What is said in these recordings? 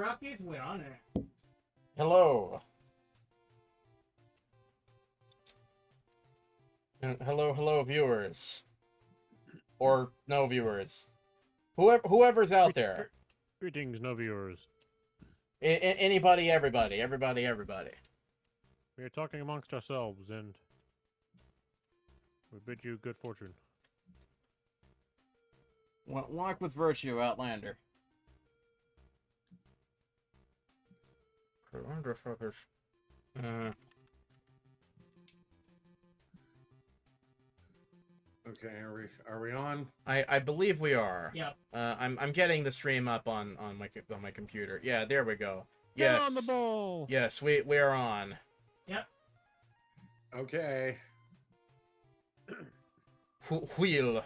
Rockies, we're on it. Hello. Hello, viewers. Or no viewers. Whoever's out there. Greetings, no viewers. Anybody, everybody. We are talking amongst ourselves, and we bid you good fortune. Walk with virtue, Outlander. Motherfuckers. Okay, are we on? I believe we are. Yep. I'm getting the stream up on my computer. Yeah, there we go. Get Yes. on the ball! Yes, we are on. Yep. Okay. Wheel.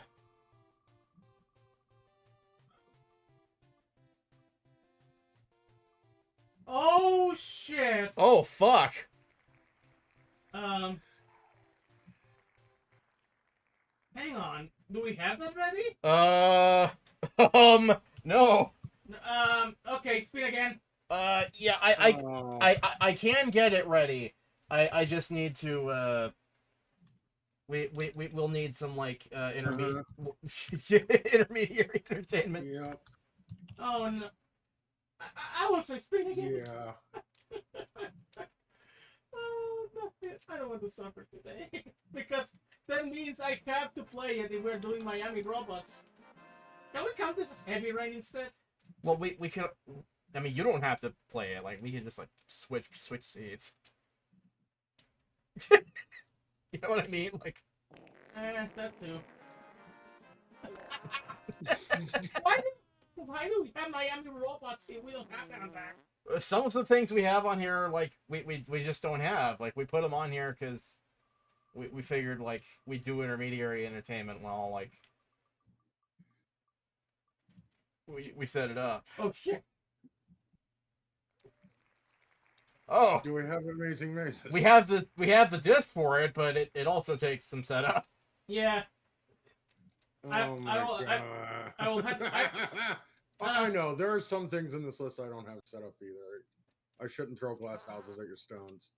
Oh shit. Oh fuck. Hang on. Do we have that ready? No. Okay, speed again. Yeah, I can get it ready. I just need to, we'll need some, like, intermediate, intermediary entertainment. Yep. Oh no. I will say speed again. Yeah. Oh, no, I don't want to suffer today. Because that means I have to play it if we're doing Miami Robots. Can we count this as heavy rain instead? Well, we could, I mean, you don't have to play it. Like, we can just, like, switch seats. You know what I mean? Like, That too. Why do we have Miami Robots if we don't have that on back? some of the things we have on here, like, we just don't have. Like, we put them on here because we figured, like, we do intermediary entertainment while, like, we set it up. Oh shit. Oh, Do we have Amazing Races? we have the disc for it, but it also takes some setup. Yeah. Oh I my will- god. I will have to- I know there are some things in this list I don't have set up either. I shouldn't throw glass houses at your stones.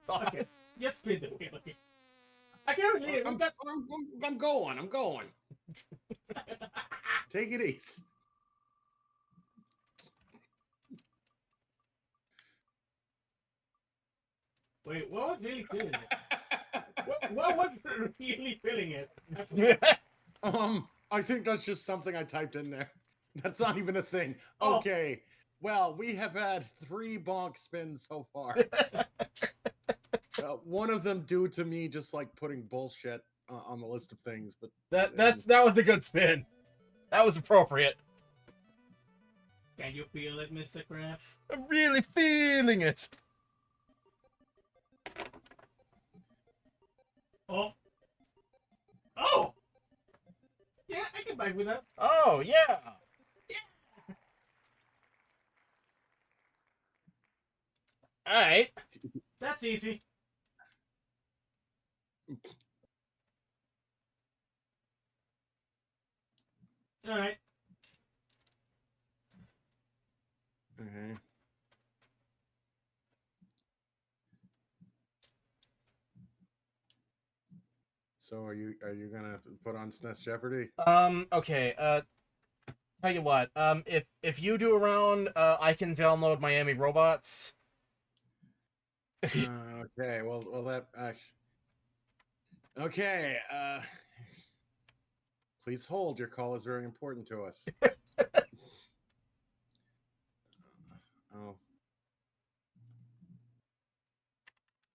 Okay. Just spin the wheel. I can't believe it. I'm going. Take it easy. Wait, what was really feeling it? What was really feeling it? I think that's just something I typed in there. That's not even a thing. Oh. Okay. Well, we have had 3 bonk spins so far. One of them due to me just like putting bullshit on the list of things, but that was a good spin. That was appropriate. Can you feel it, Mr. Krabs? I'm really feeling it. Oh. Oh! Yeah, I can bite with that. Oh yeah. All right. That's easy. All right. okay. So are you gonna put on SNES Jeopardy? Okay. Tell you what. If you do a round, I can download Miami Robots. Okay. Well, that actually. Okay. Please hold. Your call is very important to us. Oh.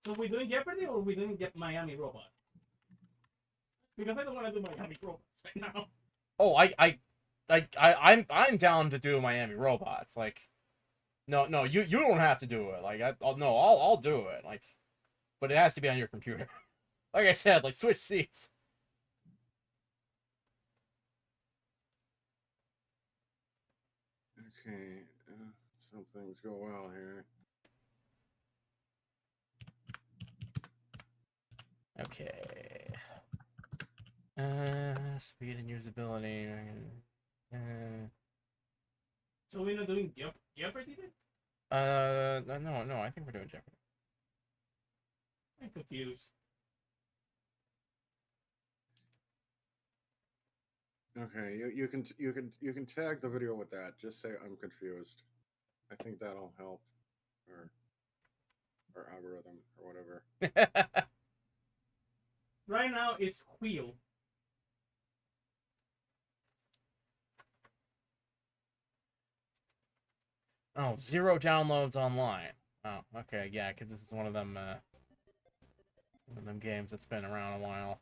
So we doing Jeopardy or we doing Miami Robots? Because I don't want to do Miami Robots right now. Oh, I'm down to do Miami Robots. Like, no, you don't have to do it. Like, I'll do it. Like, but it has to be on your computer. Like I said, like switch seats. Okay. Some things go well here. Okay. Speed and usability. So we're not doing Jeopardy then? No, I think we're doing Jeopardy. I'm confused. Okay, you can tag the video with that. Just say I'm confused. I think that'll help, or algorithm or whatever. Right now it's wheel. Oh, 0 downloads online. Oh, okay, yeah, because this is one of them games that's been around a while.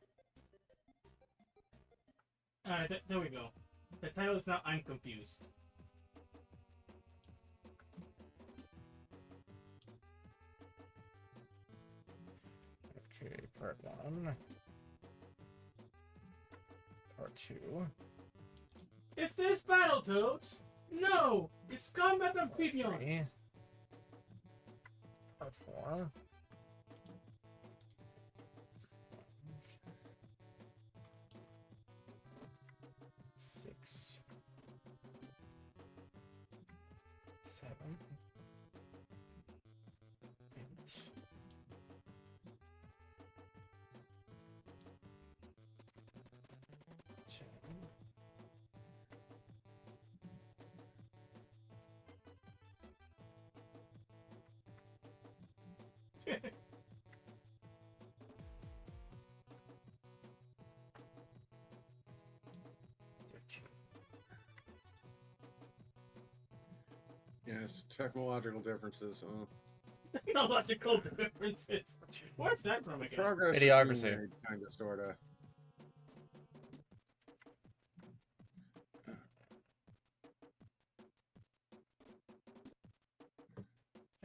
Alright, there we go. The title is now I'm confused. Okay, part 1. Part 2. Is this Battletoads? No! It's Combat Amphibians! Three. Part 4. Six. 7. 8. 10. 13. Yes, technological differences. Technological differences. Where's that from again? Progress. Idiocracy. Kind of, sorta.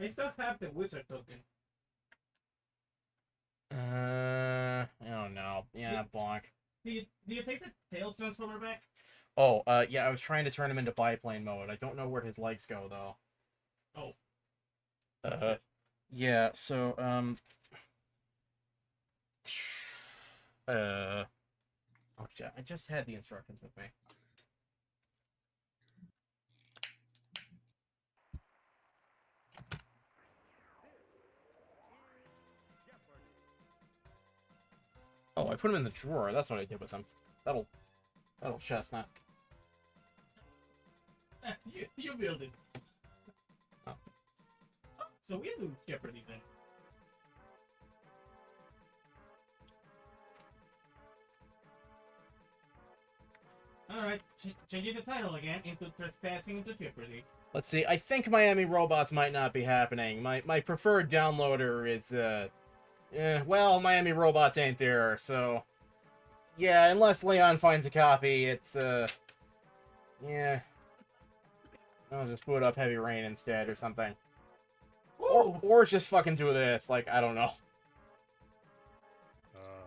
I still have the wizard token. Oh no. Yeah, bonk. Do you take the Tails Transformer back? Oh, yeah, I was trying to turn him into biplane mode. I don't know where his legs go, though. Oh. Yeah, so, oh, yeah, I just had the instructions with me. Oh, I put him in the drawer. That's what I did with him. That'll chestnut. You build it. Oh. So we do Jeopardy then. Alright, changing the title again into Trespassing into Jeopardy. Let's see. I think Miami Robots might not be happening. My preferred downloader is, well, Miami Robots ain't there, so... Yeah, unless Leon finds a copy, it's, yeah. I'll just boot up Heavy Rain instead or something. Or just fucking do this, like, I don't know.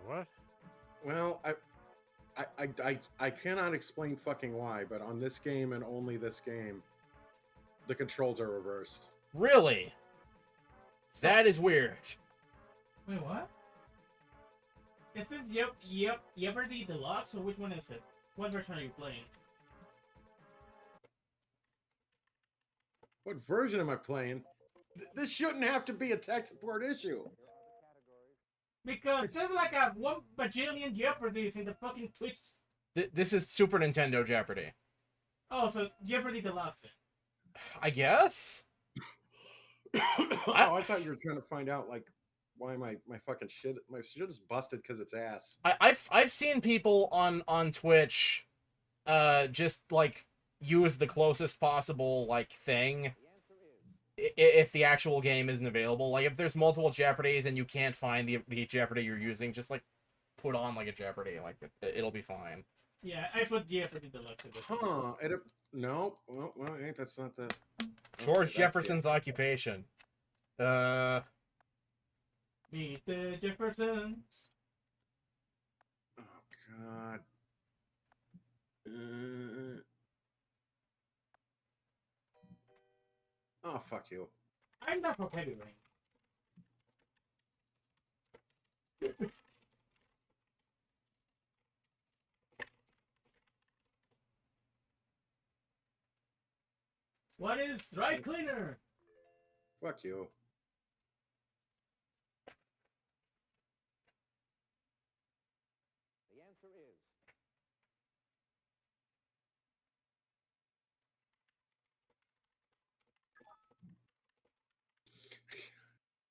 What? Well, I cannot explain fucking why, but on this game and only this game, the controls are reversed. Really? That is weird. Wait, what? It says Jeopardy Deluxe, or which one is it? What version are you playing? What version am I playing? This shouldn't have to be a tech support issue. Because there's like a 1 bajillion Jeopardies in the fucking Twitch. This is Super Nintendo Jeopardy. Oh, so Jeopardy Deluxe. I guess? I thought you were trying to find out, like, why my shit is busted because it's ass. I've seen people on Twitch just like use the closest possible like thing if the actual game isn't available. Like if there's multiple Jeopardies and you can't find the Jeopardy you're using, just like put on like a Jeopardy, like it'll be fine. Yeah, I put Jeopardy Deluxe in this. Huh? No. Well, that's not the. George Jefferson's occupation. Meet the Jeffersons. Oh God. Oh fuck you. I'm not for Heavy Rain. What is dry cleaner? Fuck you. The answer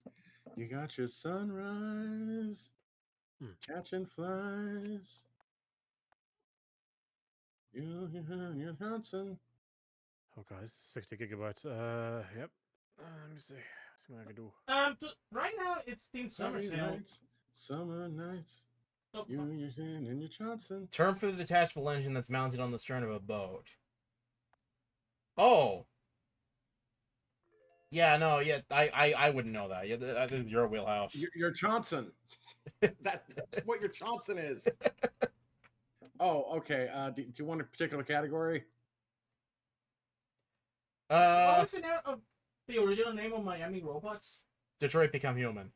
is You got your sunrise, catching flies. You're Hudson. Oh, guys, 60 gigabytes. Yep. Let me see. See what I can do. Right now it's Team Summer Sunny Sale. nights, summer nights. Oh, fuck. You're and your Johnson. Term for the detachable engine that's mounted on the stern of a boat. Oh. Yeah, no, yeah, I wouldn't know that. Yeah, that is your wheelhouse. Your Johnson. That's what your Johnson is. Oh, okay. Do you want a particular category? What was the name of the original name of Miami Robots? Detroit Become Human.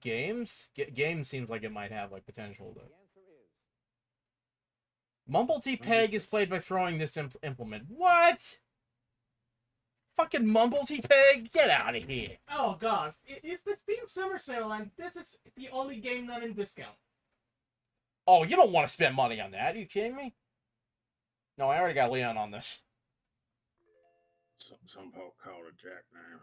Games? Games seems like it might have like potential to. the answer is Mumblety Peg is played by throwing this implement. What? Fucking Mumblety Peg? Get out of here. Oh god, it's the Steam Summer Sale, and this is the only game not in discount. Oh, you don't want to spend money on that. Are you kidding me? No, I already got Leon on this. Somehow called a jackknife.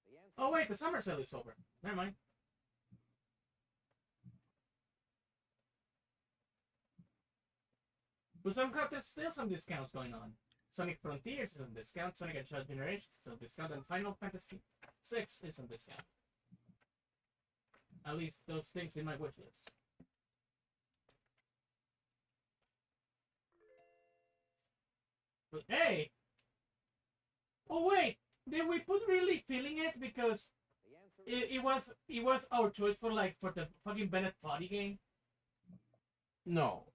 the answer. Oh wait, the Summer Sale is over. Never mind. But there's still some discounts going on. Sonic Frontiers is on discount, Sonic Hedgehog Generations is on discount, and Final Fantasy VI is on discount. At least those things in my wish list. But hey! Oh wait! Did we put really feeling it? Because The answer is it was our choice for the fucking Bennett Foddy game? No.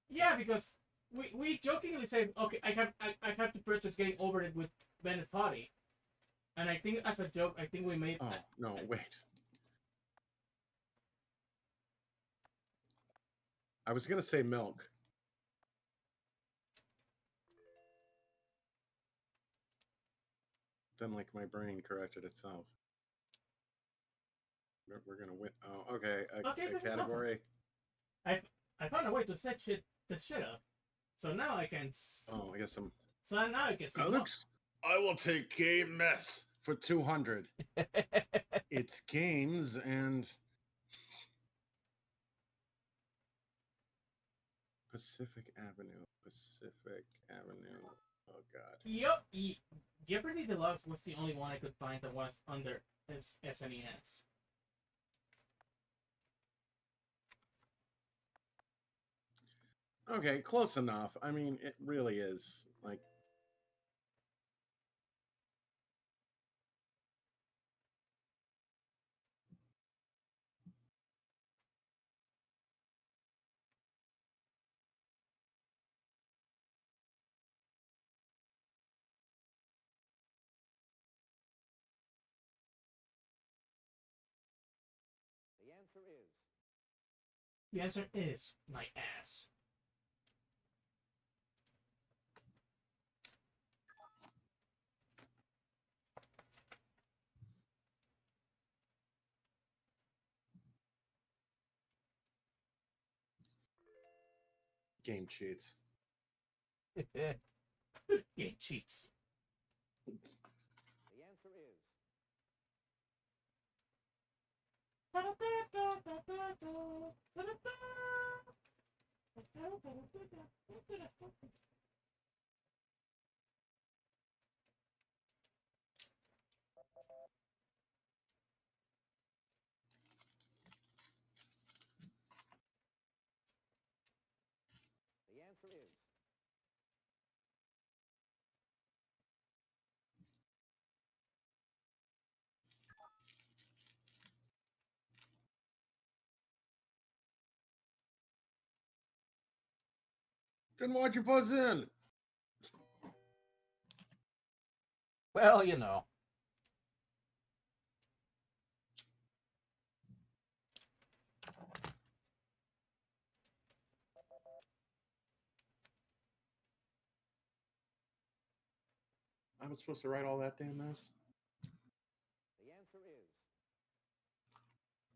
Yeah, because we jokingly said, okay, I have to purchase Getting Over It with Bennett Foddy. And I think as a joke, I think we made Oh, no, wait. I was going to say milk. Then, like, my brain corrected itself. We're going to win. Oh, okay. Okay, A this is category. I found a way to set the shit up. So now I can Oh, I guess I'm. so now I can see Alex, I will take Game Mess for 200. It's games and Pacific Avenue. Pacific Avenue. Oh god. Yup, Jeopardy Deluxe was the only one I could find that was under SNES. Okay, close enough. I mean, it really is like. the answer is The answer is my ass. Game cheats. Game cheats. the answer is the answer is Then why'd you buzz in? Well, you know. I was supposed to write all that damn mess. The answer is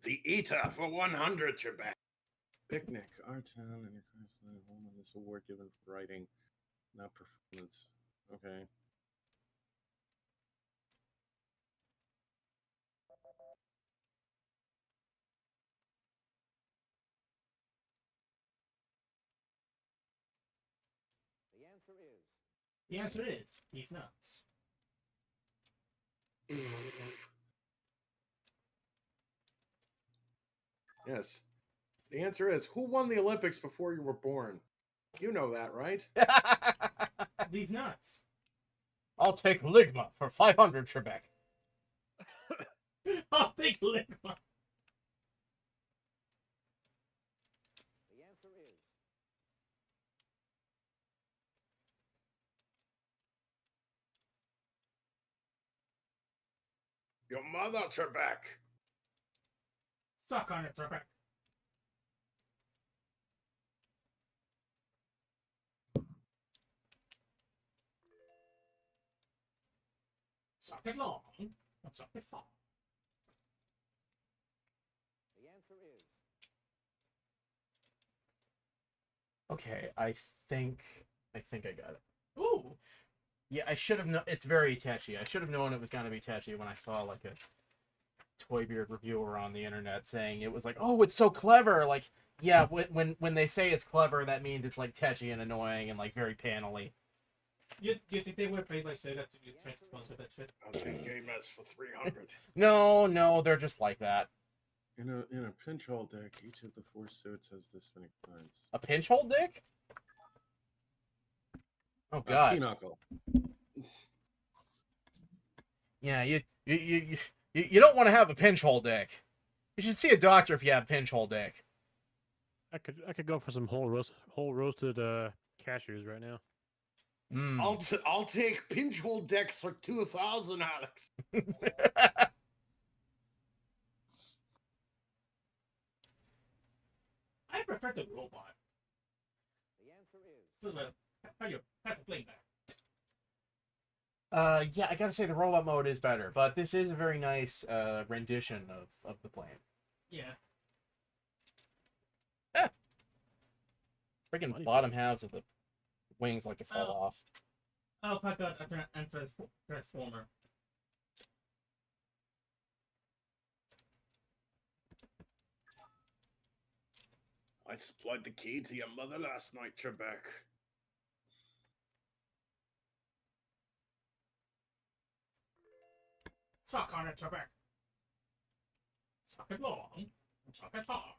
The ETA for 100, Trebek. Picnic, R10, and your current home on this award given for writing, not performance. Okay. the answer is The answer is he's nuts. Yes. The answer is who won the Olympics before you were born? You know that, right? These nuts. I'll take Ligma for 500, Trebek. I'll take Ligma. the answer is Your mother, Trebek. Suck on it, Trebek. Suck it long, and suck it hard. the answer is Okay, I think I got it. Ooh, Yeah, I should have known. It's very Tetchy. I should have known it was gonna be Tetchy when I saw like a Toybeard reviewer on the internet saying it was like, oh, it's so clever. Like, yeah, when they say it's clever, that means it's like Tetchy and annoying and like very panely. you think they were paid by Sega to try to sponsor that shit? I'll take Game S for 300. No, they're just like that. In a pinch hole deck, each of the 4 suits has this many cards. A pinch hole dick? Oh God. Pinochle. Yeah, you don't want to have a pinch hole dick. You should see a doctor if you have pinch hole dick. I could go for some whole roasted cashews right now. Mm. I'll take pinch hole decks for 2,000, Alex. I prefer the robot. the answer is So how you have to play that. Yeah, I gotta say the robot mode is better, but this is a very nice rendition of the plane. Yeah. Freaking Funny. bottom halves of the wings like to fall Oh. off. Oh, I got a transformer. I supplied the key to your mother last night, Trebek. Suck on it, Trebek. Suck it long, and suck it hard.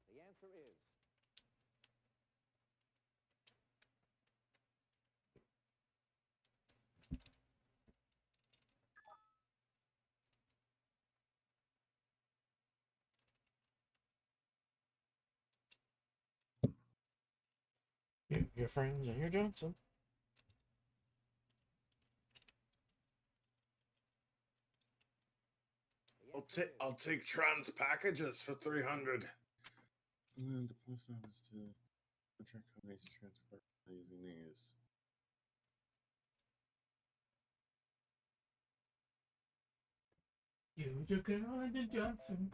the answer is Your friends and your Johnson. the answer is I'll take trans packages for 300. And the post office to contract companies to transport using these. You, your girl, and the Johnson.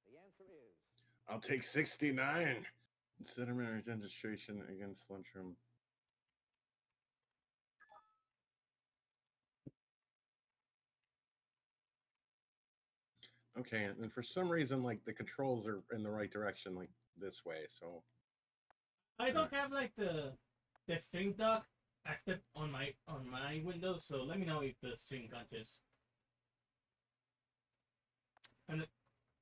the answer is I'll take 69. Settlement registration against lunchroom. Okay, and for some reason, like the controls are in the right direction, like this way. So I don't Nice. have like the stream dock active on my Windows, so let me know if the stream catches. And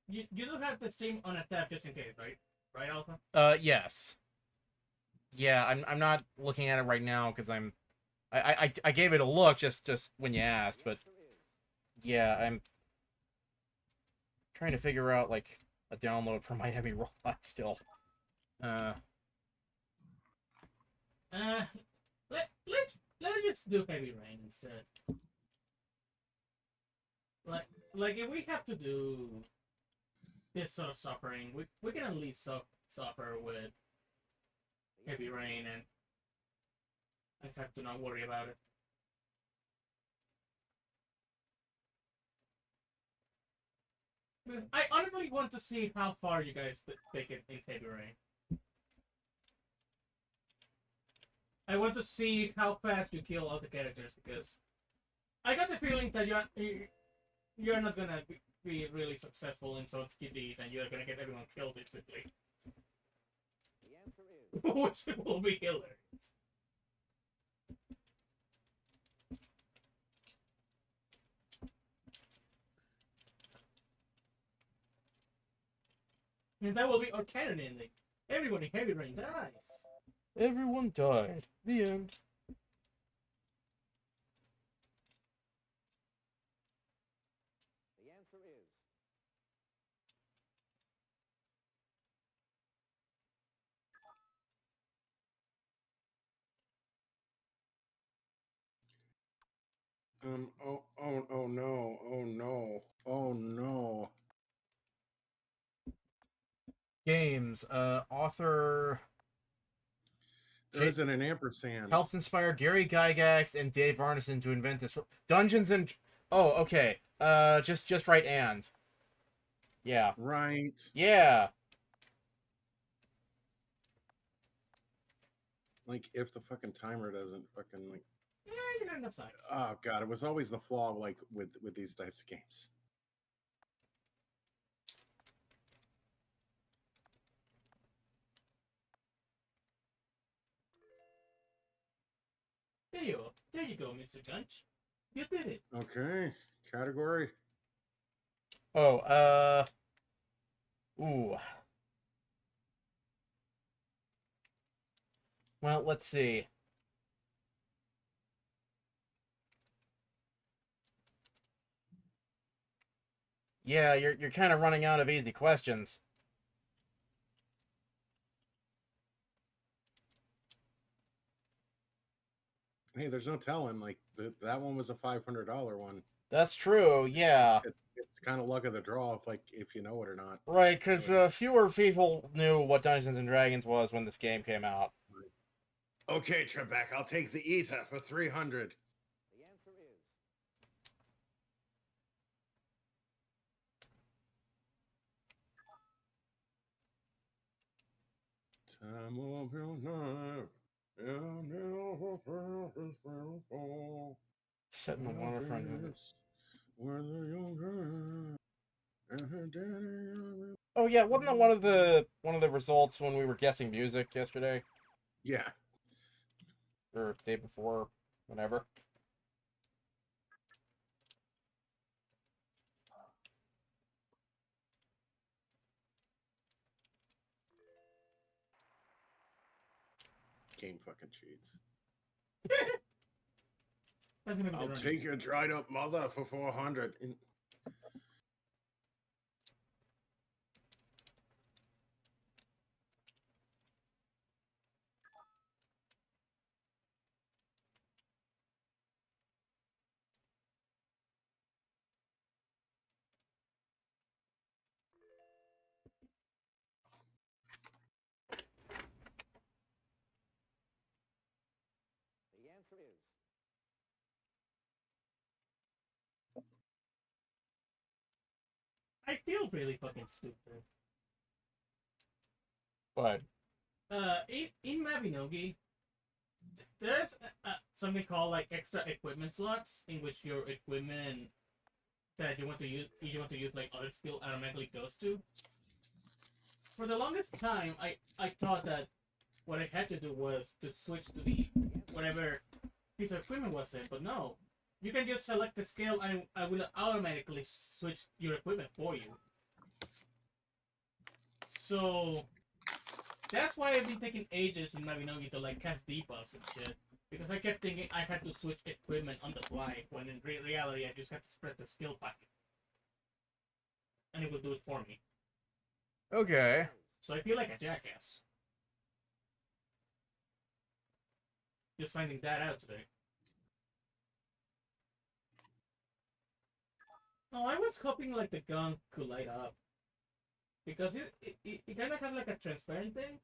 you do have the stream on a tab just in case, right? Right, Alpha? Yes. Yeah, I'm not looking at it right now because I gave it a look just when you asked, the but answer is yeah, I'm trying to figure out like a download for Miami Robot still. Let's just do Heavy Rain instead. Like if we have to do this sort of suffering. We can at least suffer with heavy rain and have to not worry about it. Because I honestly want to see how far you guys take it in heavy rain. I want to see how fast you kill all the characters, because I got the feeling that you're not gonna be really successful in some TTs, and you're gonna get everyone killed instantly. The answer is. Which will be hilarious. And that will be our canon ending. Everyone in Heavy Rain dies. Everyone died. The end. The answer is. Oh no. Oh no. Oh no. Games. Author There isn't an ampersand. helped inspire Gary Gygax and Dave Arneson to invent this. Dungeons and... Oh, okay. Just write and. Yeah. Right. Yeah. Like, if the fucking timer doesn't fucking, like... Yeah, you got enough time. Oh, God, it was always the flaw, like, with these types of games. There you go, Mr. Gunch. You did it. Okay. Category. Oh, ooh. Well, let's see. Yeah, you're kind of running out of easy questions. Hey, there's no telling. Like, that one was a $500 one. That's true, yeah. It's kind of luck of the draw, if you know it or not. Right, because fewer people knew what Dungeons and Dragons was when this game came out. Okay, Trebek, I'll take the ETA for 300. The answer is. Time of your life. Set in the waterfront. Where the young girl and her daddy. Oh yeah, wasn't that one of the results when we were guessing music yesterday Yeah. or day before, whatever? Game fucking cheats. That's gonna be the I'll run. take your dried up mother for 400. The answer is. I feel really fucking stupid. But In Mabinogi, there's something called like extra equipment slots, in which your equipment that you want to use like other skill automatically goes to. For the longest time, I thought that what I had to do was to switch to the whatever piece of equipment was it, but no. You can just select the skill and I will automatically switch your equipment for you. So that's why I've been taking ages in Mabinogi to like cast debuffs and shit. Because I kept thinking I had to switch equipment on the fly, when in reality I just had to spread the skill packet. And it will do it for me. okay. So I feel like a jackass. Just finding that out today. No, I was hoping like the gun could light up. because it kind of has like a transparent thing.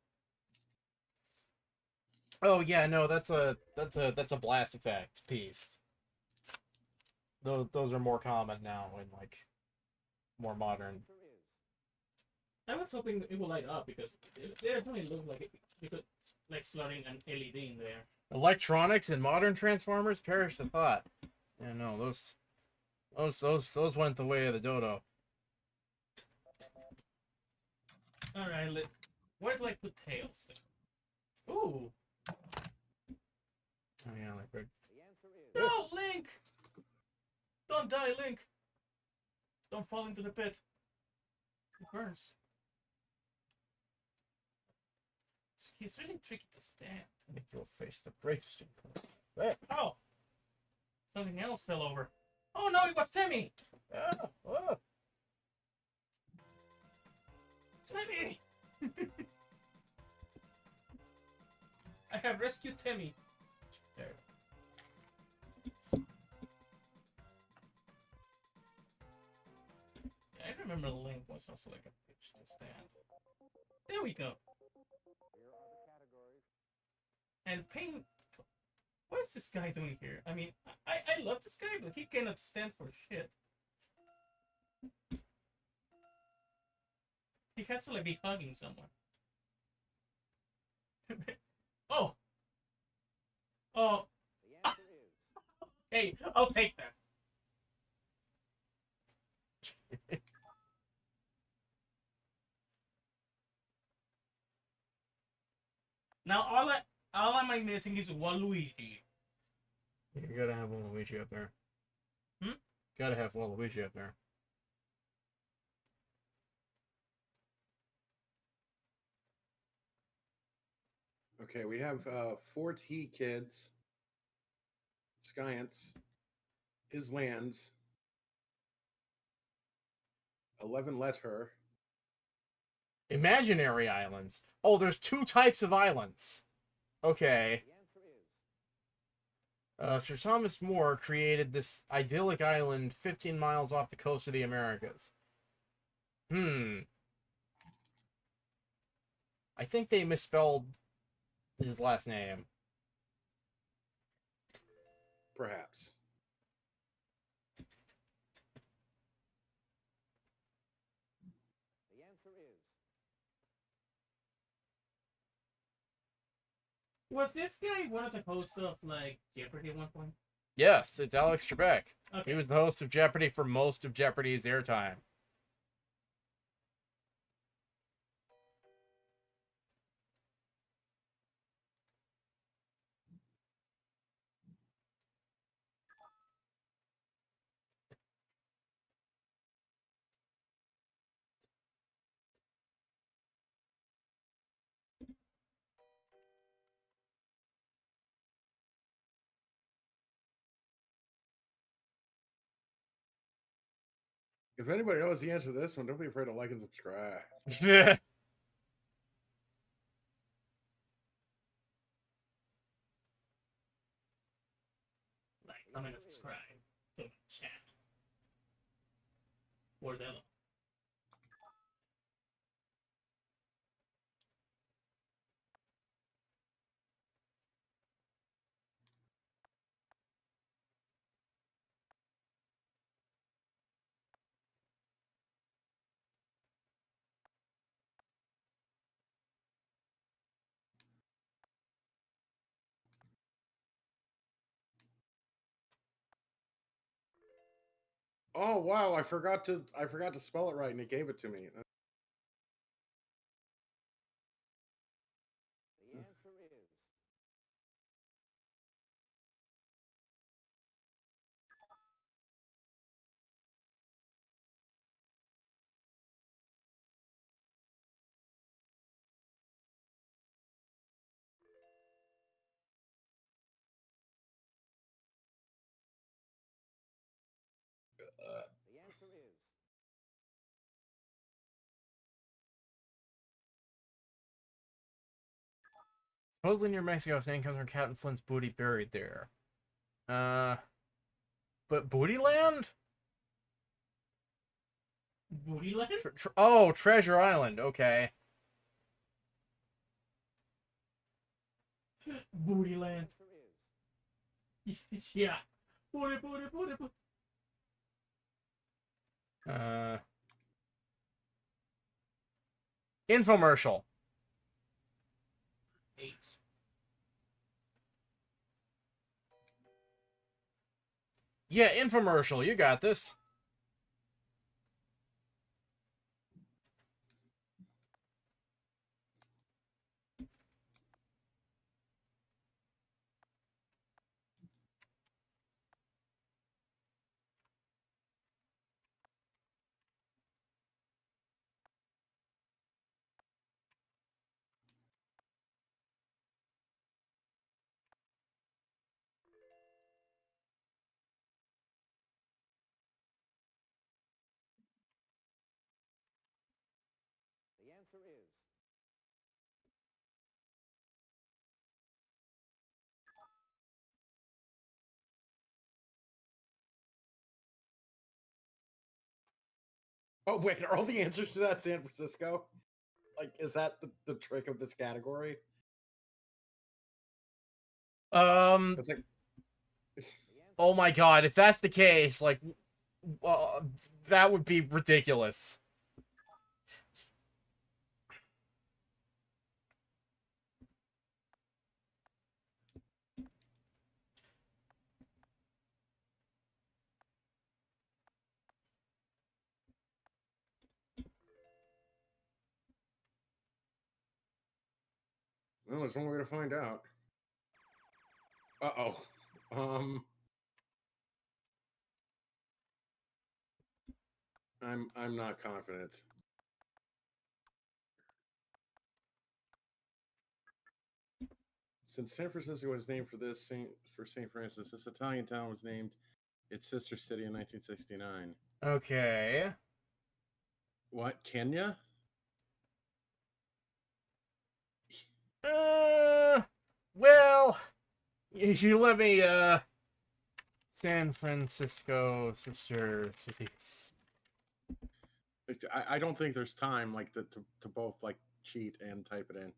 Oh yeah, no, that's a blast effect piece. Those are more common now in like more modern. I was hoping it would light up because it definitely looks like you could like slotting an LED in there. Electronics in modern Transformers, perish the thought. Yeah, no, those went the way of the dodo. All right, where do I put tails? Then? Ooh, Oh yeah, like big. The answer is no, Link! Don't die, Link! Don't fall into the pit. It burns. He's really tricky to stand. Make your face the brakes. There. Oh! Something else fell over. Oh no, it was Timmy! Ah, oh. Timmy! I have rescued Timmy. There. I remember Link was also like a bitch to stand. There we go. here are the categories. And Pain. What is this guy doing here? I mean, I love this guy, but he cannot stand for shit. He has to like be hugging someone. Oh! Oh, The answer is hey, I'll take that. Now all am I missing is Waluigi. You gotta have Waluigi up there. Hmm? Gotta have Waluigi up there. Okay, we have 4 T kids, Science, Islands, 11 Let Her. Imaginary islands. Oh, there's 2 types of islands. Okay. the answer is Sir Thomas More created this idyllic island 15 miles off the coast of the Americas. I think they misspelled his last name. Perhaps. the answer is Was this guy one of the hosts of like Jeopardy at one point? Yes, it's Alex Trebek. Okay. He was the host of Jeopardy for most of Jeopardy's airtime. If anybody knows the answer to this one, don't be afraid to like and subscribe. Like, I'm gonna subscribe to the chat. Bordello. Oh wow, I forgot to spell it right and it gave it to me. the answer is the answer is Supposedly near Mexico, his name comes from Captain Flint's booty buried there. But Booty Land? Booty land? Oh, Treasure Island. Okay. Booty land. Answer is Yeah. Booty, booty, booty, booty. Infomercial. 8. Yeah, infomercial. You got this. the answer is Oh wait, are all the answers to that San Francisco? Like, is that the trick of this category? It's like, the answer. Oh my god, if that's the case, like, that would be ridiculous. well, there's one way to find out. Uh-oh. I'm not confident. Since San Francisco was named for St. Francis, this Italian town was named its sister city in 1969. Okay. What, Kenya? Well, you let me, San Francisco sister cities. I don't think there's time like to both like cheat and type it in.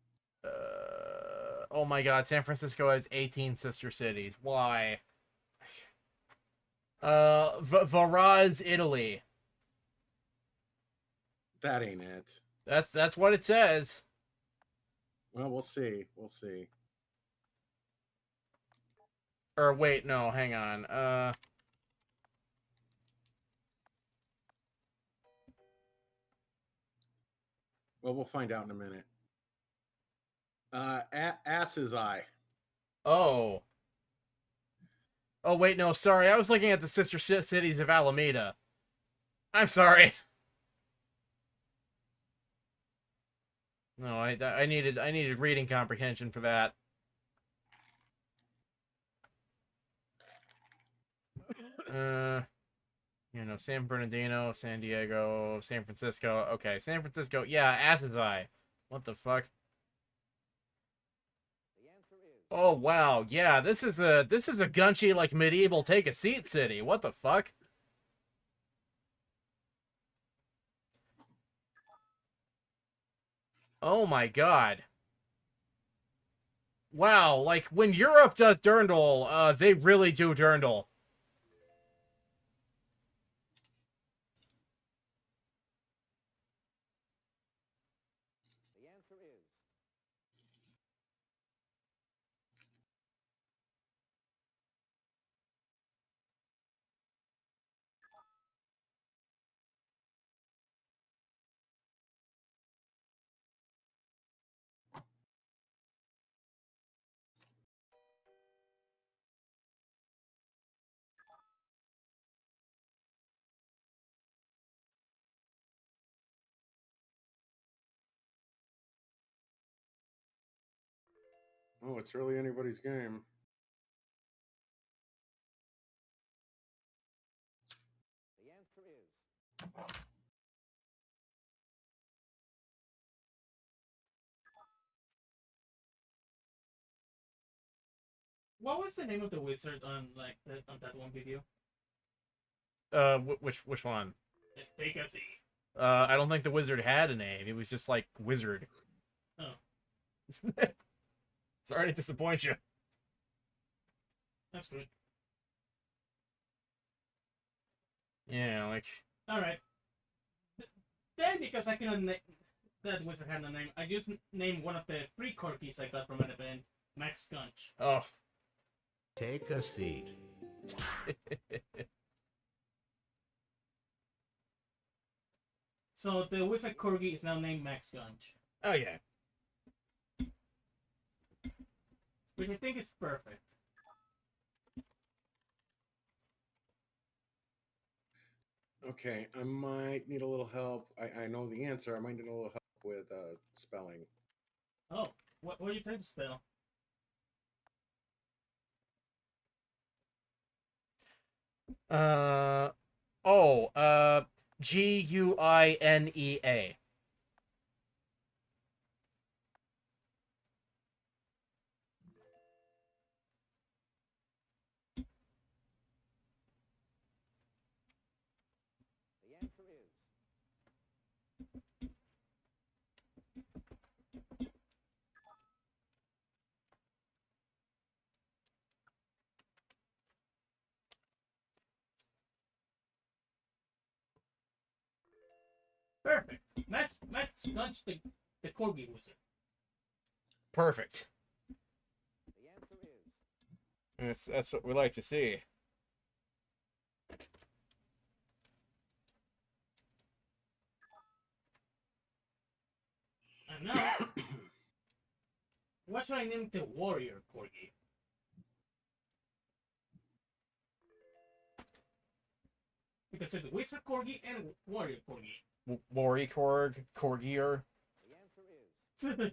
Oh my god, San Francisco has 18 sister cities. Why? Varaz, Italy. That ain't it. That's what it says. Well, we'll see. We'll see. Or wait, no, hang on. Well, we'll find out in a minute. Ass's eye. Oh. Oh wait, no, sorry. I was looking at the sister cities of Alameda. I'm sorry. No, I needed reading comprehension for that. You know, San Bernardino, San Diego, San Francisco. Okay, San Francisco. Yeah, Ass's Eye. What the fuck? The answer is Oh wow, yeah. This is a gunchy like medieval take a seat city. What the fuck? Oh my god. Wow, like when Europe does dirndl, they really do dirndl. the answer is Oh, it's really anybody's game. the answer is What was the name of the wizard on on that one video? Which one? Take a seat. I don't think the wizard had a name. It was just like wizard. Oh. Sorry to disappoint you. That's good. Yeah, like All right. Then, because I cannot that wizard had a name, I just named one of the free corgis I got from an event, Max Gunch. oh. Take a seat. So the wizard corgi is now named Max Gunch, Oh yeah. which I think is perfect. Okay, I might need a little help. I know the answer. I might need a little help with spelling. Oh, what are you trying to spell? Guinea. The answer is Perfect. Max Gunch, the corgi wizard. Perfect. the answer is That's what we like to see. And now, what should I name the warrior corgi? Because it's wizard corgi and warrior corgi. Corgier. the answer is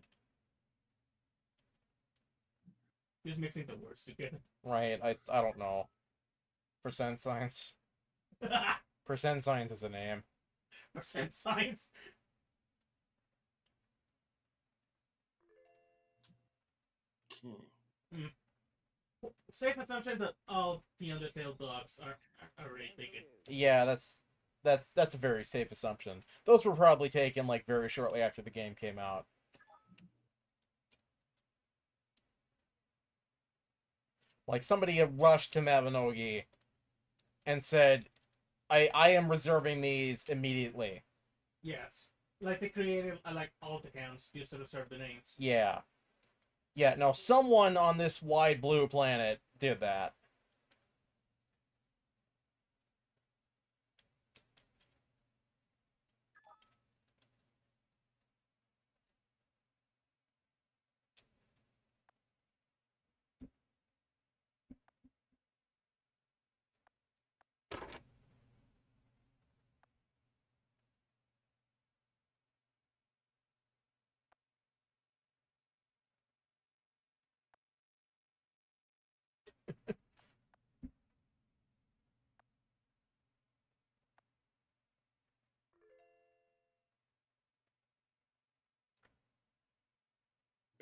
Just mixing the words together. Right, I don't know. Percent science. Percent science is a name. Percent science. Safe assumption that all the Undertale dogs are already taken. Yeah, that's a very safe assumption. Those were probably taken like very shortly after the game came out. Like somebody had rushed to Mabinogi and said, I am reserving these immediately. Yes. Like they created like alt accounts just to reserve the names. Yeah. Yeah, no, someone on this wide blue planet did that.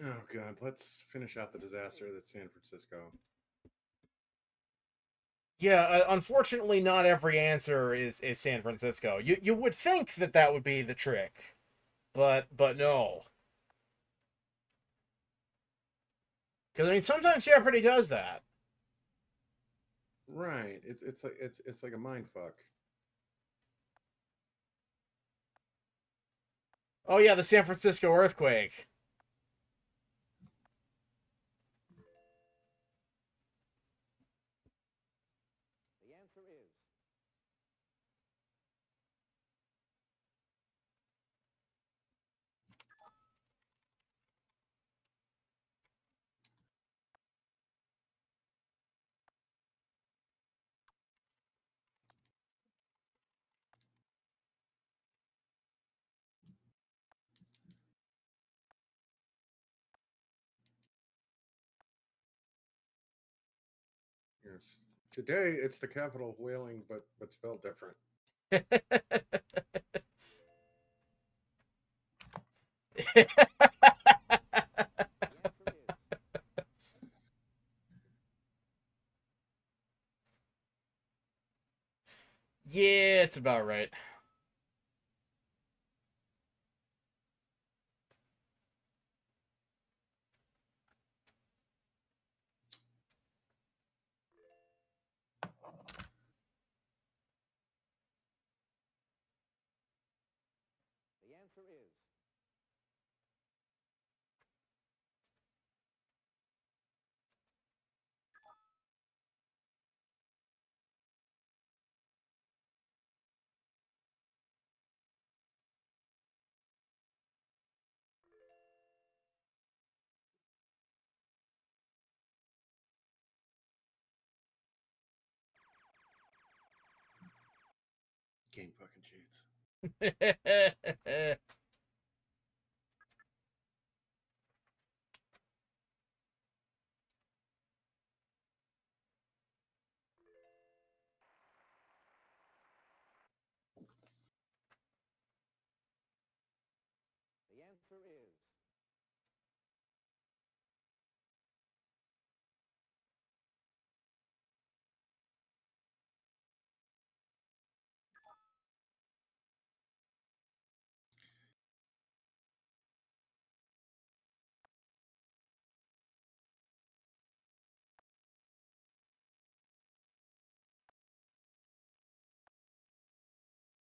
Oh god, let's finish out the disaster that's San Francisco. Yeah, unfortunately, not every answer is San Francisco. You would think that would be the trick, but no. Because I mean, sometimes Jeopardy does that. Right. It's like a mind fuck. Oh yeah, the San Francisco earthquake. the answer is Yes. Today it's the capital of whaling, but spelled different. the answer is Yeah, it's about right. answer is Game fucking cheats. the answer is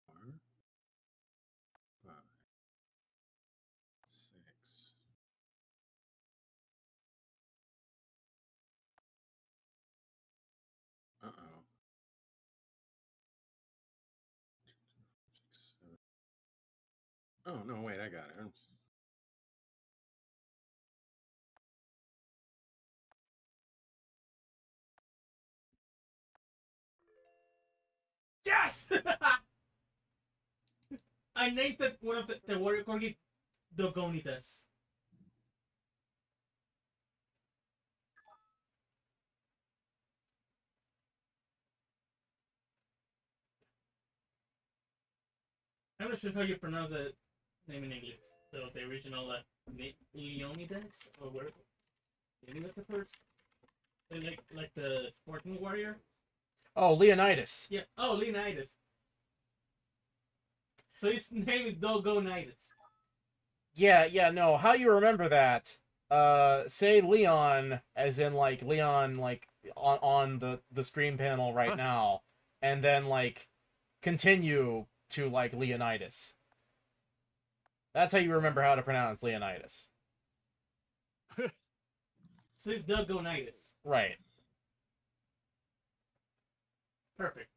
Four, five, six. Uh-oh. Six, seven. Oh, no, wait, I got it. Yes! I named it one of the warrior corgi Dogonitas. I'm not sure how you pronounce that name in English. So the original Leonidas or where? Maybe that's the first. Like the sporting warrior. Oh, Leonidas. Yeah. Oh, Leonidas. So his name is Dogonitas. Yeah, no. How you remember that? Say Leon, as in like Leon, like on the stream panel right Huh. now, and then like continue to like Leonidas. That's how you remember how to pronounce Leonidas. So it's Dogonitas. Right. Perfect.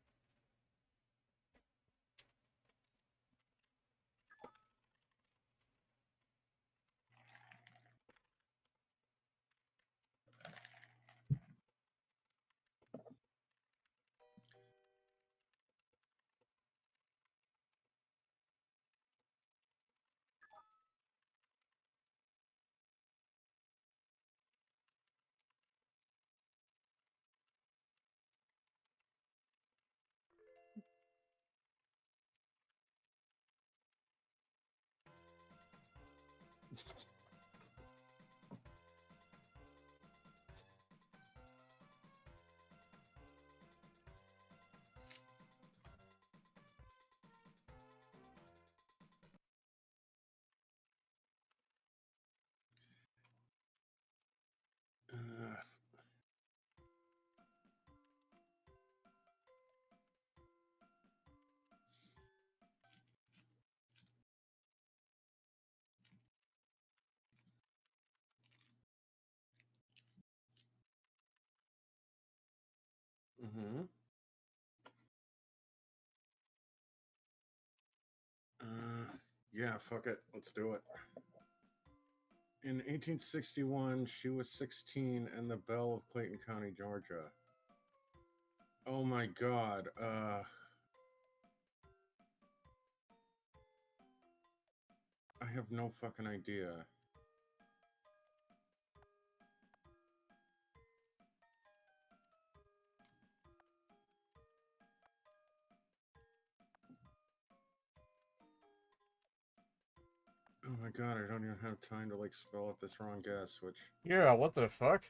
Uh, mm-hmm. Yeah, fuck it. Let's do it. In 1861, she was 16 and the belle of Clayton County, Georgia. Oh my god. I have no fucking idea. Oh my god, I don't even have time to like spell out this wrong guess, which Yeah. What the fuck?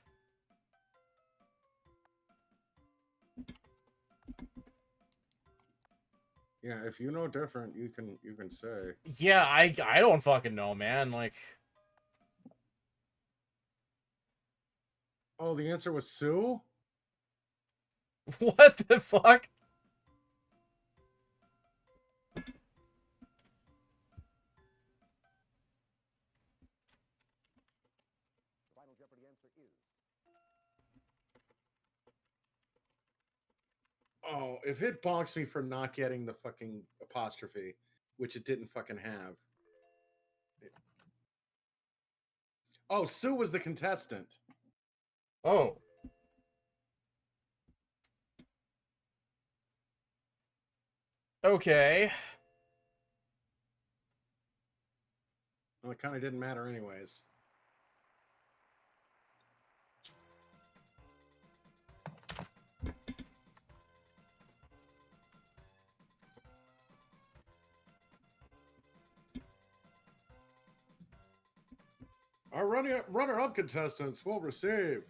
yeah, if you know different, you can say. Yeah, I don't fucking know, man. Like, Oh, the answer was Sue? what the fuck? Jeopardy answer is. Oh, if it bonks me for not getting the fucking apostrophe, which it didn't fucking have. Oh, Sue was the contestant. Oh. Okay. Well, it kind of didn't matter anyways. Our runner-up contestants will receive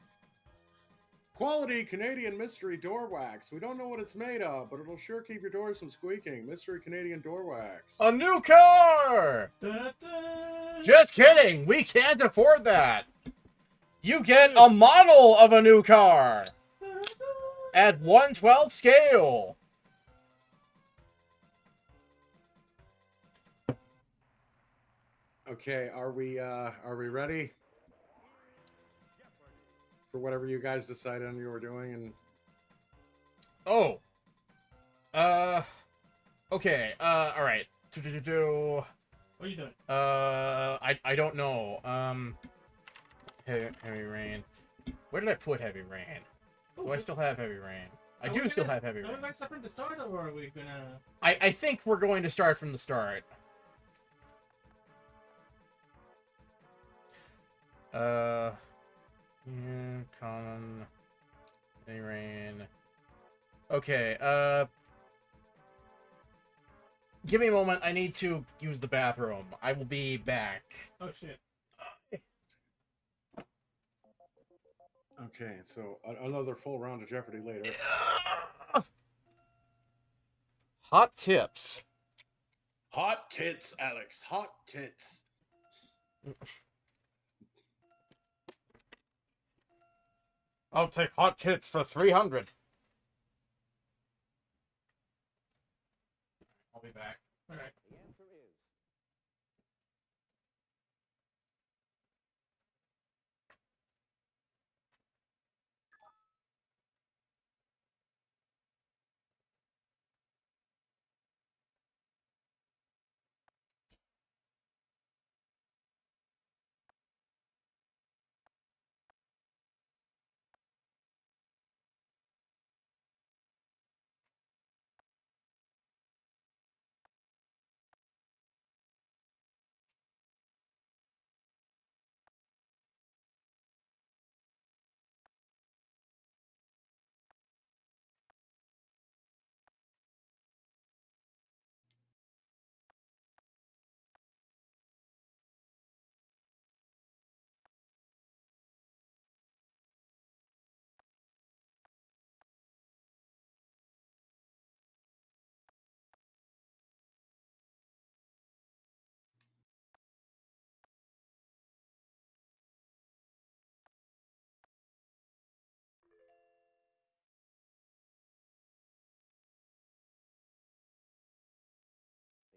quality Canadian mystery door wax. We don't know what it's made of, but it'll sure keep your doors from squeaking. Mystery Canadian door wax. A new car! Da-da. Just kidding. We can't afford that. You get a model of a new car at 1/12 scale. Okay, are we ready for whatever you guys decided on you were doing? And Oh. Okay. All right. What are you doing? I don't know. Heavy rain. Where did I put heavy rain? Do I still have heavy rain? I do still have heavy Are we rain. going to start from the start, or are we gonna? I think we're going to start from the start. Yeah, common, heavy rain. Okay. Give me a moment. I need to use the bathroom. I will be back. Oh shit! okay, so another full round of Jeopardy later. Hot tips. Hot tits, Alex. Hot tits. I'll take hot tits for 300. I'll be back. All right. The answer is.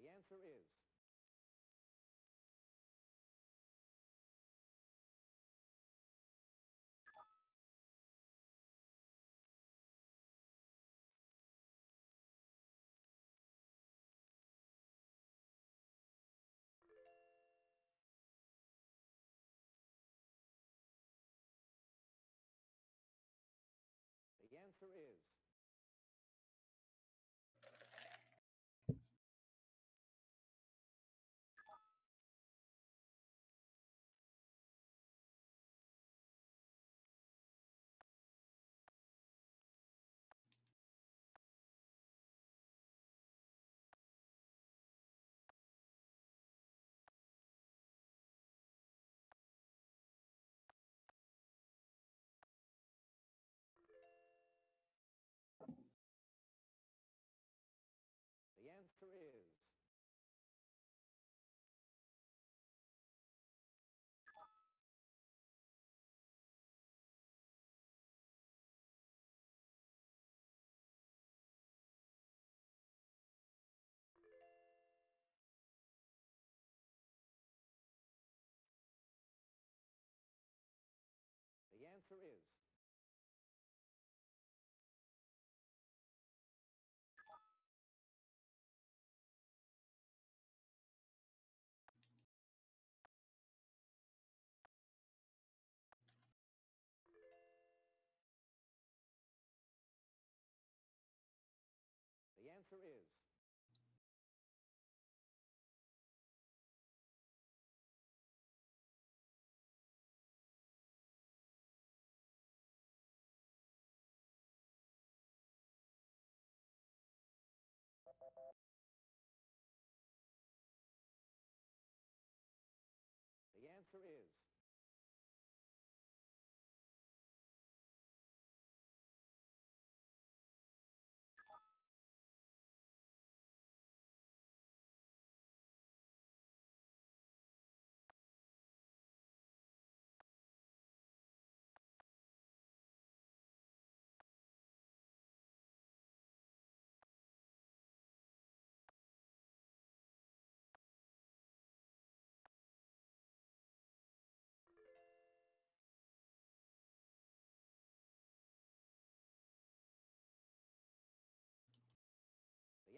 The answer is. The answer is. answer is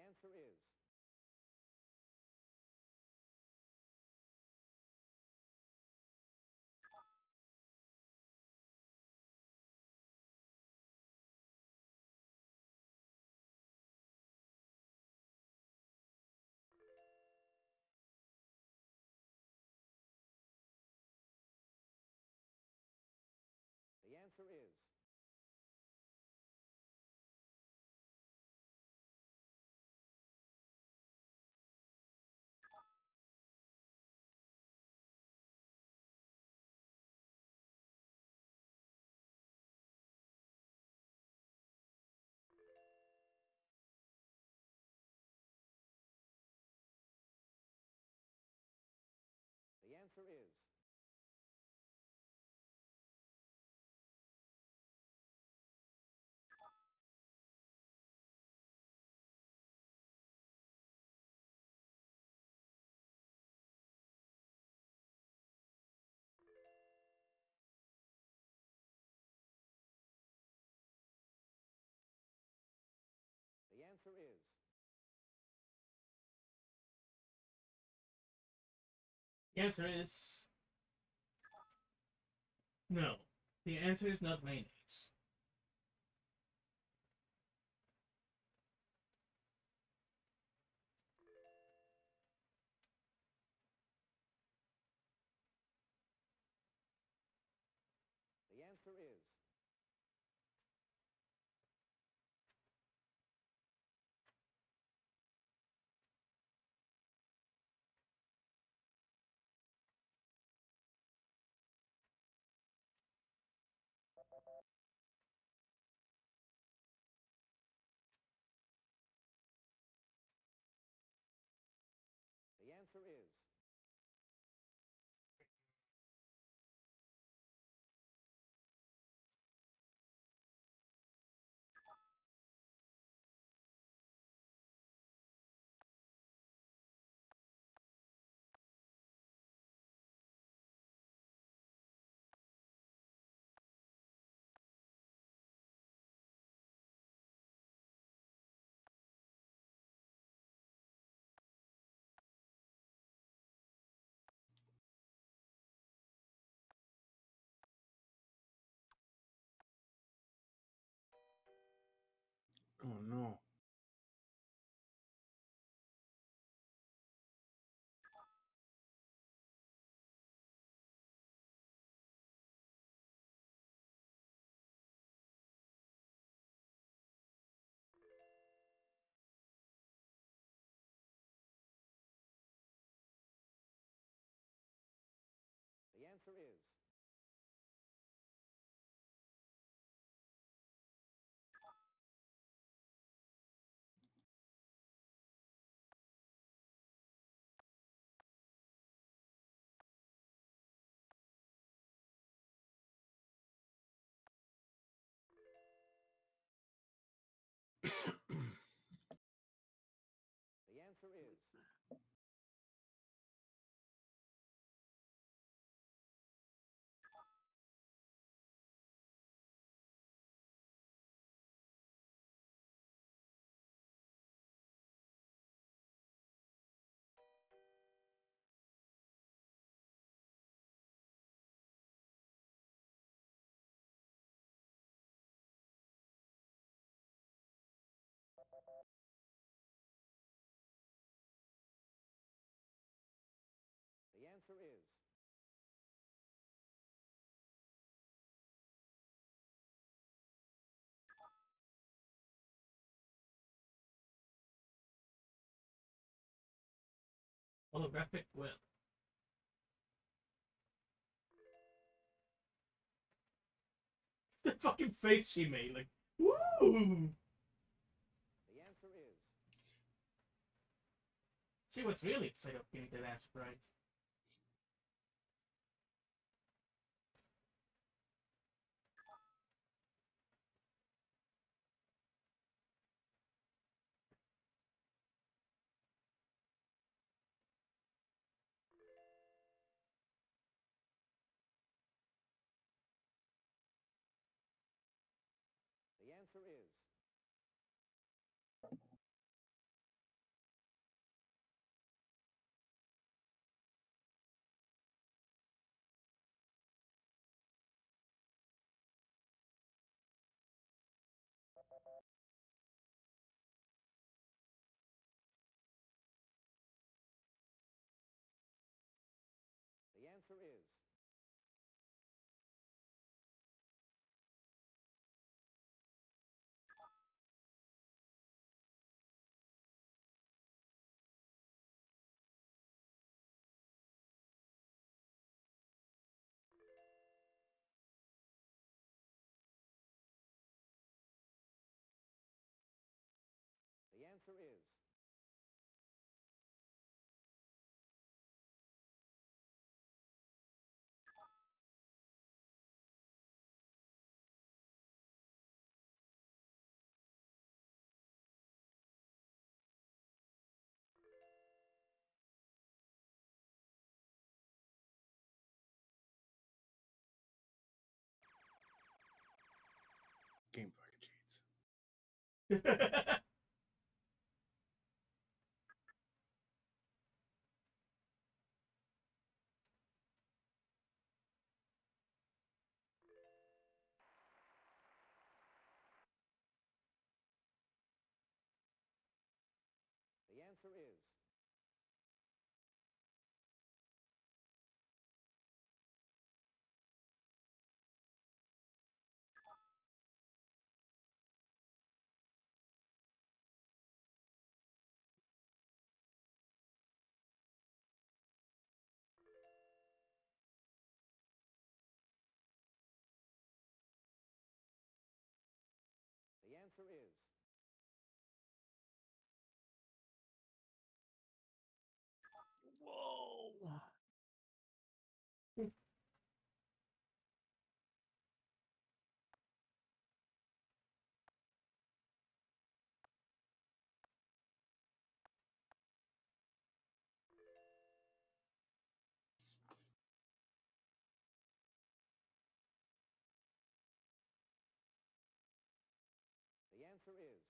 the answer is the answer is the answer is the answer is the answer is The answer is no. The answer is not mayonnaise. the answer is the answer is Oh no. the answer is the answer is holographic will. The fucking face she made, like, woo! The answer is She was really excited of getting that answer right. the answer is the answer is the answer is Game fucking cheats. the answer is the answer is Whoa. the answer is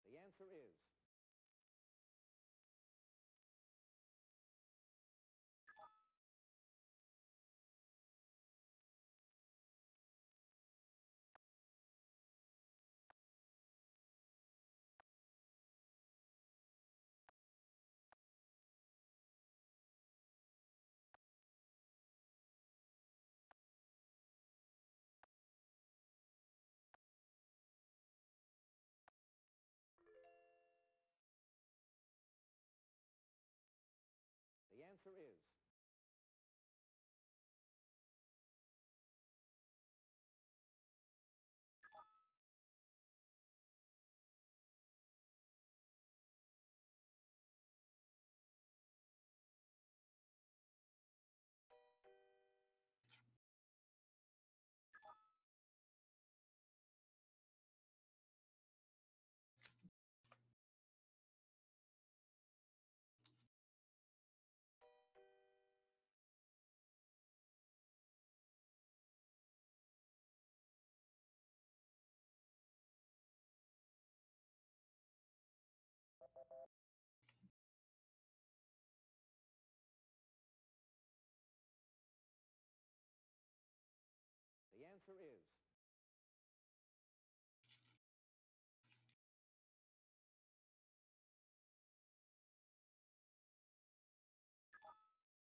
the answer is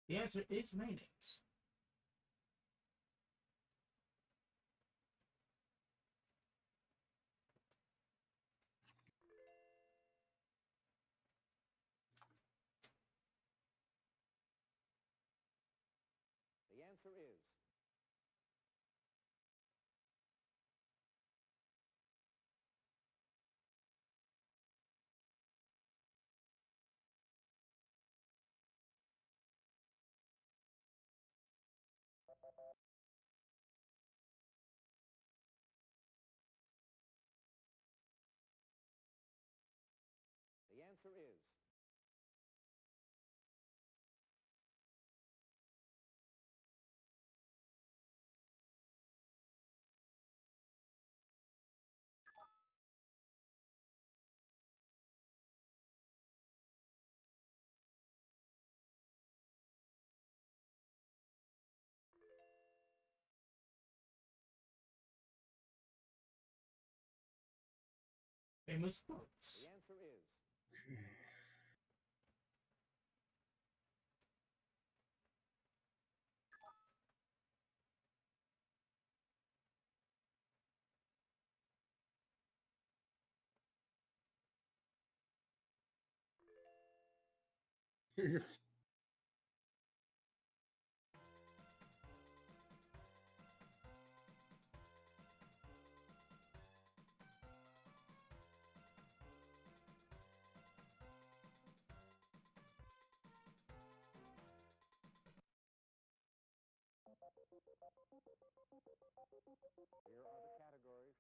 The answer is mayonnaise. The answer is the answer is Famous quotes. the answer is Here are the categories.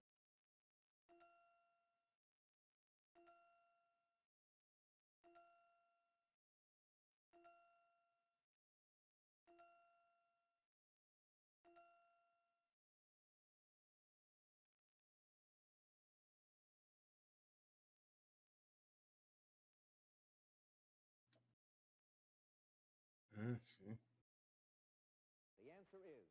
See? The answer is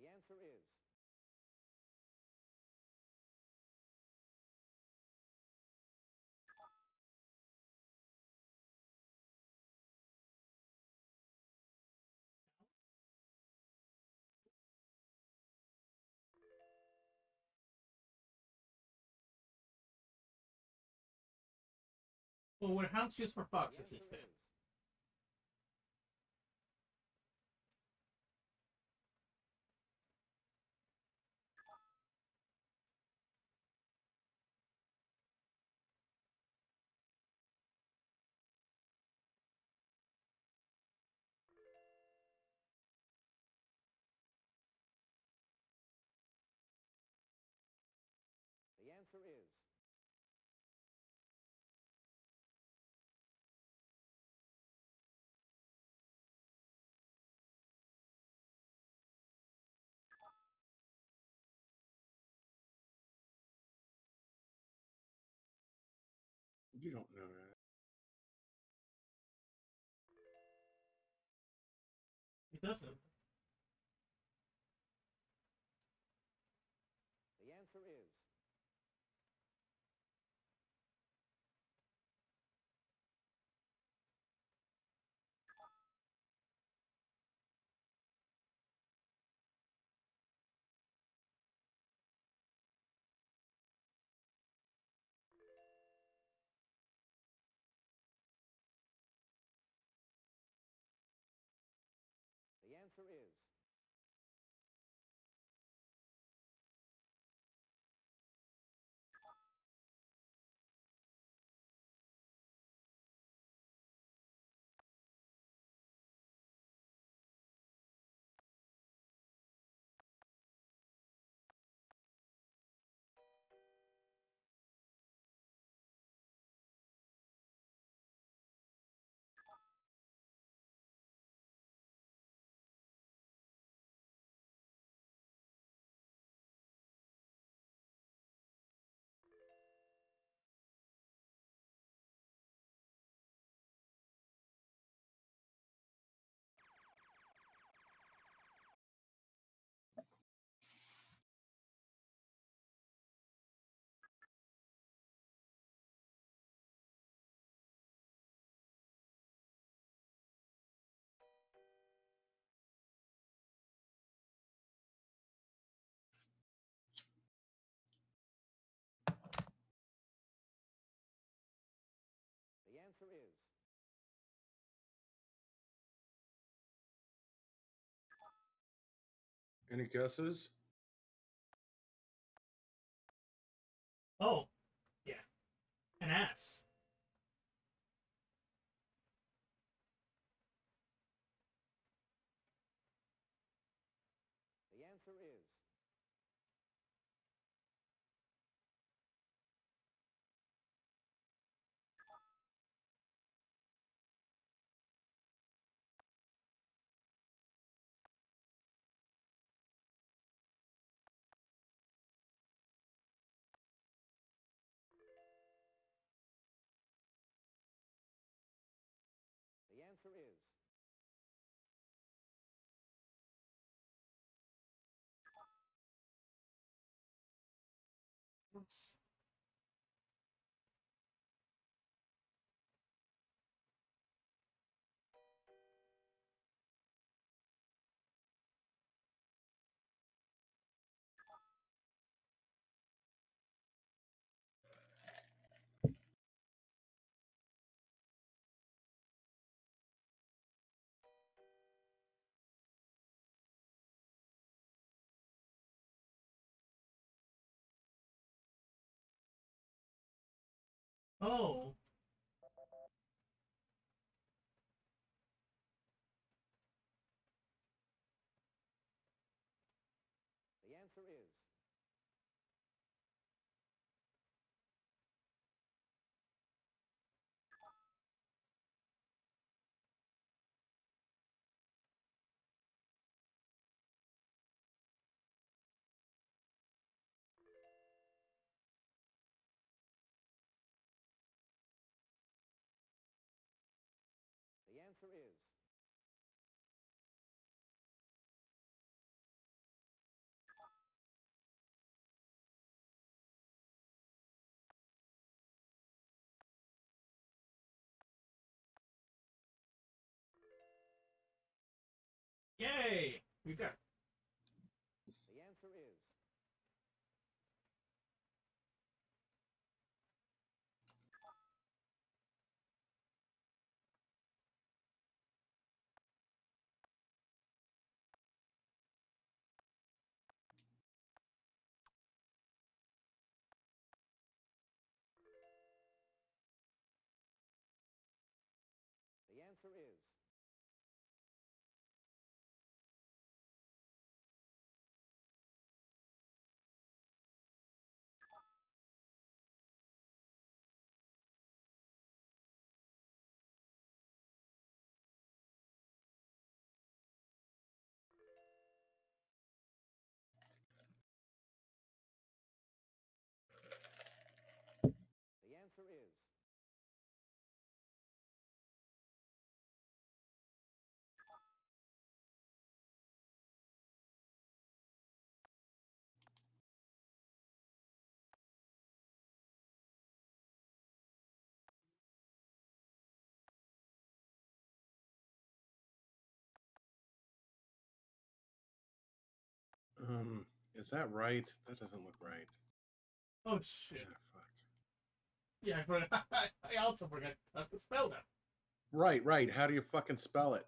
the answer is Or were hounds used for the foxes answer instead? is the answer is You don't know that. It doesn't. the answer is the answer is Any guesses? Oh, yeah, an ass. The answer is the answer is Yes. Oh, the answer is the answer is yay! We got. the answer is the answer is the answer is Is that right? That doesn't look right. Oh shit! Yeah, fuck. Yeah, I forgot. I also forgot how to spell that. Right, right. How do you fucking spell it?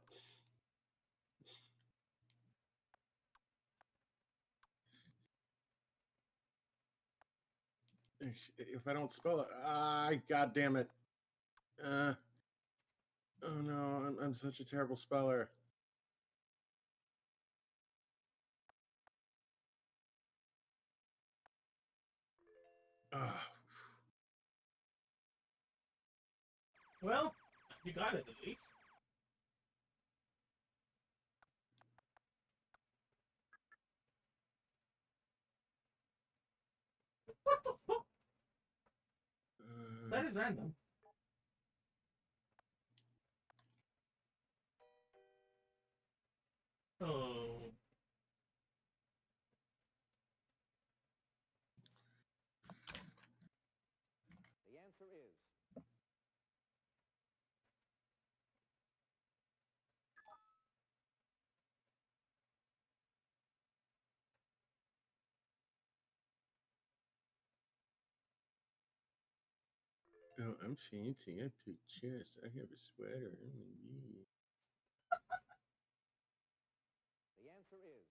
If I don't spell it, god damn it. Oh no, I'm such a terrible speller. Ah, Well, you got it at least. What the fuck? That is random. Oh. the answer is oh, I'm fancy. I took chess. I have a sweater. the answer is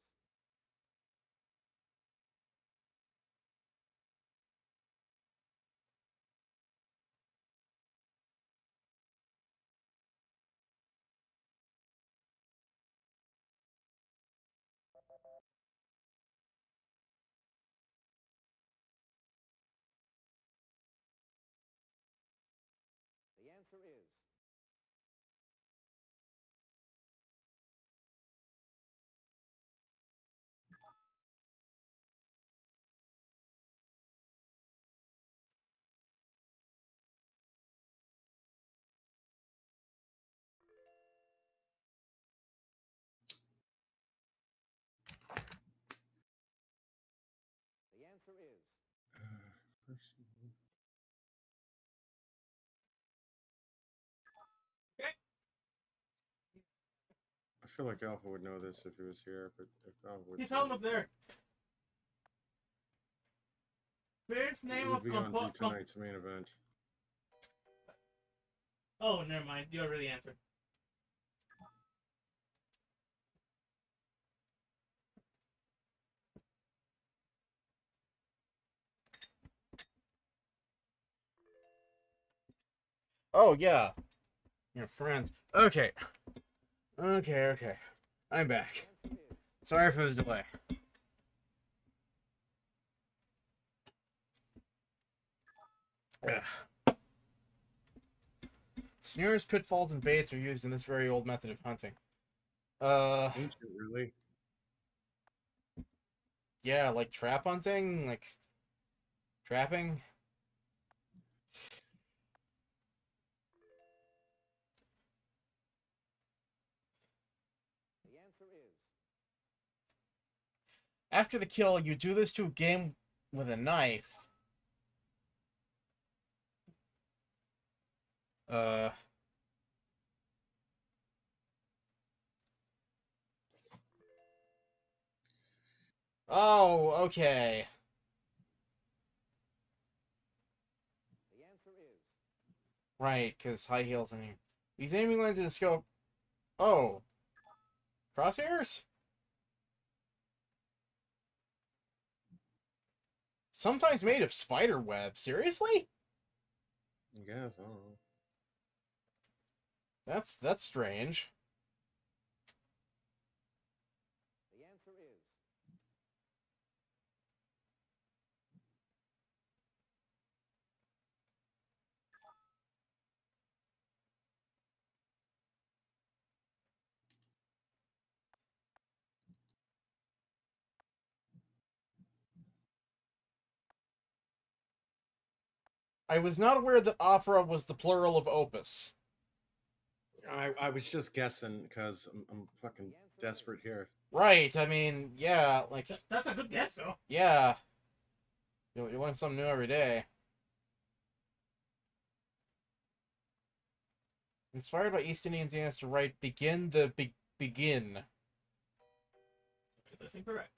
answer is I feel like Alpha would know this if he was here, but if Alpha would He's say almost it, there. Spirit's it name would of be on to tonight's main event. Oh, never mind. You already answered. Oh yeah, your friends. Okay, okay. I'm back. Sorry for the delay. Ugh. Snares, pitfalls, and baits are used in this very old method of hunting. Ancient, really? Yeah, like trap hunting, like trapping. the answer is After the kill, you do this to a game with a knife. Uh. Oh, okay. the answer is Right, because high heels in here. These aiming lines in the scope. Oh. Crosshairs? Sometimes made of spider web. Seriously? I guess, I don't know. That's strange. the answer is I was not aware that opera was the plural of opus. I was just guessing because I'm fucking desperate here. Right, I mean, yeah, like, That's a good guess, though. yeah. You learn something new every day. Inspired by East Indian dance to write begin the begin. That's incorrect.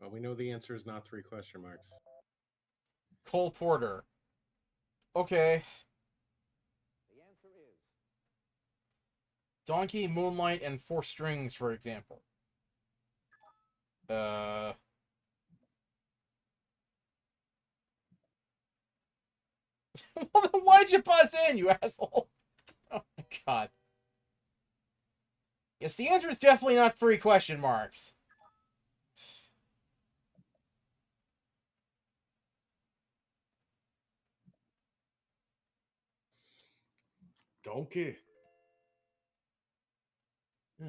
Well, we know the answer is not 3 question marks. Cole Porter. Okay. the answer is Donkey, Moonlight, and Four Strings, for example. Well, then why'd you buzz in, you asshole? Oh my god. Yes, the answer is definitely not 3 question marks. Donkey. Go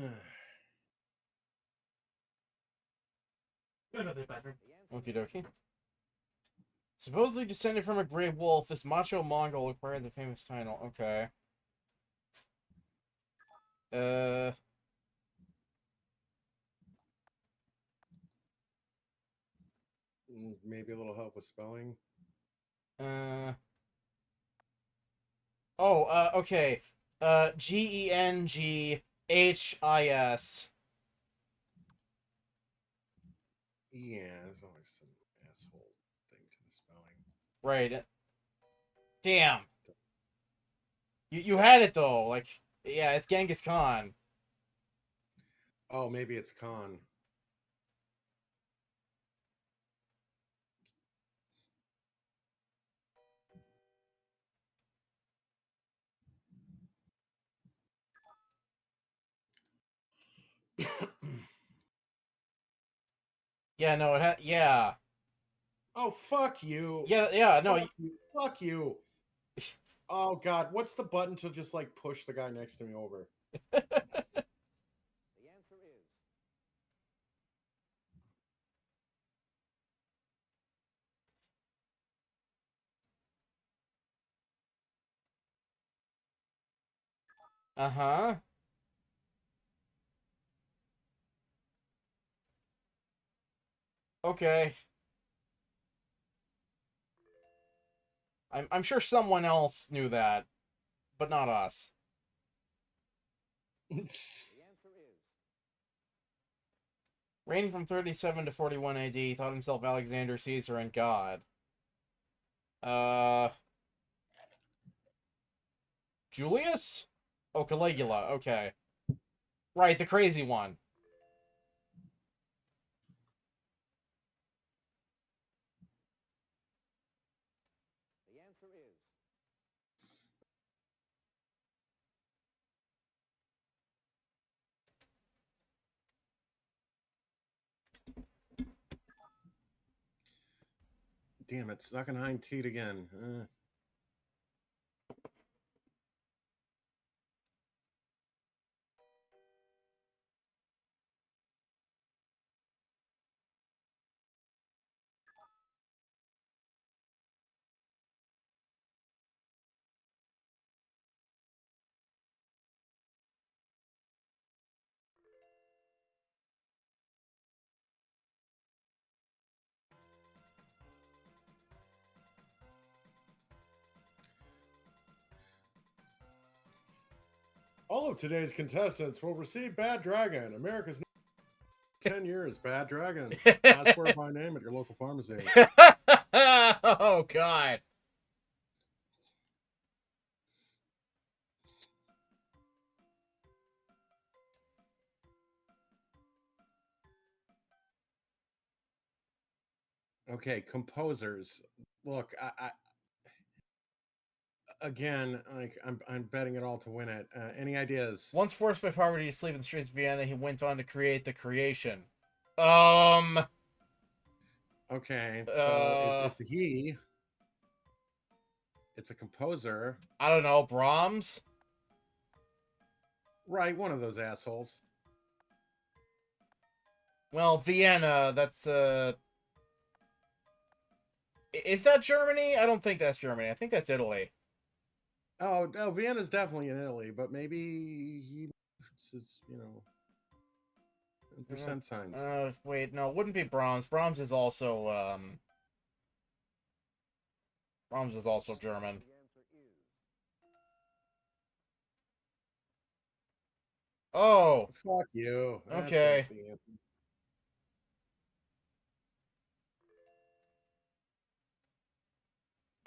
to the bathroom. the answer Okie dokie. Supposedly descended from a gray wolf, this macho Mongol acquired the famous title. Okay. Maybe a little help with spelling. Okay. Genghis. Yeah, there's always some asshole thing to the spelling. Right. Damn. You had it though. Like, yeah, it's Genghis Khan. Oh, maybe it's Khan. Yeah, no, yeah. Oh, fuck you. Yeah, no. Fuck you. Fuck you. Oh, God. What's the button to just, like, push the guy next to me over? the answer is Uh-huh. Okay. I'm sure someone else knew that, but not us. The answer is Reigning from 37 to 41 AD, thought himself Alexander, Caesar, and God. Julius? Oh, Caligula. Okay. Right, the crazy one. the answer is Damn it, stuck in hind teat again. All of today's contestants will receive Bad Dragon, America's 10 years Bad Dragon. Ask for it by name at your local pharmacy. Oh, God. Okay, composers. Look, I again, like I'm betting it all to win it. Any ideas? Once forced by poverty to sleep in the streets of Vienna, he went on to create the creation. Okay, so it's a he. It's a composer. I don't know, Brahms? Right, one of those assholes. Well, Vienna, that's, is that Germany? I don't think that's Germany. I think that's Italy. Oh, no, Vienna's definitely in Italy, but maybe he, you know, percent signs. Wait, no, it wouldn't be Brahms. Brahms is also German. the answer is Oh, Fuck you. That's okay. not the answer.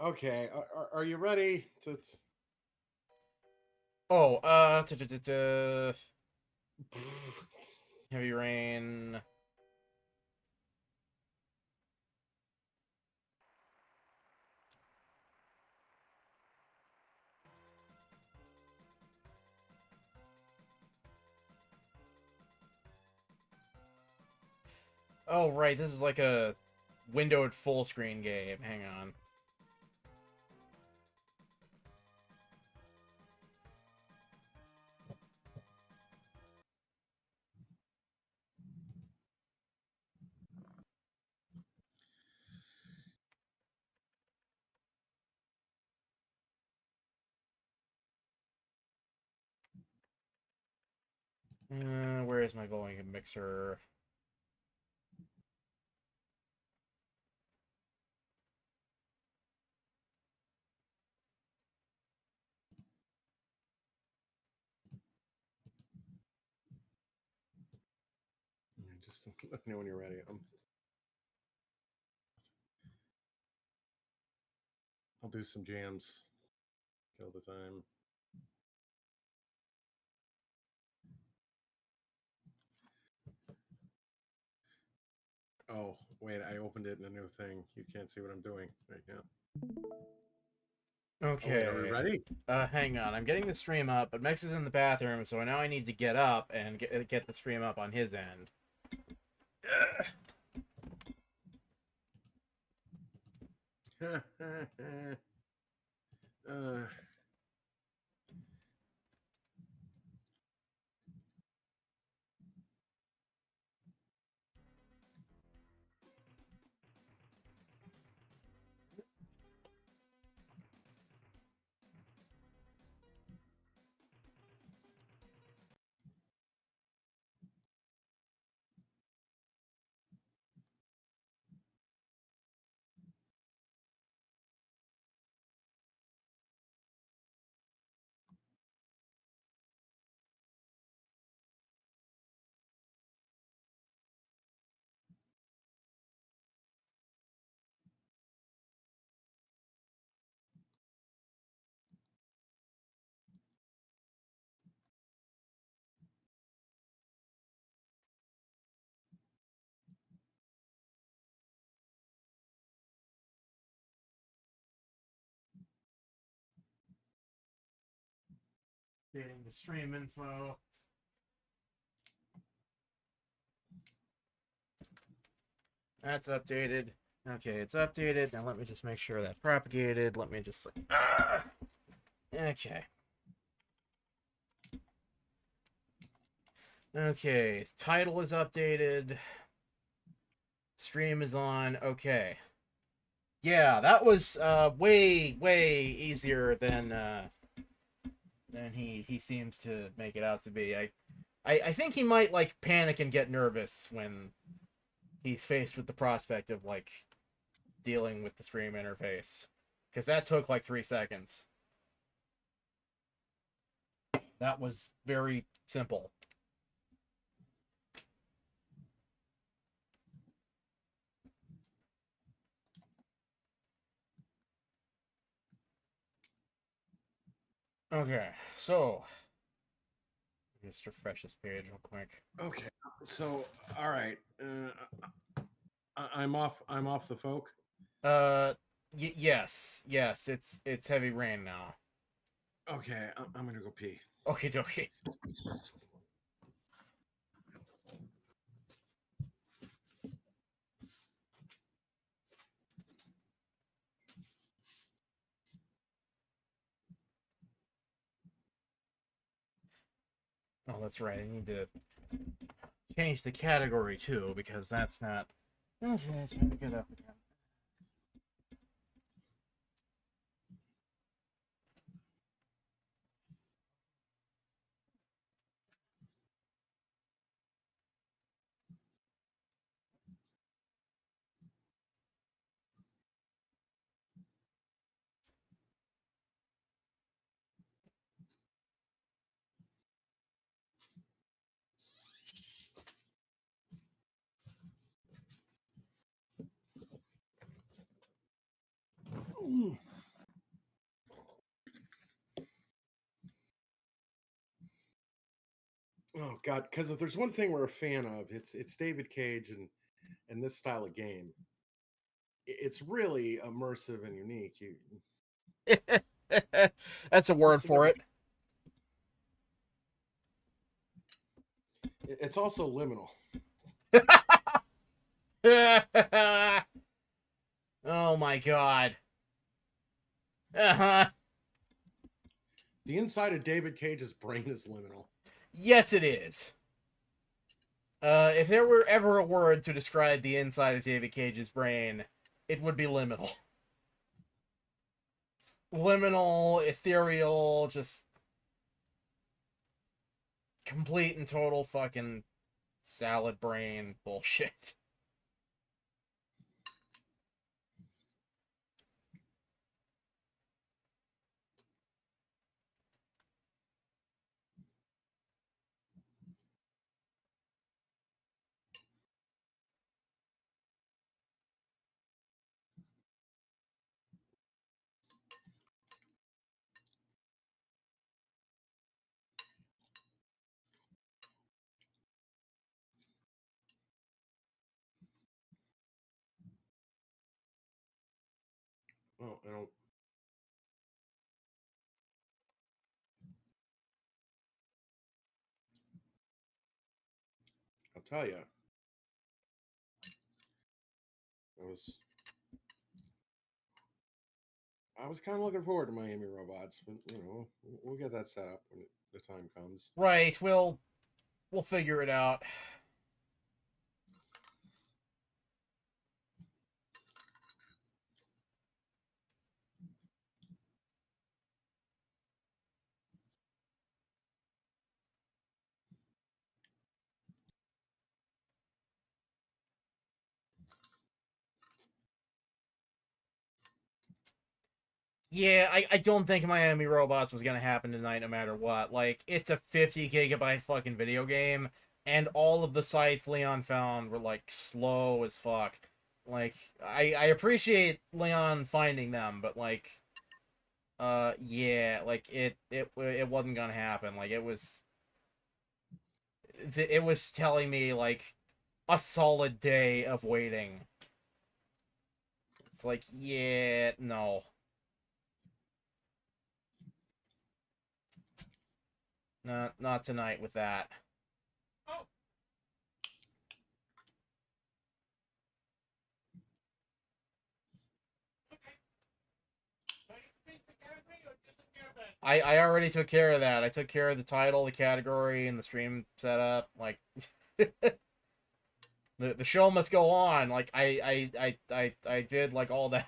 Okay, are you ready to? Oh, Heavy Rain. Oh, right, this is like a windowed full screen game. Hang on. Where is my volume mixer? Just let me know when you're ready. I'll do some jams. Kill the time. Oh, wait, I opened it in a new thing. You can't see what I'm doing right now. Okay. Oh, wait, are we ready? Hang on. I'm getting the stream up, but Mex is in the bathroom, so now I need to get up and get the stream up on his end. Getting the stream info. That's updated. Okay, it's updated. Now let me just make sure that's propagated. Let me just... Okay. Okay, title is updated. Stream is on. Okay. Yeah, that was way easier than he seems to make it out to be. I think he might like panic and get nervous when he's faced with the prospect of like dealing with the stream interface, because that took like 3 seconds. That was very simple. Okay, so just refresh this page real quick. Okay, so all right, I'm off. I'm off the folk. Yes, it's heavy rain now. Okay, I'm gonna go pee. Okay, dokie. Oh, that's right. I need to change the category too, because that's not. Okay, time to get up again. Oh God, because if there's one thing we're a fan of, it's David Cage and this style of game. It's really immersive and unique. That's a word for it. It's also liminal. Oh my god. Uh-huh. The inside of David Cage's brain is liminal. Yes, it is. If there were ever a word to describe the inside of David Cage's brain, it would be liminal. Liminal, ethereal, just complete and total fucking salad brain bullshit. Well, I don't. I'll tell you. I was kind of looking forward to Miami Robots, but we'll get that set up when the time comes. Right, we'll figure it out. Yeah, I don't think Miami Robots was gonna happen tonight no matter what. Like, it's a 50 gigabyte fucking video game, and all of the sites Leon found were, like, slow as fuck. Like, I appreciate Leon finding them, but, like, yeah, like, it wasn't gonna happen. Like, it was telling me, like, a solid day of waiting. It's like, yeah, no. Not tonight with that. Oh. Okay. So you picked the category or just took care of that? I already took care of that. I took care of the title, the category, and the stream setup. Like the show must go on. Like I did like all that.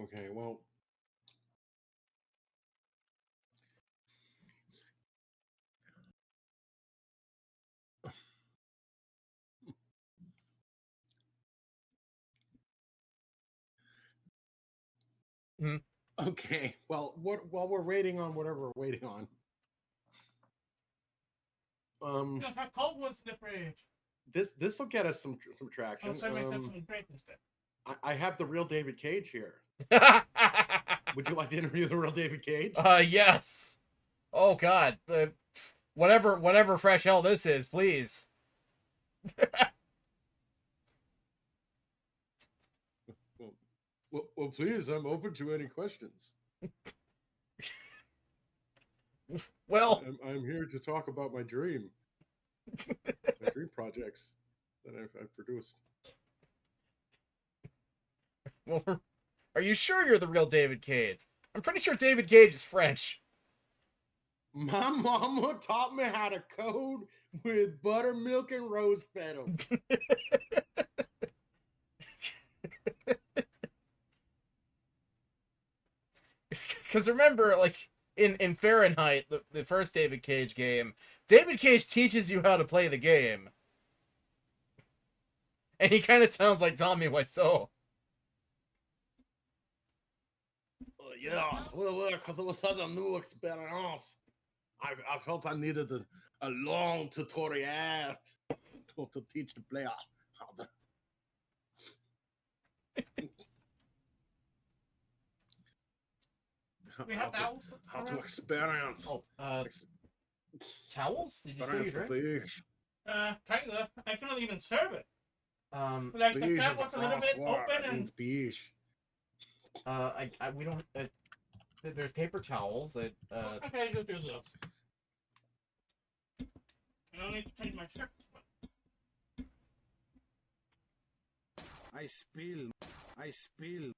Okay, well, okay. Well, while we're waiting on whatever we're waiting on, You know, have cold ones in the fridge. this will get us some traction. I'll serve myself some drink instead. I have the real David Cage here. Would you like to interview the real David Cage? Yes. Oh God. Whatever fresh hell this is, please. Well, please, I'm open to any questions. Well, I'm here to talk about my dream projects that I've produced. well, are you sure you're the real David Cage? I'm pretty sure David Cage is French. My mama taught me how to code with buttermilk and rose petals. Because remember, like in Fahrenheit, the first David Cage game, David Cage teaches you how to play the game, and he kind of sounds like Tommy Wiseau. Yes, well, because it was such a new experience. I felt I needed a long tutorial to teach the player how to. We have towels. How to experience. Oh, towels? Did you steal your Experience the drink? beach. Kinda. I cannot even serve it. Um, Like the Beige tap is was a a little bit crossword. open It and means beige. we don't. There's paper towels. okay, just use those. I don't need to change my shirt. I spill. I spill.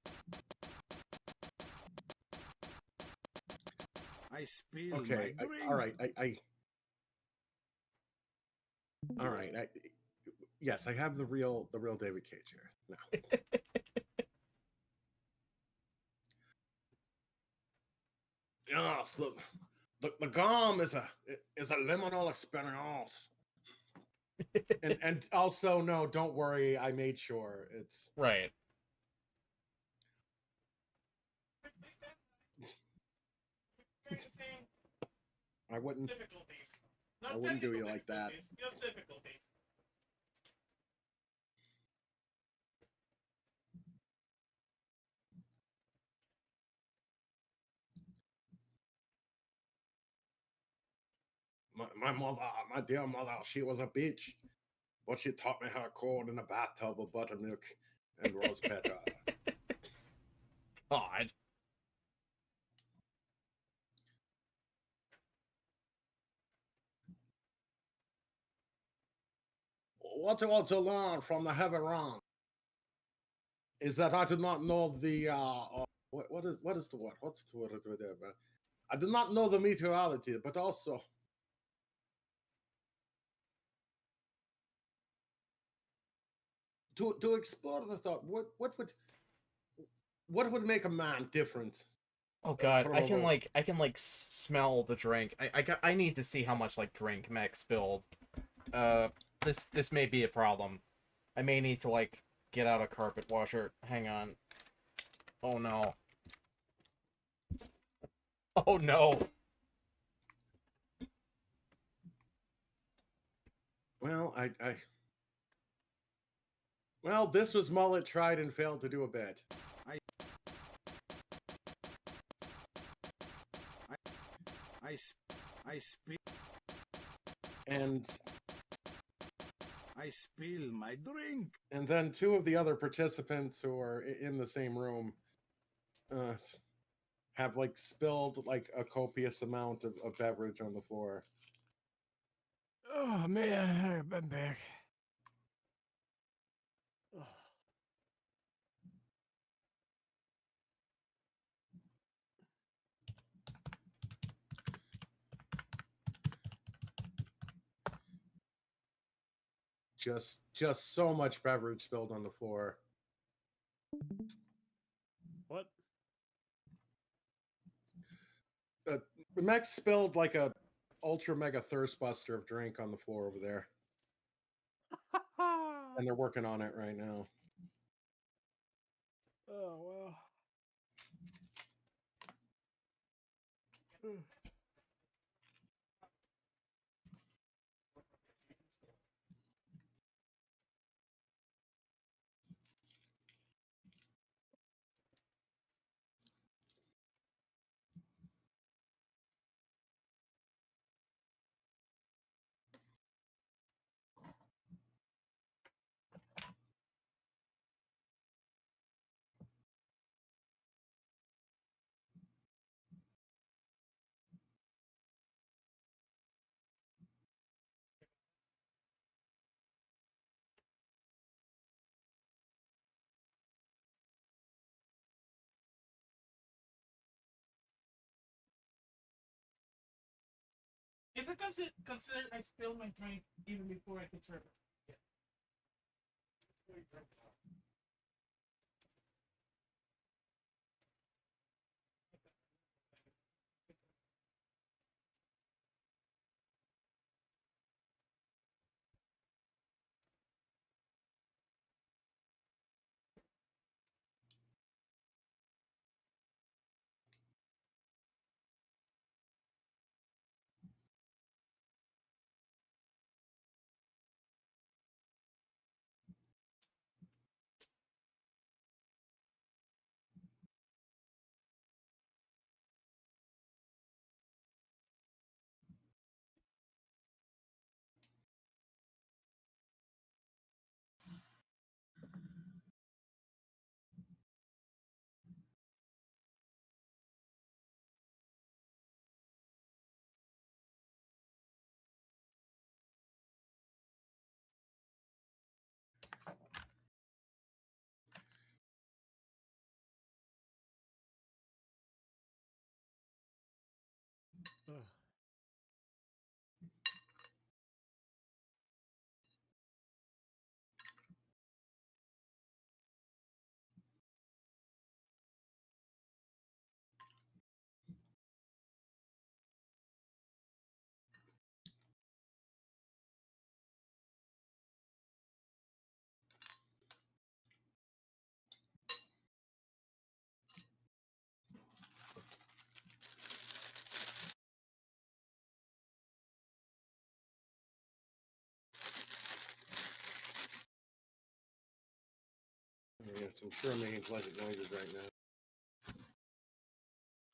I spill. Okay, my drink. all right. All right. Yes, I have the real David Cage here now. Yes, look, the gum is a liminal experience. and also, no, don't worry. I made sure it's right. I wouldn't Difficulties. I wouldn't do you like that. Just difficulties. my mother, my dear mother, she was a bitch, but she taught me how to code in a bathtub of buttermilk and rose petal. God. What you want to learn from the heavy run? is that I do not know the what is the word? What's the word over there, man? I do not know the meteorology, but also to explore the thought, what would make a man different? Oh god, from I a can robot? smell the drink. I need to see how much like drink Max spilled. This may be a problem. I may need to like get out a carpet washer. Hang on. Oh no. Oh no. Well, well, this was Mullet tried and failed to do a bit. I spill. And I spill my drink. and then two of the other participants who are in the same room have like spilled like a copious amount of beverage on the floor. Oh man, I'm back. Ugh. Just so much beverage spilled on the floor. What? Mex spilled like a ultra mega thirst buster of drink on the floor over there, and they're working on it right now. Oh well. Is it considered I spilled my drink even before I could serve it? Yeah. Ugh. Yeah, some sure making pleasant noises right now.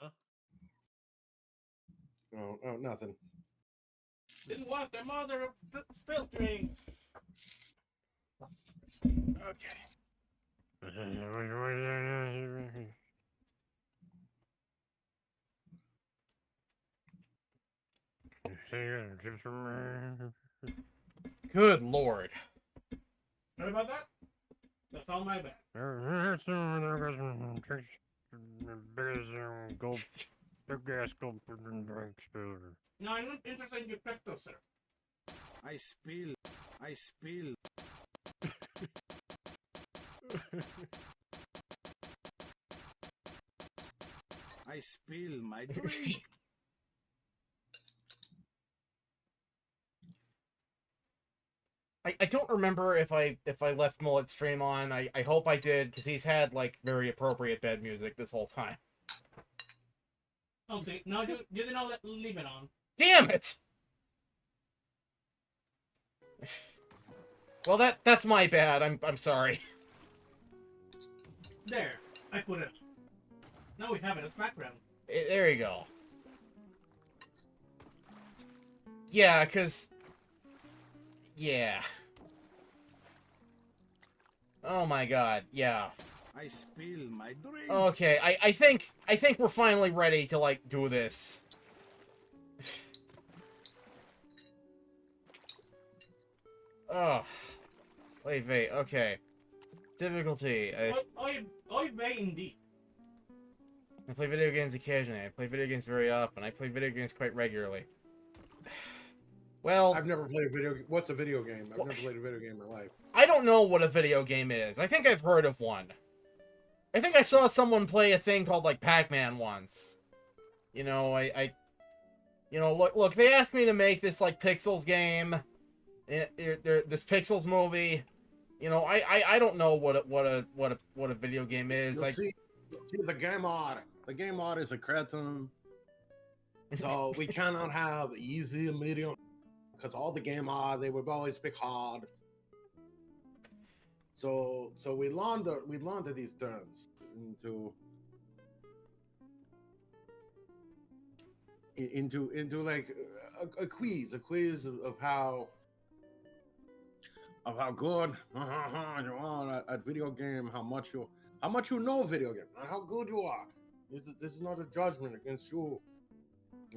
Huh? Oh, nothing. Didn't wash their mother spilled drink. Okay. Good lord. What about that? That's all my bad. Gold, big ass gold drink spiller. No, I'm not interested in your crypto, sir. I spill. I spill. I spill my drink. I don't remember if I left Mullet stream on. I hope I did, because he's had like very appropriate bed music this whole time. Oh, see, no, you did not leave it on. Damn it! Well, that's my bad. I'm sorry. There, I put it. No, we have it. It's background. There you go. Yeah, cause. Yeah. Oh my god. Yeah. I spill my drink. Okay. I think we're finally ready to like do this. Oh. Wait. Okay. Difficulty. Oh, you may indeed. I play video games occasionally. I play video games very often. I play video games quite regularly. Well, I've never played a video. What's a video game? I've never played a video game in my life. I don't know what a video game is. I think I've heard of one. I think I saw someone play a thing called like Pac-Man once. You know, look, they asked me to make this like Pixels game, this Pixels movie. You know, I don't know what a video game is. You'll see the game mod. The game mod is a cretin. So we cannot have easy and medium, because all the game mod they would always pick hard. So we launder these terms into like a quiz of how good you are at video game, how much you know video game, and how good you are. This is not a judgment against you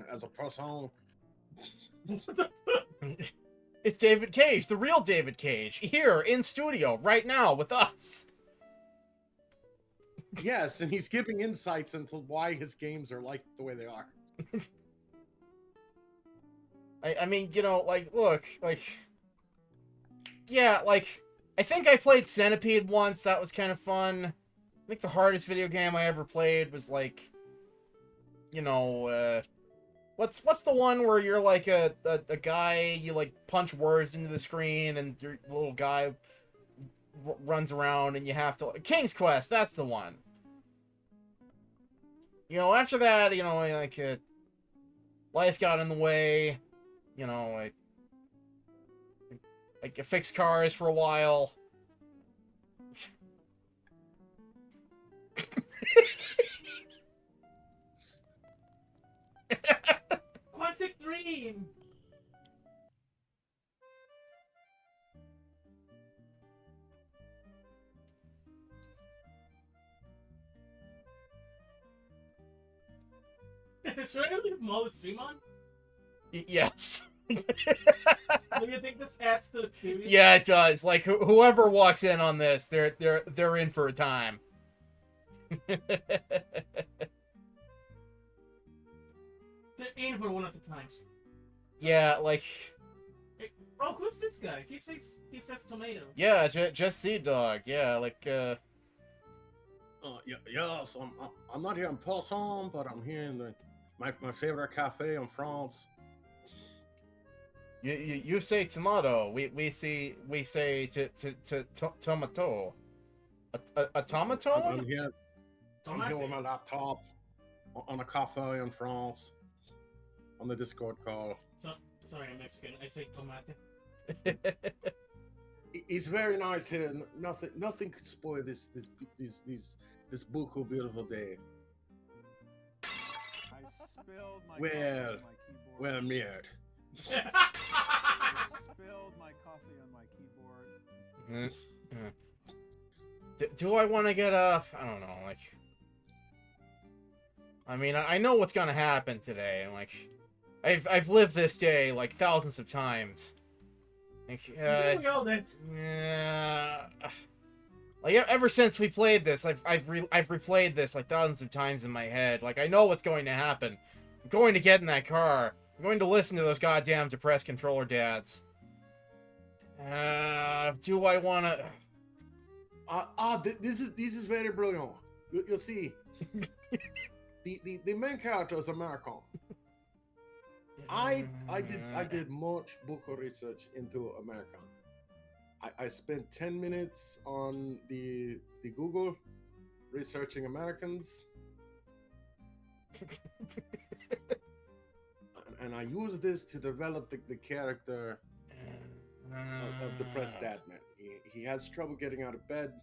as a person. It's David Cage, the real David Cage, here in studio right now with us. Yes, and he's giving insights into why his games are like the way they are. I mean, you know, like, look, like, yeah, like, I think I played Centipede once. That was kind of fun. I think the hardest video game I ever played was, like, you know, what's the one where you're, like, a guy, you, like, punch words into the screen, and your little guy runs around, and you have to... King's Quest, that's the one. You know, after that, you know, like, life got in the way, you know, like I fixed cars for a while. Quantic Dream! Should I leave Mullet stream on? Yes. Do you think this adds to the experience? Yeah, it does. Like whoever walks in on this, they're in for a time. They're in for one of the times. Yeah, like. Oh, who's this guy? He says tomato. Yeah, just Seed Dog. Yeah, like. Yes, I'm not here in person, but I'm here in my favorite cafe in France. You say tomato. We say tomato. A tomato? I'm here with my laptop on a cafe in France on the Discord call. Sorry, I'm Mexican. I say tomate. It's very nice here. Nothing could spoil this buku beautiful day. I spilled my Well, coffee on my keyboard. well, Mead. I spilled my coffee on my keyboard. Do I want to get off? I don't know. Like, I mean, I know what's gonna happen today. Like, I've lived this day like thousands of times. Like, We all did. Like ever since we played this, I've replayed this like thousands of times in my head. Like I know what's going to happen. I'm going to get in that car. I'm going to listen to those goddamn depressed controller dads. Do I want to? This is very brilliant. You'll see. the main character is American. I did much book research into American. I spent 10 minutes on the Google researching Americans. And I used this to develop the character of depressed dad man. He has trouble getting out of bed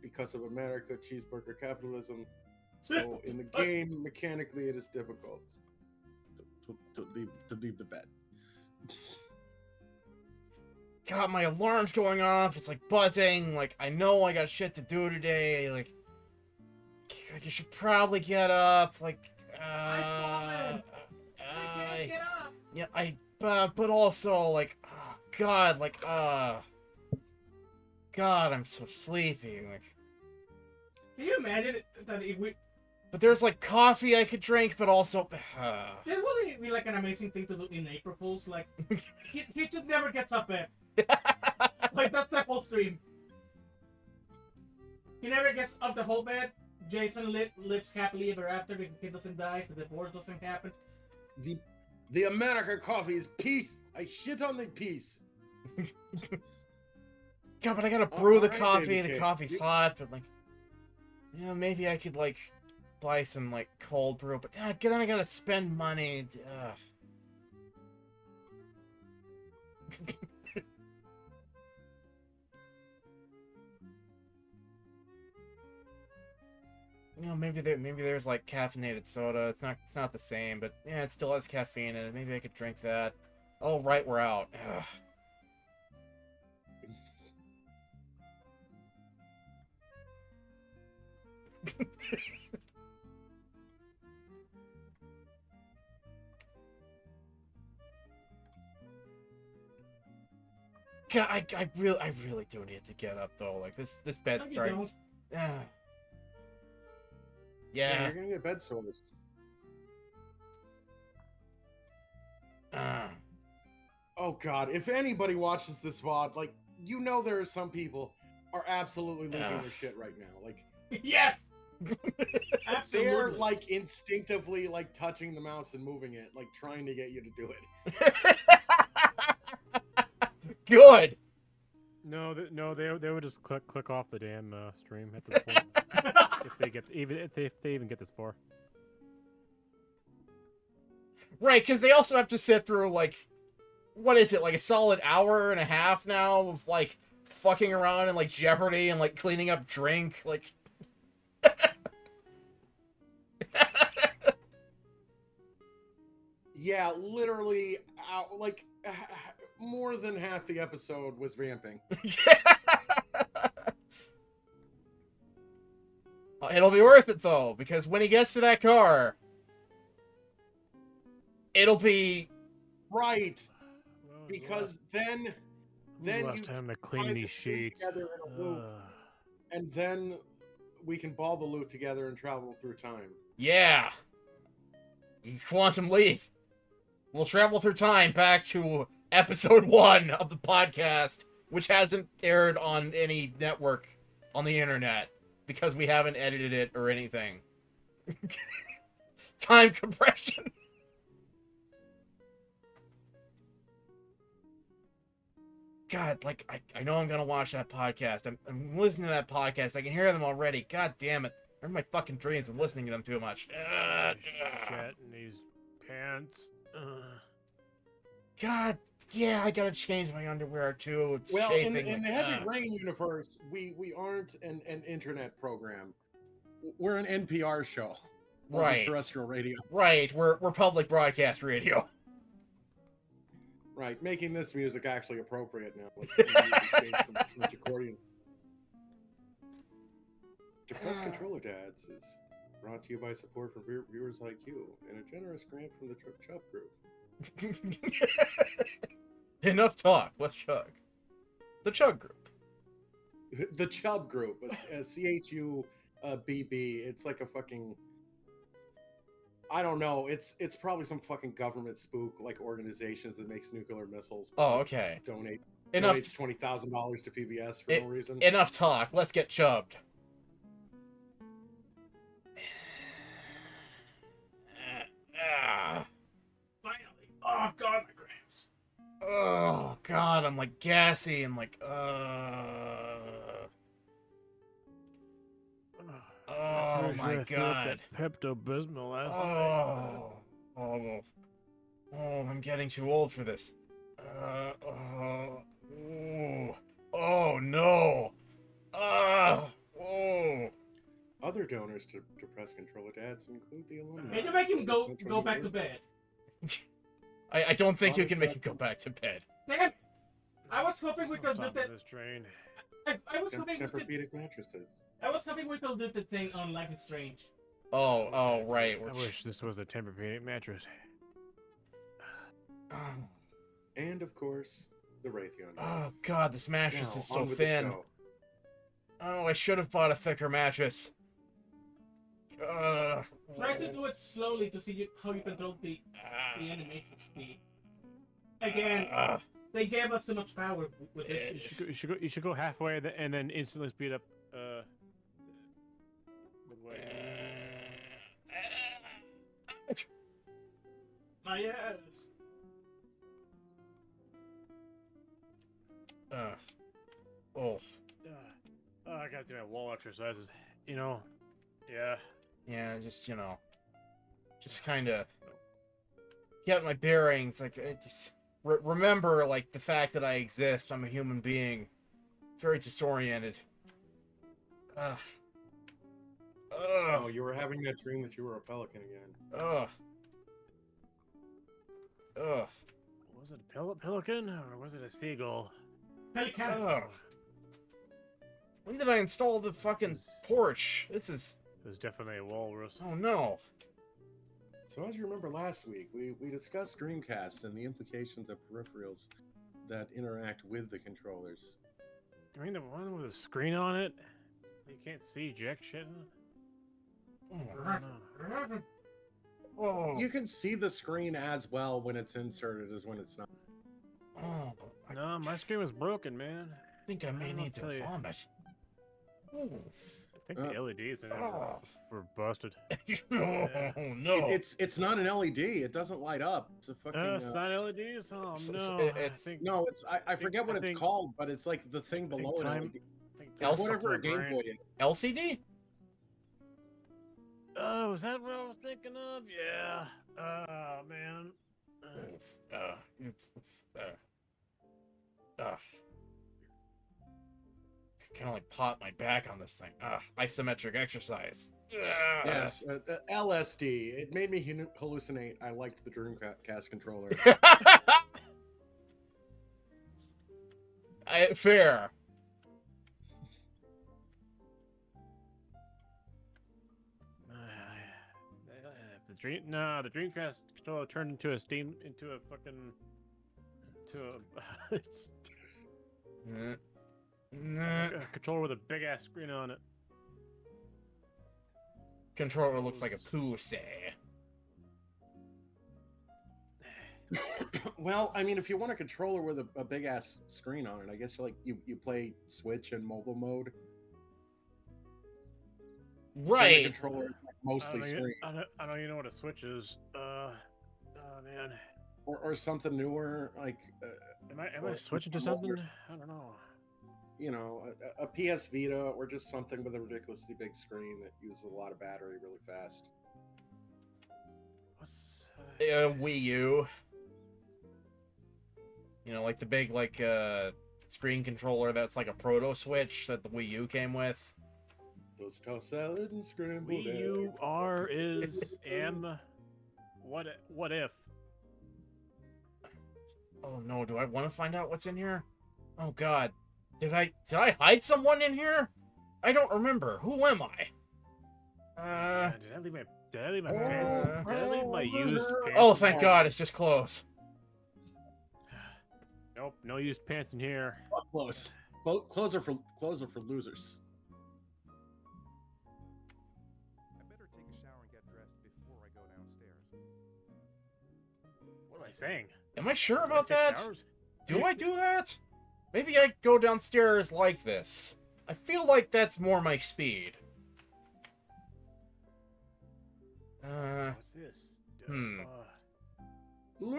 because of America, cheeseburger capitalism. So in the game, mechanically, it is difficult to leave the bed. God, my alarm's going off. It's like buzzing. Like I know I got shit to do today. Like you should probably get up. Like I've fallen. I can't get up. yeah, but also like oh, God, like God, I'm so sleepy. Like, Can you imagine that if we? but there's like coffee I could drink, but also This would be like an amazing thing to do in April Fools. Like he just never gets up at. Like that's the whole stream. He never gets up the whole bed. Jason lives happily ever after. The kid doesn't die. The divorce doesn't happen. The American coffee is peace. I shit on the peace. God, but I gotta brew the Alright, coffee. baby The cake. coffee's hot, but like, yeah, maybe I could like buy some like cold brew. But then I gotta spend money. You know, maybe there's like caffeinated soda. It's not the same, but yeah, it still has caffeine in it. Maybe I could drink that. Oh, right, we're out. Ugh. God, I really do need to get up though. Like this bed's No, you starting. don't. Yeah. You're gonna get bed sores. Oh God! If anybody watches this VOD, like you know, there are some people are absolutely losing their shit right now. Like Yes. Absolutely. they're like instinctively like touching the mouse and moving it, like trying to get you to do it. Good. No, they would just click off the damn stream at this point if they even get this far. Right, because they also have to sit through like, what is it, like a solid hour and a half now of like fucking around and like Jeopardy and like cleaning up drink, like. Yeah, literally, like more than half the episode was vamping. It'll be worth it though, because when he gets to that car, it'll be Right, because then left you time to tie clean the these string sheets. together in a loop, and then we can ball the loop together and travel through time. yeah. Quantum Leap. We'll travel through time back to episode 1 of the podcast, which hasn't aired on any network on the internet because we haven't edited it or anything. Time compression. God, like, I know I'm gonna watch that podcast. I'm listening to that podcast. I can hear them already. God damn it. They're in my fucking dreams of listening to them too much. Shit in these pants. God, yeah, I gotta change my underwear too. It's Well, chafing, in the like, Heavy Rain universe, we aren't an internet program. We're an NPR show. On Right. terrestrial radio. Right, we're public broadcast radio. Right, making this music actually appropriate now. Like, the music changed from French accordion. DepressedControllerDads is brought to you by support from viewers like you and a generous grant from the Chub Group. Enough talk. Let's chug. The Chug Group. the Chubb Group, CHUBB. It's like a fucking. I don't know. It's probably some fucking government spook like organizations that makes nuclear missiles. Oh, okay. Donates $20,000 to PBS for no reason. Enough talk. Let's get chubbed. Finally. Oh god, my cramps. Oh god, I'm like gassy and like Oh my god. Pepto-Bismol last night. Oh, I'm getting too old for this. Oh no. Oh. Other donors to DepressedControllerDads include the alumni. Can you make him go back to bed? I don't think you can make him go back to bed. Damn! I was hoping we could do Stop that. this train. I was hoping we could. Tempur-Pedic mattresses. I was hoping we could do the thing on Life is Strange. Oh, right. I wish this was a Tempur-Pedic mattress. And of course, the Raytheon. Oh god, this mattress Now, is so on with the thin. show. Oh, I should have bought a thicker mattress. Try to do it slowly to see how you control the animation speed. Again, they gave us too much power with this. You should go halfway and then instantly speed up. Midway. My ass. I gotta do my wall exercises. You know, yeah. Yeah, just kind of get my bearings. Like, just remember, like, the fact that I exist. I'm a human being. Very disoriented. Oh, you were having that dream that you were a pelican again. Was it a pelican or was it a seagull? Pelican. When did I install the fucking porch? This is... It was definitely a walrus. Oh, no. So as you remember last week, we discussed Dreamcast and the implications of peripherals that interact with the controllers. I mean the one with a screen on it? You can't see jack shit in it? Oh. You can see the screen as well when it's inserted as when it's not. Oh. No, my screen was broken, man. I think I may don't need tell to you. vomit. I think the LEDs in it were busted. Oh, no. It's not an LED. It doesn't light up. It's a fucking. It's not LEDs? Oh, no. it's- I think, No, it's I forget what I it's think- called, but it's like the thing I think below time- it. I think It's Tim's whatever a fucking Game brain. Boy is. LCD? Oh, is that what I was thinking of? Yeah. Oh, man. Kind of like pot my back on this thing. Isometric exercise. Yes, LSD. It made me hallucinate. I liked the Dreamcast controller. Fair. The Dreamcast controller turned into a a controller with a big ass screen on it. Controller looks like a pussy. Well, I mean, if you want a controller with a big ass screen on it, I guess you play Switch and mobile mode. Then the Right. controller is like mostly screen, I don't even know what a Switch is. Oh man. or something newer like. Am I or switching to something something? older. I don't know. You know, a PS Vita or just something with a ridiculously big screen that uses a lot of battery really fast. What's Wii U. You know, like the big screen controller that's like a proto Switch that the Wii U came with. Those tossed salad and scrambled Wii egg. U R is M. What if? Oh no, do I want to find out what's in here? Oh god. Did I hide someone in here? I don't remember. Who am I? Did I leave my pants? Did I leave my used pants? Oh, thank god, it's just clothes. Nope, no used pants in here. Fuck close. Clothes are for losers. I better take a shower and get dressed before I go downstairs. What am I saying? Am I sure Do I about take that? showers? Do I do that? Maybe I go downstairs like this. I feel like that's more my speed. What's this? Hmm. When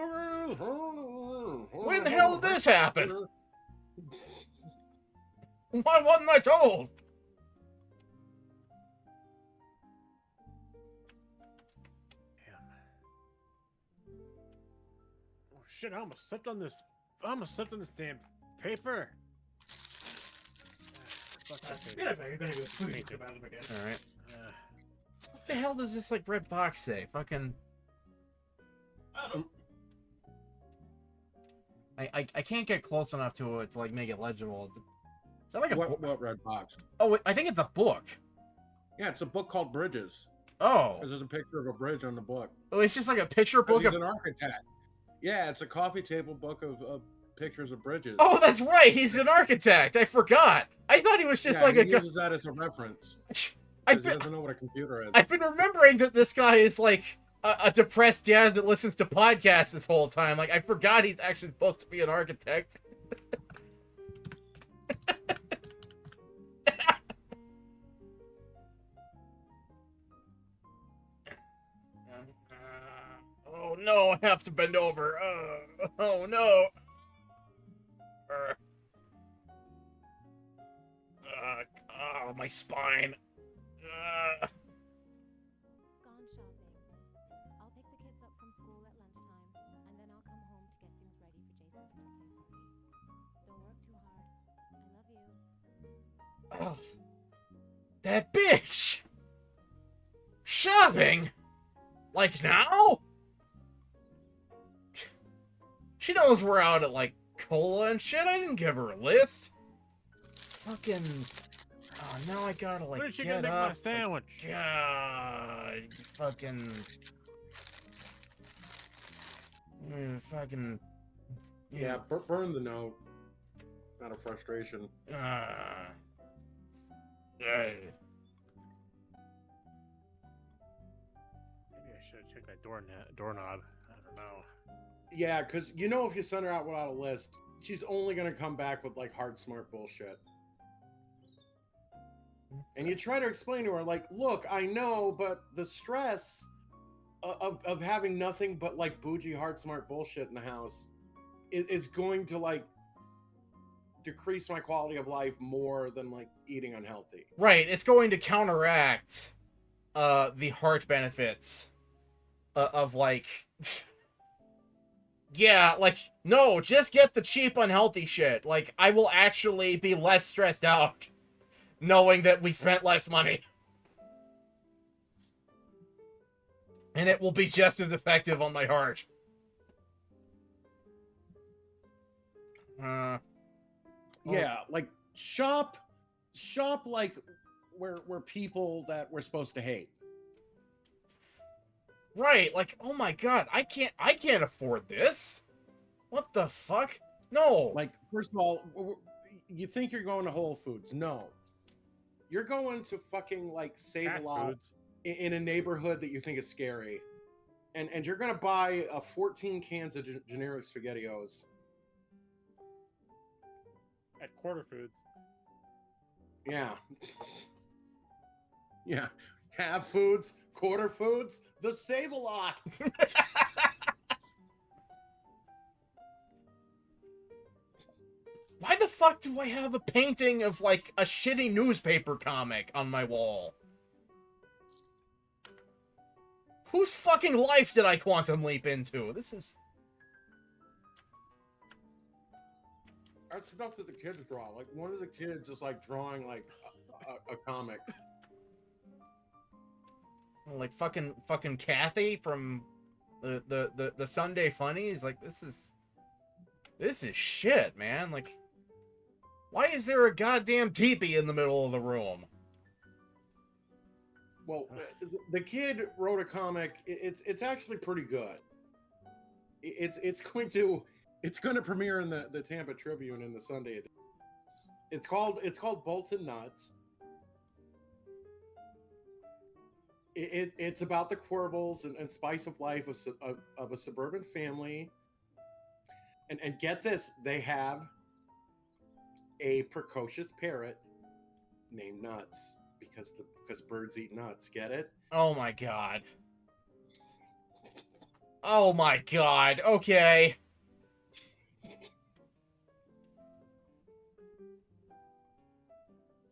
When the hell did this happen? Why wasn't I told? Damn. Oh shit! I almost slipped on this. I almost slipped on this damn paper. Fuck that paper. Yes, I'm gonna go speak about him again. Alright. Uh, What the hell does this, like, red box say? Fucking... I don't know. I can't get close enough to it to, like, make it legible. Is that like a book? What red box? Oh, wait, I think it's a book. Yeah, it's a book called Bridges. Oh. Because there's a picture of a bridge on the book. Oh, it's just like a picture 'Cause book he's of... an architect. Yeah, it's a coffee table book of pictures of bridges. Oh, that's right! He's an architect! I forgot! I thought he was just Yeah, like he a... uses that as a reference. I've Because he been, doesn't know what a computer is. I've been remembering that this guy is like a depressed dad that listens to podcasts this whole time. Like, I forgot he's actually supposed to be an architect. Oh no, I have to bend over. Oh no. Oh, my spine. Gone shopping. I'll pick the kids up from school at lunchtime, and then I'll come home to get things ready for Jason's birthday party. Don't work too hard. I love you. Oh, that bitch! Shopping? Like now? She knows we're out at like cola and shit. I didn't give her a list. Fucking. Oh, now I gotta like when is she get gonna make up. my sandwich? God, fucking. Fucking. Yeah, burn the note. Out of frustration. Yeah. Maybe I should check that doorknob. I don't know. Yeah, because you know if you send her out without a list, she's only going to come back with like hard smart bullshit. And you try to explain to her, like, look, I know, but the stress of having nothing but like bougie hard smart bullshit in the house is going to like decrease my quality of life more than like eating unhealthy. Right, it's going to counteract the heart benefits of like yeah, like no, just get the cheap unhealthy shit. Like I will actually be less stressed out knowing that we spent less money. And it will be just as effective on my heart. Yeah, like shop like we're people that we're supposed to hate. Right, like, oh my god, I can't afford this. What the fuck? No. Like, first of all, you think you're going to Whole Foods? No, you're going to fucking like Save Cat a Lot foods. in a neighborhood that you think is scary, and you're gonna buy 14 cans of generic SpaghettiOs. At Quarter Foods. Yeah, yeah, Have Foods, Quarter Foods, the Save a Lot. Why the fuck do I have a painting of, like, a shitty newspaper comic on my wall? Whose fucking life did I quantum leap into? This is... That's stuff that the kids draw. Like, one of the kids is, like, drawing, like, a comic. Like, fucking Kathy from the Sunday Funnies. Like, this is shit, man. Like, why is there a goddamn teepee in the middle of the room? Well, the kid wrote a comic. It's actually pretty good. It's going to premiere in the Tampa Tribune in the Sunday edition. It's called Bolts and Nuts. It's about the quibbles and spice of life of a suburban family. And get this, they have a precocious parrot named Nuts because birds eat nuts. Get it? Oh my god. Oh my god. Okay.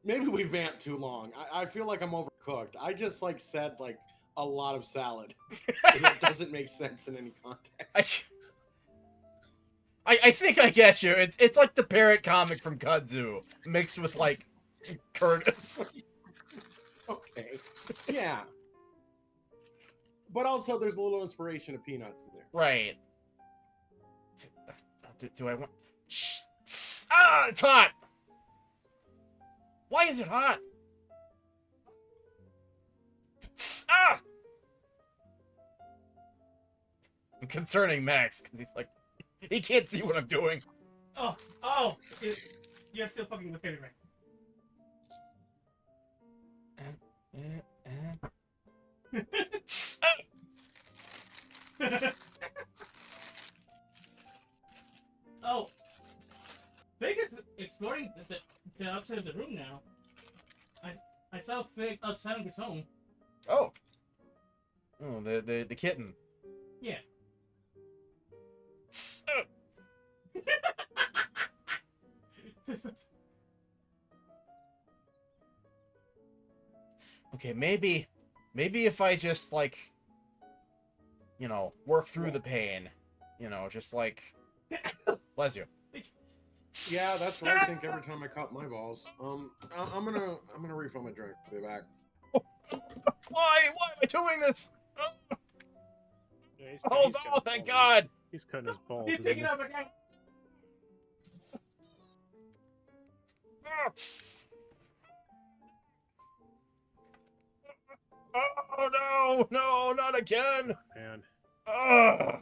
Maybe we vamped too long. I feel like I'm overcooked. I just like said like a lot of salad. And it doesn't make sense in any context. I think I get you. It's like the parrot comic from Kudzu mixed with like Curtis. Okay. Yeah. But also there's a little inspiration of Peanuts in there. Right. Do I want... Shh. Ah, it's hot! Why is it hot? Ah! I'm concerning Max, because he's like... He can't see what I'm doing. Oh! You're still fucking with Heavy Rain. Oh! Fig is exploring the outside of the room now. I saw Fig outside of his home. Oh. Oh, the kitten. Yeah. Okay, maybe if I just, like, you know, work through the pain, you know, just like, bless you. Yeah, that's what I think every time I cut my balls. I'm gonna refill my drink. Be back. Why am I doing this? Yeah, he's Oh, he's no, thank God. He's cutting his balls. He's isn't picking he? up again. Oh no, not again. Man. Oh.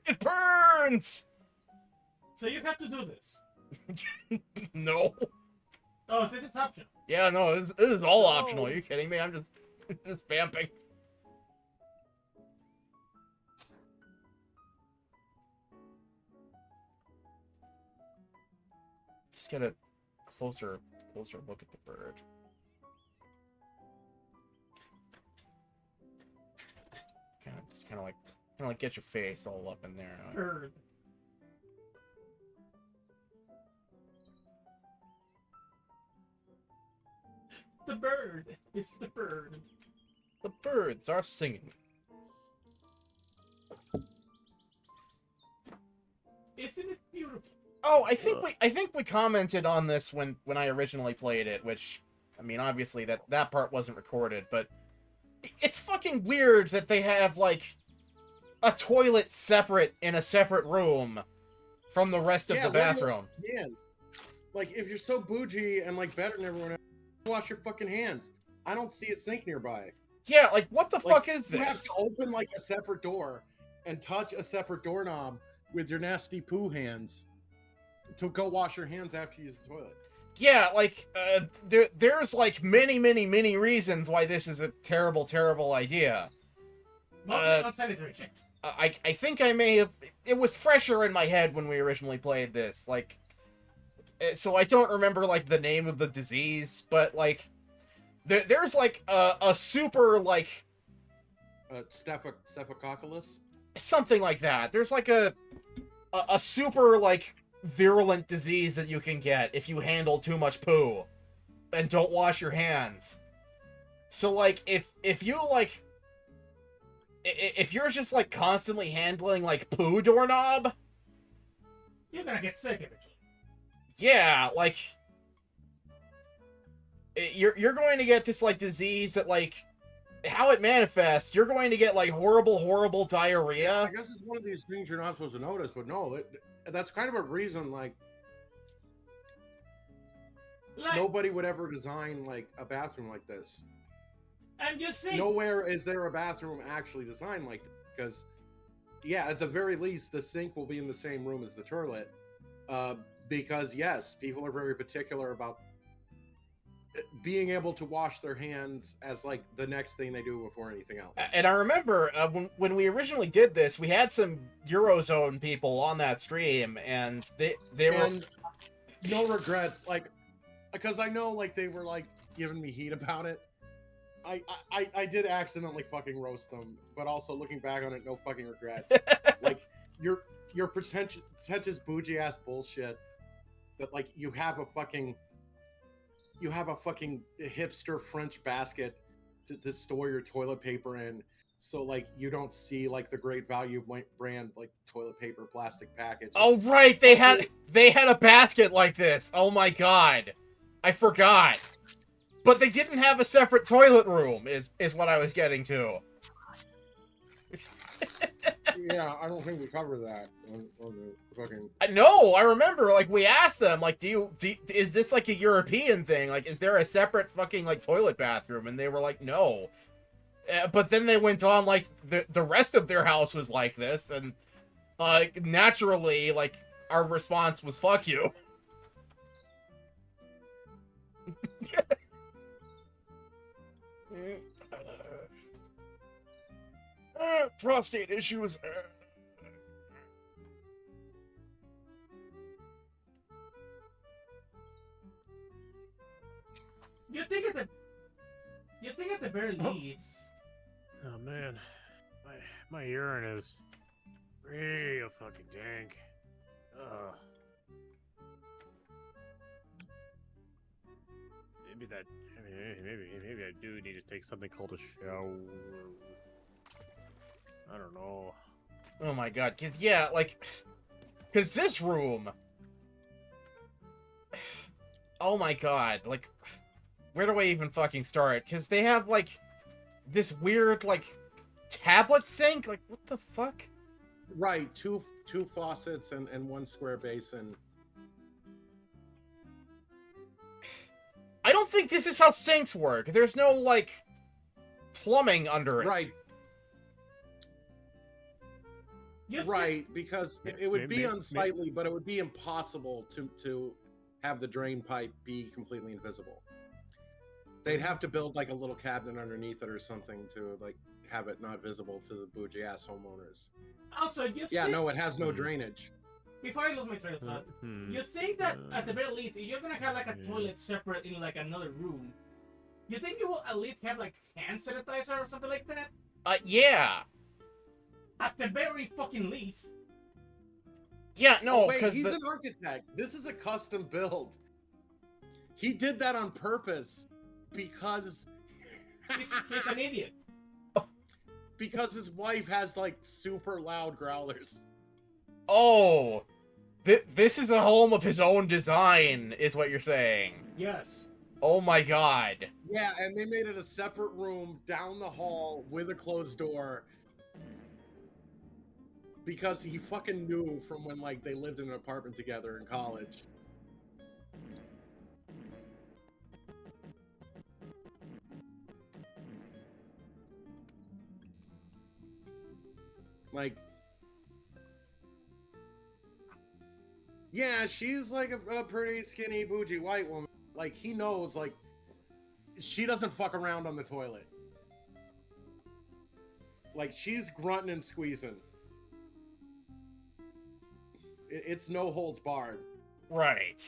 It burns. So you have to do this. No. Oh, this is optional. Yeah, no, this is all optional. Are you kidding me? I'm just vamping. Just get a closer look at the bird. Kind of like get your face all up in there. Bird. The bird. It's the bird. The birds are singing. Isn't it beautiful? Oh, I think we commented on this when I originally played it, which, I mean, obviously that part wasn't recorded, but it's fucking weird that they have, like, a toilet separate in a separate room from the rest of the bathroom. Yeah. Like, if you're so bougie and, like, better than everyone else, wash your fucking hands. I don't see a sink nearby. Yeah, like, what the fuck is You have this? to open, like, a separate door and touch a separate doorknob with your nasty poo hands to go wash your hands after you use the toilet. Yeah, like, there's, like, many reasons why this is a terrible, terrible idea. Mostly unsanitary shit. I think I may have... It was fresher in my head when we originally played this, like... So I don't remember, like, the name of the disease, but, like... There's, like, a super, like... Staphylococcus? Something like that. There's, like, a super, like, virulent disease that you can get if you handle too much poo and don't wash your hands. So, like, if you, like... If you're just, like, constantly handling, like, poo doorknob... You're gonna get sick eventually. Yeah, like... You're going to get this, like, disease that, like... How it manifests, you're going to get, like, horrible diarrhea. I guess it's one of these things you're not supposed to notice, but no, that's kind of a reason, like... Nobody would ever design, like, a bathroom like this. And you see... Nowhere is there a bathroom actually designed like this, because yeah, at the very least, the sink will be in the same room as the toilet, because yes, people are very particular about being able to wash their hands as like the next thing they do before anything else. And I remember when we originally did this, we had some Eurozone people on that stream, and they were And no regrets, like, because I know like they were like giving me heat about it. I did accidentally fucking roast them, but also looking back on it, no fucking regrets. Like your pretentious bougie ass bullshit that like you have a fucking hipster French basket to store your toilet paper in, so like you don't see like the great value brand like toilet paper plastic package. Oh right, they had a basket like this. Oh my god, I forgot. But they didn't have a separate toilet room. Is what I was getting to. Yeah, I don't think we covered that on the fucking. No, I remember. Like we asked them, like, is this like a European thing? Like, is there a separate fucking like toilet bathroom? And they were like, no. But then they went on like the rest of their house was like this, and naturally, like our response was fuck you. Prostate issues. You think at the very least. Oh man, my urine is real fucking dank. Ugh. Maybe I do need to take something called a shower. I don't know. Oh my god, cause this room. Oh my god, like, where do I even fucking start? Cause they have like this weird like tablet sink. Like, what the fuck? Right, two faucets and one square basin. I don't think this is how sinks work. There's no like plumbing under it. Right. You see- Right, because it would be unsightly, but it would be impossible to have the drain pipe be completely invisible. They'd have to build like a little cabinet underneath it or something to like have it not visible to the bougie ass homeowners. Also, It has no drainage. Before I lose my trail of thought, you think that at the very least, if you're gonna have like a toilet separate in like another room, you think you will at least have like hand sanitizer or something like that? Yeah. At the very fucking least. Yeah, no, wait, because he's an architect. This is a custom build. He did that on purpose because He's an idiot. because his wife has like super loud growlers. Oh, this is a home of his own design, is what you're saying. Yes. Oh my god. Yeah, and they made it a separate room down the hall with a closed door. Because he fucking knew from when like they lived in an apartment together in college. Like, yeah, she's like a pretty skinny bougie white woman. Like, he knows, like, she doesn't fuck around on the toilet. Like, she's grunting and squeezing. It's no holds barred. Right.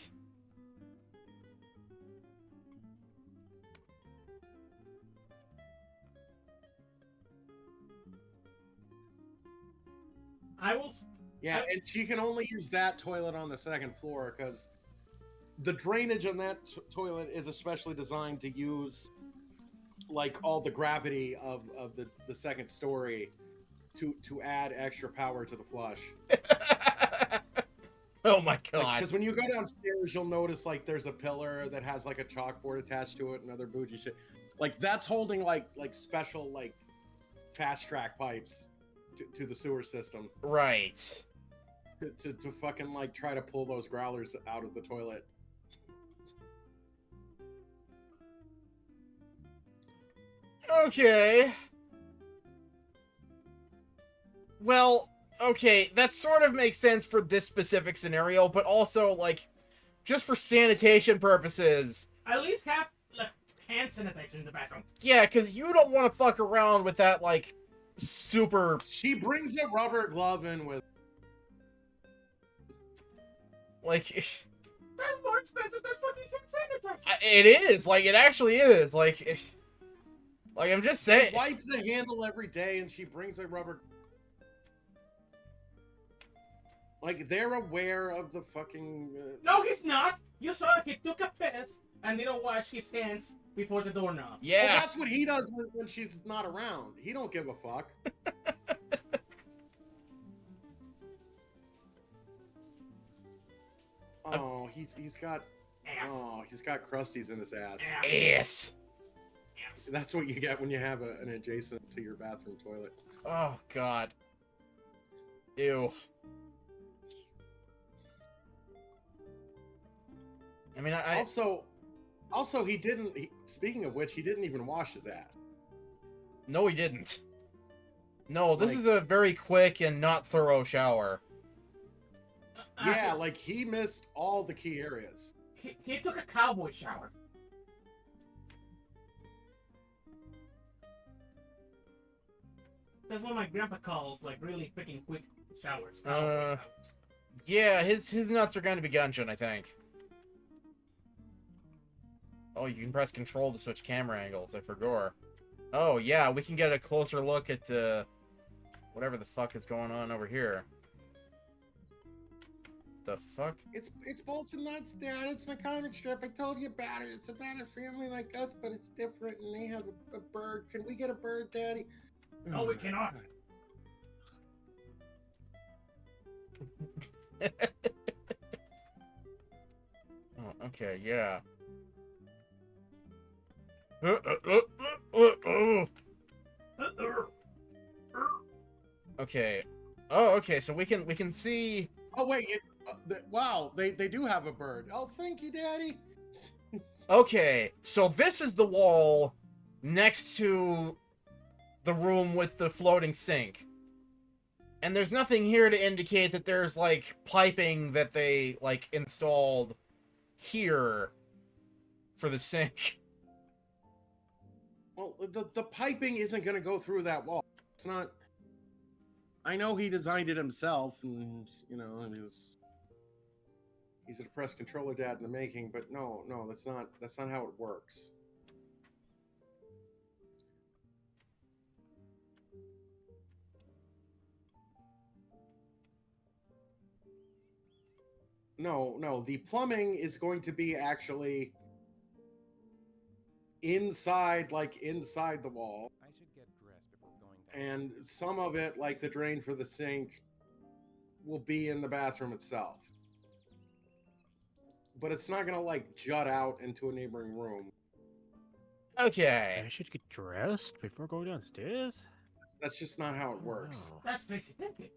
I will. Yeah, and she can only use that toilet on the second floor because the drainage on that toilet is especially designed to use like all the gravity of the second story to add extra power to the flush. Oh my god. Because when you go downstairs, you'll notice like there's a pillar that has like a chalkboard attached to it and other bougie shit. Like that's holding like special like fast track pipes to the sewer system. Right. To fucking like try to pull those growlers out of the toilet. Okay. Well, okay, that sort of makes sense for this specific scenario, but also, like, just for sanitation purposes. At least have like hand sanitizer in the bathroom. Yeah, because you don't want to fuck around with that, like, super... She brings a rubber glove in with. Like, That's more expensive than fucking hand sanitizer. it is. Like, it actually is. Like, I'm just saying. She wipes the handle every day, and she brings a rubber. Like, they're aware of the fucking. No, he's not. You saw he took a piss and didn't wash his hands before the doorknob. Yeah. Well, that's what he does when she's not around. He don't give a fuck. Oh, he's got. Ass. Oh, he's got crusties in his ass. Yes. Yes. That's what you get when you have an adjacent to your bathroom toilet. Oh, God. Ew. I mean, I Also, he didn't. Speaking of which, he didn't even wash his ass. No, he didn't. No, this Like- is a very quick and not thorough shower. Yeah, like he missed all the key areas. He took a cowboy shower. That's what my grandpa calls like really freaking quick showers. Cowboy showers. Yeah, his nuts are going to be gunchin, I think. Oh, you can press control to switch camera angles, I forgot. Oh, yeah, we can get a closer look at, whatever the fuck is going on over here. The fuck? It's bolts and nuts, Dad. It's my comic strip. I told you about it. It's about a family like us, but it's different, and they have a bird. Can we get a bird, Daddy? No, we cannot. Oh, okay, yeah. Okay. Oh, okay, so we can see... Oh wait! Wow, they do have a bird. Oh, thank you, Daddy. Okay, so this is the wall next to the room with the floating sink. And there's nothing here to indicate that there's, like, piping that they, like, installed here for the sink. Well, the piping isn't going to go through that wall. It's not. I know he designed it himself, and you know, he's a depressed controller dad in the making. But no, that's not how it works. No, the plumbing is going to be actually inside the wall. I should get dressed before going down. And some of it, like the drain for the sink, will be in the bathroom itself. But it's not gonna like jut out into a neighboring room. Okay. I should get dressed before going downstairs? That's just not how it works. Oh. That's crazy thinking.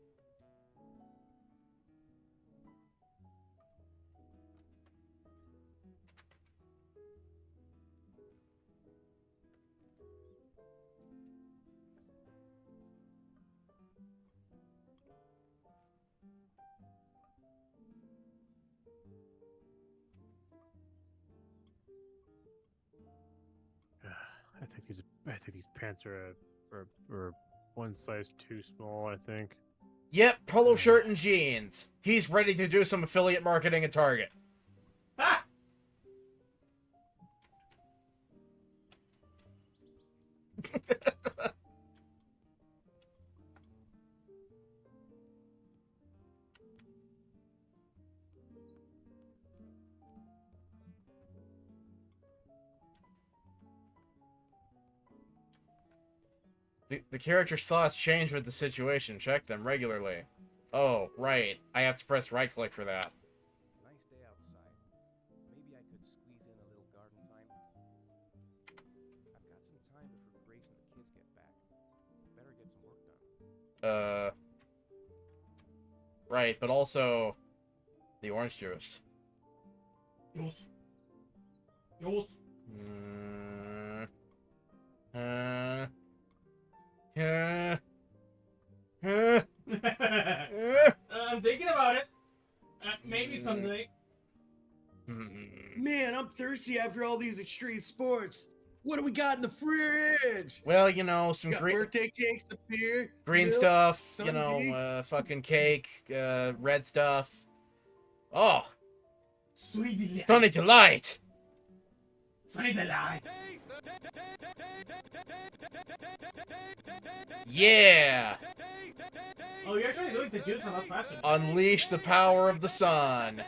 I think these pants are one size too small, I think. Yep, polo shirt and jeans. He's ready to do some affiliate marketing at Target. Ah! The character slots change with the situation. Check them regularly. Oh, right. I have to press right click for that. Nice day outside. Maybe I could squeeze in a little garden time. I've got some time before Grace and the kids get back. Better get some work done. Right, but also the orange juice. Jules. Jules. treat someday. Man, I'm thirsty after all these extreme sports. What do we got in the fridge? Well, you know, some We got green birthday cakes, some beer, green milk, stuff, you Sunday. know, fucking cake, red stuff. Oh, Sweet delight. sunny delight. Sunny delight. Yeah. Oh, you're actually doing the juice a lot faster. Unleash the power of the sun.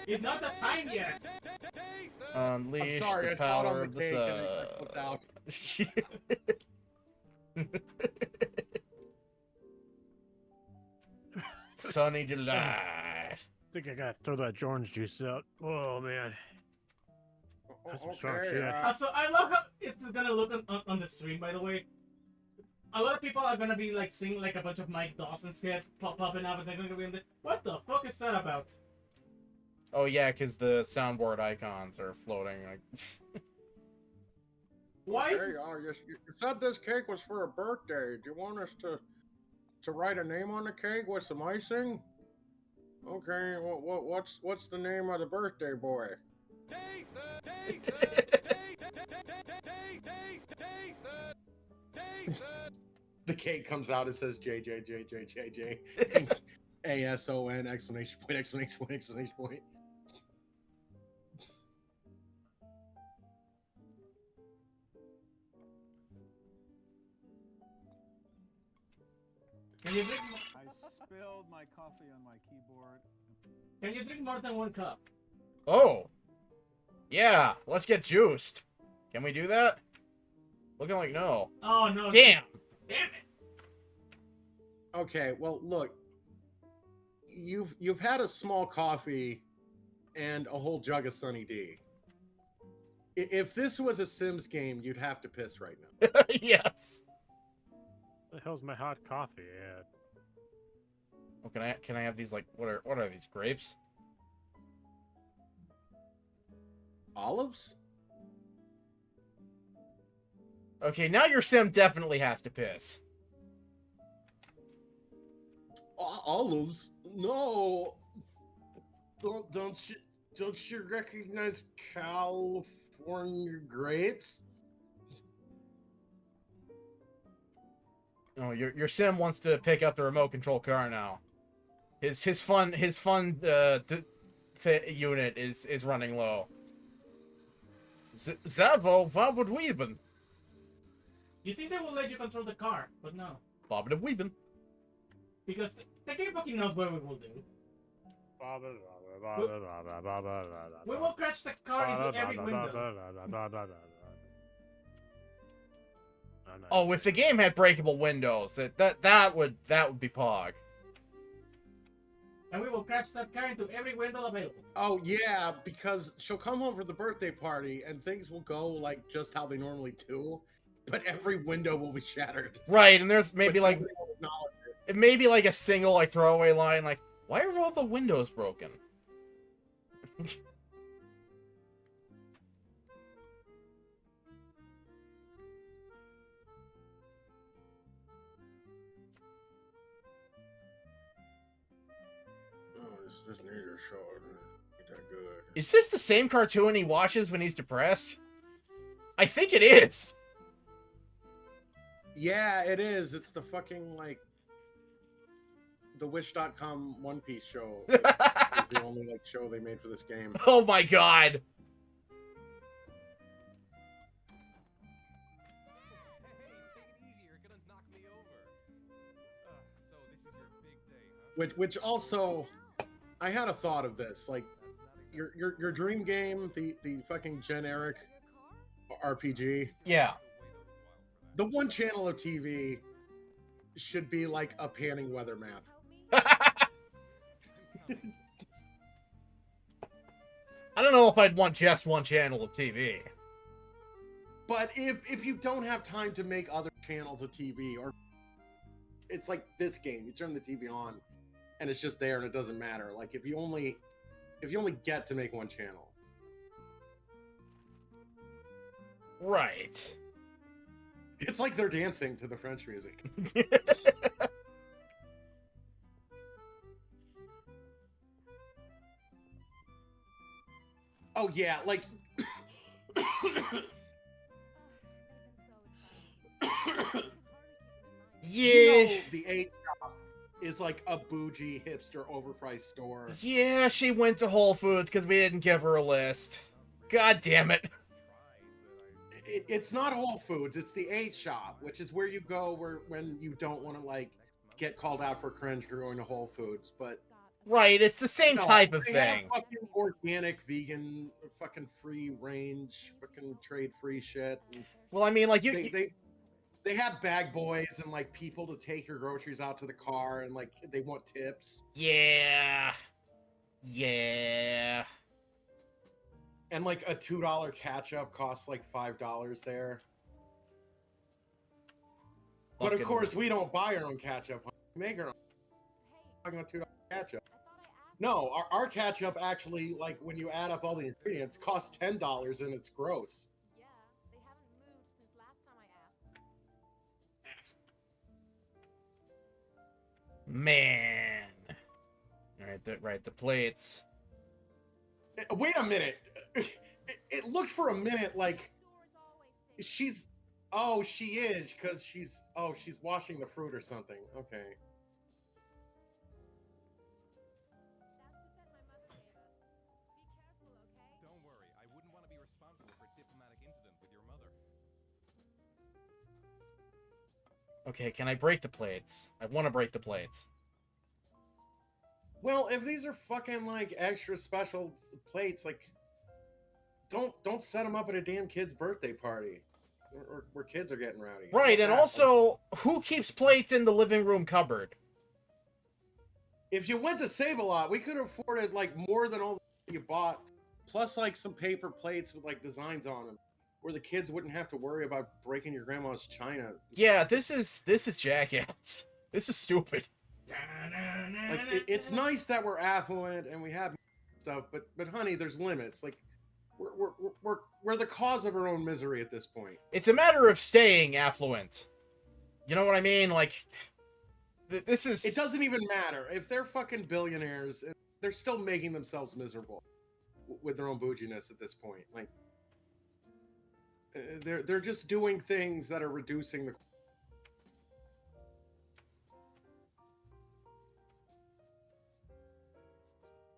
It's not the time yet. Unleash I'm sorry, the I saw it power on of the the cake and it flipped out. sun. Sunny delight. I think I gotta throw that orange juice out. Oh man. That's some strong shit. So I love how it's gonna look on the stream, by the way. A lot of people are gonna be like seeing like a bunch of Mike Dawson's head popping up, and they're gonna be in the, what the fuck is that about? Oh yeah, because the soundboard icons are floating. Like, Why is Hey, you said this cake was for a birthday. Do you want us to write a name on the cake with some icing? Okay. What's the name of the birthday boy? The cake comes out. It says JJJJJJ. ASON exclamation point exclamation point exclamation point. Can you drink? I spilled my coffee on my keyboard. Can you drink more than one cup? oh, yeah. Let's get juiced. Can we do that? Looking like no. Oh no! Damn. Damn it! Okay, well, look, you've had a small coffee and a whole jug of Sunny D. If this was a Sims game, you'd have to piss right now. Yes. The hell's my hot coffee at? Oh, can I have these, like, what are these, grapes? Olives? Okay, now your sim definitely has to piss. Olives? No. Don't you recognize California grapes? Oh, your sim wants to pick up the remote control car now. His fun unit is running low. Zavo, what would we even? You think they will let you control the car, but no, Bobbin and weaving. because the game fucking knows what we will do. We will crash the car into every window. Oh, if the game had breakable windows, that would be pog. And we will crash that car into every window available. Oh yeah, because she'll come home for the birthday party and things will go like just how they normally do, but every window will be shattered. Right, and there's maybe But like nobody will acknowledge it. it may be like a single like throwaway line like, why are all the windows broken? Oh, this needs a shot. Ain't that good. Is this the same cartoon he watches when he's depressed? I think it is. Yeah, it is. It's the fucking like the Wish.com One Piece show. It's the only like show they made for this game. Oh my god. Which also, I had a thought of this. Like, your dream game, the fucking generic RPG. Yeah. The one channel of TV should be like a panning weather map. I don't know if I'd want just one channel of TV. But if you don't have time to make other channels of TV, or it's like this game, you turn the TV on and it's just there and it doesn't matter. Like if you only get to make one channel. Right. It's like they're dancing to the French music. Oh yeah, like They've been so excited. Yeah. you know, the A shop is like a bougie hipster overpriced store. Yeah, she went to Whole Foods because we didn't give her a list. God damn it. It's not Whole Foods, it's the A shop, which is where you go when you don't want to like get called out for cringe for going to Whole Foods. But Right, it's the same no, type of they have thing. fucking organic, vegan, fucking free range, fucking trade free shit. And Well, I mean, like, they have bag boys and like people to take your groceries out to the car, and like they want tips. Yeah. Yeah. And like a $2 ketchup costs like $5 there. But of Fucking- course, we don't buy our own ketchup. We make our own. Talking about $2 ketchup. No, our ketchup actually, like when you add up all the ingredients, costs $10, and it's gross. Yeah, they haven't moved since last time I asked. Man. Right, the plates. Wait a minute. It looked for a minute like she's. Oh, she is because she's. Oh, she's washing the fruit or something. Okay. Don't worry, I wouldn't want to be responsible for a diplomatic incident with your mother. Okay, can I break the plates? I want to break the plates. Well, if these are fucking like extra special plates, like don't set them up at a damn kid's birthday party, or where kids are getting rowdy. Right, and That, also, who keeps plates in the living room cupboard? if you went to Save-A-Lot, we could have afforded like more than all the you bought, plus like some paper plates with like designs on them, where the kids wouldn't have to worry about breaking your grandma's china. Yeah, this is jackass. This is stupid. Like it's nice that we're affluent and we have stuff, but honey, there's limits. Like we're the cause of our own misery at this point. It's a matter of staying affluent. You know what I mean? Like, this is... It doesn't even matter if they're fucking billionaires. They're still making themselves miserable with their own bouginess at this point. Like they're just doing things that are reducing the.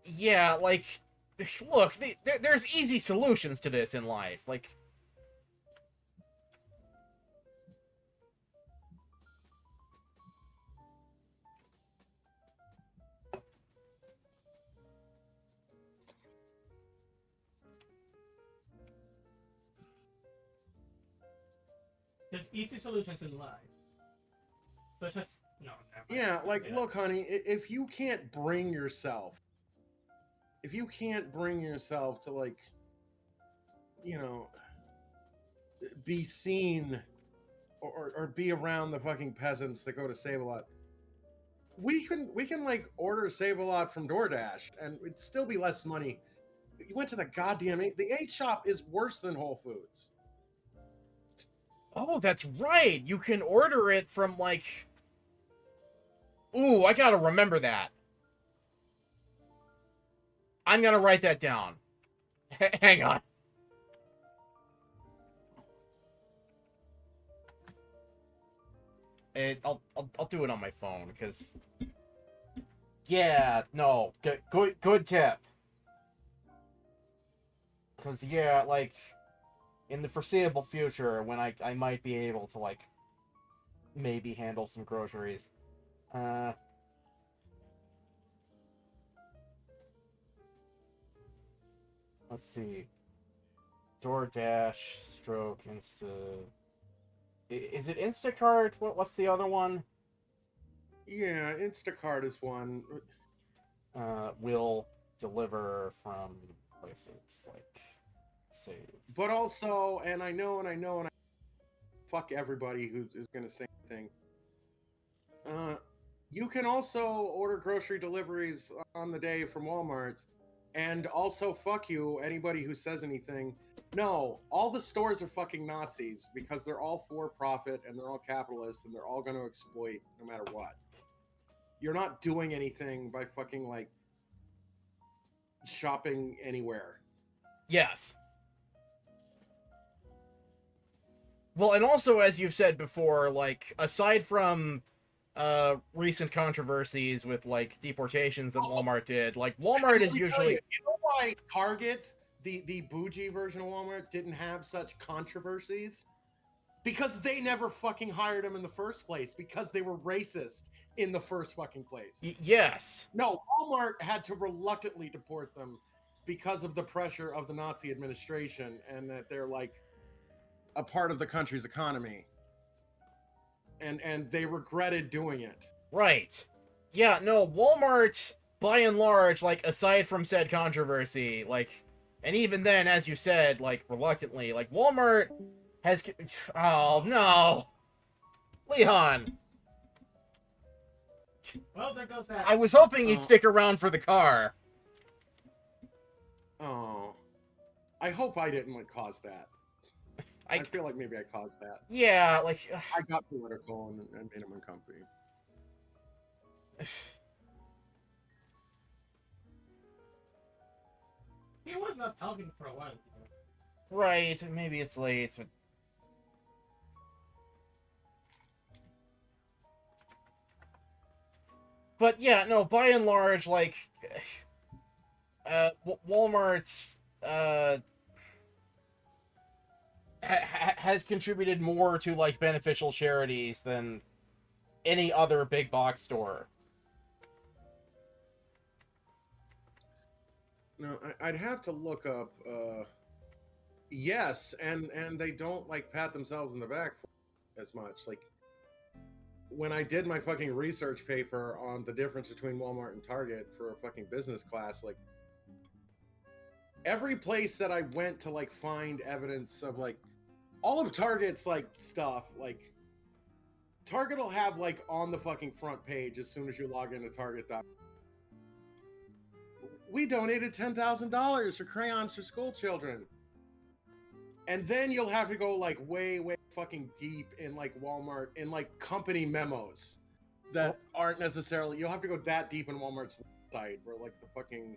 Yeah, like, look, there's easy solutions to this in life. Like, There's easy solutions in life, such as no. Never mind. Yeah, like Yeah. look, honey, if you can't bring yourself, to like, you know, be seen or be around the fucking peasants that go to Save-A-Lot, we can like order Save-A-Lot from DoorDash and it'd still be less money. You went to the goddamn the A shop is worse than Whole Foods. oh, that's right. You can order it from, like... Ooh, I gotta remember that. I'm gonna write that down. Hang on. I'll do it on my phone, because... Yeah, no, good tip. Because, yeah, like... in the foreseeable future, when I might be able to, like, maybe handle some groceries. Let's see. DoorDash, Stroke, Insta... Is it Instacart? What's the other one? Yeah, Instacart is one. Will deliver from places like... Save. But also, and I know, fuck everybody who's gonna say anything. You can also order grocery deliveries on the day from Walmart, and also fuck you, anybody who says anything. No, all the stores are fucking Nazis because they're all for profit and they're all capitalists and they're all gonna exploit no matter what. You're not doing anything by fucking like shopping anywhere. Yes. Well, and also, as you've said before, like, aside from recent controversies with, like, deportations that Walmart did, like, Walmart is Let me tell usually... you know why Target, the bougie version of Walmart, didn't have such controversies? Because they never fucking hired them in the first place. Because they were racist in the first fucking place. Yes. No, Walmart had to reluctantly deport them because of the pressure of the Nazi administration and that they're like a part of the country's economy. And they regretted doing it. Right. Yeah, no, Walmart, by and large, like, aside from said controversy, like, and even then, as you said, like, reluctantly, like, Walmart has... Oh, no! Leon! Well, there goes that. I was hoping he'd stick around for the car. Oh. I hope I didn't like, cause that. I feel like maybe I caused that. Yeah, like... I got political and made him uncomfortable. He was not talking for a while. Right, maybe it's late, but... But yeah, no, by and large, like... Walmart's... has contributed more to, like, beneficial charities than any other big box store. No, I'd have to look up, yes, and they don't, like, pat themselves in the back as much. Like, when I did my fucking research paper on the difference between Walmart and Target for a fucking business class, like, every place that I went to, like, find evidence of, like, all of Target's, like, stuff, like, Target will have, like, on the fucking front page as soon as you log into Target.com. We donated $10,000 for crayons for school children. And then you'll have to go, like, way, way fucking deep in, like, Walmart, in, like, company memos that aren't necessarily... You'll have to go that deep in Walmart's website where, like, the fucking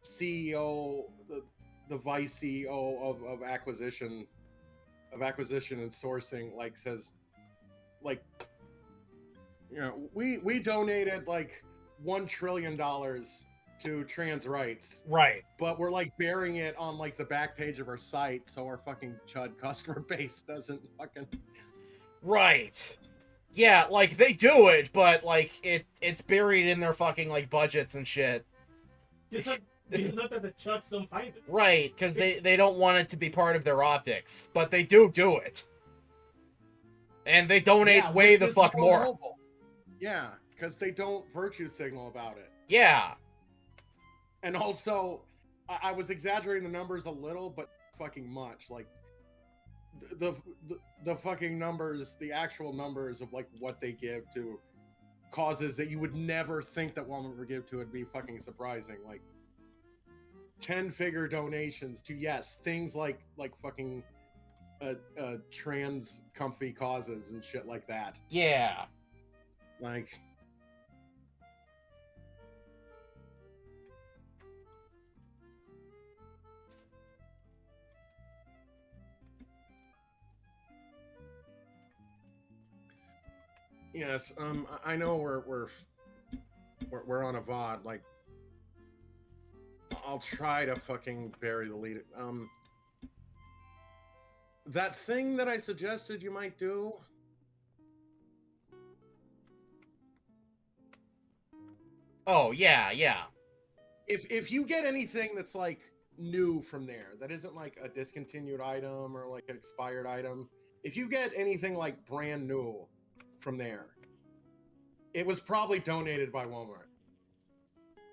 CEO, the vice CEO of acquisition and sourcing, like, says, like, you know, we donated, like, $1 trillion to trans rights. Right. But we're, like, burying it on, like, the back page of our site so our fucking chud customer base doesn't fucking... Right. Yeah, like, they do it, but, like, it's buried in their fucking, like, budgets and shit. It's not that the chuds don't find it. Right, because they don't want it to be part of their optics. But they do it. And they donate way the fuck more. Noble. Yeah, because they don't virtue signal about it. Yeah. And also, I was exaggerating the numbers a little, but fucking much. Like, the fucking numbers, the actual numbers of, like, what they give to causes that you would never think that Walmart would give to would be fucking surprising. Like, 10-figure donations to, yes, things like fucking trans comfy causes and shit like that. Yeah. Like... Yes, I know we're on a VOD. Like, I'll try to fucking bury the lead. That thing that I suggested you might do. Oh yeah, yeah. If you get anything that's, like, new from there, that isn't like a discontinued item or like an expired item, if you get anything like brand new from there, it was probably donated by Walmart.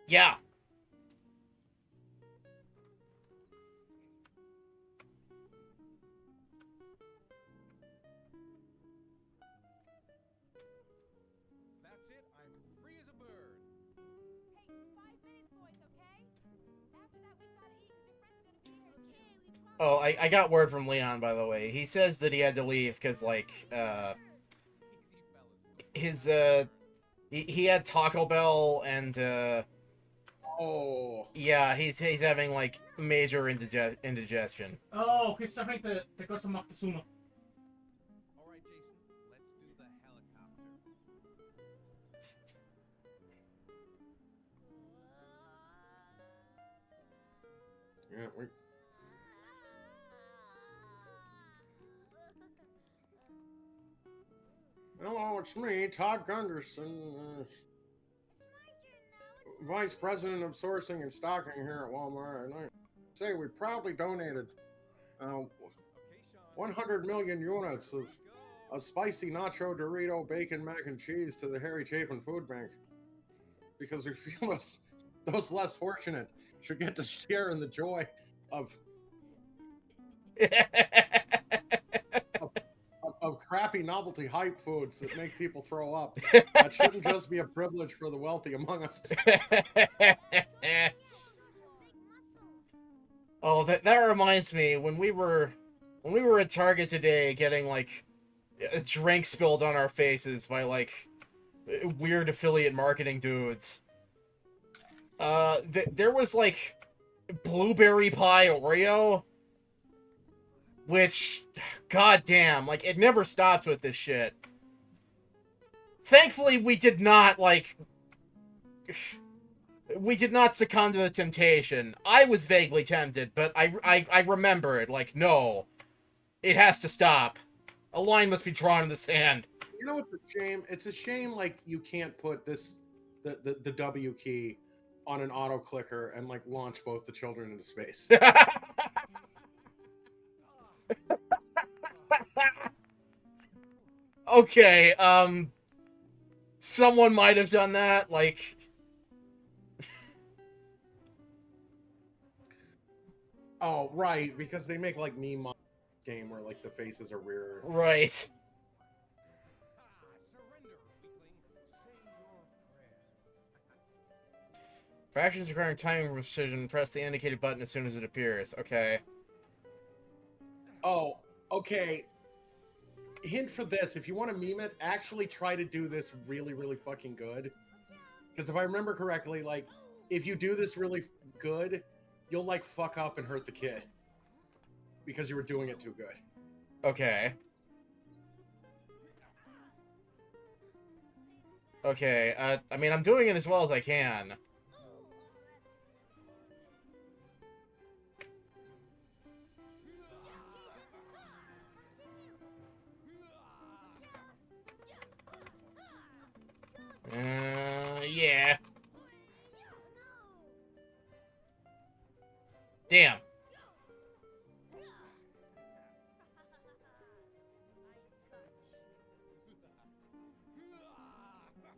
Yeah. That's it. I'm free as a bird. Hey, 5 minutes, boys, okay? After that, we've gotta eat because your friend's gonna be here. Okay, leave Oh, I got word from Leon, by the way. He says that he had to leave because, like, his, he had Taco Bell and, Oh. Yeah, he's having like major indigestion. Oh, he's suffering the curse of Moctezuma. All right, Jason, let's do the helicopter. Yeah, we. Hello, it's me, Todd Gunderson, Vice President of Sourcing and Stocking here at Walmart. And I say we proudly donated 100 million units of spicy nacho Dorito bacon mac and cheese to the Harry Chapin Food Bank because we feel those less fortunate should get to share in the joy of crappy novelty hype foods that make people throw up. That shouldn't just be a privilege for the wealthy among us. Oh, that reminds me, when we were at Target today getting like a drink spilled on our faces by like weird affiliate marketing dudes. There was like blueberry pie Oreo, which, goddamn, like it never stops with this shit. Thankfully, we did not succumb to the temptation. I was vaguely tempted, but I remember it. Like, no, it has to stop. A line must be drawn in the sand. You know what's a shame? It's a shame like you can't put the W key on an auto clicker and like launch both the children into space. Okay, someone might have done that, like... Oh, right, because they make like meme game where like the faces are weird. Right. Surrender, weakling. Say your prayer. For actions requiring timing precision, press the indicated button as soon as it appears. Okay. Oh, okay. Hint for this, if you want to meme it, actually try to do this really, really fucking good. Because if I remember correctly, like, if you do this really good, you'll, like, fuck up and hurt the kid. Because you were doing it too good. Okay. Okay, I mean, I'm doing it as well as I can. Yeah. Damn.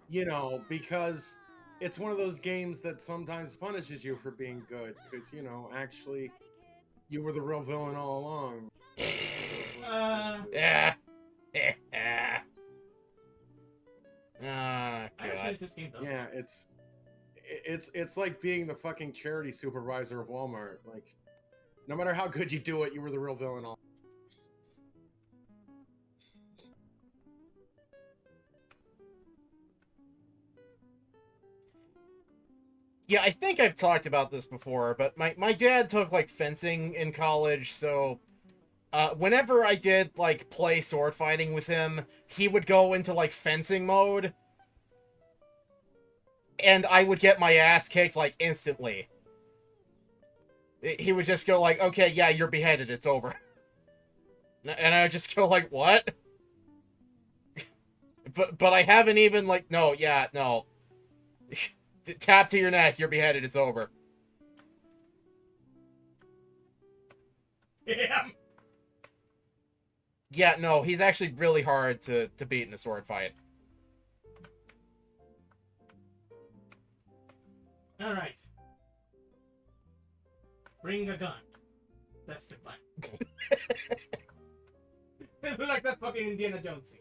You know, because it's one of those games that sometimes punishes you for being good. Because, you know, actually, you were the real villain all along. Yeah. Ah, Actually, God. this game does. Yeah, it's like being the fucking charity supervisor of Walmart. Like, no matter how good you do it, you were the real villain all. Yeah, I think I've talked about this before, but my dad took, like, fencing in college, so... whenever I did, like, play sword fighting with him, he would go into, like, fencing mode. And I would get my ass kicked, like, instantly. He would just go, like, okay, yeah, you're beheaded, it's over. And I would just go, like, what? But I haven't even, like, no, yeah, no. Tap to your neck, you're beheaded, it's over. Damn. Yeah, no, he's actually really hard to beat in a sword fight. Alright. Bring a gun. That's the plan. Like that's fucking Indiana Jonesy.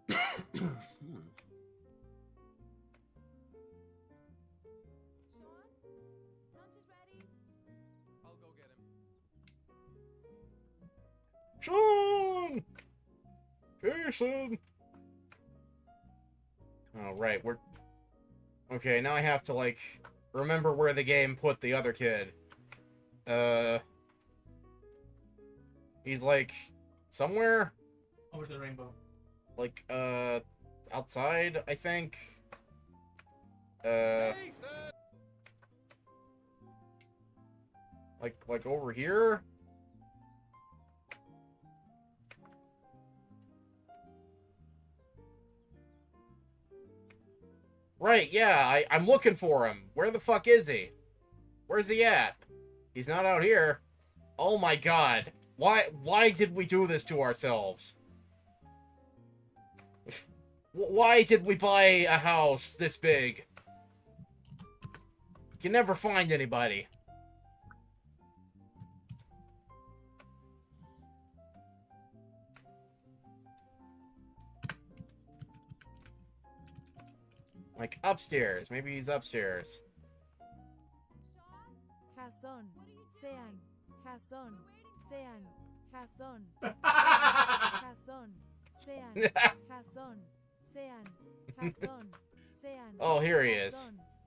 I'll go get him. Sean! Jason! Oh, right, we're... Okay, now I have to, like, remember where the game put the other kid. He's, like, somewhere? Over the rainbow. Like, outside, I think? Like over here? Right, yeah, I'm looking for him. Where the fuck is he? Where's he at? He's not out here. Oh my god. Why did we do this to ourselves? Why did we buy a house this big? You can never find anybody. Like, upstairs. Maybe he's upstairs. Jason, sean, Jason, sean, Jason, Jason, sean, Jason, sean, Jason, sean. Oh, here he is.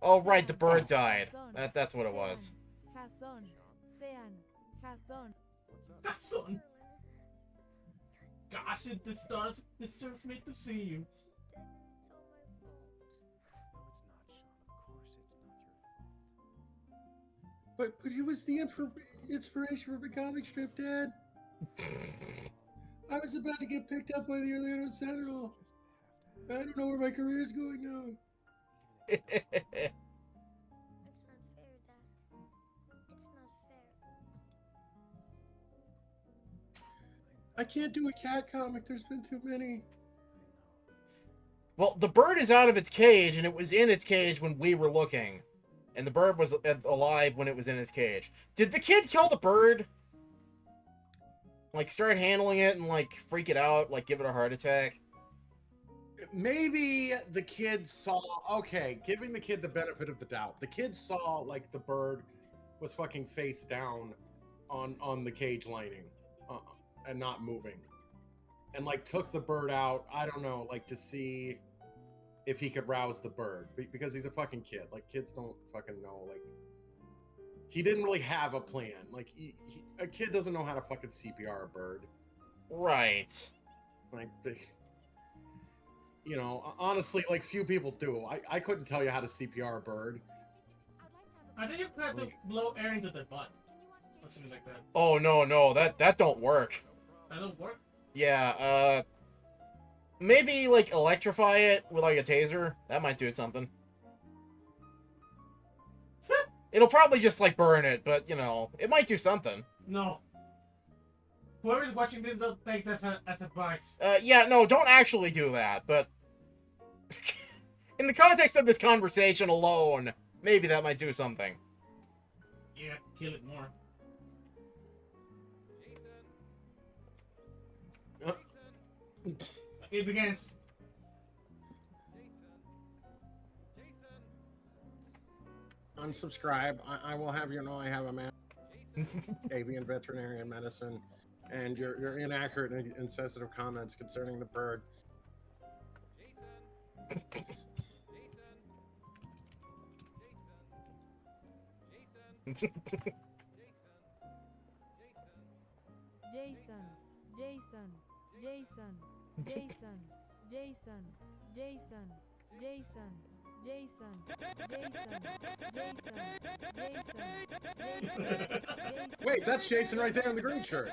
Oh, right, the bird died. That's what it was. Jason, sean, Jason. Jason. Gosh, it disturbs me to see you. But it was the inspiration for the comic strip, Dad. I was about to get picked up by the Orlando Sentinel. I don't know where my career is going now. It's not fair, Dad. It's not fair. I can't do a cat comic. There's been too many. Well, the bird is out of its cage, and it was in its cage when we were looking. And the bird was alive when it was in its cage. Did the kid kill the bird? Like, start handling it and, like, freak it out? Like, give it a heart attack? Maybe the kid saw... Okay, giving the kid the benefit of the doubt. The kid saw, like, the bird was fucking face down on the cage lining. And not moving. And, like, took the bird out, I don't know, like, to see... if he could rouse the bird, because he's a fucking kid. Like, kids don't fucking know. Like, he didn't really have a plan. Like, a kid doesn't know how to fucking CPR a bird. Right. Like, you know, honestly, like, few people do. I couldn't tell you how to CPR a bird. I think you had to blow air into their butt. Or something like that. Oh, no, that don't work. That don't work? Yeah, maybe, like, electrify it with, like, a taser. That might do something. It'll probably just, like, burn it, but, you know, it might do something. No. Whoever's watching this, don't take this as advice. Yeah, no, don't actually do that, but... in the context of this conversation alone, maybe that might do something. Yeah, kill it more. It begins. Unsubscribe. I will have you know I have a man. Avian veterinarian medicine, and your inaccurate and insensitive comments concerning the bird. Wait, that's Jason right there in the green shirt.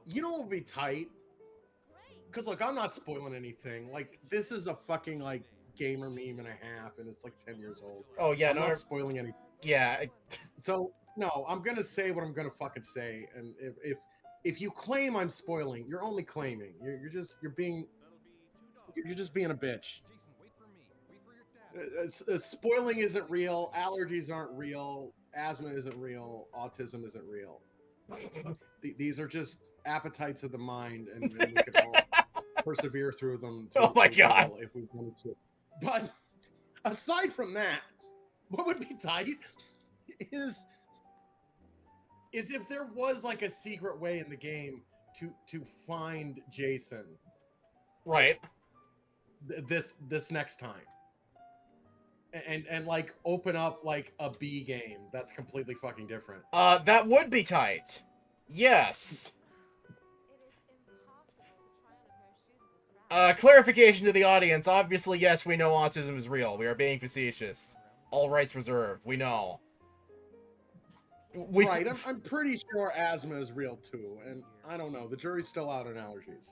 You know what would be tight? Because, look, I'm not spoiling anything. Like, this is a fucking, like, gamer meme and a half, and it's, like, 10 years old. Oh, yeah, I'm not spoiling anything. Yeah. So, no, I'm gonna say what I'm gonna fucking say, and if you claim I'm spoiling, you're only claiming. You're just being a bitch. Spoiling isn't real. Allergies aren't real. Asthma isn't real. Autism isn't real. These are just appetites of the mind, and we can all persevere through them. Oh my God. well if we wanted to. But aside from that, what would be tight is if there was like a secret way in the game to find Jason. Right. This next time. And like open up like a B game that's completely fucking different. That would be tight. Yes. Clarification to the audience. Obviously, yes, we know autism is real. We are being facetious. All rights reserved. We know. Right, I'm pretty sure asthma is real too, and I don't know. The jury's still out on allergies.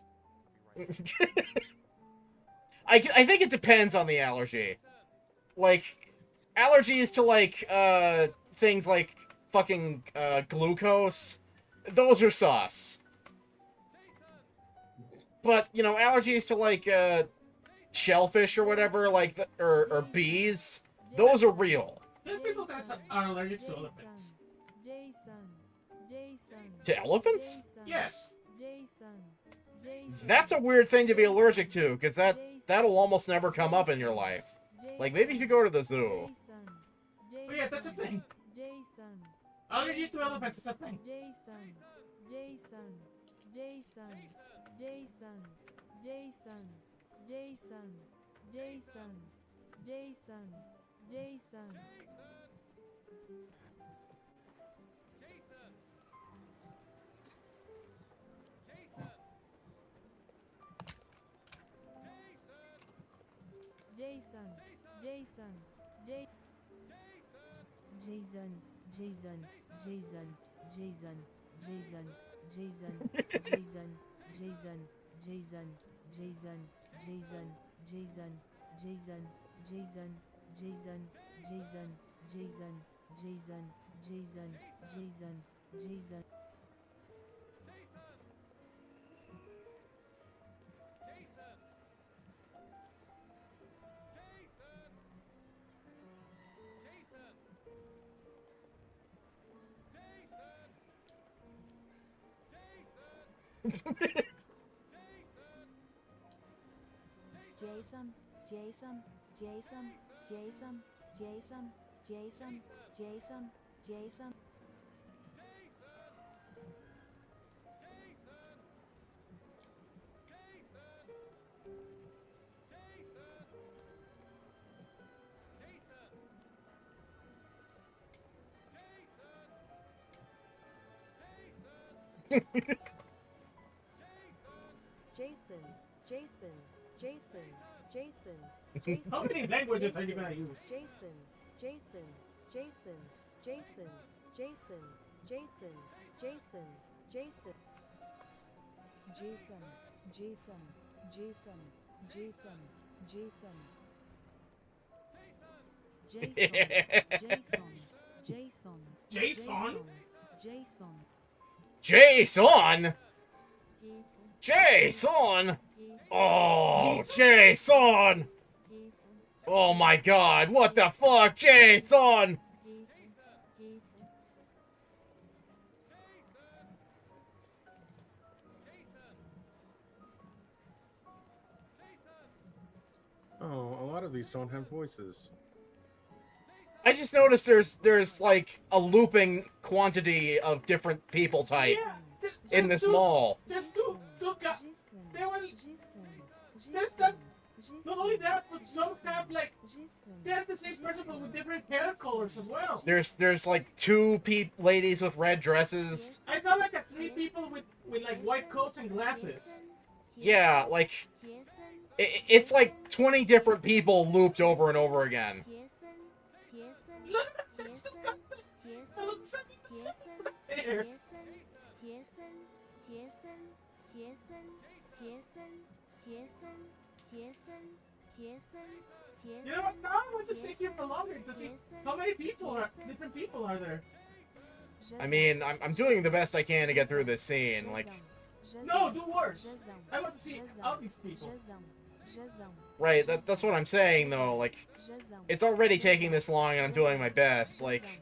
I think it depends on the allergy. Like, allergies to, like, things like fucking, glucose, those are sus. But, you know, allergies to, like, shellfish or whatever, like, or bees, those are real. There's people that are allergic to elephants. To elephants? Yes. That's a weird thing to be allergic to, because that'll almost never come up in your life. Like, maybe if you go to the zoo. Oh yeah, that's a thing. Allergy to elephants is a thing. Jason, Jason, Jason, Jason, Jason, Jason, Jason, Jason. Jason, Jason, Jason, Jason, Jason. How many languages are you gonna use? Jason, Jason, Jason, Jason, Jason, Jason, Jason, Jason. Jason, Jason, Jason, Jason, Jason. Jason, Jason, Jason, Jason? Jason, Jason? Jason? Oh, Jason! Oh my god, what the fuck, Jason? Oh, a lot of these don't have voices. I just noticed there's like a looping quantity of different people type in this mall. There's two guys. They were. There's that. Not only that, but some have like. They have the same person but with different hair colors as well. There's like two ladies with red dresses. I saw like three people with like white coats and glasses. Yeah, like it's like 20 different people looped over and over again. Look at that! That's two guys that look exactly the same hair. You know what? Now I want to stay here for longer to see how many different people are there. I mean, I'm doing the best I can to get through this scene. Like, no, do worse. I want to see all these people. Right, that's what I'm saying though. Like, it's already taking this long, and I'm doing my best. Like,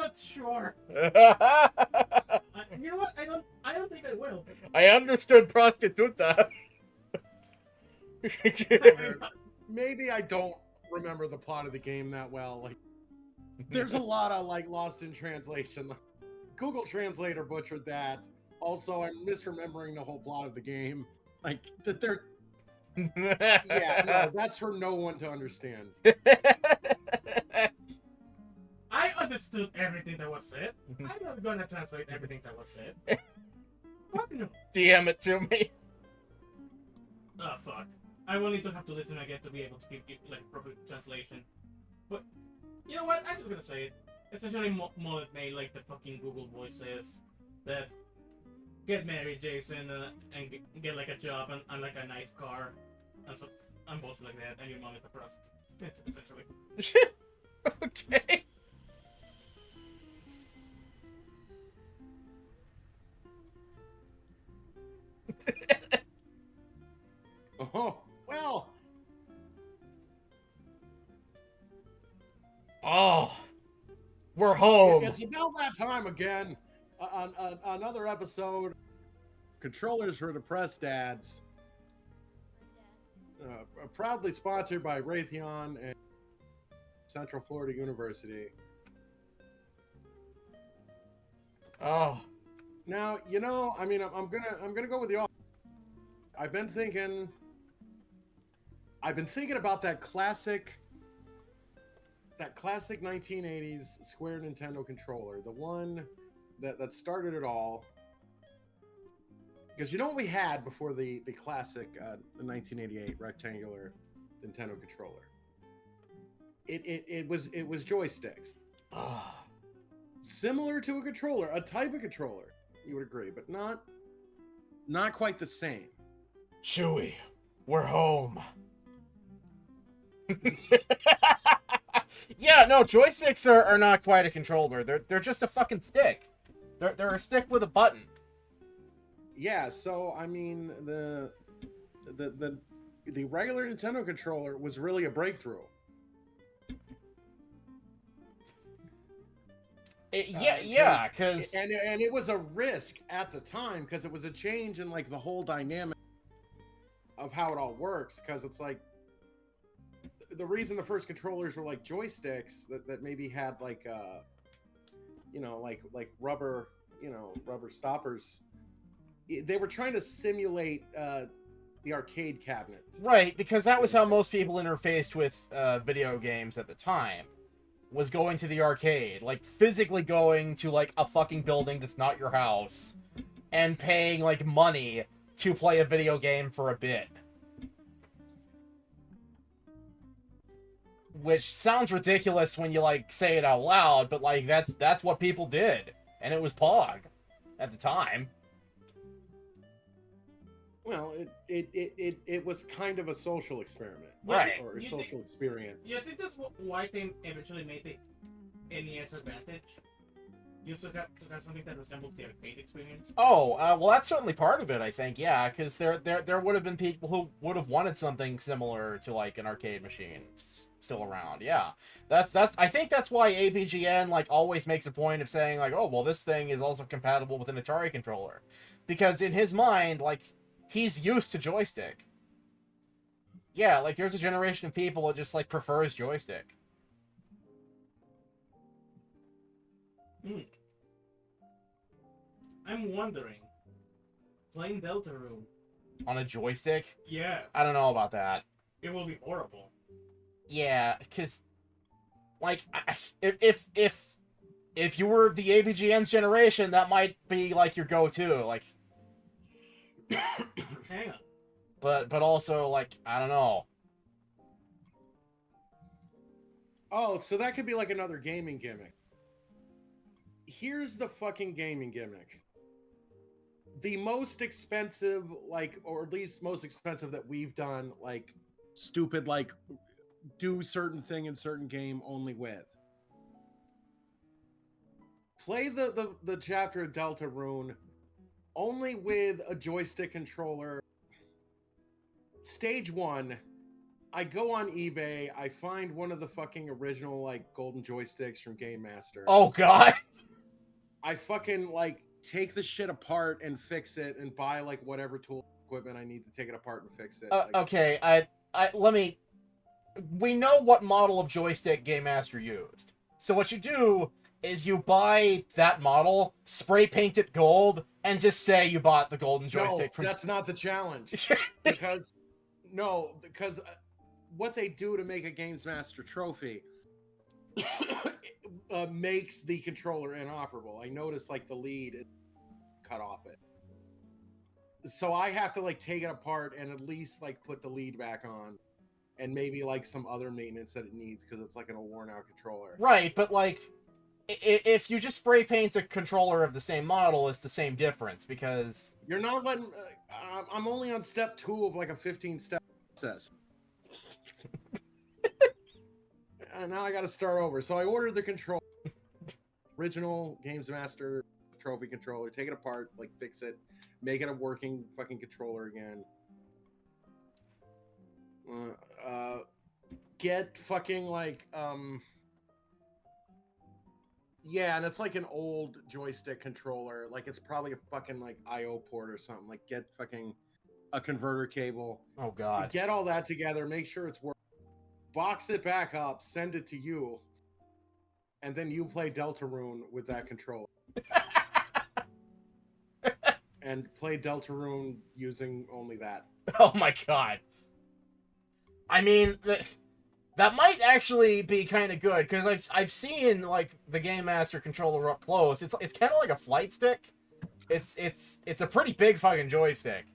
not sure. You know what? I don't think I will. I understood prostituta. Maybe I don't remember the plot of the game that well. Like, there's a lot of like lost in translation. Google Translator butchered that. Also, I'm misremembering the whole plot of the game. Like that they're. Yeah, no, that's for no one to understand. I understood everything that was said. I'm not gonna translate everything that was said. Fuck no. DM it to me. Oh fuck. I will need to have to listen again to be able to give like proper translation. But you know what? I'm just gonna say it. Essentially, Mullet made like the fucking Google voices that get married, Jason, and get like a job and like a nice car, and so I'm bullshit like that, and your mom is a prostitute, essentially. Okay. Oh well. Oh, we're home. It's about that time again. Another episode. Controllers for Depressed Dads. Proudly sponsored by Raytheon and Central Florida University. Oh. Now, you know, I mean, I'm gonna go with the. I've been thinking about that classic 1980s Square Nintendo controller, the one that started it all. Because you know what we had before the classic the 1988 rectangular Nintendo controller? It was joysticks. Similar to a controller, a type of controller, you would agree, but not quite the same. Chewie, we're home. Yeah, no, joysticks are not quite a controller. They're just a fucking stick. They're a stick with a button. Yeah, so I mean the regular Nintendo controller was really a breakthrough. Yeah, because and it was a risk at the time because it was a change in like the whole dynamic of how it all works. Because it's like the reason the first controllers were like joysticks that maybe had like like rubber stoppers. They were trying to simulate the arcade cabinet. Right, because that was how most people interfaced with video games at the time. Was going to the arcade, like physically going to like a fucking building that's not your house and paying like money to play a video game for a bit. Which sounds ridiculous when you like say it out loud, but like that's what people did, and it was Pog at the time. Well, it was kind of a social experiment, right? Or a social experience. Yeah, I think that's why they eventually made the NES Advantage. You also got to have something that resembles the arcade experience. Oh, well, that's certainly part of it, I think. Yeah, because there would have been people who would have wanted something similar to like an arcade machine still around. Yeah, that's. I think that's why AVGN like always makes a point of saying like, oh, well, this thing is also compatible with an Atari controller, because in his mind, like, he's used to joystick. Yeah, like there's a generation of people that just like prefers joystick. I'm wondering, playing Deltarune on a joystick? Yeah. I don't know about that. It will be horrible. Yeah, because like if you were the AVGN's generation, that might be like your go-to. Like, hang on. But also like I don't know. Oh, so that could be like another gaming gimmick. Here's the fucking gaming gimmick. The most expensive, like, or at least most expensive that we've done, like, stupid, like, do certain thing in certain game only with. Play the chapter of Deltarune only with a joystick controller. Stage 1, I go on eBay, I find one of the fucking original like golden joysticks from Game Master. Oh god. I fucking like take the shit apart and fix it and buy like whatever tool equipment I need to take it apart and fix it. Like, Okay, let me. We know what model of joystick Game Master used. So what you do is you buy that model, spray paint it gold, and just say you bought the golden joystick from. That's not the challenge. because what they do to make a Games Master trophy makes the controller inoperable. I noticed like the lead is cut off it. So I have to like take it apart and at least like put the lead back on and maybe like some other maintenance that it needs because it's like an worn out controller. Right, but like if you just spray paint a controller of the same model, it's the same difference because you're not letting I'm only on step 2 of like a 15-step process. And now I got to start over. So I ordered the controller, original Games Master trophy controller, take it apart, like fix it, make it a working fucking controller again. Get fucking like yeah, and it's like an old joystick controller. Like it's probably a fucking like IO port or something. Like get fucking a converter cable. Oh god. Get all that together, make sure it's working. Box it back up, send it to you, and then you play Deltarune with that controller. And play Deltarune using only that. Oh my god. I mean, that might actually be kind of good because I've seen like the Game Master controller up close. It's kind of like a flight stick. It's a pretty big fucking joystick.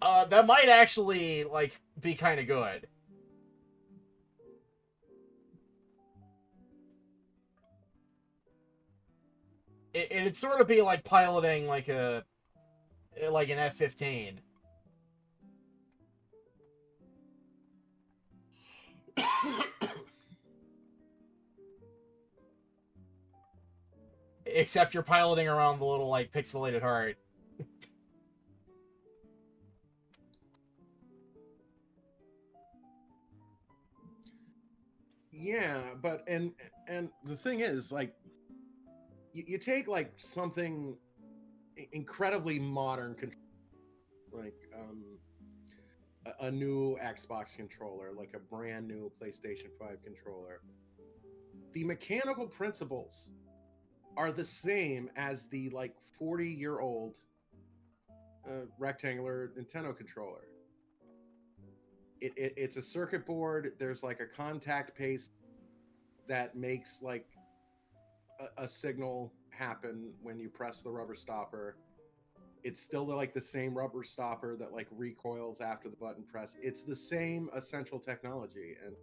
That might actually like be kind of good. It'd sort of be like piloting like an F-15. Except you're piloting around the little like pixelated heart. Yeah, but and the thing is, like, you take like something incredibly modern, like a new Xbox controller, like a brand new PlayStation 5 controller. The mechanical principles are the same as the like 40-year-old rectangular Nintendo controller. It's a circuit board. There's like a contact paste that makes like a signal happen when you press the rubber stopper. It's still like the same rubber stopper that like recoils after the button press. It's the same essential technology. And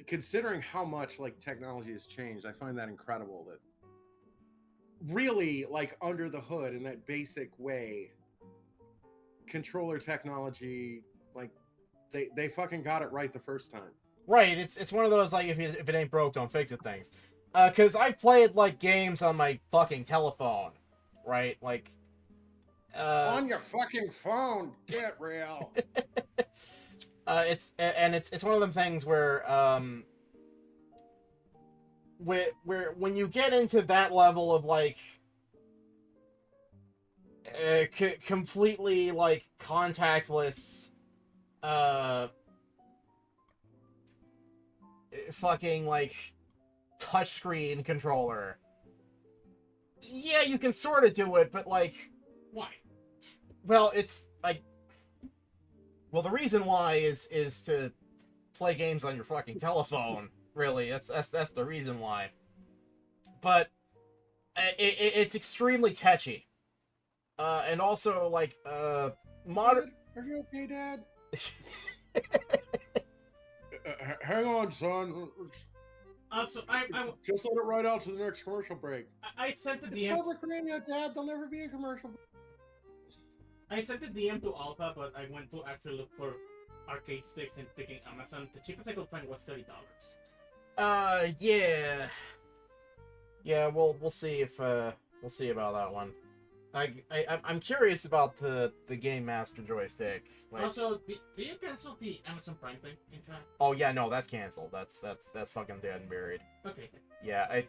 considering how much like technology has changed, I find that incredible that really like under the hood in that basic way, controller technology, like they fucking got it right the first time. Right, it's one of those like if it ain't broke, don't fix it things. Cause I've played like games on my fucking telephone, right? Like on your fucking phone, get real. It's one of them things where when you get into that level of like completely like contactless fucking like touchscreen controller, yeah, you can sort of do it, but like why? Well, it's like, well, the reason why is to play games on your fucking telephone. Really, that's the reason why. But it's extremely touchy, and also like modern. Are you okay, Dad? Hang on, son. So I just let it ride out to the next commercial break. I sent the It's DM. public radio, Dad. There'll never be a commercial break. I sent the DM to Alpha, but I went to actually look for arcade sticks and picking Amazon. The cheapest I could find was $30. Yeah. Yeah, we'll see if we'll see about that one. I'm curious about the Game Master joystick. Like, Also, did you cancel the Amazon Prime thing in time? oh yeah, no, that's canceled. That's fucking dead and buried. Okay. Yeah,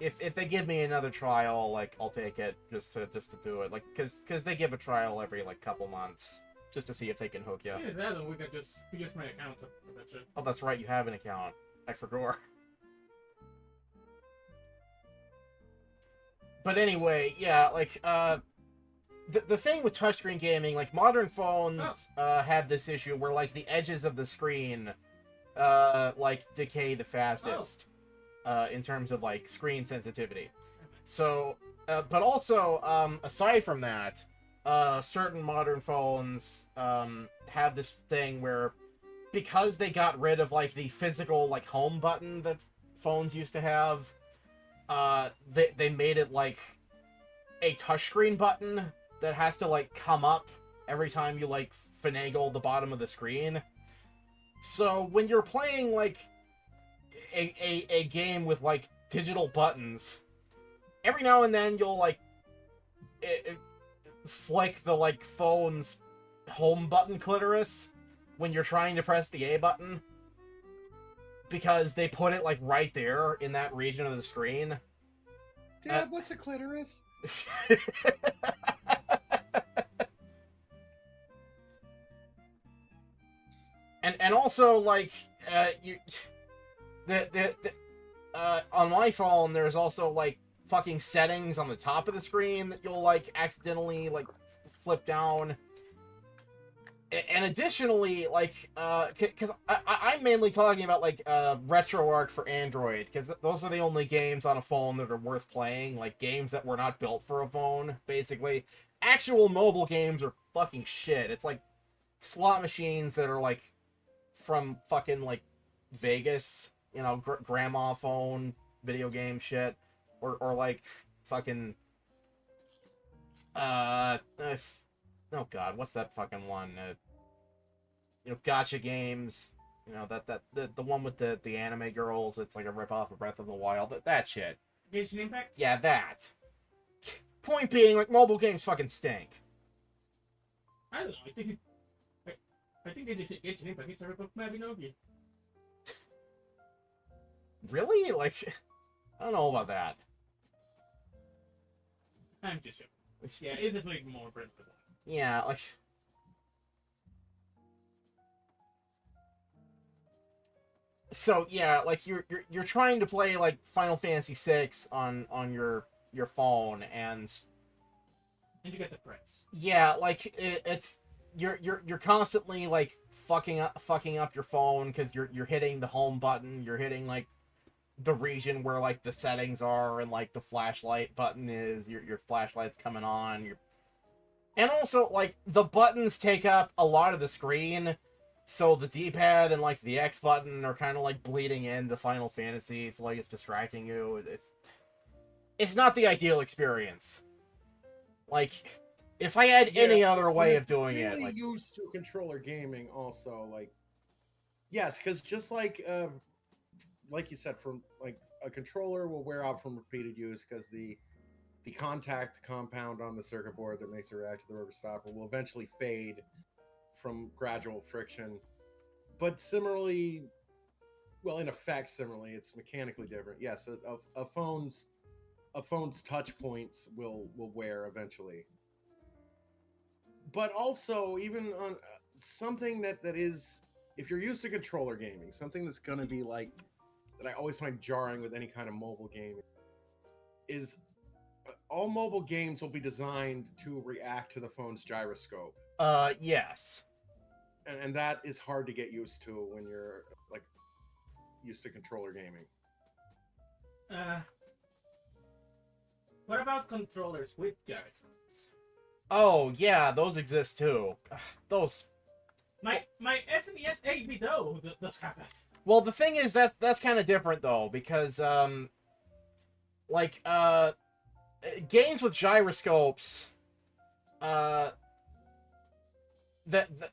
if they give me another trial, like I'll take it just to do it, like because they give a trial every like couple months just to see if they can hook you. Yeah, that, and we could just use my account for that shit. Oh, that's right, you have an account. I forgot. But anyway, yeah, like the thing with touchscreen gaming, like modern phones have this issue where like the edges of the screen like decay the fastest in terms of like screen sensitivity. So but also aside from that, certain modern phones have this thing where because they got rid of like the physical like home button that phones used to have, they made it like a touchscreen button that has to like come up every time you like finagle the bottom of the screen. So when you're playing like a game with like digital buttons, every now and then you'll like flick the like phone's home button clitoris when you're trying to press the A button, because they put it like right there in that region of the screen. Dad, what's a clitoris? and also like you on my phone there's also like fucking settings on the top of the screen that you'll like accidentally like flip down. And additionally, like, because I'm mainly talking about, like, RetroArch for Android, because those are the only games on a phone that are worth playing, like, games that were not built for a phone, basically. Actual mobile games are fucking shit. It's, like, slot machines that are, like, from fucking, like, Vegas, you know, grandma phone video game shit, or like, fucking, oh god, what's that fucking one? You know, gacha games. You know, the one with the anime girls. It's like a ripoff of Breath of the Wild. That shit. Genshin Impact? Yeah, that. Point being, like, mobile games fucking stink. I don't know. I think Genshin Impact is a ripoff of Mabinogi. Really? Like, I don't know about that. I'm just joking. Yeah, it's definitely more Breath of the Wild. Yeah, like. So yeah, like you're trying to play like Final Fantasy VI on your phone, and you get the price. Yeah, like it's you're constantly like fucking up your phone because you're hitting the home button, you're hitting like the region where like the settings are, and like the flashlight button is, your flashlight's coming on, and also like the buttons take up a lot of the screen. So the D-pad and like the X button are kind of like bleeding into Final Fantasy, so like it's distracting you. It's not the ideal experience. Like, if I had any other way of doing really it, like used to controller gaming, also like yes, because just like you said, from like a controller will wear out from repeated use because the contact compound on the circuit board that makes it react to the rubber stopper will eventually fade from gradual friction. But similarly, well, in effect, similarly, it's mechanically different. Yes, a phone's touch points will wear eventually. But also, even on something that is, if you're used to controller gaming, something that's going to be like, that I always find jarring with any kind of mobile game, is all mobile games will be designed to react to the phone's gyroscope. Yes. And that is hard to get used to when you're like used to controller gaming. What about controllers with gyroscopes? Oh yeah, those exist too. Those. My SNES AB though does have that. Well, the thing is that's kind of different though, because games with gyroscopes,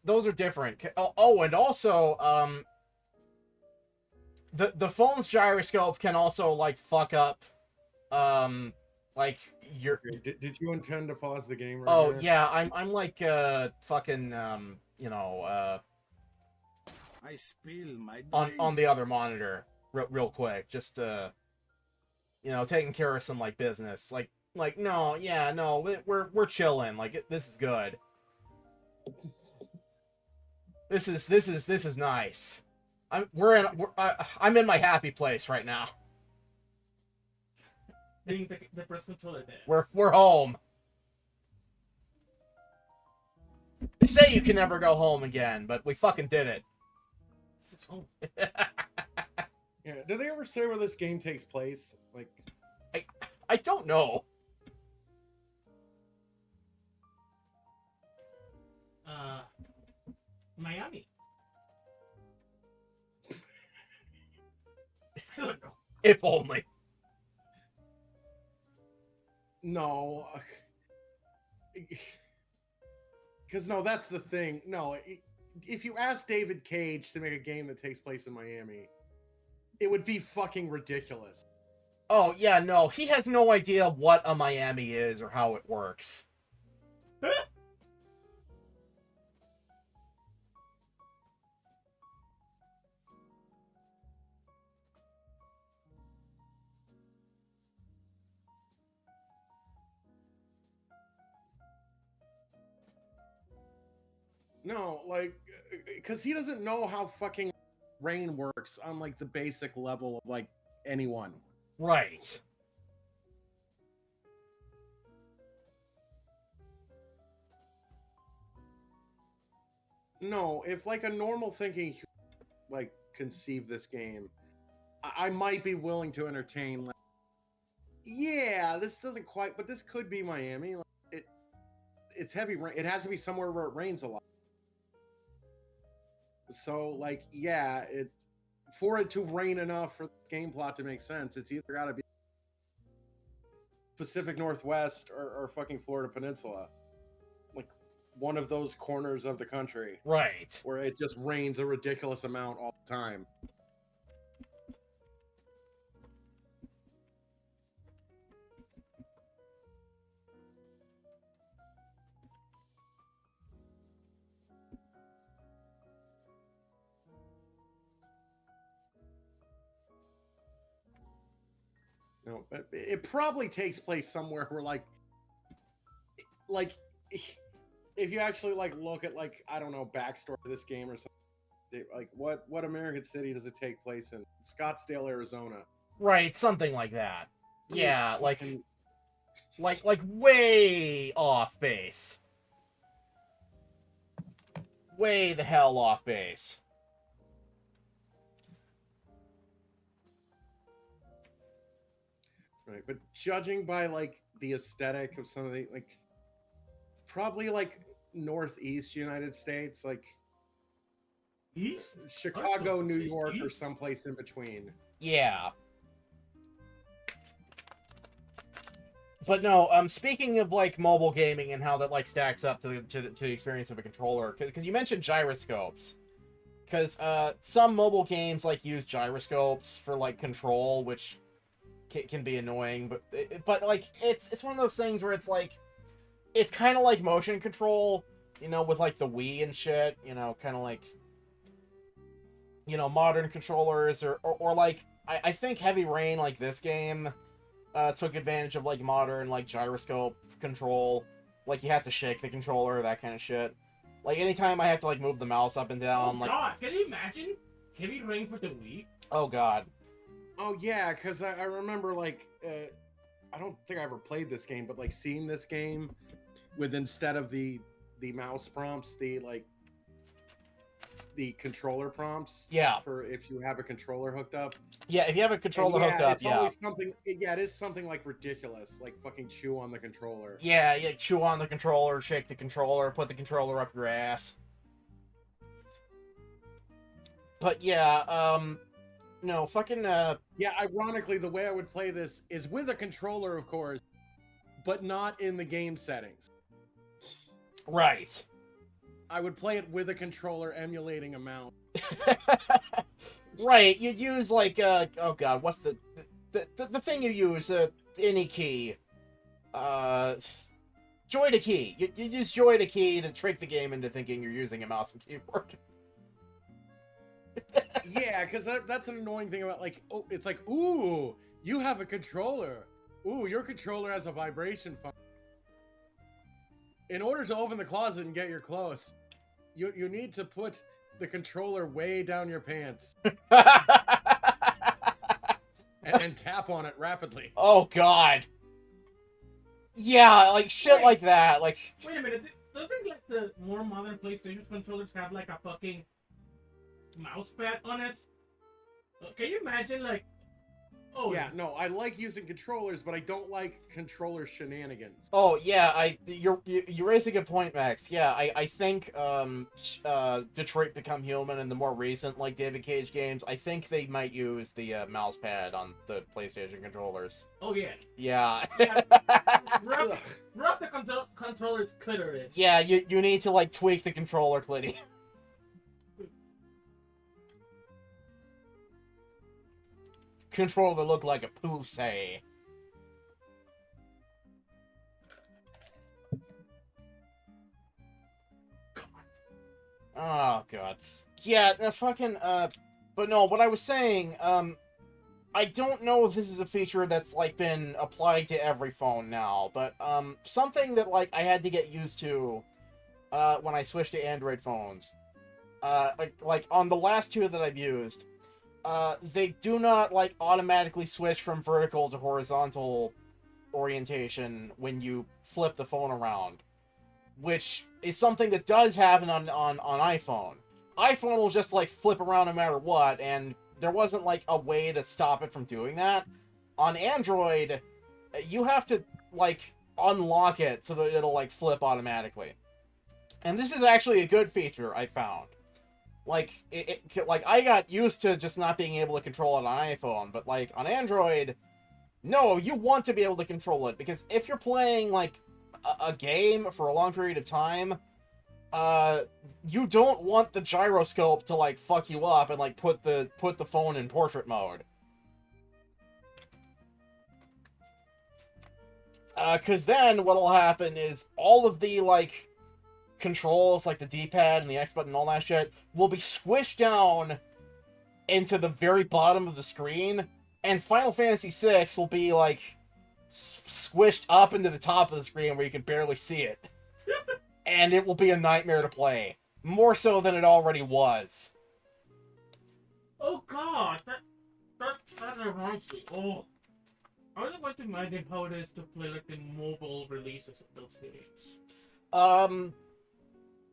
those are different. Oh, and also the phone's gyroscope can also like fuck up Like you're. Did you intend to pause the game? Right Oh here? yeah, I'm like fucking you know I spill my on drink. the other monitor real quick, just you know, taking care of some like business. Like no, yeah, no, we're chilling. Like this is good. This is nice. I'm in my happy place right now. Being the press controller dads. We're home. They say you can never go home again, but we fucking did it. This is home. Yeah. Did they ever say where this game takes place? Like, I don't know. Miami. I don't know. If only. no. Because no, that's the thing. No, if you ask David Cage to make a game that takes place in Miami, it would be fucking ridiculous. Oh yeah, no, he has no idea what a Miami is or how it works. No, like, because he doesn't know how fucking rain works on like the basic level of like anyone. Right. No, if like a normal thinking like conceive this game, I might be willing to entertain. Like, yeah, this doesn't quite, but this could be Miami. Like, it's heavy rain. It has to be somewhere where it rains a lot. So, like, yeah, for it to rain enough for the game plot to make sense, it's either got to be Pacific Northwest or fucking Florida Peninsula, like one of those corners of the country, right, where it just rains a ridiculous amount all the time. No, but it probably takes place somewhere where like if you actually like look at like, I don't know, backstory of this game or something, like what American city does it take place in? Scottsdale, Arizona. Right, something like that. Yeah, fucking... like way off base. Way the hell off base. Right, but judging by like the aesthetic of some of the like, probably like Northeast United States, like East, Chicago, New York, East? or someplace in between. Yeah. But no, speaking of like mobile gaming and how that like stacks up to the experience of a controller, because you mentioned gyroscopes, because some mobile games like use gyroscopes for like control, which can be annoying, but like it's one of those things where it's like it's kind of like motion control, you know, with like the Wii and shit, you know, kind of like, you know, modern controllers or like I think Heavy Rain, like this game, took advantage of like modern like gyroscope control, like you have to shake the controller, that kind of shit. Like anytime I have to like move the mouse up and down, oh like God, can you imagine Heavy Rain for the Wii? Oh God. Oh yeah, because I remember like I don't think I ever played this game, but like seeing this game with, instead of the mouse prompts, the controller prompts. Yeah. For if you have a controller hooked up. Yeah, if you have a controller hooked up, it's yeah. always something. Yeah, it is something like ridiculous, like fucking chew on the controller. Yeah, chew on the controller, shake the controller, put the controller up your ass. But yeah, no, fucking Yeah, ironically, the way I would play this is with a controller, of course, but not in the game settings. Right. I would play it with a controller emulating a mouse. Right, you'd use like oh God, what's the thing you use, any key. Joy to key. You use joy to key to trick the game into thinking you're using a mouse and keyboard. Yeah, because that's an annoying thing about like, oh, it's like, ooh, you have a controller. Ooh, your controller has a vibration function. In order to open the closet and get your clothes, you need to put the controller way down your pants and tap on it rapidly. Oh God. Yeah, like shit like that. Like, Wait a minute. Doesn't like the more modern PlayStation controllers have like a fucking mouse pad on it? Can you imagine like? Oh Yeah, no, I like using controllers, but I don't like controller shenanigans. oh yeah, you raise a good point, Max. Yeah, I think Detroit Become Human and the more recent like David Cage games, I think they might use the mouse pad on the PlayStation controllers. Oh yeah. Yeah. Rub the controller's clitoris. Yeah, you need to like tweak the controller clitty. Controller look like a pussy. Oh God. Yeah, fucking but no, what I was saying, I don't know if this is a feature that's like been applied to every phone now, but something that like I had to get used to when I switched to Android phones. Like on the last two that I've used, they do not like automatically switch from vertical to horizontal orientation when you flip the phone around, which is something that does happen on iPhone. iPhone will just like flip around no matter what, and there wasn't like a way to stop it from doing that. On Android, you have to like unlock it so that it'll like flip automatically. And this is actually a good feature I found. Like like I got used to just not being able to control it on iPhone, but like on Android, no, you want to be able to control it, because if you're playing like a game for a long period of time, you don't want the gyroscope to like fuck you up and like put the phone in portrait mode. Cause then what'll happen is all of the like controls, like the D-pad and the X button and all that shit, will be squished down into the very bottom of the screen, and Final Fantasy VI will be like squished up into the top of the screen where you can barely see it. And it will be a nightmare to play. More so than it already was. Oh God, that reminds me. Oh, I really want to imagine how it is to play like the mobile releases of those games.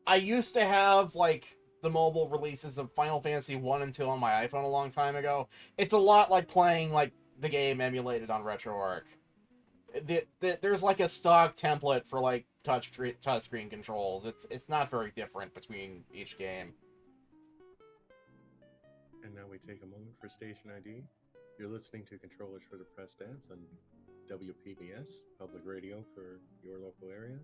I used to have like the mobile releases of Final Fantasy 1 and 2 on my iPhone a long time ago. It's a lot like playing like the game emulated on RetroArch. There's like a stock template for like touchscreen controls. It's not very different between each game. And now we take a moment for station ID. You're listening to Controllers for DepressedDads on WPBS, public radio for your local area.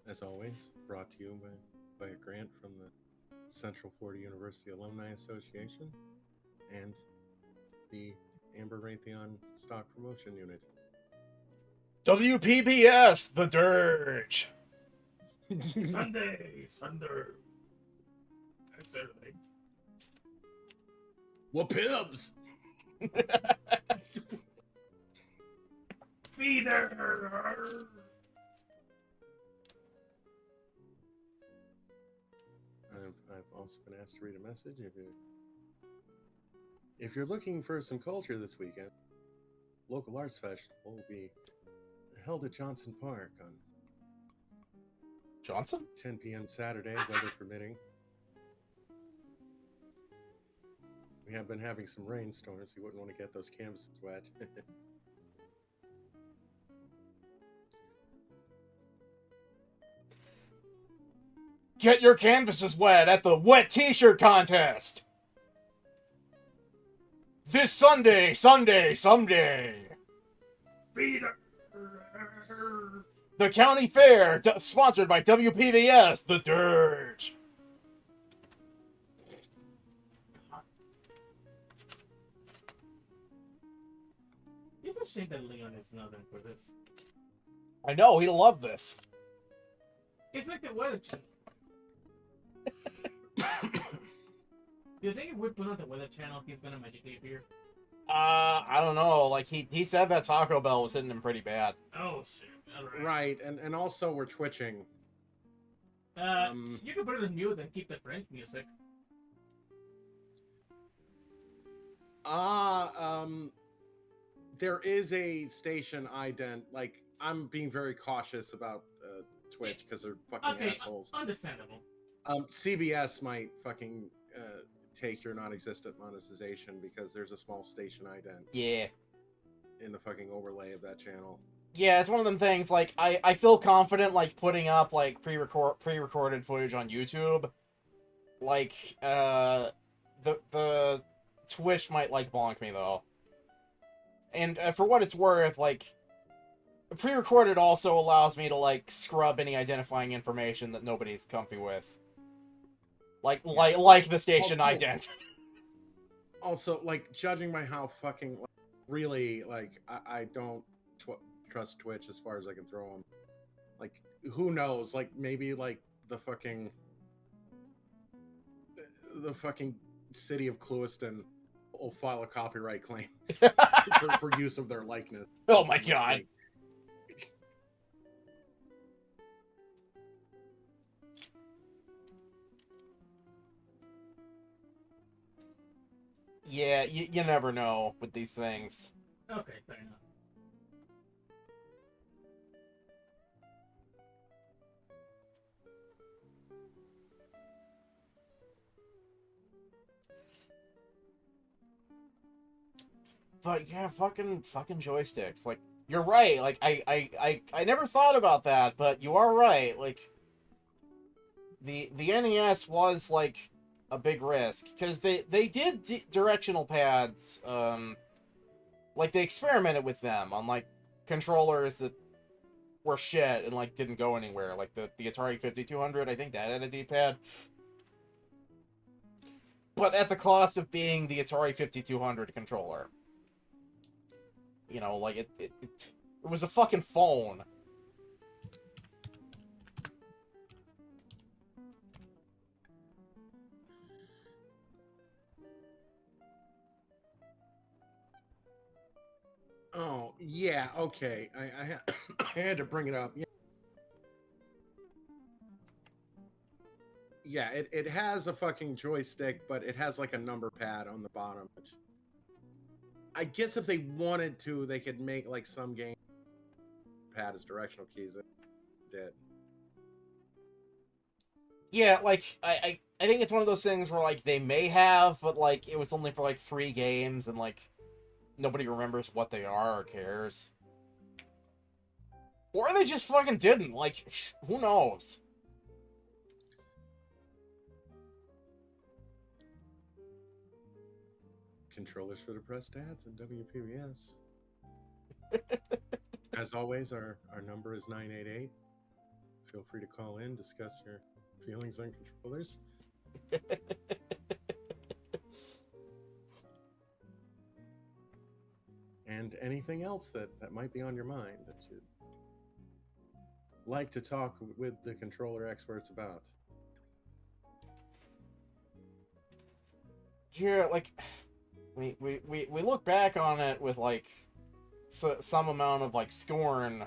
As always, brought to you by a grant from the Central Florida University Alumni Association and the Amber Raytheon Stock Promotion Unit. WPBS, the Dirge. Sunday. And Saturday. What pibs? Be there. I've also been asked to read a message. If you're looking for some culture this weekend, local arts festival will be held at Johnson Park on Johnson? 10 p.m. Saturday, weather permitting. We have been having some rainstorms. You wouldn't want to get those canvases wet. Get your canvases wet at the Wet T-Shirt Contest! This Sunday! Be there. The county fair, sponsored by WPVS, the Dirge. If a a shame that Leon is not in for this. I know, he'd love this. It's like the weather channel. Do you think if we put on the weather channel, he's gonna magically appear? I don't know. Like, he said that Taco Bell was hitting him pretty bad. Oh, shit. Alright. Right, and also we're twitching. You can put it on mute and keep the French music. There is a station ident. Like, I'm being very cautious about Twitch because they're fucking assholes. Understandable. CBS might fucking take your non-existent monetization because there's a small station ident. Yeah. In the fucking overlay of that channel. Yeah, it's one of them things, like, I feel confident, like, putting up, like, pre-recorded footage on YouTube. Like, the Twitch might, like, bonk me, though. And for what it's worth, like, pre-recorded also allows me to, like, scrub any identifying information that nobody's comfy with. Like the station ident. Also, like, judging by how fucking, like, really, like, I don't trust Twitch as far as I can throw them. Like, who knows? Like, maybe, like, the fucking city of Clewiston will file a copyright claim for use of their likeness. Oh my god. Yeah, you never know with these things. Okay, fair enough. But yeah, fucking joysticks. Like, you're right. Like, I never thought about that, but you are right. Like, the NES was, like, a big risk, because they did directional pads, like, they experimented with them on, like, controllers that were shit and, like, didn't go anywhere. Like, the Atari 5200, I think that had a D-pad. But at the cost of being the Atari 5200 controller. You know, like, it was a fucking phone. Oh, yeah, okay. I had to bring it up. Yeah, it has a fucking joystick, but it has, like, a number pad on the bottom. Which I guess if they wanted to, they could make, like, some game pad as directional keys. That did. Yeah, like, I think it's one of those things where, like, they may have, but, like, it was only for, like, 3 games, and, like, nobody remembers what they are or cares. Or they just fucking didn't. Like, who knows? Controllers for Depressed Dads and WPBS. As always, our number is 988. Feel free to call in, discuss your feelings on controllers. And anything else that might be on your mind that you'd like to talk with the controller experts about. Yeah, like, we look back on it with, like, some amount of, like, scorn.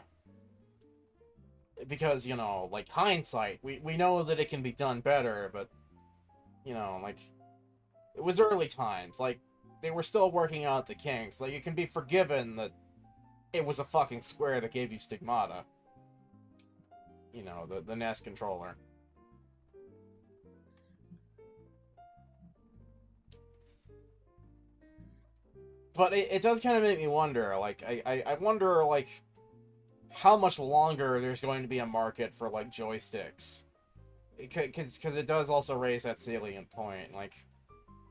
Because, you know, like, hindsight, we know that it can be done better, but, you know, like, it was early times. Like, they were still working out the kinks. Like, it can be forgiven that it was a fucking square that gave you stigmata. You know, the NES controller. But it does kind of make me wonder, like, I wonder, like, how much longer there's going to be a market for, like, joysticks. Because it does also raise that salient point. Like,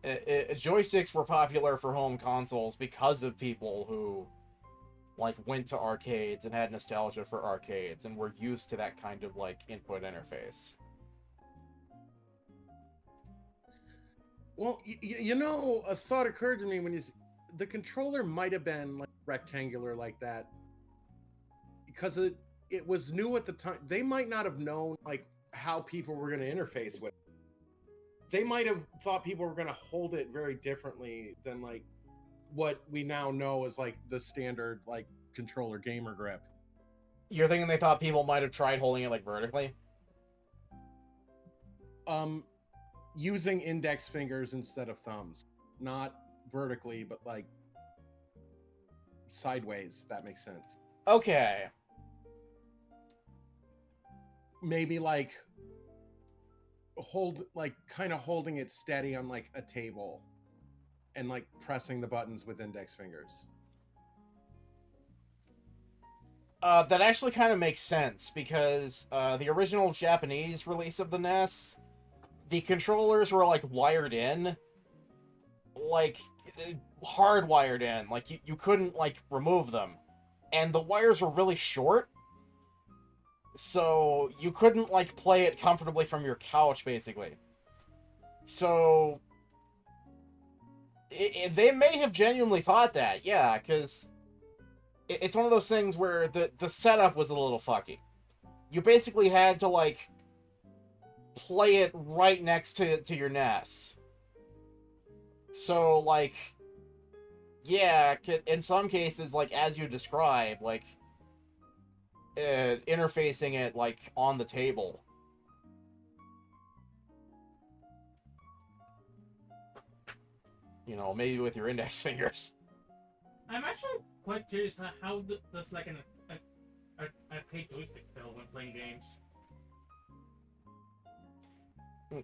joysticks were popular for home consoles because of people who, like, went to arcades and had nostalgia for arcades and were used to that kind of, like, input interface. Well, you know, a thought occurred to me when the controller might have been, like, rectangular like that, because it was new at the time. They might not have known like how people were going to interface with it. They might have thought people were going to hold it very differently than like what we now know as like the standard like controller gamer grip. You're thinking they thought people might have tried holding it like vertically? Using index fingers instead of thumbs, not vertically, but like sideways. If that makes sense. Okay. Maybe like kind of holding it steady on like a table and like pressing the buttons with index fingers. That actually kind of makes sense because the original Japanese release of the NES, the controllers were like wired in, like hardwired in, like you couldn't like remove them, and the wires were really short, so you couldn't like play it comfortably from your couch basically. So they may have genuinely thought that, yeah, because it's one of those things where the setup was a little fucky. You basically had to like play it right next to your NES. So like, yeah, in some cases, like as you describe, like interfacing it like on the table. You know, maybe with your index fingers. I'm actually quite curious how does like an arcade joystick feel when playing games?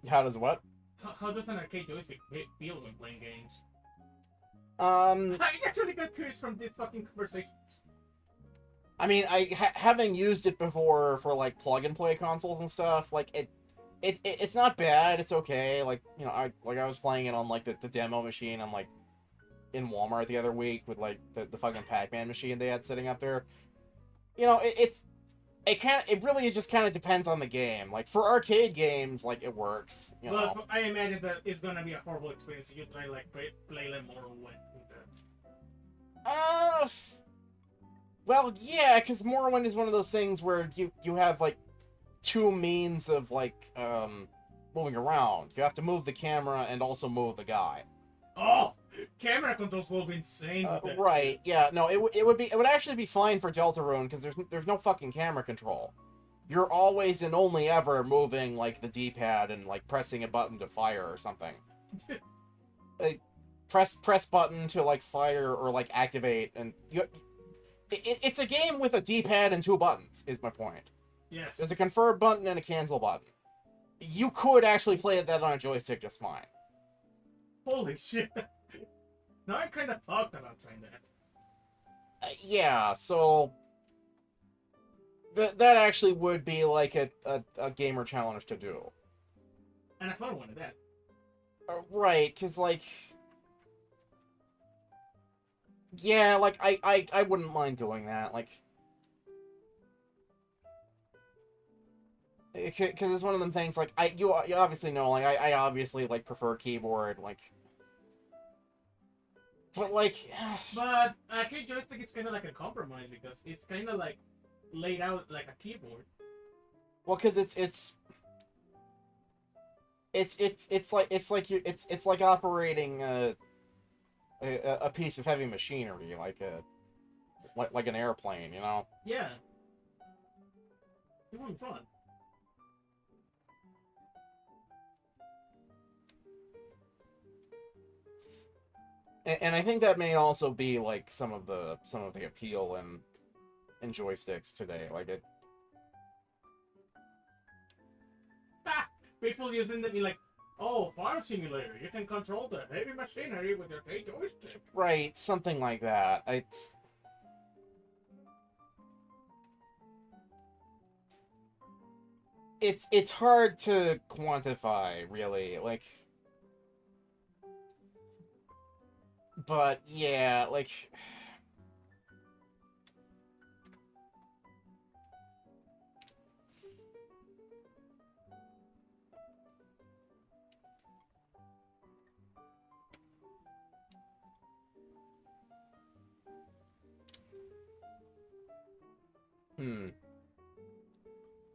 How does what? How does an arcade joystick feel when playing games? I actually got curious from these fucking conversations. I mean, having used it before for like plug and play consoles and stuff, like it's not bad. It's okay. Like, you know, I was playing it on like the demo machine. I'm like in Walmart the other week with like the fucking Pac-Man machine they had sitting up there. You know, it really just kind of depends on the game. Like for arcade games, like it works. You know. I imagine that it's gonna be a horrible experience if you try like play them more with that. Well, yeah, because Morrowind is one of those things where you have like two means of like moving around. You have to move the camera and also move the guy. Oh, camera controls will be insane. Right? Yeah. No, it would actually be fine for Deltarune because there's no fucking camera control. You're always and only ever moving like the D-pad and like pressing a button to fire or something. Like press button to like fire or like activate, and it's a game with a D-pad and two buttons. Is my point. Yes. There's a confirm button and a cancel button. You could actually play that on a joystick just fine. Holy shit. Now I kind of talked about trying that. Yeah, so that actually would be like a gamer challenge to do. And I thought one of that. Right, because like, yeah, like I wouldn't mind doing that, like, because it's one of them things like you obviously know, like I obviously like prefer keyboard, like. But like, but arcade joystick is kind of like a compromise because it's kind of like laid out like a keyboard. Well, because it's like operating a piece of heavy machinery, like an airplane, you know? Yeah. It would be fun. And I think that may also be like some of the appeal in joysticks today. Like it. People using them be like, oh, farm simulator. You can control the heavy machinery with your joystick. Right, something like that. It's hard to quantify, really. Like. But yeah, like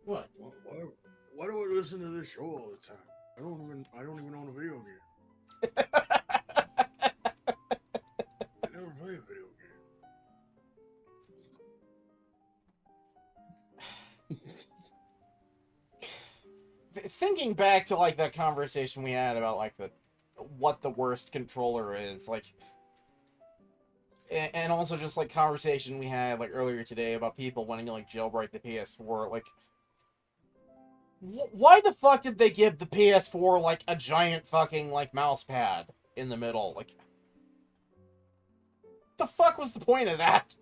What? Why do I listen to this show all the time? I don't even own a video game. I never play a video game. Thinking back to like that conversation we had about like what the worst controller is, like, and also just like conversation we had like earlier today about people wanting to like jailbreak the PS4, like. Why the fuck did they give the PS4 like a giant fucking like mouse pad in the middle? Like, the fuck was the point of that?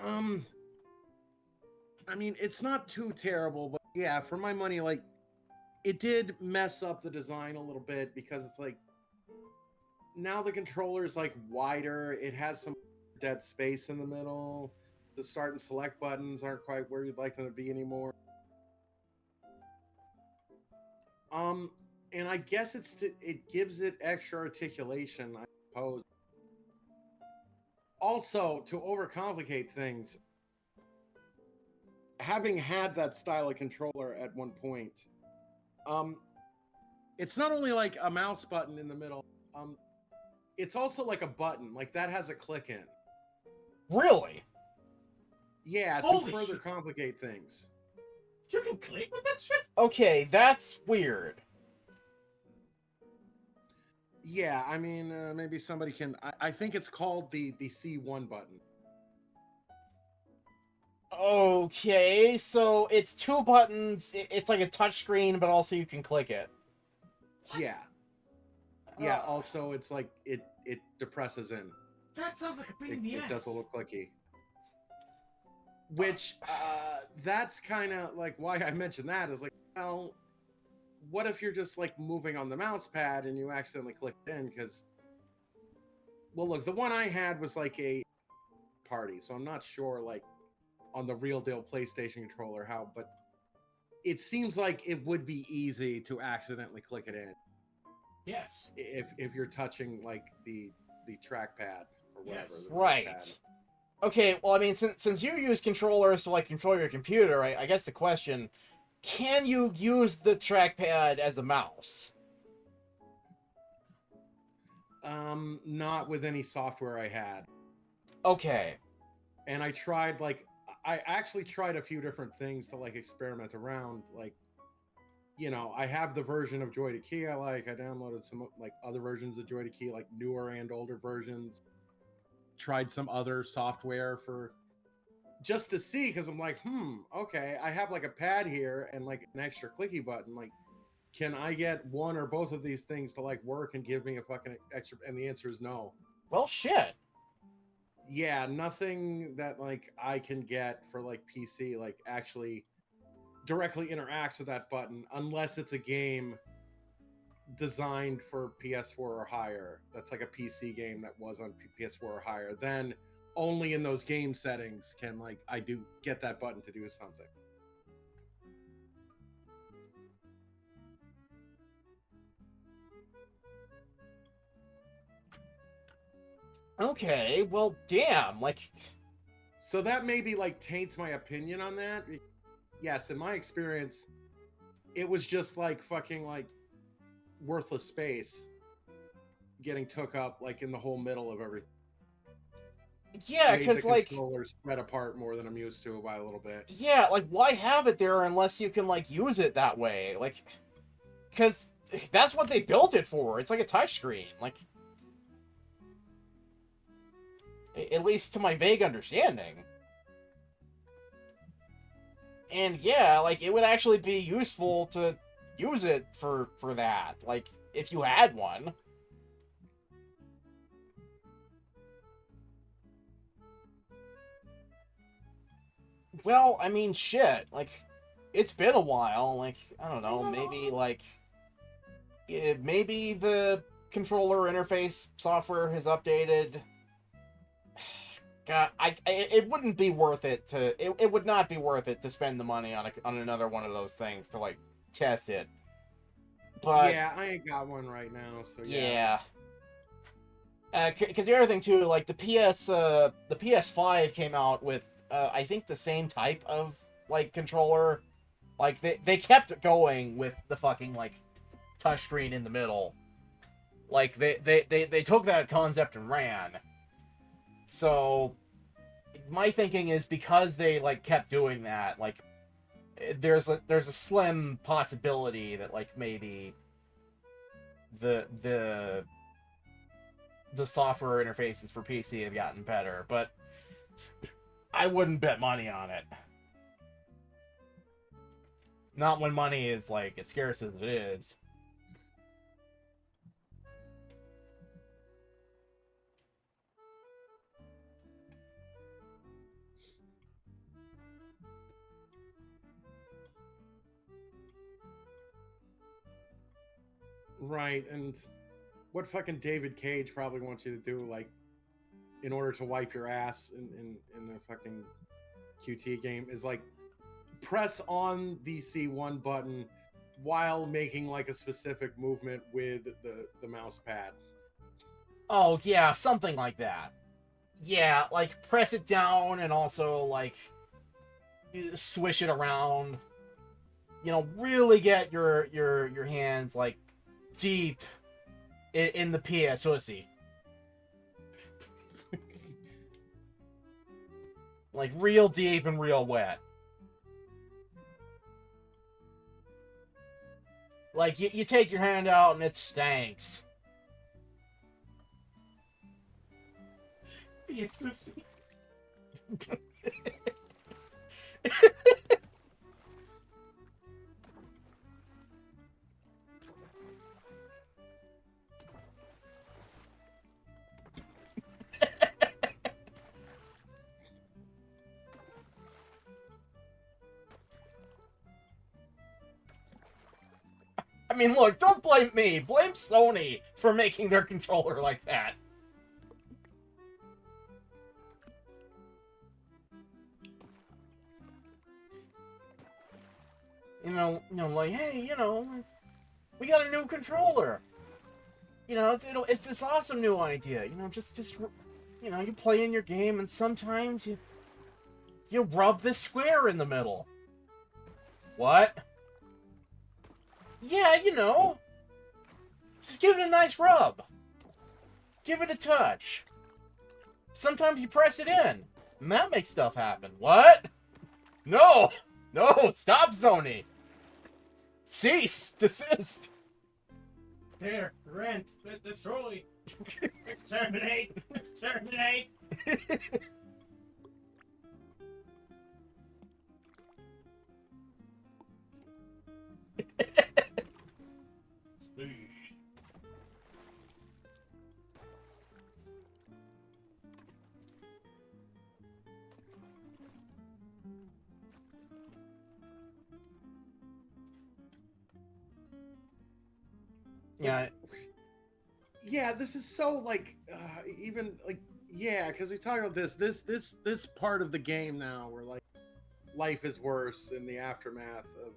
I mean, it's not too terrible, but yeah, for my money, like, it did mess up the design a little bit because it's like now the controller's like wider. It has some dead space in the middle. The start and select buttons aren't quite where you'd like them to be anymore. And I guess it gives it extra articulation, I suppose. Also, to overcomplicate things, having had that style of controller at one point, it's not only like a mouse button in the middle, it's also like a button, like that has a click in. Really? Yeah, Holy to further shit. complicate things. You can click with that shit? Okay, that's weird. Yeah, I mean, maybe somebody can. I think it's called the C1 button. Okay, so it's two buttons. It's like a touch screen, but also you can click it. What? Yeah. Yeah. Also, it's like it depresses in. That sounds like a pain in the It ass. does a little clicky. Which that's kind of like why I mentioned that is like, well, what if you're just like moving on the mouse pad and you accidentally click it in? Because, well, look, the one I had was like a party, so I'm not sure like on the real deal PlayStation controller how, but it seems like it would be easy to accidentally click it in. Yes. If you're touching like the trackpad or whatever. Yes. the Right. pad. Okay, well, I mean, since you use controllers to like control your computer, I guess the question: can you use the trackpad as a mouse? Not with any software I had. Okay. And I tried I actually tried a few different things to like experiment around. Like, you know, I have the version of Joy to Key I like. I downloaded some like other versions of Joy to Key, like newer and older versions. Tried some other software for just to see, because I'm like, okay, I have like a pad here and like an extra clicky button. Like, can I get one or both of these things to like work and give me a fucking extra? And the answer is no. Well, shit. Yeah, nothing that like I can get for like PC like actually directly interacts with that button unless it's a game designed for PS4 or higher. That's like a PC game that was on PS4 or higher. Then only in those game settings can like I do get that button to do something. Okay, well, damn, like... So that maybe like taints my opinion on that. Yes, in my experience, it was just like fucking like worthless space getting took up like in the whole middle of everything. Yeah, Made because the like... controllers spread apart more than I'm used to by a little bit. Yeah, like, why have it there unless you can, like, use it that way? Like, because that's what they built it for. It's like a touchscreen. Like... At least to my vague understanding. And yeah, like, it would actually be useful to use it for that. Like, if you had one. Well, I mean, shit. Like, it's been a while. Like, I don't know, maybe, like... maybe the controller interface software has updated... God, it wouldn't be worth it to... It would not be worth it to spend the money on another one of those things to, like, test it. But... Yeah, I ain't got one right now, so yeah. Because the other thing, too, like, the PS5 came out with I think the same type of like controller. Like they kept going with the fucking like touchscreen in the middle. Like they took that concept and ran. So my thinking is because they like kept doing that, like there's a slim possibility that like maybe the software interfaces for PC have gotten better, but I wouldn't bet money on it. Not when money is like as scarce as it is. Right, and what fucking David Cage probably wants you to do, like, in order to wipe your ass in the fucking QT game, is like press on the C1 button while making like a specific movement with the mouse pad. Oh yeah, something like that. Yeah, like press it down and also like swish it around. You know, really get your hands like deep in the PS pussy. Like real deep and real wet. Like you take your hand out and it stanks. Yes. I mean, look, don't blame me. Blame Sony for making their controller like that. You know, like, hey, you know, we got a new controller. You know, it's this awesome new idea. You know, just, you know, you play in your game and sometimes you rub this square in the middle. What? Yeah, you know. Just give it a nice rub. Give it a touch. Sometimes you press it in, and that makes stuff happen. What? No! No! Stop, Sony! Cease! Desist! There, rent, destroy, exterminate, exterminate. Yeah. Yeah, this is so like even like yeah, because we talked about this part of the game now where like life is worse in the aftermath of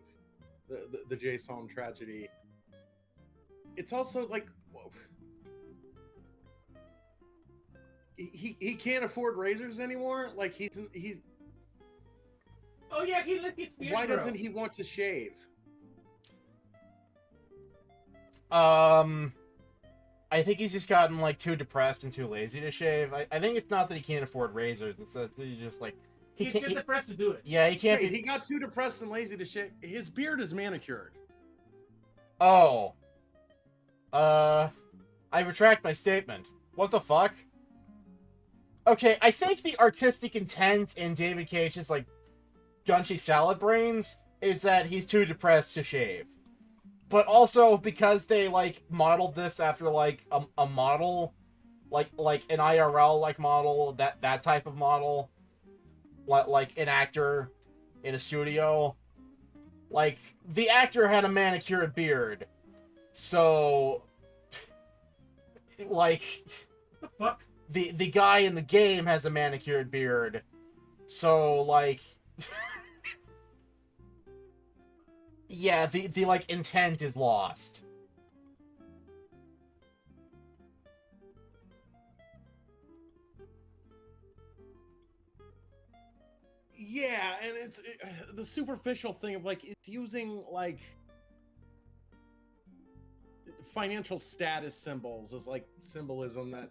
the JASONNN tragedy. It's also like whoa, he can't afford razors anymore. Like he's Oh yeah, he let his beard why grow. doesn't he want to shave? I think he's just gotten like too depressed and too lazy to shave. I think it's not that he can't afford razors. It's that he's just like He's just depressed to do it. Yeah, he can't. Wait, he got too depressed and lazy to shave. His beard is manicured. Oh. I retract my statement. What the fuck? Okay, I think the artistic intent in David Cage's like Gunchy Salad Brains is that he's too depressed to shave. But also because they like modeled this after like a model, like an IRL like model, that type of model, like an actor in a studio. Like the actor had a manicured beard, so like the fuck. The guy in the game has a manicured beard, so like. Yeah, the like intent is lost. Yeah, and it's the superficial thing of like it's using like financial status symbols as like symbolism that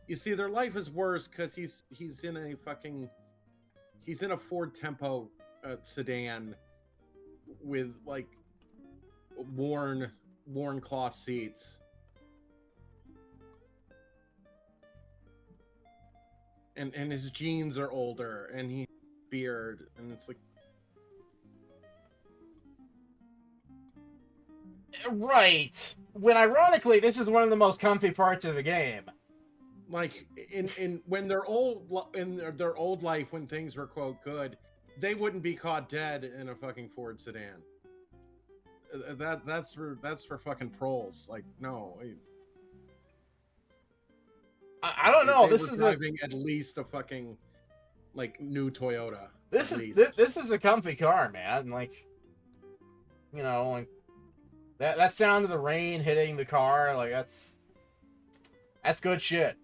you see their life is worse because he's in a Ford Tempo sedan with like worn cloth seats. And his jeans are older and he beard and it's like right. When ironically this is one of the most comfy parts of the game. Like in when they're old in their old life when things were quote good, they wouldn't be caught dead in a fucking Ford sedan. That's for fucking proles. Like no. I don't know. They This were is driving at least a fucking like new Toyota. This is a comfy car, man. Like, you know, like that sound of the rain hitting the car, like that's good shit.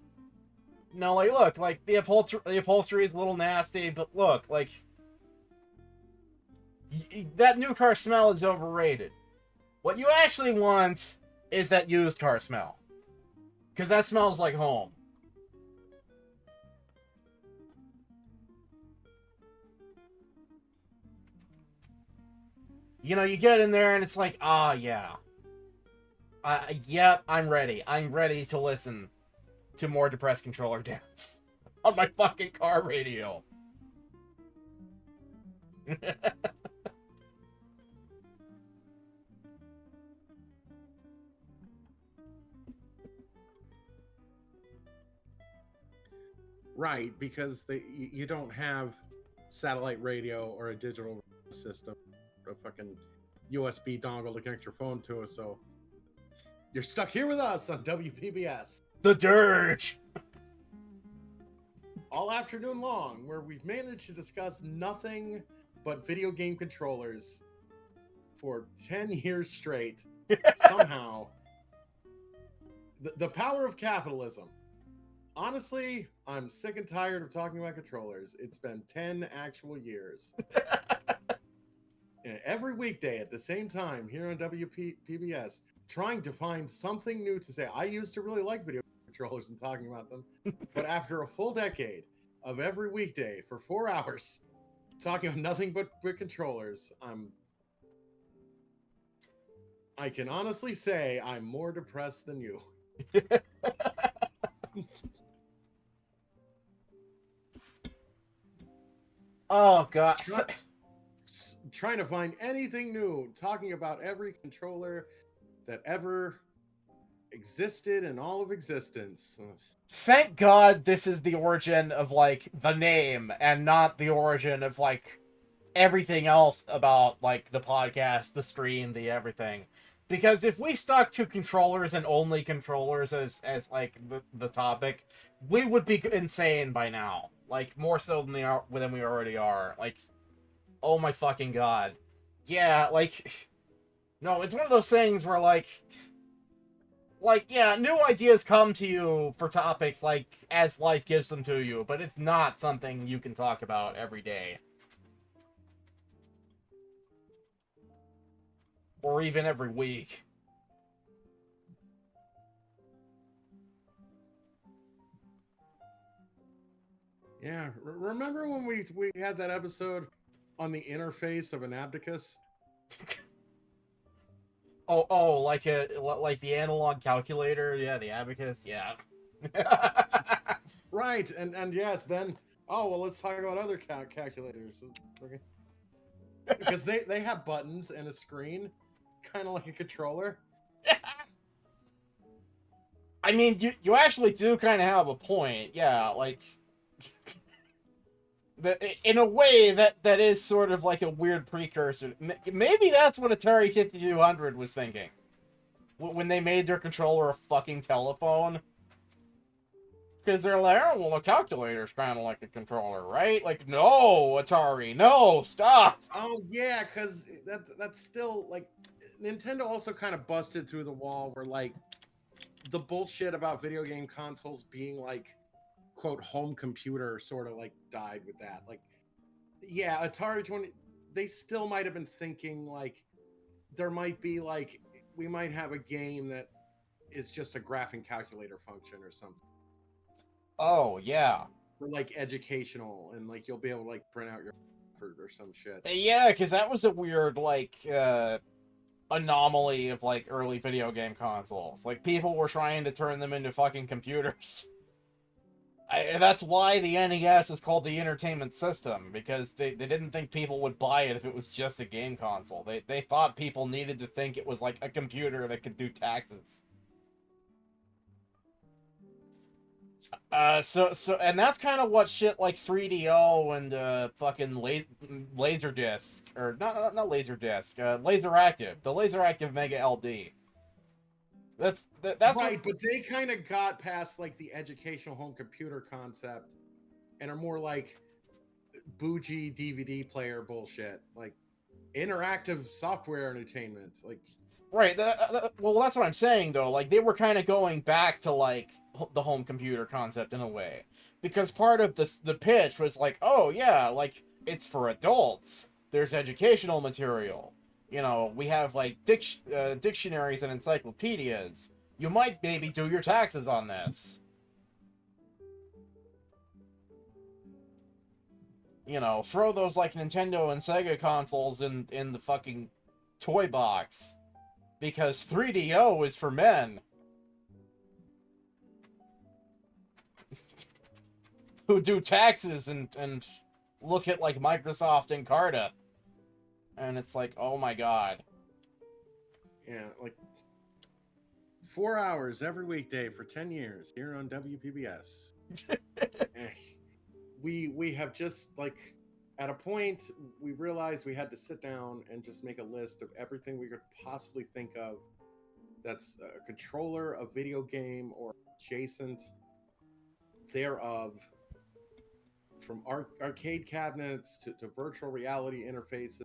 No, like look, like the upholstery is a little nasty, but look, like that new car smell is overrated. What you actually want is that used car smell, because that smells like home. You know, you get in there and it's like, ah, yeah. Yep, I'm ready. I'm ready to listen to more Depressed Controller Dads on my fucking car radio. Right, because you don't have satellite radio or a digital system, a fucking USB dongle to connect your phone to it, so you're stuck here with us on WPBS. The Dirge! All afternoon long, where we've managed to discuss nothing but video game controllers for 10 years straight. Somehow. The power of capitalism. Honestly, I'm sick and tired of talking about controllers. It's been 10 actual years. Every weekday at the same time here on WPBS, trying to find something new to say. I used to really like video controllers and talking about them, but after a full decade of every weekday for 4 hours talking about nothing but controllers, I can honestly say I'm more depressed than you. Oh god. Trying to find anything new, talking about every controller that ever existed in all of existence. Thank God this is the origin of, like, the name, and not the origin of, like, everything else about, like, the podcast, the stream, the everything. Because if we stuck to controllers and only controllers as like, the topic, we would be insane by now. Like, more so than we already are. Like, oh my fucking god. Yeah, like, no, it's one of those things where, like, yeah, new ideas come to you for topics, like, as life gives them to you, but it's not something you can talk about every day. Or even every week. Yeah, remember when we had that episode on the interface of an abacus? Oh, like the analog calculator, yeah, the abacus, yeah. Right, and yes, then let's talk about other calculators. Okay. Because they have buttons and a screen, kind of like a controller. I mean, you actually do kind of have a point, yeah, like, in a way that is sort of like a weird precursor. Maybe that's what Atari 5200 was thinking when they made their controller a fucking telephone. Because they're like, oh, well, a calculator's kind of like a controller, right? Like, no, Atari, no, stop. Oh yeah, because that's still like Nintendo also kind of busted through the wall where like the bullshit about video game consoles being like quote home computer sort of like died with that. Like yeah, Atari 20. They still might have been thinking like there might be like we might have a game that is just a graphing calculator function or something. Oh yeah. Or like educational, and like you'll be able to like print out your or some shit. Yeah, because that was a weird like anomaly of like early video game consoles. Like people were trying to turn them into fucking computers. That's why the NES is called the entertainment system, because they didn't think people would buy it if it was just a game console. They thought people needed to think it was like a computer that could do taxes. And that's kind of what shit like 3DO and fucking Laserdisc, or not Laserdisc, Laseractive, the Laseractive Mega LD. That's right, but they kind of got past like the educational home computer concept and are more like bougie DVD player bullshit, like interactive software entertainment, like. Right. Well, that's what I'm saying though. Like they were kind of going back to like the home computer concept in a way, because part of the pitch was like, oh yeah, like it's for adults. There's educational material. You know, we have like dictionaries and encyclopedias. You might maybe do your taxes on this. You know, throw those like Nintendo and Sega consoles in the fucking toy box. Because 3DO is for men. Who do taxes and look at like Microsoft and Encarta. And it's like, oh my god. Yeah, like 4 hours every weekday for 10 years here on WPBS. We have just like at a point we realized we had to sit down and just make a list of everything we could possibly think of that's a controller, a video game, or adjacent thereof, from arcade cabinets to virtual reality interfaces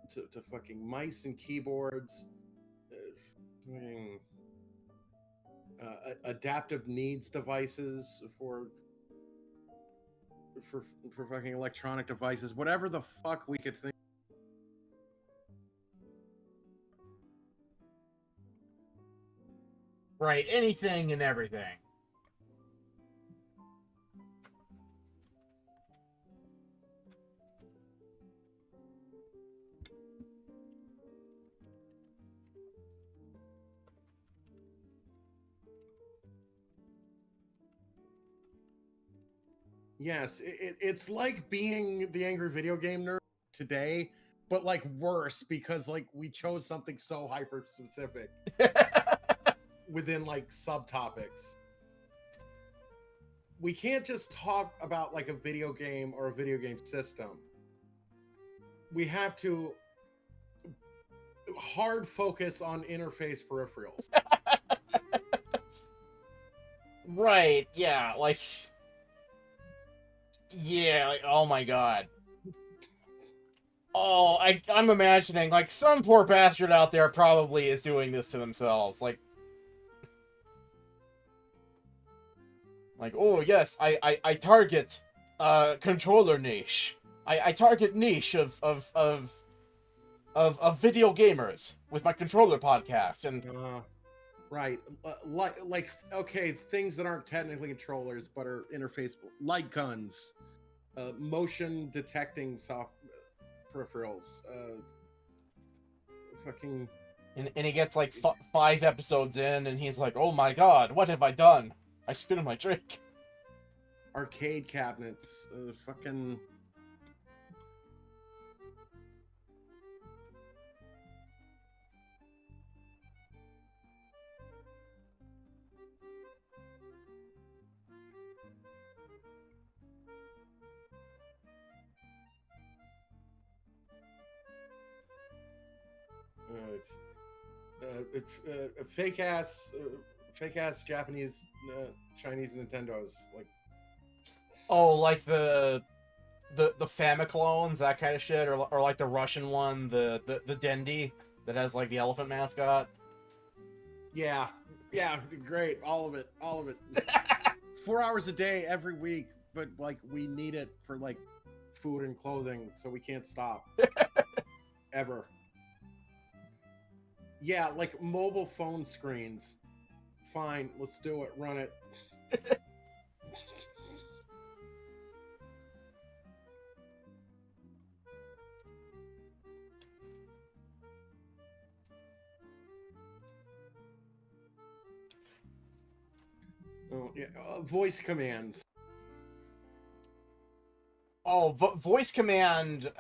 to fucking mice and keyboards, adaptive needs devices for fucking electronic devices, whatever the fuck we could think. Right, anything and everything. Yes, it's like being the angry video game nerd today, but like worse, because like we chose something so hyper specific within like subtopics. We can't just talk about like a video game or a video game system. We have to hard focus on interface peripherals. Right, yeah, like... Yeah, like, oh my god. Oh, I'm imagining, like, some poor bastard out there probably is doing this to themselves. Like, oh yes, I target controller niche. I target niche of video gamers with my controller podcast, and right, like okay, things that aren't technically controllers but are interface, light guns, motion detecting soft peripherals, fucking. And he gets like 5 episodes in, and he's like, "Oh my god, what have I done? I spit in my drink." Arcade cabinets, fucking. Fake ass Japanese, Chinese Nintendos, like. Oh, like the Famiclones, that kind of shit, or like the Russian one, the Dendy that has like the elephant mascot. Yeah, great, all of it. 4 hours a day every week, but like we need it for like food and clothing, so we can't stop. Ever. Yeah, like mobile phone screens. Fine, let's do it. Run it. Oh, yeah, voice commands. Oh, voice command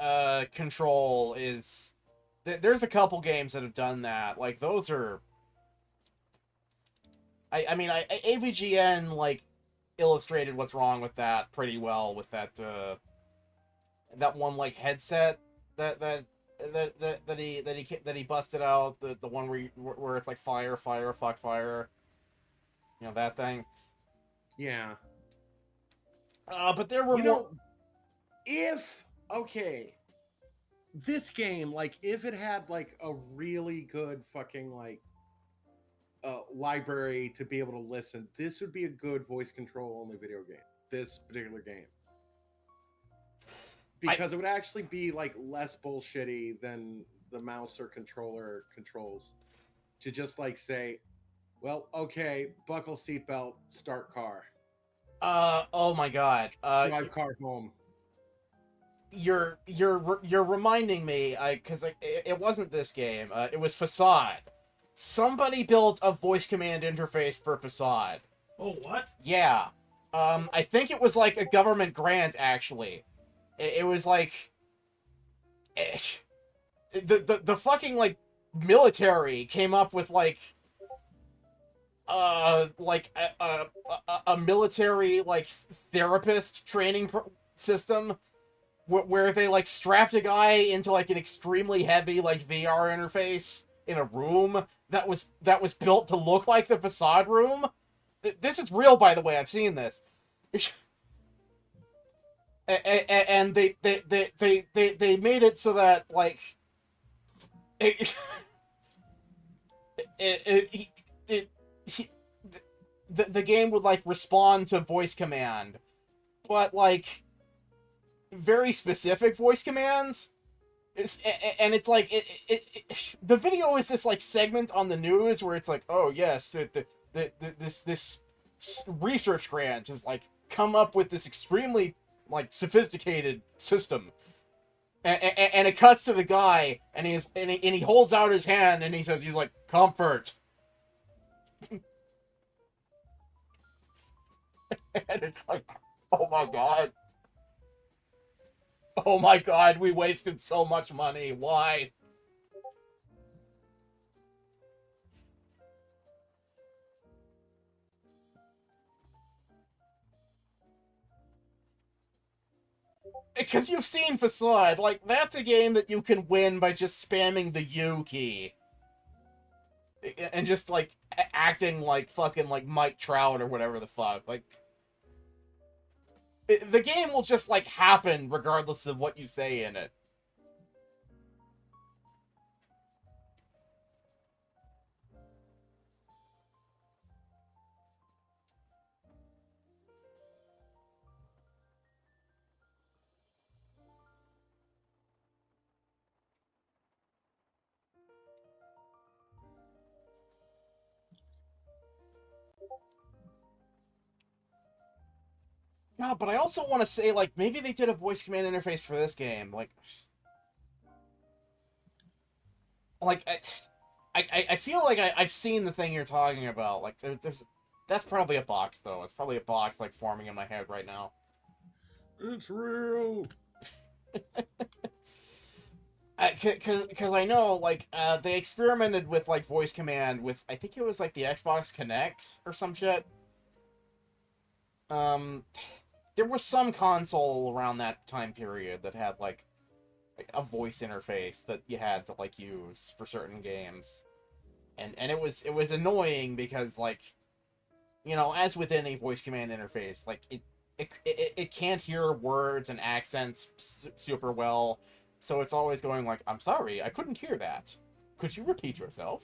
control is... There's a couple games that have done that. Like, those are... I mean, AVGN, like, illustrated what's wrong with that pretty well with that, that one, like, headset that he busted out, the one where it's like fire, fuck fire. You know, that thing. Yeah. But there were more... Okay, this game, like, if it had, like, a really good fucking, like, library to be able to listen, this would be a good voice control only video game. This particular game. Because it would actually be, like, less bullshitty than the mouse or controller controls. To just, like, say, well, okay, buckle seatbelt, start car. Oh my god. Drive car home. You're reminding me, because it wasn't this game. It was Facade. Somebody built a voice command interface for Facade. Oh, what? Yeah. I think it was like a government grant, actually. It was like... The fucking, like, military came up with, like... a military, like, therapist training system where they, like, strapped a guy into, like, an extremely heavy, like, VR interface in a room that was built to look like the Facade room. This is real, by the way. I've seen this. And they made it so that, like, the game would, like, respond to voice command, but, like, very specific voice commands. And it's like the video is this, like, segment on the news where it's like, oh yes, this research grant has, like, come up with this extremely, like, sophisticated system, and it cuts to the guy, and he holds out his hand, and he's like, comfort. And it's like, oh my god. Oh my god, we wasted so much money. Why? Because you've seen Facade. Like, that's a game that you can win by just spamming the U key. And just, like, acting like fucking, like, Mike Trout or whatever the fuck. Like... the game will just, like, happen regardless of what you say in it. No, but I also want to say, like, maybe they did a voice command interface for this game. Like I feel like I've seen the thing you're talking about. Like, there's... That's probably a box, though. It's probably a box, like, forming in my head right now. It's real! Because I know, like, they experimented with, like, voice command with, I think it was, like, the Xbox Kinect or some shit. There was some console around that time period that had, like a voice interface that you had to, like, use for certain games. And it was annoying because, like, you know, as with any voice command interface, like, it can't hear words and accents super well, so it's always going like, I'm sorry, I couldn't hear that. Could you repeat yourself?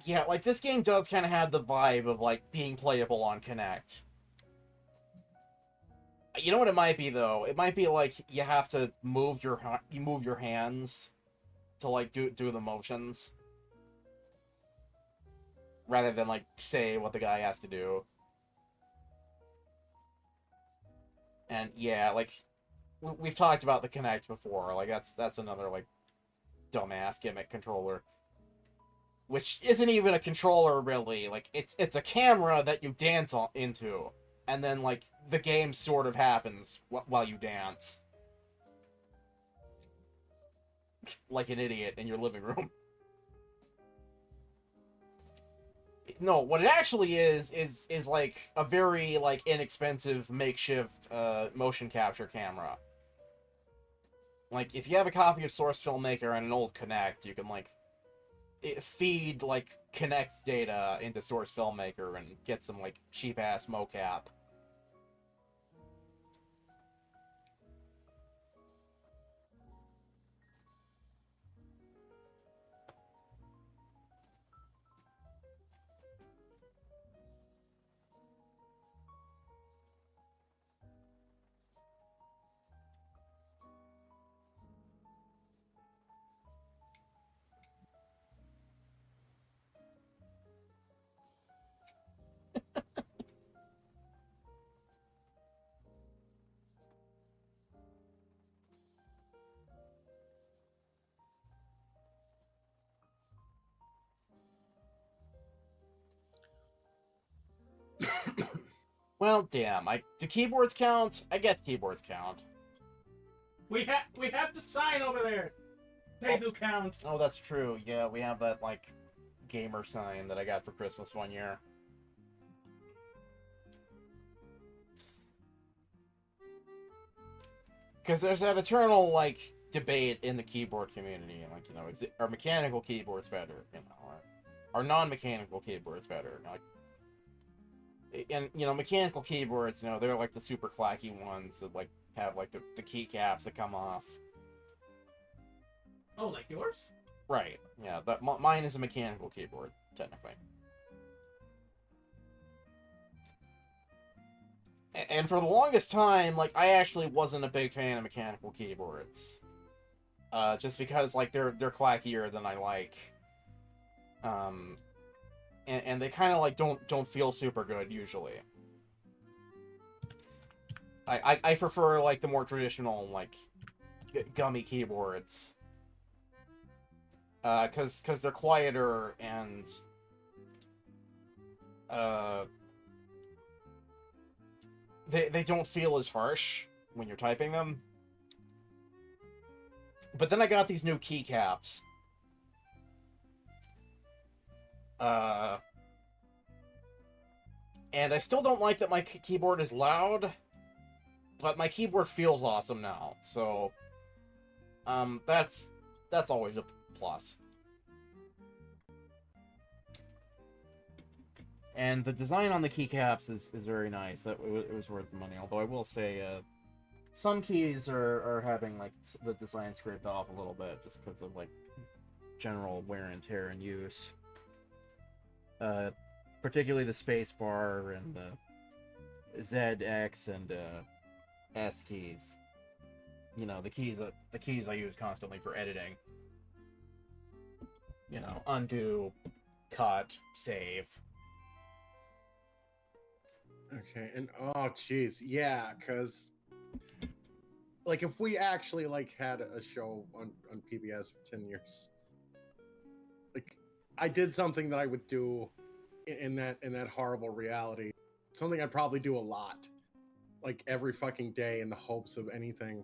Yeah, like, this game does kind of have the vibe of, like, being playable on Kinect. You know what it might be, though? It might be, like, you have to move your hands to, like, do the motions. Rather than, like, say what the guy has to do. And, yeah, like, we've talked about the Kinect before. Like, that's another, like, dumbass gimmick controller. Which isn't even a controller, really. Like, it's a camera that you dance into. And then, like, the game sort of happens while you dance. Like an idiot in your living room. No, what it actually is like a very, like, inexpensive makeshift motion capture camera. Like, if you have a copy of Source Filmmaker and an old Kinect, you can, like, feed, like, Kinect data into Source Filmmaker and get some, like, cheap-ass mocap. Well, damn. Do keyboards count? I guess keyboards count. We have the sign over there. They do count. Oh, that's true. Yeah, we have that, like, gamer sign that I got for Christmas one year. Because there's that eternal, like, debate in the keyboard community. Like, you know, are mechanical keyboards better? You know, or are non-mechanical keyboards better? Like, and, you know, mechanical keyboards, you know, they're like the super clacky ones that, like, have, like, the keycaps that come off. Oh, like yours? Right. Yeah, but mine is a mechanical keyboard, technically. And for the longest time, like, I actually wasn't a big fan of mechanical keyboards. Just because, like, they're clackier than I like. And they kind of, like, don't feel super good, usually. I prefer, like, the more traditional, like, gummy keyboards. Cause they're quieter and, they don't feel as harsh when you're typing them. But then I got these new keycaps. And I still don't like that my keyboard is loud, but my keyboard feels awesome now, so, that's always a plus. And the design on the keycaps is very nice. It was worth the money, although I will say, some keys are having, like, the design scraped off a little bit, just because of, like, general wear and tear and use. Particularly the space bar and the Z, X, and S keys. You know, the keys I use constantly for editing. You know, undo, cut, save. Okay, and oh jeez, yeah, because like if we actually like had a show on PBS for 10 years, like I did something that I would do in that horrible reality, something I'd probably do a lot, like every fucking day in the hopes of anything.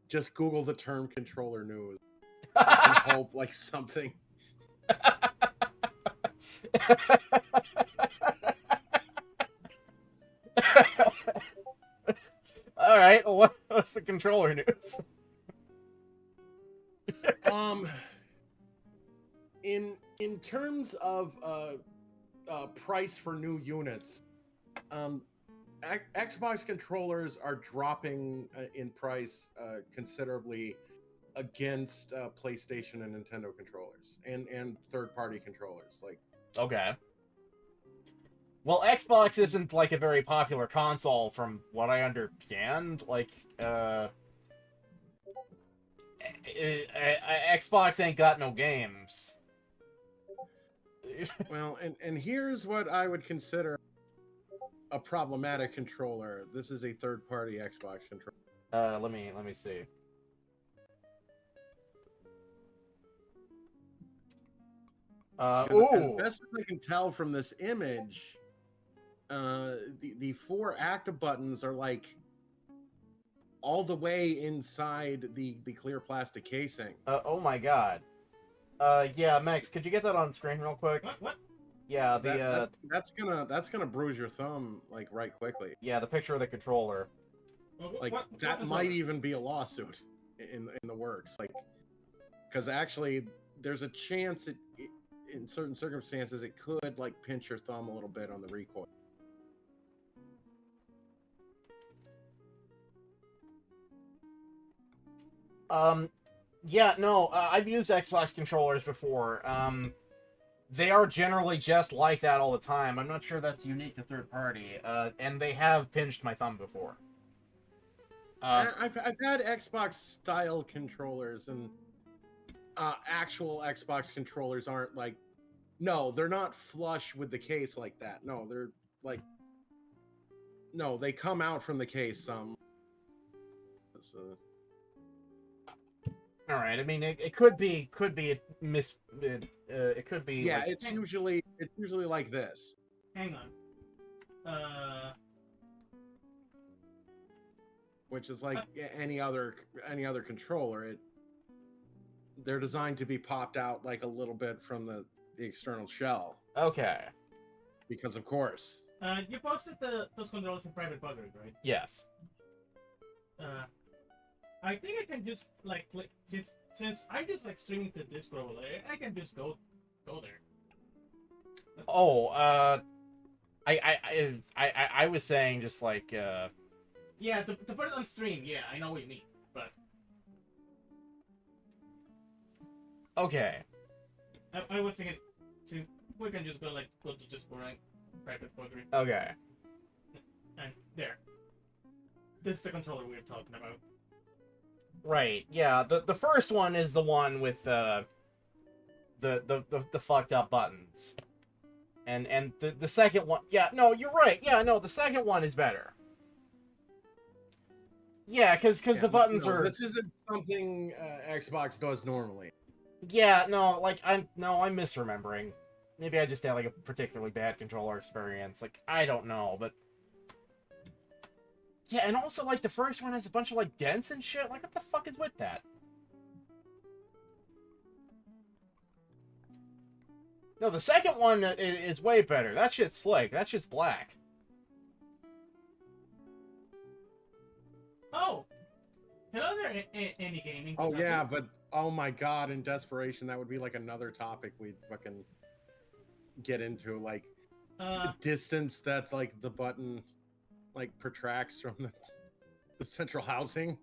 Just Google the term controller news and hope like something. All right, well, what's the controller news? In terms of price for new units, Xbox controllers are dropping in price considerably against PlayStation and Nintendo controllers and third-party controllers. Like Okay. Well, Xbox isn't like a very popular console from what I understand. Like, Xbox ain't got no games. Well, and here's what I would consider a problematic controller. This is a third-party Xbox controller. Let me see. As Ooh. best as I can tell from this image, the 4 active buttons are like all the way inside the clear plastic casing. Oh my god. Yeah, Mex, could you get that on screen real quick? What? Yeah, that's gonna bruise your thumb like right quickly. Yeah, the picture of the controller. Like that might even be a lawsuit in the works. Like, because actually, there's a chance in certain circumstances it could like pinch your thumb a little bit on the recoil. Yeah, no, I've used Xbox controllers before. They are generally just like that all the time. I'm not sure that's unique to third party. And they have pinched my thumb before. I've had Xbox style controllers, and actual Xbox controllers aren't like, no, they're not flush with the case like that. No, they're like, no, they come out from the case some. All right. I mean, it could be it could be. Yeah, like, it's usually like this. Hang on. Which is like any other controller. They're designed to be popped out like a little bit from the external shell. Okay. Because of course. You posted those controllers in private bug group, right? Yes. I think I can just like click since I just like streaming to Discord over there. I can just go there. Oh, I was saying just like Yeah, to put it on stream. Yeah, I know what you mean, but okay. I was thinking we can just go to Discord and private bug group. Okay. And there. This is the controller we were talking about. Right. Yeah. The first one is the one with the fucked up buttons, and the second one. Yeah. No, you're right. Yeah. No, the second one is better. Yeah, because the buttons are. This isn't something Xbox does normally. Yeah. No. Like I'm misremembering. Maybe I just had like a particularly bad controller experience. Like I don't know, but. Yeah, and also, like, the first one has a bunch of, like, dents and shit. Like, what the fuck is with that? No, the second one is way better. That shit's slick. That shit's black. Oh! Hello there, Any Gaming. Oh, yeah, but, oh my god, in desperation, that would be, like, another topic we'd fucking get into. Like, the distance that, like, the button... like protracts from the central housing.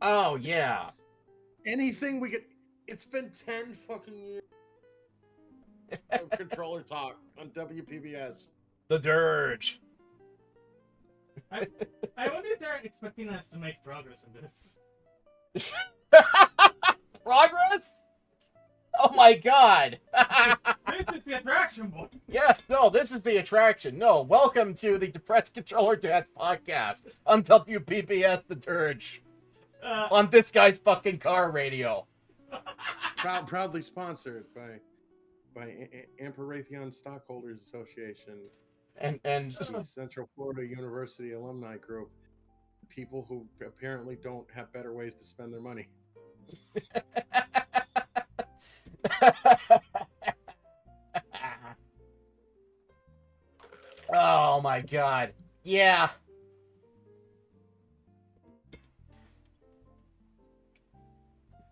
Oh yeah. Anything we could. It's been 10 fucking years of controller talk on WPBS. The dirge. I wonder if they're expecting us to make progress in this. Progress? Oh my god! This is the attraction, boy. Yes, no, this is the attraction. No, welcome to the DepressedControllerDads podcast on WPBS The Dirge. On this guy's fucking car radio. Proudly sponsored by Amper-Raytheon Stockholders Association and the Central Florida University Alumni Group. People who apparently don't have better ways to spend their money. Oh my god. Yeah.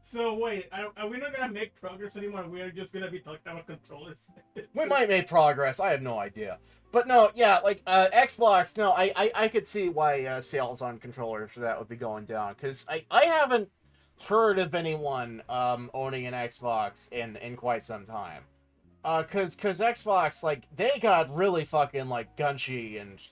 So wait, are we not gonna make progress anymore? We're just gonna be talking about controllers. We might make progress. I have no idea. But no, yeah, like Xbox, no, I could see why sales on controllers for that would be going down. Because I haven't heard of anyone owning an Xbox in quite some time. cause Xbox, like, they got really fucking, like, gunchy and,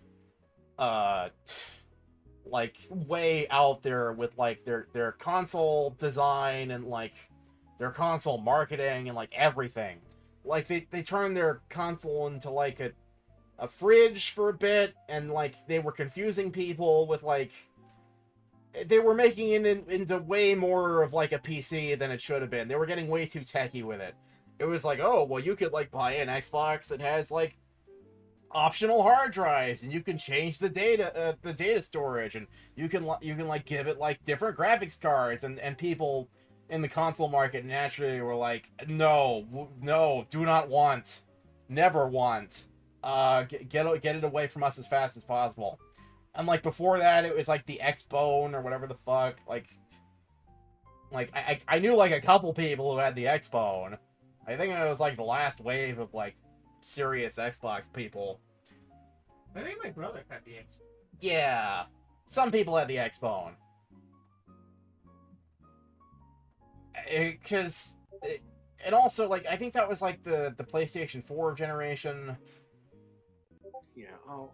like, way out there with, like, their console design and, like, their console marketing and, like, everything. Like, they turned their console into, like, a fridge for a bit, and, like, they were confusing people with, like, they were making it into way more of, like, a PC than it should have been. They were getting way too techy with it. It was like, oh, well, you could, like, buy an Xbox that has, like, optional hard drives, and you can change the data storage, and you can like give it like different graphics cards, and people in the console market naturally were like, no, do not want, never want, get it away from us as fast as possible. And like before that, it was like the Xbone or whatever the fuck, like I knew like a couple people who had the Xbone. I think it was like the last wave of like serious Xbox people. I think my brother had the X. Yeah, some people had the Xbone. And also, like, I think that was like the PlayStation 4 generation. Yeah, I'll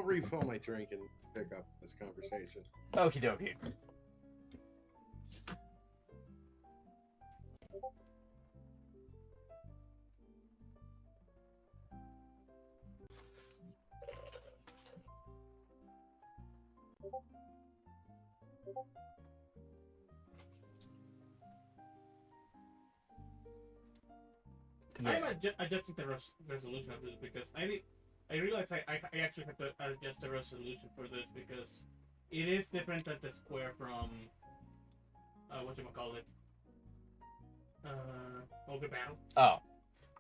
refill my drink and pick up this conversation. Okie dokie. I'm adjusting the resolution of this because I realized I actually have to adjust the resolution for this because it is different than the square from whatchamacallit, Ogre Battle. Oh.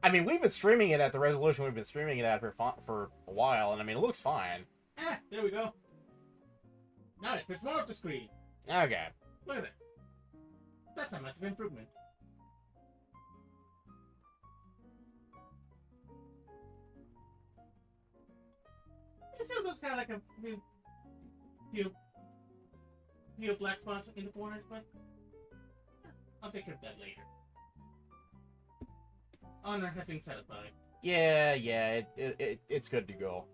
I mean, we've been streaming it at the resolution we've been streaming it at for a while, and I mean, it looks fine. There we go. Now it fits more of the screen. Okay. Look at that. That's a massive improvement. It still does kind of like a few black spots in the corners, but I'll take care of that later. Honor has been satisfied. Yeah, it's good to go.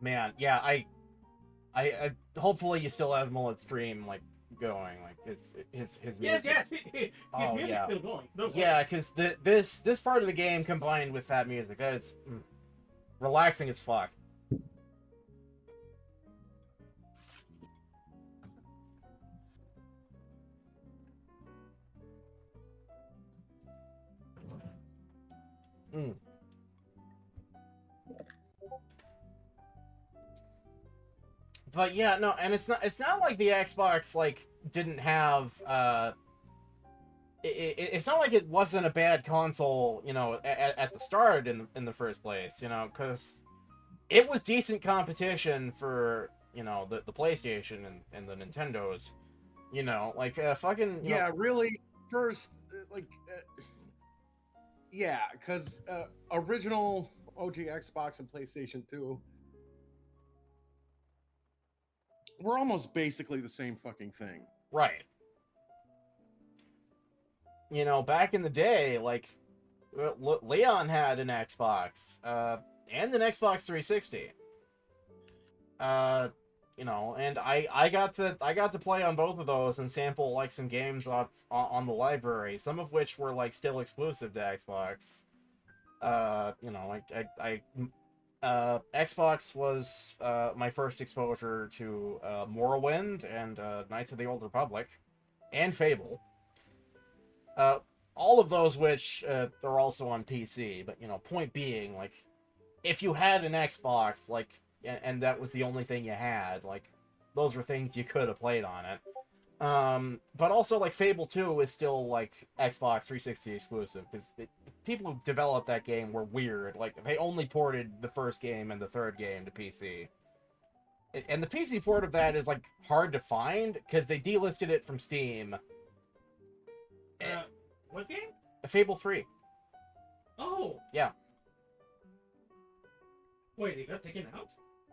Man, yeah, I hopefully you still have Mullet stream like going, like it's his music. Yes, his music's still going. Yeah, because this part of the game combined with that music, that's relaxing as fuck. But yeah, no, and it's not like the Xbox like didn't have it's not like it wasn't a bad console, you know, at the start in the first place, you know, because it was decent competition for, you know, the PlayStation and the Nintendos, you know, like fucking yeah, really first like yeah, because original OG Xbox and PlayStation 2 were almost basically the same fucking thing. Right. You know, back in the day, like, Leon had an Xbox, and an Xbox 360. You know, and I got to play on both of those and sample, like, some games on the library, some of which were, like, still exclusive to Xbox. You know, like, Xbox was my first exposure to Morrowind and Knights of the Old Republic and Fable. All of those which are also on PC, but, you know, point being, like, if you had an Xbox, like, and that was the only thing you had. Like, those were things you could have played on it. But also, like, Fable 2 is still, like, Xbox 360 exclusive, because the people who developed that game were weird. Like, they only ported the first game and the third game to PC. And the PC port of that is, like, hard to find, because they delisted it from Steam. What game? Fable 3. Oh! Yeah. Wait, they got taken out?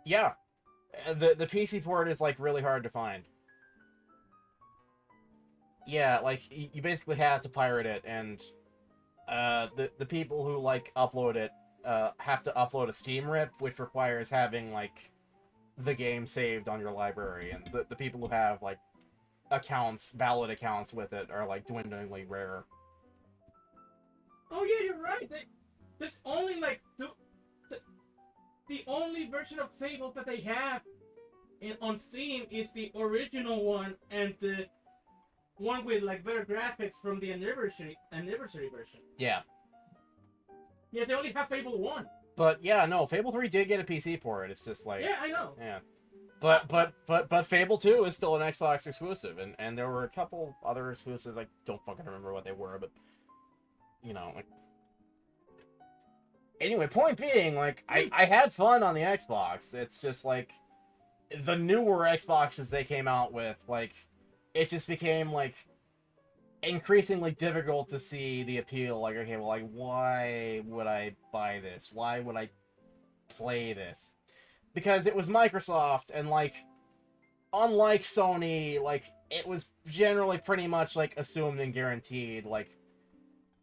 Yeah. The PC port is, like, really hard to find. Yeah, like, you basically have to pirate it, and the people who, like, upload it have to upload a Steam rip, which requires having, like, the game saved on your library, and the people who have, like, accounts, valid accounts with it are, like, dwindlingly rare. Oh yeah, you're right. There's only like the only version of Fable that they have on Steam is the original one, and the one with like better graphics from the anniversary version. Yeah. Yeah, they only have Fable 1. But yeah, no, Fable 3 did get a PC port. It's just like, Yeah, I know. Yeah. But Fable 2 is still an Xbox exclusive, and there were a couple other exclusives. I don't fucking remember what they were, but you know, like. Anyway, point being, like, I had fun on the Xbox. It's just like the newer Xboxes they came out with, like, it just became like increasingly difficult to see the appeal. Like, okay, well, like, why would I buy this? Why would I play this? Because it was Microsoft, and, like, unlike Sony, like, it was generally pretty much, like, assumed and guaranteed, like,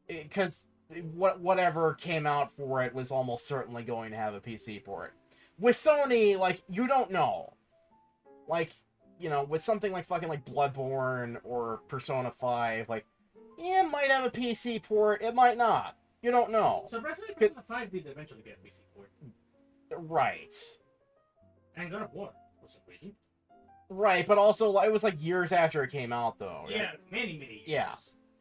because whatever came out for it was almost certainly going to have a PC port. With Sony, like, you don't know. Like, you know, with something like fucking, like, Bloodborne or Persona 5, like, yeah, it might have a PC port, it might not. You don't know. So, Persona 5 did eventually get a PC port. Right. And God of War, for some reason. Right, but also, it was, like, years after it came out, though. Right? Yeah, many years. Yeah.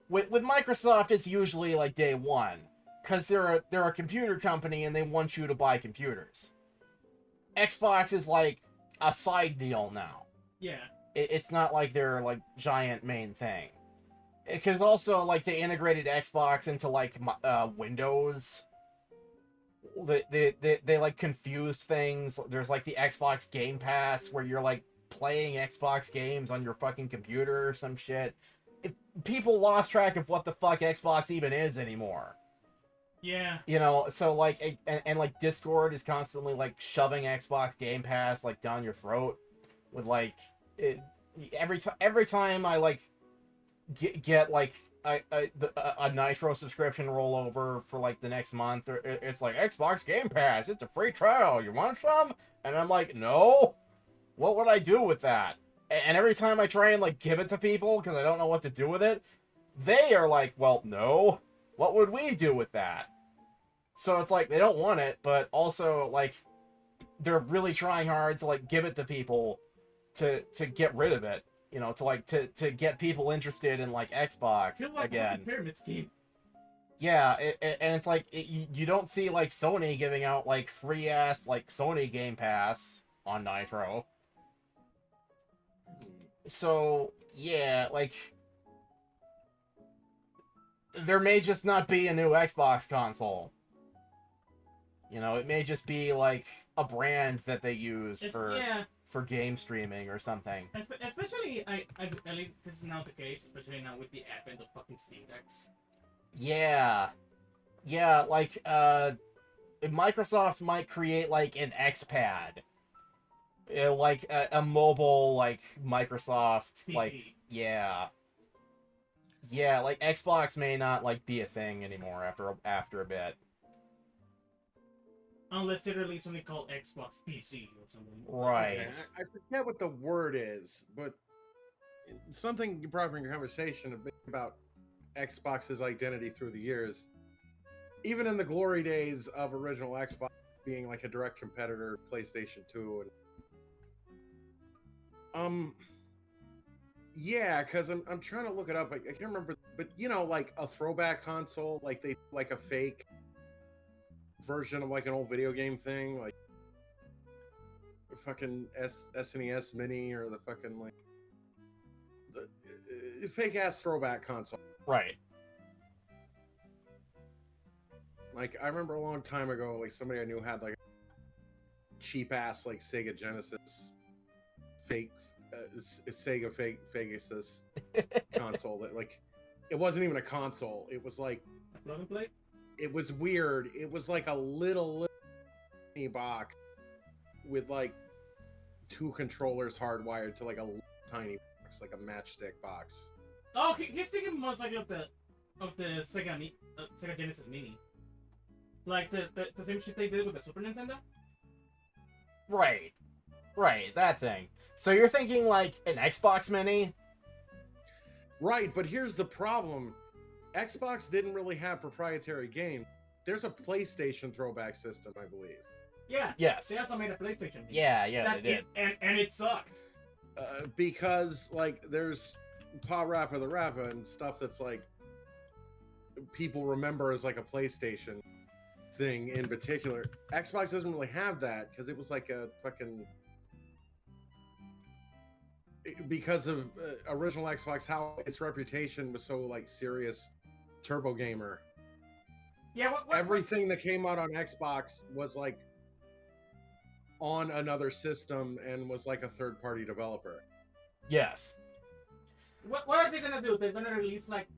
With Microsoft, it's usually, like, day one. Because they're a computer company, and they want you to buy computers. Xbox is, like, a side deal now. Yeah. It's not like they're, like, giant main thing. Because also, like, they integrated Xbox into, like, Windows. They like, confused things. There's, like, the Xbox Game Pass, where you're, like, playing Xbox games on your fucking computer or some shit. People lost track of what the fuck Xbox even is anymore. Yeah. You know, so, like, and like, Discord is constantly, like, shoving Xbox Game Pass, like, down your throat. With, like, every time I, like, get like, a Nitro subscription rollover for, like, the next month, or it's like, Xbox Game Pass, it's a free trial, you want some? And I'm like, no? What would I do with that? And every time I try and, like, give it to people, because I don't know what to do with it, they are like, well, no. What would we do with that? So it's like, they don't want it, but also, like, they're really trying hard to, like, give it to people to get rid of it. You know, to, like, to get people interested in, like, Xbox again. Pyramid scheme. Yeah, and it's like, you don't see, like, Sony giving out, like, free-ass, like, Sony Game Pass on Nitro. So, yeah, like, there may just not be a new Xbox console. You know, it may just be, like, a brand that they use for game streaming or something. Especially, I believe this is now the case, especially now with the advent of fucking Steam Decks. Yeah. Yeah, like, Microsoft might create, like, an X-Pad. Like, a mobile, like, Microsoft, PC. like, yeah. Yeah, like, Xbox may not, like, be a thing anymore after a bit. Unless they release something called Xbox PC or something. Right. Okay, I forget what the word is, but something you brought up in your conversation a bit about Xbox's identity through the years. Even in the glory days of original Xbox being like a direct competitor, PlayStation 2 and yeah, because I'm trying to look it up. I can't remember, but you know, like a throwback console, like they like a fake version of like an old video game thing, like fucking SNES Mini or the fucking like the fake ass throwback console. Right. Like I remember a long time ago, like somebody I knew had like a cheap ass like Sega Genesis fake Sega Pegasus console that like it wasn't even a console. It was like Plug and play? it was weird. It was like a little tiny box with like 2 controllers hardwired to like a tiny box, like a matchstick box. Oh, he's thinking most likely of the Sega Sega Genesis Mini. Like the same shit they did with the Super Nintendo? Right. Right, that thing. So you're thinking like an Xbox Mini? Right, but here's the problem. Xbox didn't really have proprietary games. There's a PlayStation throwback system, I believe. Yeah. Yes. They also made a PlayStation game. Yeah, they did. And it sucked. Because like there's Pa Rappa the Rappa and stuff that's like people remember as like a PlayStation thing in particular. Xbox doesn't really have that because it was like a fucking because of original Xbox, how its reputation was so like serious turbo gamer. Yeah, everything that came out on Xbox was like on another system and was like a third-party developer. Yes. What are they gonna do? They're gonna release like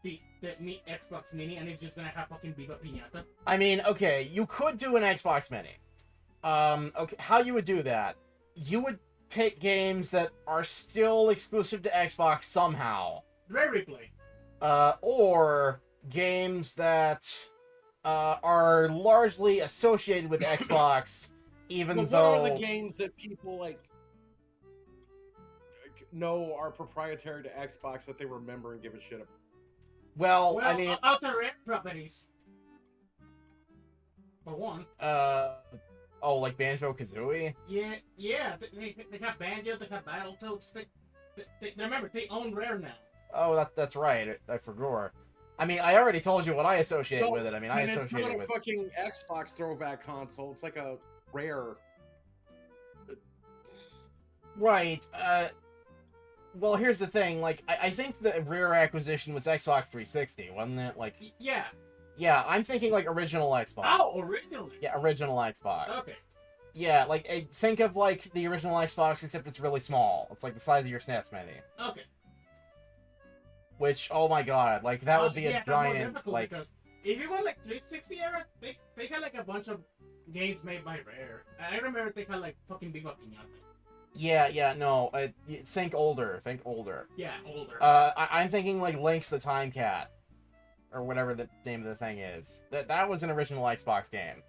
the Xbox Mini and it's just gonna have fucking Viva Piñata? I mean, okay, you could do an Xbox Mini. Okay, how you would do that? You would take games that are still exclusive to Xbox somehow. Rare replay. Or games that are largely associated with Xbox, even though... What are the games that people like know are proprietary to Xbox that they remember and give a shit about? Well, I mean... Outer Rare properties. For one. Oh, like Banjo-Kazooie? Yeah. They have Banjo, they have Battletoads. They remember, they own Rare now. Oh, that's right. I forgot. I mean, I already told you what I associate with it. I mean, I it's associate not it a with... fucking Xbox throwback console. It's like a Rare... Right. Well, here's the thing. Like, I think the Rare acquisition was Xbox 360, wasn't it? Like... Yeah. Yeah, I'm thinking, like, original Xbox. Oh, originally? Yeah, original Xbox. Okay. Yeah, like, think of, like, the original Xbox, except it's really small. It's, like, the size of your SNES Mini. Okay. Which, oh my god, like, that would be a giant, like... Because if you want, like, 360 era, they had, like, a bunch of games made by Rare. I remember they had, like, fucking Viva Piñata. Yeah, no, think older. Yeah, older. I'm thinking, like, Link's the Time Cat. Or whatever the name of the thing is. That was an original Xbox game.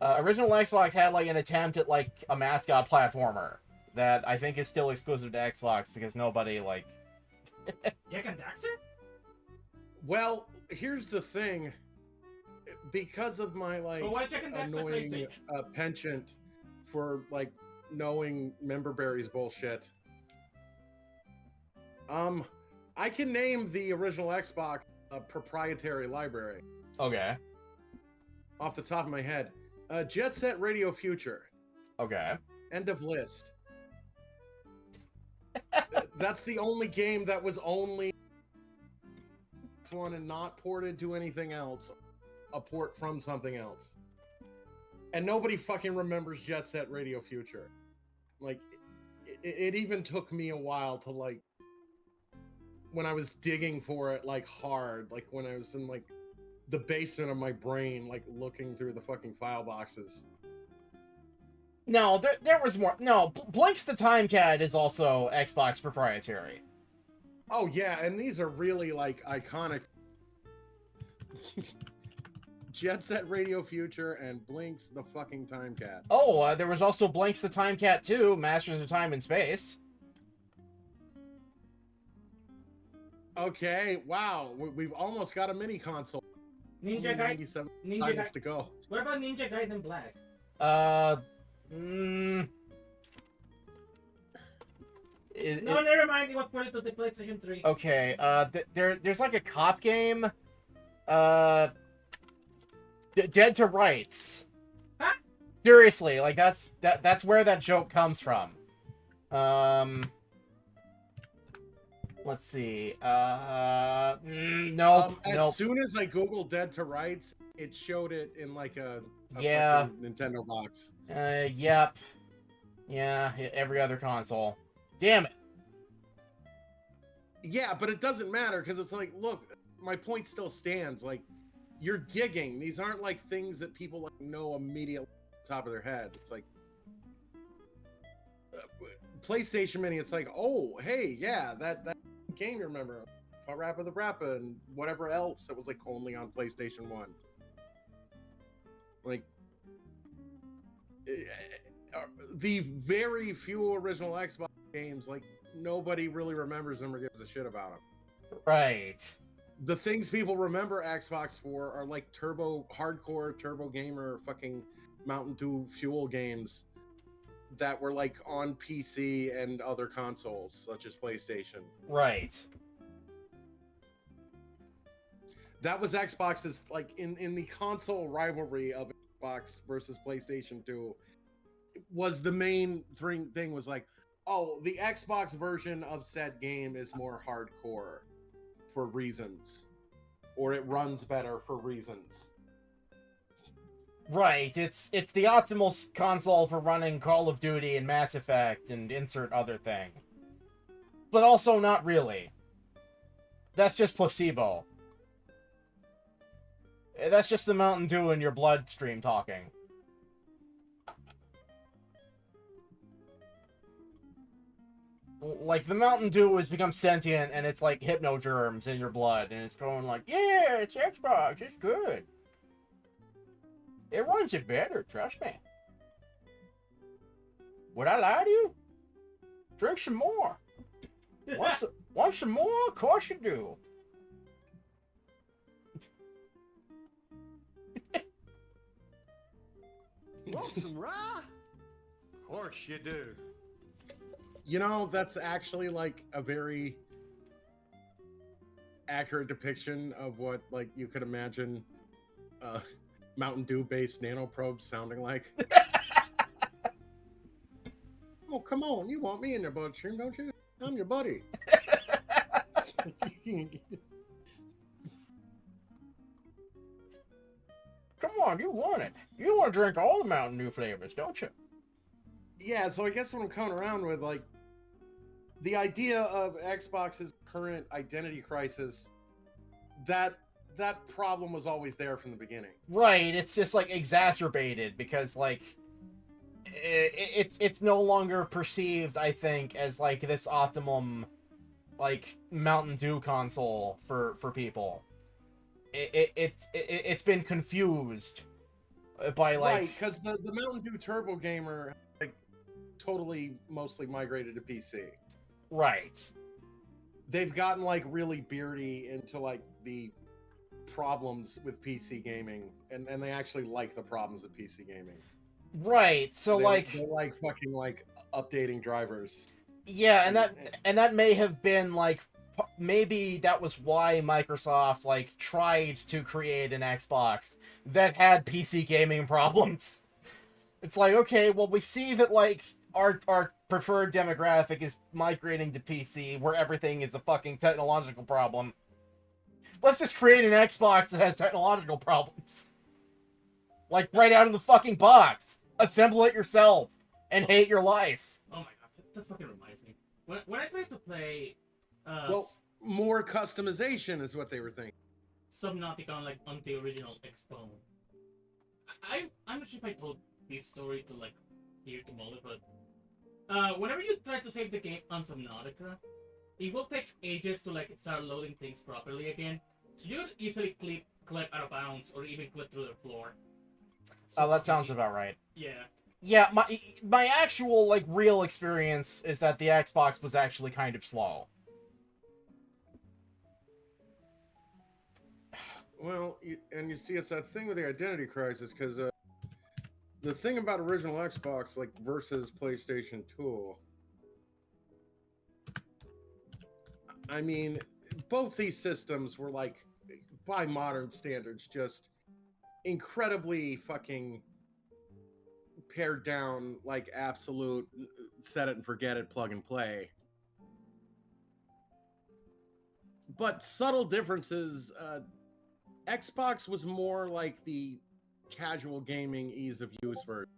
Original Xbox had, like, an attempt at, like, a mascot platformer. That I think is still exclusive to Xbox because nobody, like... Jak and Daxter? Well, here's the thing. Because of my, like, annoying penchant for, like, knowing Memberberry's bullshit, I can name the original Xbox a proprietary library. Okay. Off the top of my head. Jet Set Radio Future. Okay. End of list. That's the only game that was only one and not ported to anything else. A port from something else. And nobody fucking remembers Jet Set Radio Future. Like, it even took me a while to, like, when I was digging for it, like, hard, like, when I was in, like, the basement of my brain, like, looking through the fucking file boxes. No, there was more. No, Blink's the Time Cat is also Xbox proprietary. Oh, yeah, and these are really, like, iconic. Jet Set Radio Future and Blink's the fucking Time Cat. Oh, there was also Blink's the Time Cat 2, Masters of Time and Space. Okay, wow, we've almost got a mini console. Ninja Gaiden. Times to go. What about Ninja Gaiden Black? No, never mind. It was ported to the PlayStation 3. Okay, there's like a cop game. Dead to Rights. Huh? Seriously, like that's where that joke comes from. Let's see. Nope. As soon as I googled Dead to Rights, it showed it in like a Yeah. fucking Nintendo box. Yep. Yeah, every other console. Damn it. Yeah, but it doesn't matter because it's like, look, my point still stands. Like, you're digging. These aren't like things that people like know immediately at the top of their head. It's like PlayStation Mini. It's like, oh, hey, yeah, that game you remember, Parappa the Rappa and whatever else that was like only on PlayStation 1. Like, the very few original Xbox games, like nobody really remembers them or gives a shit about them. Right. The things people remember Xbox for are like hardcore turbo gamer fucking Mountain Dew Fuel games that were like on PC and other consoles such as PlayStation. Right. That was Xbox's, like, in the console rivalry of Xbox versus PlayStation 2 was the main thing was like, oh, the Xbox version of said game is more hardcore for reasons, or it runs better for reasons. Right, it's the optimal console for running Call of Duty and Mass Effect and insert other thing. But also not really. That's just placebo. That's just the Mountain Dew in your bloodstream talking. Like, the Mountain Dew has become sentient and it's like hypnogerms in your blood and it's going like, yeah, it's Xbox, it's good. It runs it better, trust me. Would I lie to you? Drink some more. Want some more? Of course you do. Want some rye? Of course you do. You know, that's actually like a very accurate depiction of what like you could imagine Mountain Dew based nanoprobes sounding like. Oh, come on, you want me in your bloodstream, don't you? I'm your buddy. Come on, you want it. You want to drink all the Mountain Dew flavors, don't you? Yeah, so I guess what I'm coming around with, like, the idea of Xbox's current identity crisis, that problem was always there from the beginning. Right, it's just like exacerbated because like it's no longer perceived, I think, as like this optimum like Mountain Dew console for people. It's been confused by like right, because the Mountain Dew Turbo Gamer like totally mostly migrated to PC. Right. They've gotten like really beardy into like the problems with PC gaming, and they actually like the problems of PC gaming. Right. So they like like fucking like updating drivers. Yeah, and that may have been like maybe that was why Microsoft like tried to create an Xbox that had PC gaming problems. It's like, okay, well, we see that like our preferred demographic is migrating to PC where everything is a fucking technological problem. Let's just create an Xbox that has technological problems. Like right out of the fucking box. Assemble it yourself and hate your life. Oh my god, that fucking reminds me. When I tried to play well, more customization is what they were thinking. Subnautica on the original Expo. I'm not sure if I told this story to like here to Mullet, but whenever you try to save the game on Subnautica, it will take ages to like start loading things properly again. So you could easily clip out of bounds or even clip through the floor. So that sounds about right. Yeah. Yeah, my actual like real experience is that the Xbox was actually kind of slow. Well, you see, it's that thing with the identity crisis, because the thing about original Xbox, like, versus PlayStation 2, I mean, both these systems were, like, by modern standards, just incredibly fucking pared down, like absolute set it and forget it, plug and play. But subtle differences. Xbox was more like the casual gaming ease of use version.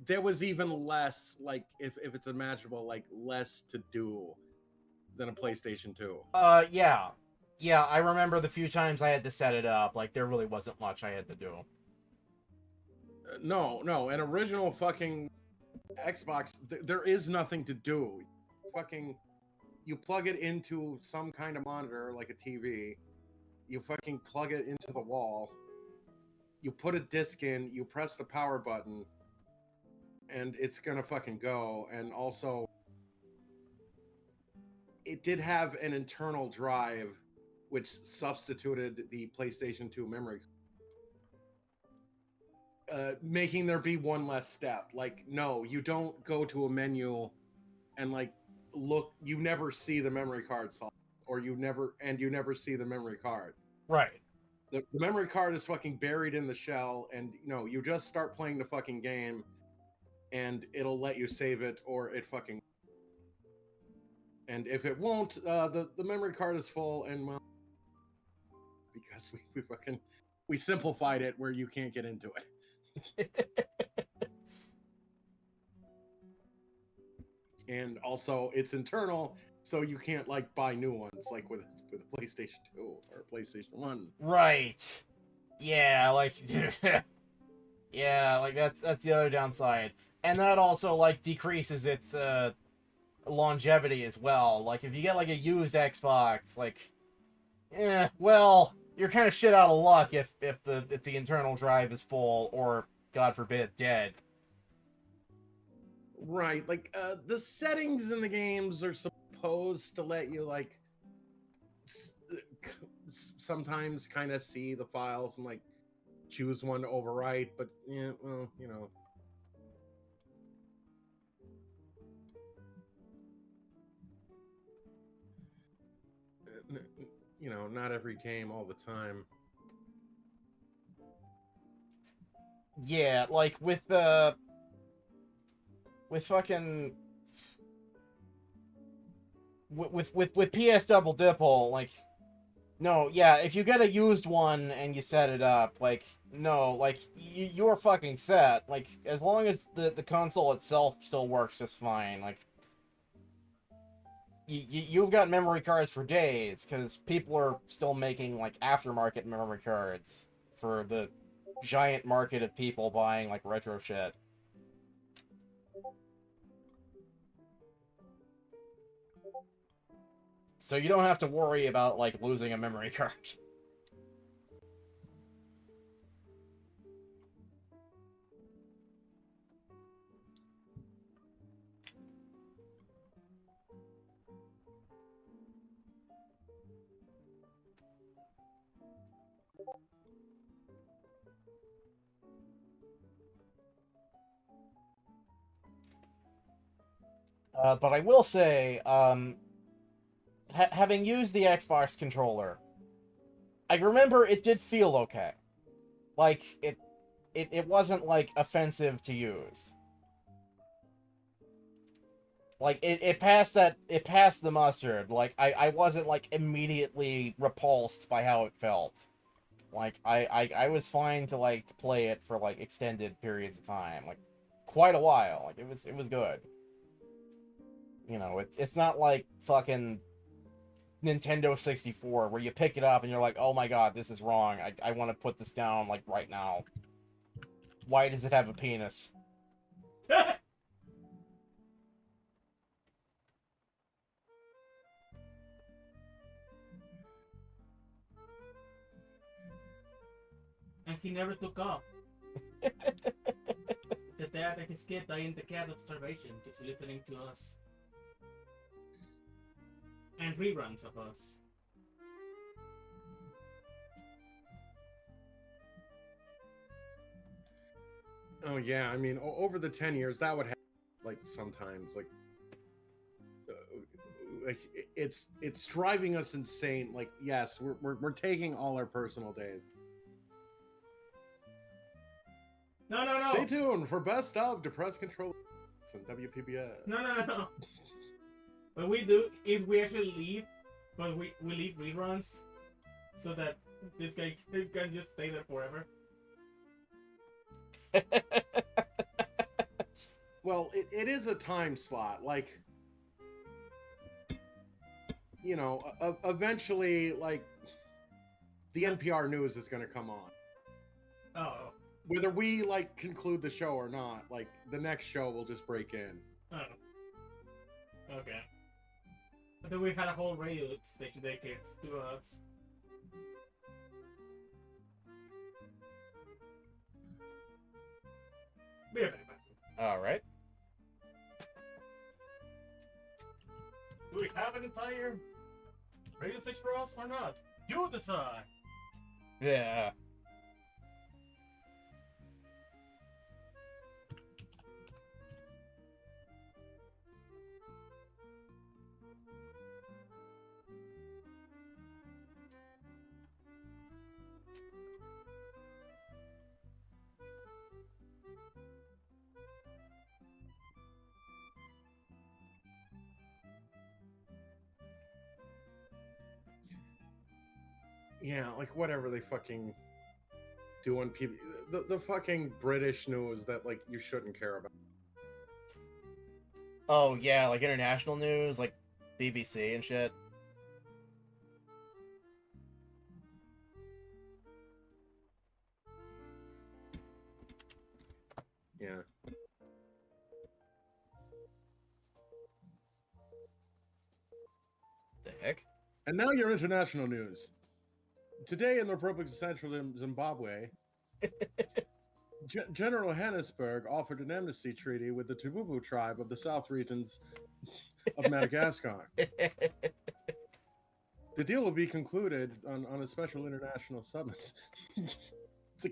There was even less, like, if it's imaginable, like, less to do than a PlayStation 2. Yeah. Yeah, I remember the few times I had to set it up, like, there really wasn't much I had to do. No, an original fucking Xbox, there is nothing to do. Fucking, you plug it into some kind of monitor, like a TV, you fucking plug it into the wall, you put a disc in, you press the power button, and it's gonna fucking go. And also, it did have an internal drive which substituted the PlayStation 2 memory, making there be one less step. Like, no, you don't go to a menu and like look, you never see the memory card slot, or you never see the memory card. Right. The memory card is fucking buried in the shell, and you just start playing the fucking game, and it'll let you save it, or it fucking. And if it won't, the memory card is full, and well, because we simplified it where you can't get into it. And also, it's internal, so you can't like buy new ones like with a PlayStation 2 or a PlayStation 1. Right. Yeah, like yeah, like that's the other downside. And that also like decreases its longevity as well. Like if you get like a used Xbox, like well, you're kind of shit out of luck if the internal drive is full or God forbid dead. Right, like the settings in the games are supposed to let you like sometimes kind of see the files and like choose one to overwrite, but yeah, well, not every game all the time. Yeah, like with fucking with PS Double Dipple, like no, yeah, if you get a used one and you set it up, like no, like you're fucking set. Like as long as the console itself still works just fine, like you've got memory cards for days because people are still making like aftermarket memory cards for the giant market of people buying like retro shit. So you don't have to worry about like losing a memory card. But I will say, having used the Xbox controller, I remember it did feel okay. Like, it wasn't, like, offensive to use. Like, it passed the mustard. Like, I wasn't, like, immediately repulsed by how it felt. Like, I was fine to, like, play it for, like, extended periods of time. Like, quite a while. Like, it was good. It's not like fucking Nintendo 64 where you pick it up and you're like, oh my god, this is wrong. I want to put this down like right now. Why does it have a penis? And he never took off. The dad and his kid dying the cat of starvation just listening to us. And reruns of us. Oh yeah, I mean, over the 10 years, that would happen. Like sometimes, like it's driving us insane. Like, yes, we're taking all our personal days. No. Stay tuned for best of Depressed Control and WPBS. No. What we do is we actually leave, but we leave reruns so that this guy can just stay there forever. Well, it is a time slot. Like, you know, eventually, like, the NPR news is going to come on. Oh. Whether we, like, conclude the show or not, like, the next show will just break in. Oh. Okay. I thought we had a whole radio station dedicated to us. Be right back. All right. Do we have an entire radio station for us or not? You decide. Yeah. Yeah, like, whatever they fucking do on PB... The fucking British news that, like, you shouldn't care about. Oh yeah, like international news, like BBC and shit. Yeah. The heck? And now your international news. Today in the Republic of Central Zimbabwe, General Hannesberg offered an amnesty treaty with the Tububu tribe of the South regions of Madagascar. The deal will be concluded on a special international summit. It's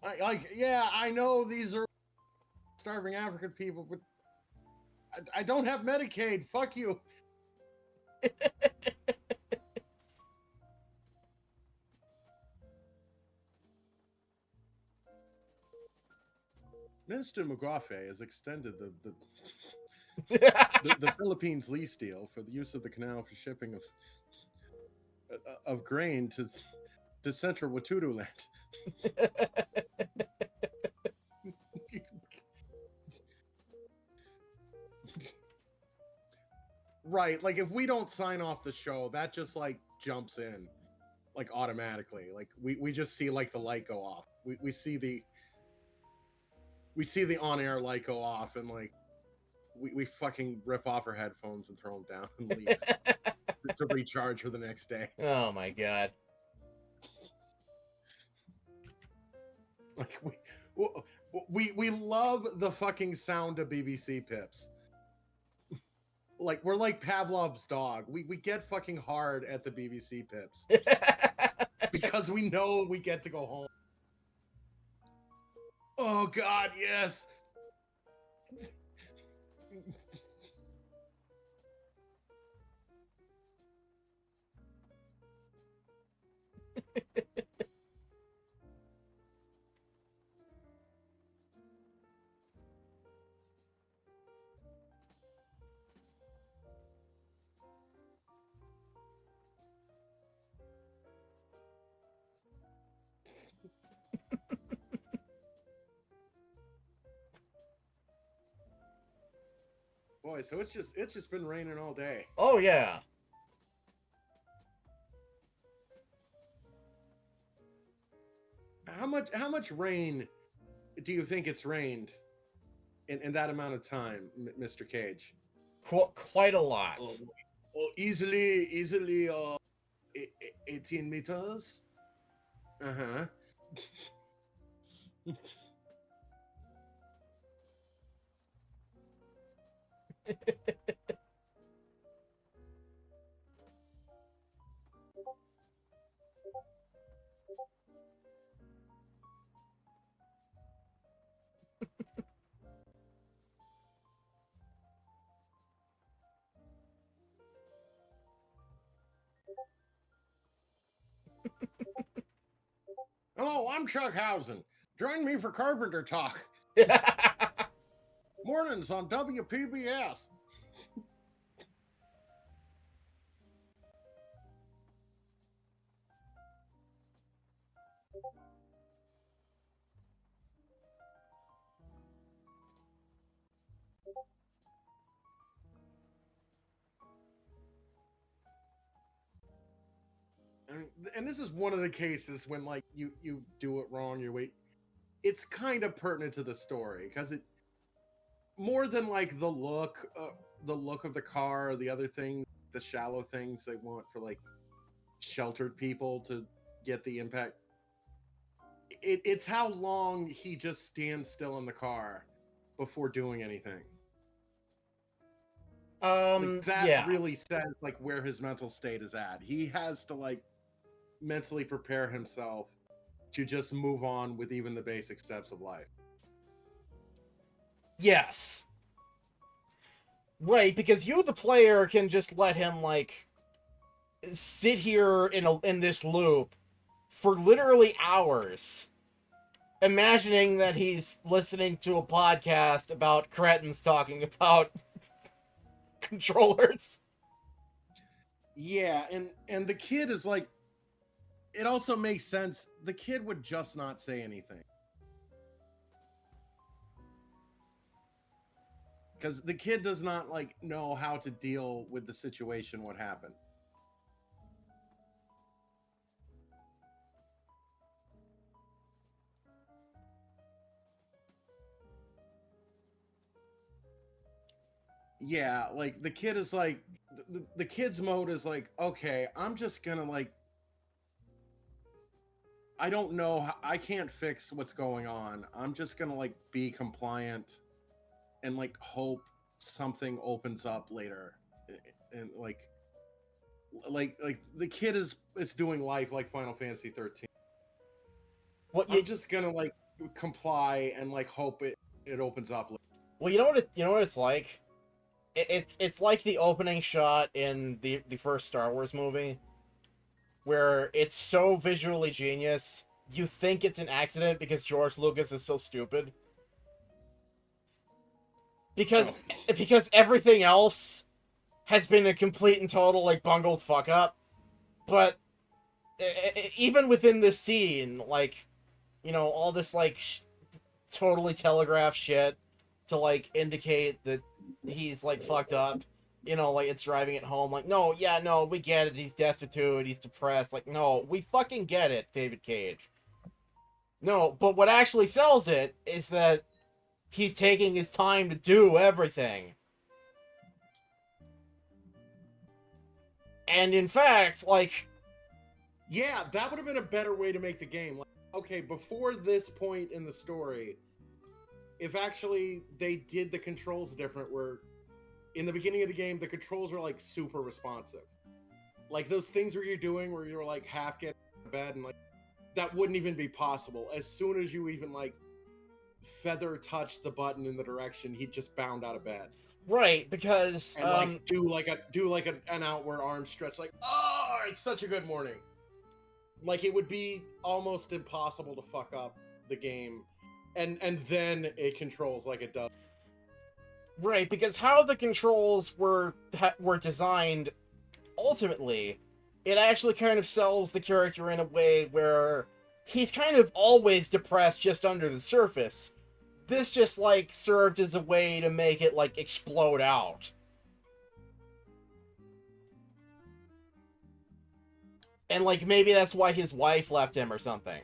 like, yeah, I know these are starving African people, but I don't have Medicaid. Fuck you. Minister Mugafe has extended the Philippines lease deal for the use of the canal for shipping of grain to central Watudu land. Right, like if we don't sign off the show, that just like jumps in, like automatically. Like we just see like the light go off. We see the on-air light go off, and like we fucking rip off our headphones and throw them down and leave to recharge for the next day. Oh my god. Like we love the fucking sound of BBC pips. Like we're like Pavlov's dog. We get fucking hard at the BBC pips because we know we get to go home. Oh God, yes. Boy, so it's just been raining all day. Oh yeah. How much rain do you think it's rained in that amount of time, Mr. Cage? Quite a lot. Easily 18 meters. Uh-huh. Hello, I'm Chuck Housen. Join me for Carpenter Talk. Mornings on WPBS. And this is one of the cases when like you do it wrong, you wait. It's kind of pertinent to the story because it more than like the look of the car, or the other thing, the shallow things they want for like sheltered people to get the impact. It's how long he just stands still in the car before doing anything. Like, that really says like where his mental state is at. He has to like mentally prepare himself to just move on with even the basic steps of life. Yes. Right, because you, the player, can just let him, like, sit here in this loop for literally hours, imagining that he's listening to a podcast about cretins talking about controllers. Yeah, and the kid is like, it also makes sense. The kid would just not say anything. Because the kid does not like know how to deal with the situation, what happened. Yeah, like the kid is like, the kid's mode is like, okay, I'm just gonna like, I don't know, I can't fix what's going on. I'm just gonna like be compliant and like hope something opens up later. And like the kid is doing life like Final Fantasy 13. I'm just gonna like comply and like hope it opens up later. Well, you know what it's like? It's like the opening shot in the first Star Wars movie, where it's so visually genius, you think it's an accident because George Lucas is so stupid. Because everything else has been a complete and total, like, bungled fuck up. But even within this scene, like, you know, all this, like, totally telegraphed shit to, like, indicate that he's, like, fucked up. You know, like, it's driving it home. Like, no, we get it. He's destitute. He's depressed. Like, no, we fucking get it, David Cage. No, but what actually sells it is that he's taking his time to do everything. And in fact, like... Yeah, that would have been a better way to make the game. Like, okay, before this point in the story, if actually they did the controls different, where in the beginning of the game, the controls are like super responsive. Like those things where you're doing where you're like half getting out of bed and like, that wouldn't even be possible. As soon as you even like feather touch the button in the direction, he'd just bound out of bed. Right, because and like do like an outward arm stretch, like, oh, it's such a good morning. Like it would be almost impossible to fuck up the game, and then it controls like it does. Right, because how the controls were designed, ultimately, it actually kind of sells the character in a way where he's kind of always depressed just under the surface. This just, like, served as a way to make it, like, explode out. And, like, maybe that's why his wife left him or something.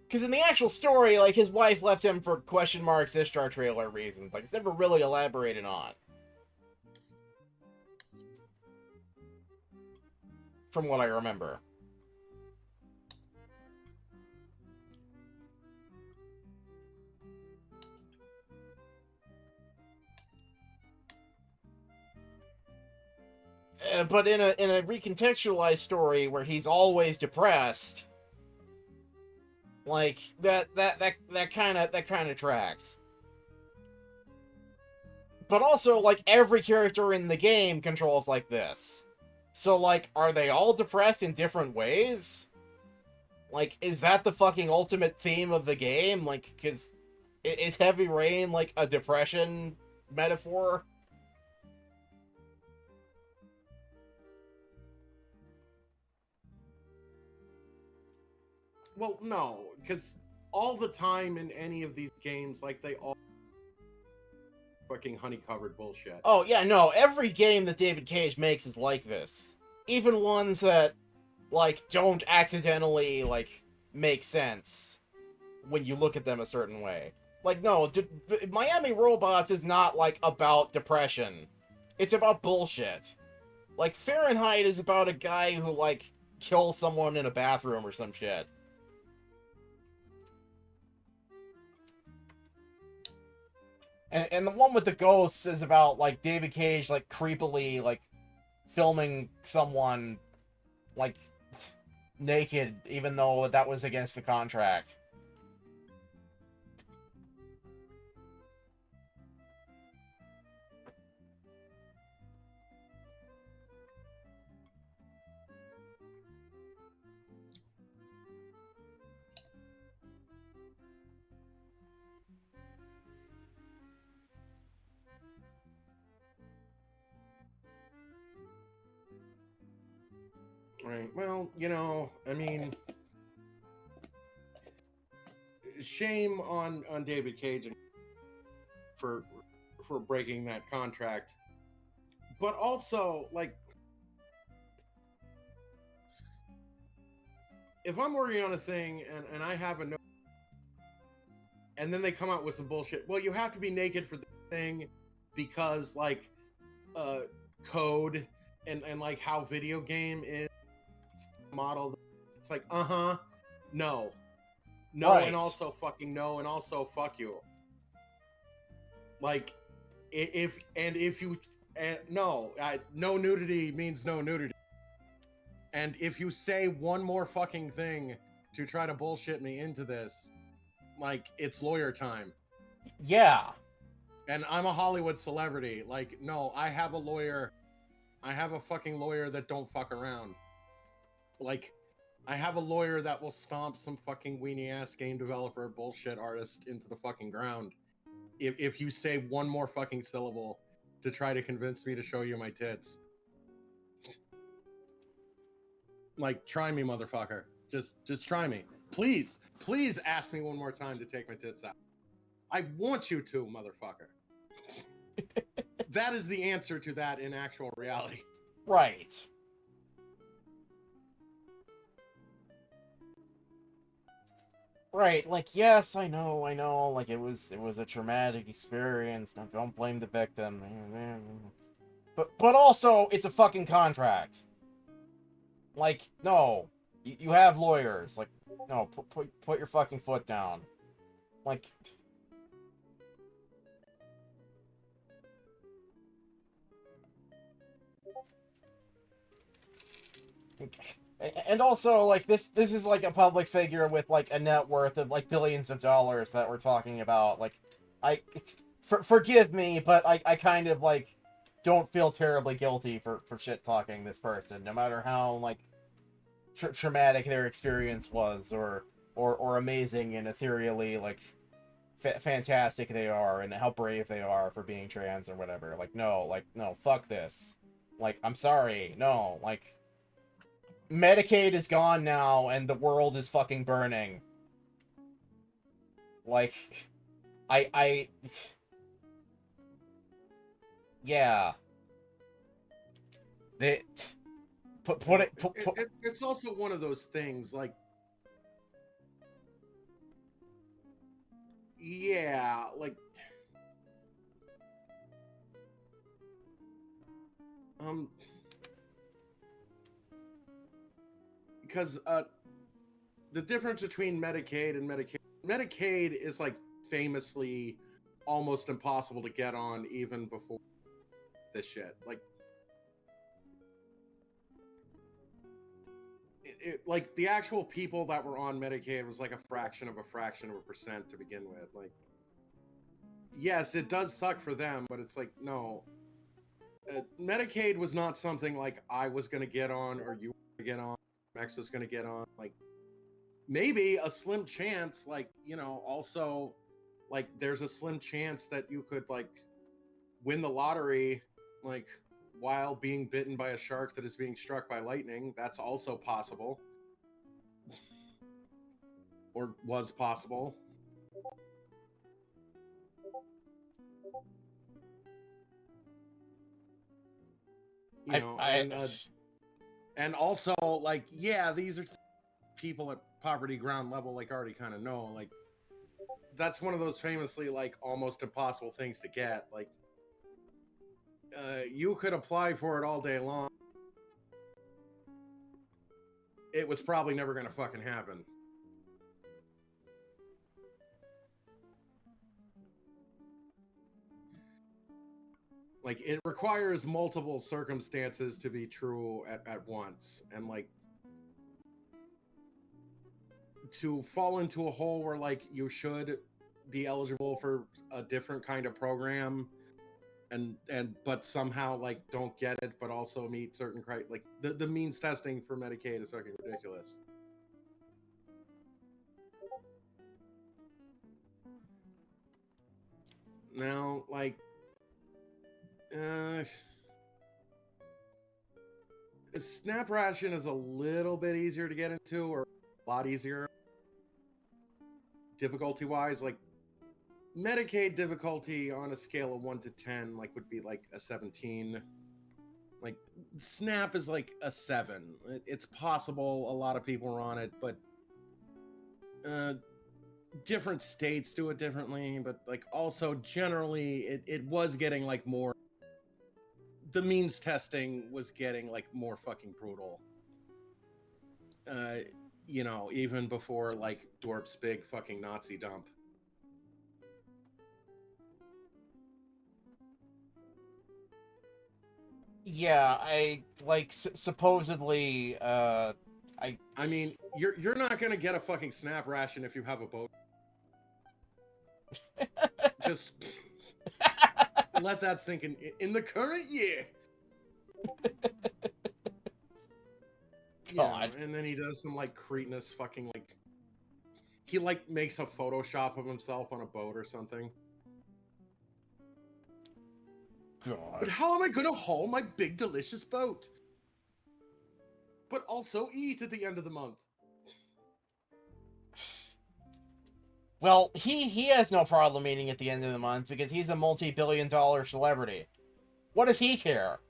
Because in the actual story, like, his wife left him for question marks, Ishtar trailer reasons. Like, it's never really elaborated on. From what I remember. But in a recontextualized story where he's always depressed, like that kind of tracks. but also, like, every character in the game controls like this. So, like, are they all depressed in different ways? Like, is that the fucking ultimate theme of the game? Like, cause is Heavy Rain, like, a depression metaphor? Well, no, because all the time in any of these games, like, they all fucking honey-covered bullshit. Oh, yeah, no, every game that David Cage makes is like this. Even ones that, like, don't accidentally, like, make sense when you look at them a certain way. Like, no, Miami Robots is not, like, about depression. It's about bullshit. Like, Fahrenheit is about a guy who, like, kills someone in a bathroom or some shit. And the one with the ghosts is about, like, David Cage, like, creepily, like, filming someone, like, naked, even though that was against the contract. Right. Well, you know, I mean, shame on David Cage for breaking that contract, but also, like, if I'm working on a thing and I have a no, and then they come out with some bullshit, well, you have to be naked for the thing because, like, code and like how video game is model. It's like, no, Right. and also fucking no, and also fuck you. Like, no nudity means no nudity. And if you say one more fucking thing to try to bullshit me into this, like, it's lawyer time. Yeah. And I'm a Hollywood celebrity. Like, no, I have a lawyer. I have a fucking lawyer that don't fuck around. Like, I have a lawyer that will stomp some fucking weenie-ass game developer bullshit artist into the fucking ground if you say one more fucking syllable to try to convince me to show you my tits. Like, try me, motherfucker. Just try me. Please ask me one more time to take my tits out. I want you to, motherfucker. That is the answer to that in actual reality. Right. Right, like, yes, I know, like, it was a traumatic experience, now don't blame the victim. But also, it's a fucking contract. Like, no, you have lawyers, like, no, put your fucking foot down. Like... And also, like, this is, like, a public figure with, like, a net worth of, like, billions of dollars that we're talking about. Like, forgive me, but I kind of, like, don't feel terribly guilty for shit-talking this person, no matter how, like, traumatic their experience was, or amazing and ethereally, like, fantastic they are, and how brave they are for being trans or whatever. Like, no, fuck this. Like, I'm sorry, no, like... Medicaid is gone now, and the world is fucking burning. Like, yeah. They put it. It's also one of those things, like, yeah, like, because the difference between Medicaid and Medicaid is, like, famously almost impossible to get on even before this shit. Like, like, the actual people that were on Medicaid was like a fraction of a percent to begin with. Like, yes, it does suck for them, but it's like, no. Medicaid was not something like I was going to get on or you were going to get on, Max was going to get on. Like, maybe a slim chance, like, you know, also, like, there's a slim chance that you could, like, win the lottery, like, while being bitten by a shark that is being struck by lightning. That's also possible. Or was possible. You know, and also, like, yeah, these are people at poverty ground level, like, already kind of know, like, that's one of those famously, like, almost impossible things to get. Like, you could apply for it all day long. It was probably never going to fucking happen. Like, it requires multiple circumstances to be true at once. And, like, to fall into a hole where, like, you should be eligible for a different kind of program but somehow, like, don't get it, but also meet certain criteria. Like, the means testing for Medicaid is fucking ridiculous. Now, like, a SNAP ration is a little bit easier to get into, or a lot easier difficulty wise. Like, Medicaid difficulty on a scale of 1 to 10, like, would be like a 17. Like, SNAP is like a 7. It's possible a lot of people are on it, but different states do it differently. But, like, also generally it was getting, like, more, the means testing was getting, like, more fucking brutal. You know, even before, like, Dorp's big fucking Nazi dump. Yeah, I like supposedly. I mean, you're not gonna get a fucking SNAP ration if you have a boat. Just let that sink in the current year. God. Yeah, and then he does some, like, cretinous fucking, like, he, like, makes a Photoshop of himself on a boat or something. God. But how am I gonna haul my big delicious boat? But also eat at the end of the month. Well, he has no problem eating at the end of the month because he's a multi-billion-dollar celebrity. What does he care?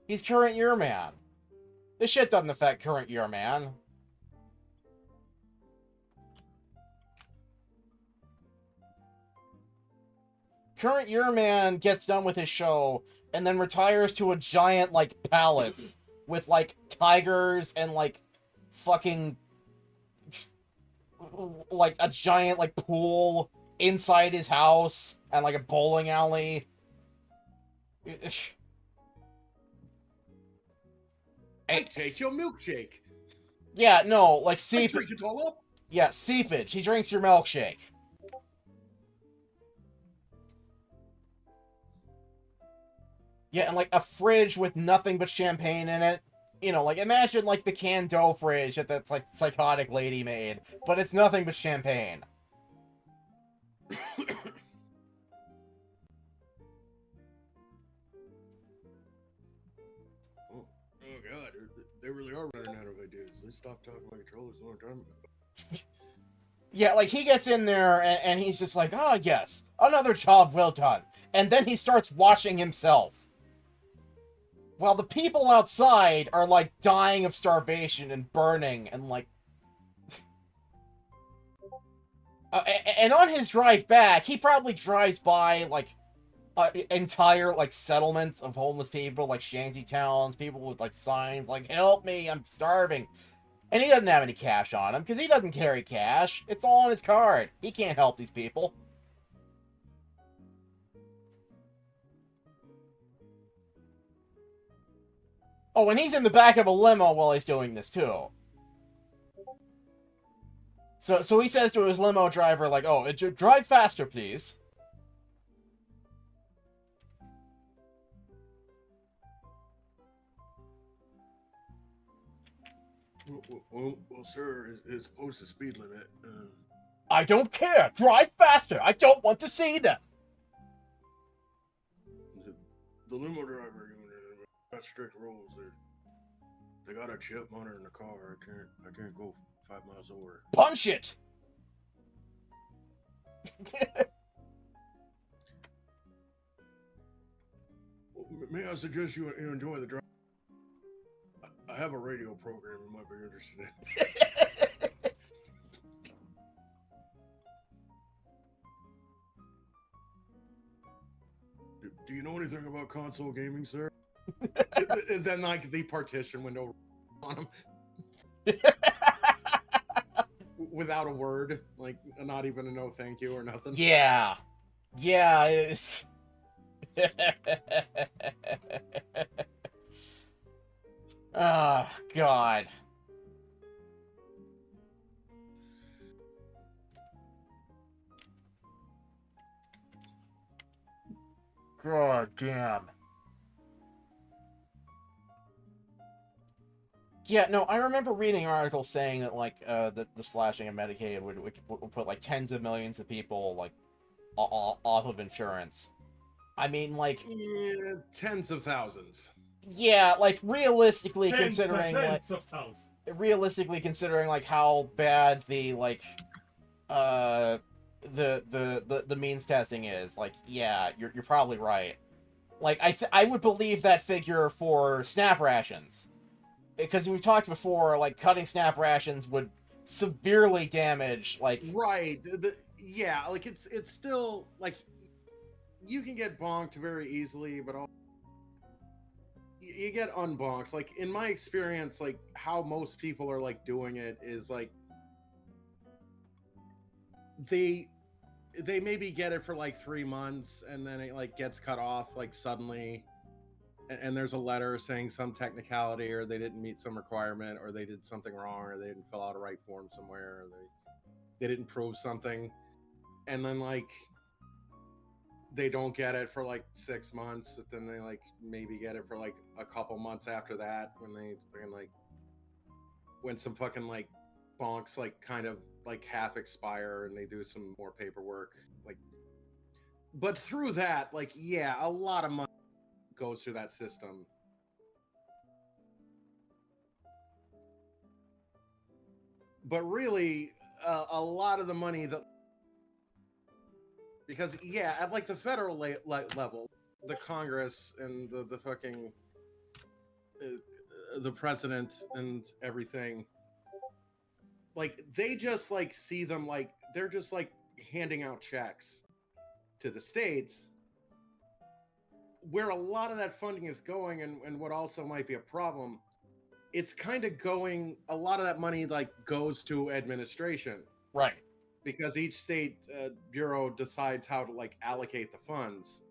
He's current year man. This shit doesn't affect current year man. Current year man gets done with his show and then retires to a giant, like, palace with, like, tigers and, like, fucking, like, a giant, like, pool inside his house and, like, a bowling alley. I take your milkshake. Yeah, no, like, seepage. Drink it all up. Yeah, seepage. He drinks your milkshake. Yeah, and, like, a fridge with nothing but champagne in it. You know, like, imagine, like, the canned dough fridge that's, like, psychotic lady made. But it's nothing but champagne. Oh, God. They really are running out of ideas. They stopped talking about controllers a long time ago. Yeah, like, he gets in there, and he's just like, oh, yes, another job well done. And then he starts washing himself. While the people outside are, like, dying of starvation and burning, and, like... and on his drive back, he probably drives by, like, entire, like, settlements of homeless people, like, shanty towns, people with, like, signs, like, help me, I'm starving. And he doesn't have any cash on him, because he doesn't carry cash. It's all on his card. He can't help these people. Oh, and he's in the back of a limo while he's doing this, too. So he says to his limo driver, like, "Oh, drive faster, please." Well, sir, it's supposed to speed limit. I don't care. Drive faster. I don't want to see them. The limo driver got strict rules. They got a chip monitor in the car. I can't go 5 miles over. Punch it. May I suggest you enjoy the drive? I have a radio program you might be interested in. Do you know anything about console gaming, sir? And then, like, the partition window on him. Without a word. Like, not even a no thank you or nothing. Yeah. Yeah, it's... Oh, God. God damn. Yeah, no, I remember reading articles saying that, like, the slashing of Medicaid would put, like, tens of millions of people, like, off of insurance. I mean, like... Yeah, tens of thousands. Yeah, like, realistically Tens considering, like... of thousands. Realistically considering, like, how bad the, like, the means testing is, like, yeah, you're probably right. Like, I would believe that figure for SNAP rations. Because we've talked before, like, cutting SNAP rations would severely damage, like... Right. Yeah, like, it's still, like, you can get bonked very easily, but you get unbonked. Like, in my experience, like, how most people are, like, doing it is, like, they maybe get it for, like, 3 months, and then it, like, gets cut off, like, suddenly, and there's a letter saying some technicality, or they didn't meet some requirement, or they did something wrong, or they didn't fill out a right form somewhere, or they didn't prove something, and then, like, they don't get it for, like, 6 months, but then they, like, maybe get it for, like, a couple months after that, when they like, when some fucking, like, bonks, like, kind of, like, half expire, and they do some more paperwork, like, but through that, like, yeah, a lot of money goes through that system. But really, a lot of the money that, because, yeah, at, like, the federal level, the Congress and the fucking the president and everything, like, they just, like, see them, like, they're just, like, handing out checks to the states, where a lot of that funding is going, and what also might be a problem, it's kind of going, a lot of that money, like, goes to administration. Right. Because each state bureau decides how to, like, allocate the funds.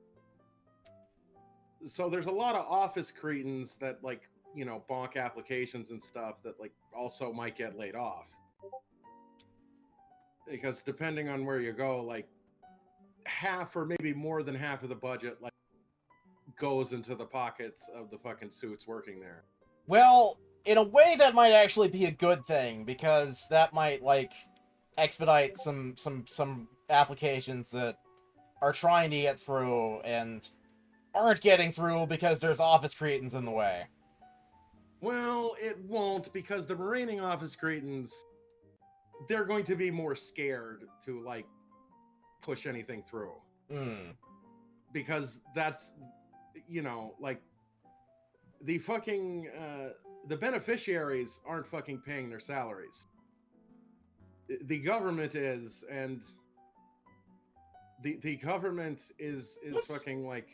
So there's a lot of office cretins that, like, you know, bonk applications and stuff that, like, also might get laid off. Because depending on where you go, like, half or maybe more than half of the budget, like, goes into the pockets of the fucking suits working there. Well, in a way that might actually be a good thing, because that might, like, expedite some applications that are trying to get through and aren't getting through because there's office cretins in the way. Well, it won't, because the remaining office cretins, they're going to be more scared to, like, push anything through. Because that's, you know, like, the fucking, the beneficiaries aren't fucking paying their salaries. The government is, and the government is fucking, like,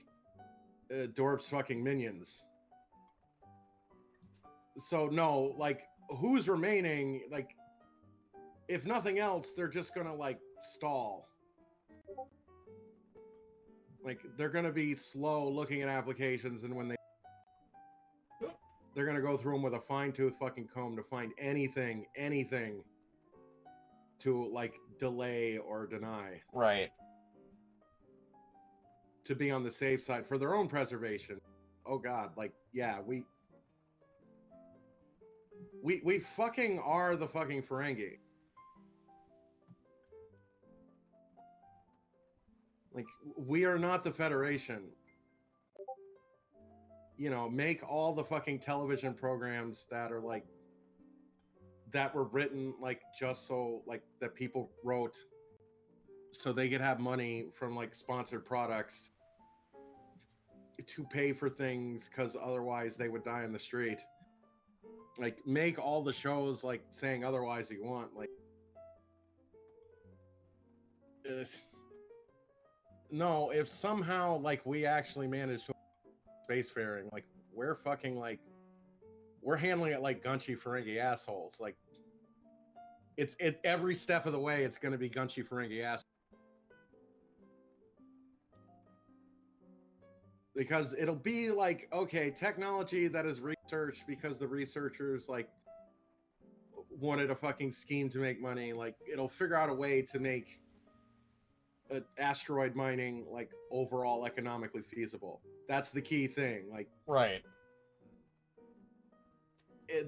Dorp's fucking minions. So, no, like, who's remaining, like, if nothing else, they're just gonna, like, stall. Like, they're gonna be slow looking at applications, and when they're gonna go through them with a fine-tooth fucking comb to find anything to like delay or deny, Right. to be on the safe side for their own preservation. Oh God, like yeah, we fucking are the fucking Ferengi. Like we are not the Federation. You know, make all the fucking television programs that are like that were written like just so like that people wrote so they could have money from like sponsored products to pay for things because otherwise they would die in the street. Like make all the shows like saying otherwise you want. Like no, if somehow like we actually managed to spacefaring, like we're fucking like we're handling it like Gunchy Ferengi assholes. Like it's every step of the way it's gonna be Gunchy Ferengi assholes. Because it'll be like, okay, technology that is researched because the researchers like wanted a fucking scheme to make money. Like it'll figure out a way to make asteroid mining like overall economically feasible. That's the key thing. Like Right.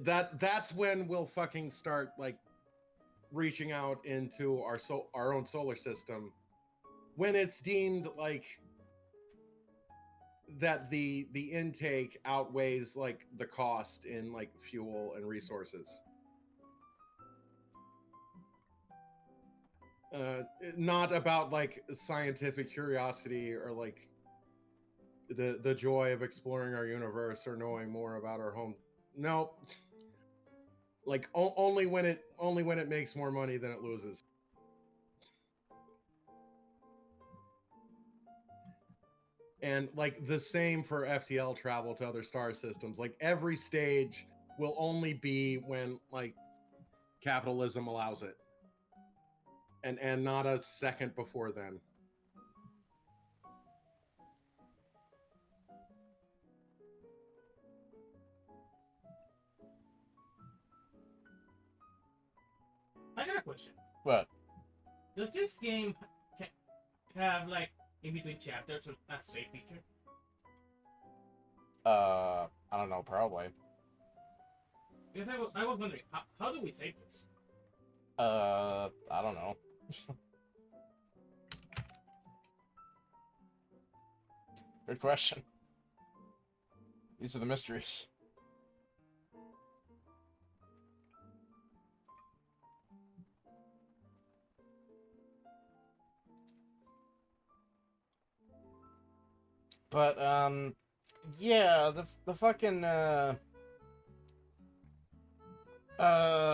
That's when we'll fucking start like reaching out into our own solar system when it's deemed like that the intake outweighs like the cost in like fuel and resources. Not about like scientific curiosity or like the joy of exploring our universe or knowing more about our home. No, like only when it makes more money than it loses. And like the same for FTL travel to other star systems. Like every stage will only be when like capitalism allows it. And not a second before then. I got a question. What? Does this game have like in between chapters or a save feature? I don't know, probably. Because I was wondering, how do we save this? I don't know. Good question. These are the mysteries. But yeah, the fucking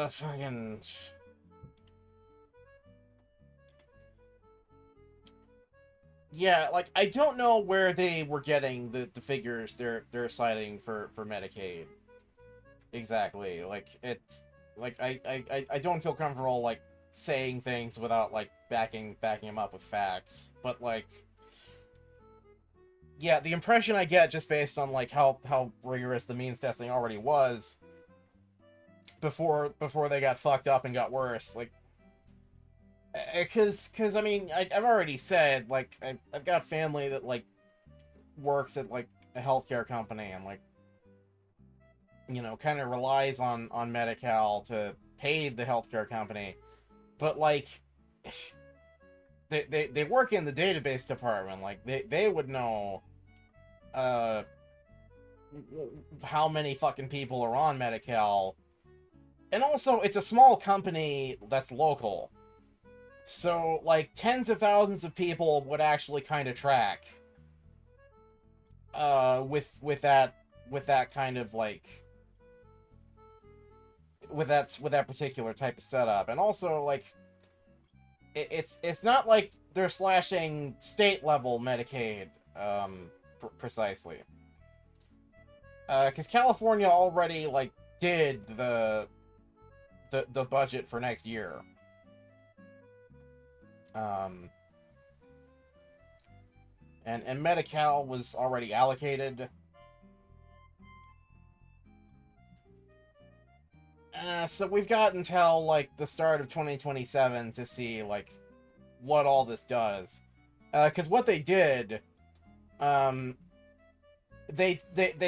fucking yeah, like I don't know where they were getting the figures they're citing for Medicaid. Exactly. Like it's like I don't feel comfortable like saying things without like backing them up with facts. But like yeah, the impression I get just based on like how rigorous the means testing already was before they got fucked up and got worse, like because I mean I've already said like I've got family that like works at like a healthcare company and like you know kind of relies on Medi-Cal to pay the healthcare company, but like they work in the database department, like they would know how many fucking people are on Medi-Cal. And also, it's a small company that's local. So, like, tens of thousands of people would actually kind of track. With that kind of, like... With that particular type of setup. And also, like... It's not like they're slashing state-level Medicaid, precisely. Because California already, like, did the budget for next year. And Medi-Cal was already allocated. So we've got until, like, the start of 2027 to see, like, what all this does. Because what they did, they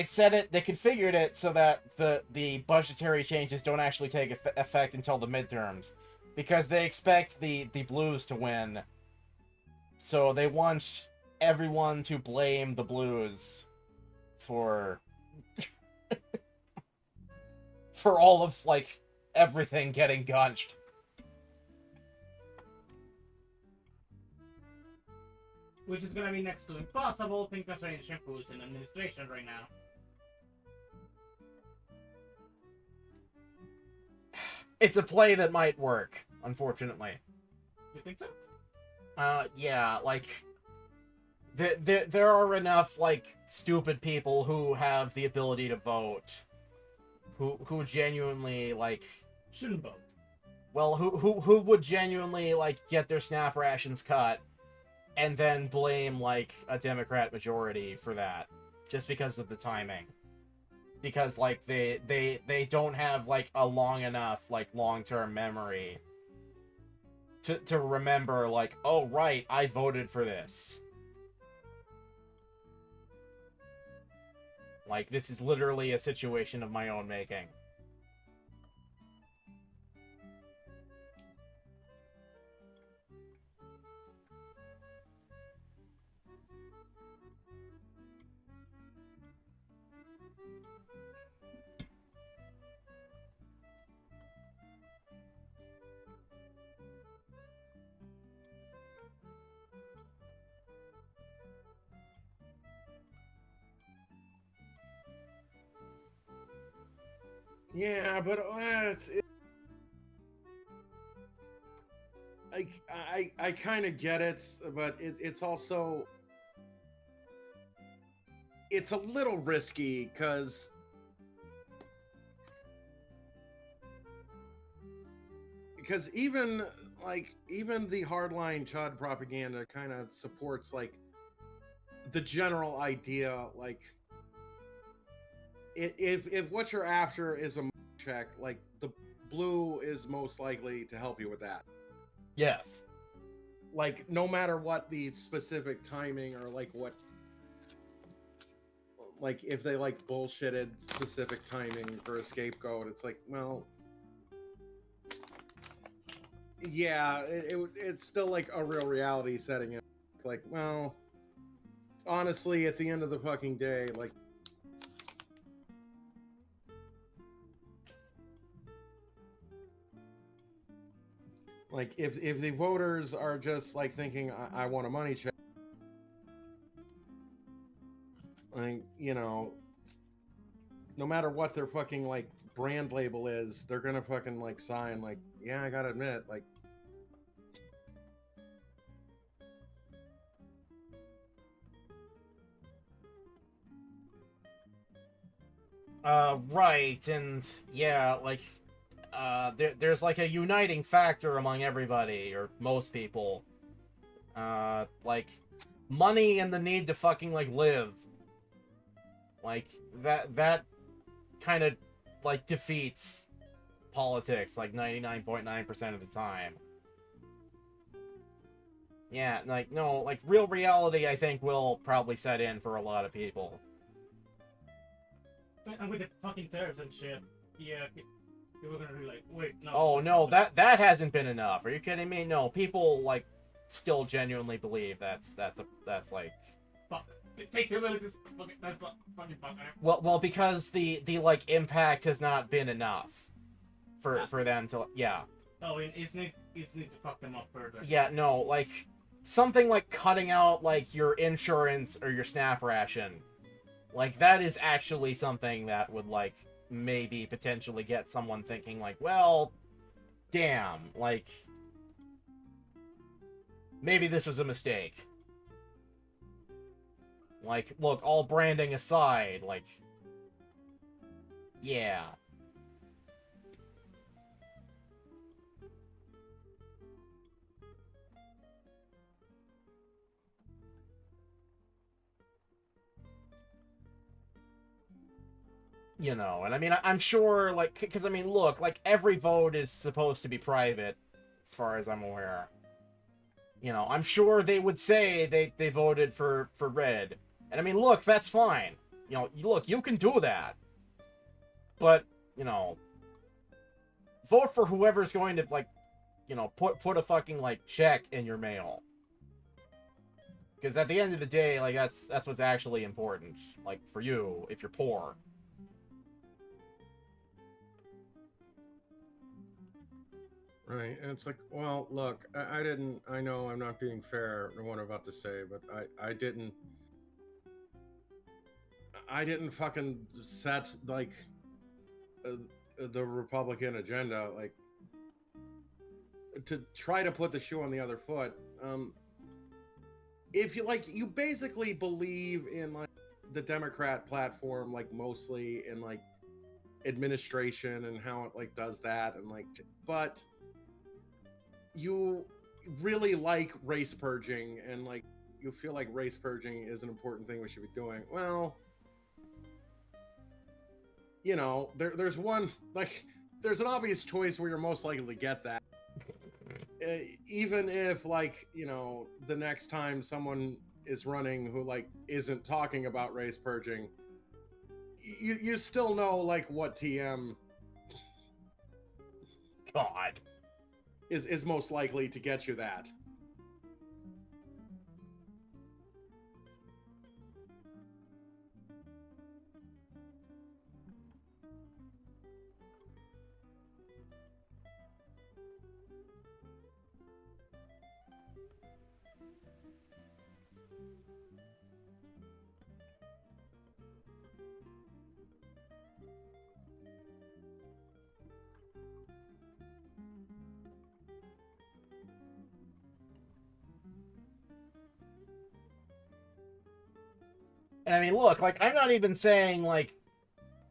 set it, they configured it so that the budgetary changes don't actually take effect until the midterms. Because they expect the Blues to win. So they want everyone to blame the Blues for... for all of, like, everything getting gunched. Which is gonna be next to impossible, think concerning who's in administration right now. It's a play that might work, unfortunately. You think so? Yeah, like... There are enough, like, stupid people who have the ability to vote. Who genuinely, like... Shouldn't vote. Well, who would genuinely, like, get their SNAP rations cut and then blame, like, a Democrat majority for that. Just because of the timing. Because, like, they don't have, like, a long enough, like, long-term memory to remember, like, oh, right, I voted for this. Like, this is literally a situation of my own making. Yeah, but I kind of get it, but it's also it's a little risky because even the hardline Chud propaganda kind of supports like the general idea, like if what you're after is a check, like the blue is most likely to help you with that. Yes. Like no matter what the specific timing or like what, like if they like bullshitted specific timing for a scapegoat, it's like, well, yeah, it's still like a real reality setting it. Like, well, honestly, at the end of the fucking day, like if the voters are just like thinking, I want a money check, like, you know, no matter what their fucking like brand label is, they're gonna fucking like sign like, yeah, I gotta admit, like, right, and yeah, like, there's like a uniting factor among everybody, or most people. Like, money and the need to fucking, like, live. Like, that kind of, like, defeats politics, like, 99.9% of the time. Yeah, like, no, like, real reality, I think, will probably set in for a lot of people. And with the fucking tariffs and shit, yeah, people are gonna be like, wait, no. Oh, no, that hasn't been enough. Are you kidding me? No, people, like, still genuinely believe that's like... Fuck. Take this fucking positive. Well, because the like, impact has not been enough for them to... Yeah. Oh, it's need to fuck them up further. Yeah, no, like, something like cutting out, like, your insurance or your SNAP ration. Like, that is actually something that would, like, maybe potentially get someone thinking, like, well, damn, like, maybe this was a mistake. Like, look, all branding aside, like, yeah. You know, and I mean, I'm sure, like, because I mean, look, like, every vote is supposed to be private, as far as I'm aware. You know, I'm sure they would say they voted for red. And I mean, look, that's fine. You know, look, you can do that. But, you know, vote for whoever's going to, like, you know, put a fucking, like, check in your mail. Because at the end of the day, like, that's what's actually important. Like, for you, if you're poor. Right, and it's like, well, look, I know I'm not being fair to what I'm about to say, but I didn't fucking set, like, the Republican agenda, like, to try to put the shoe on the other foot. If you, like, you basically believe in, like, the Democrat platform, like, mostly in, like, administration and how it, like, does that, and, like, but you really like race purging, and, like, you feel like race purging is an important thing we should be doing. Well, you know, there's one, like, there's an obvious choice where you're most likely to get that. Even if, like, you know, the next time someone is running who, like, isn't talking about race purging, you still know, like, what TM God is most likely to get you that. And I mean, look, like, I'm not even saying, like,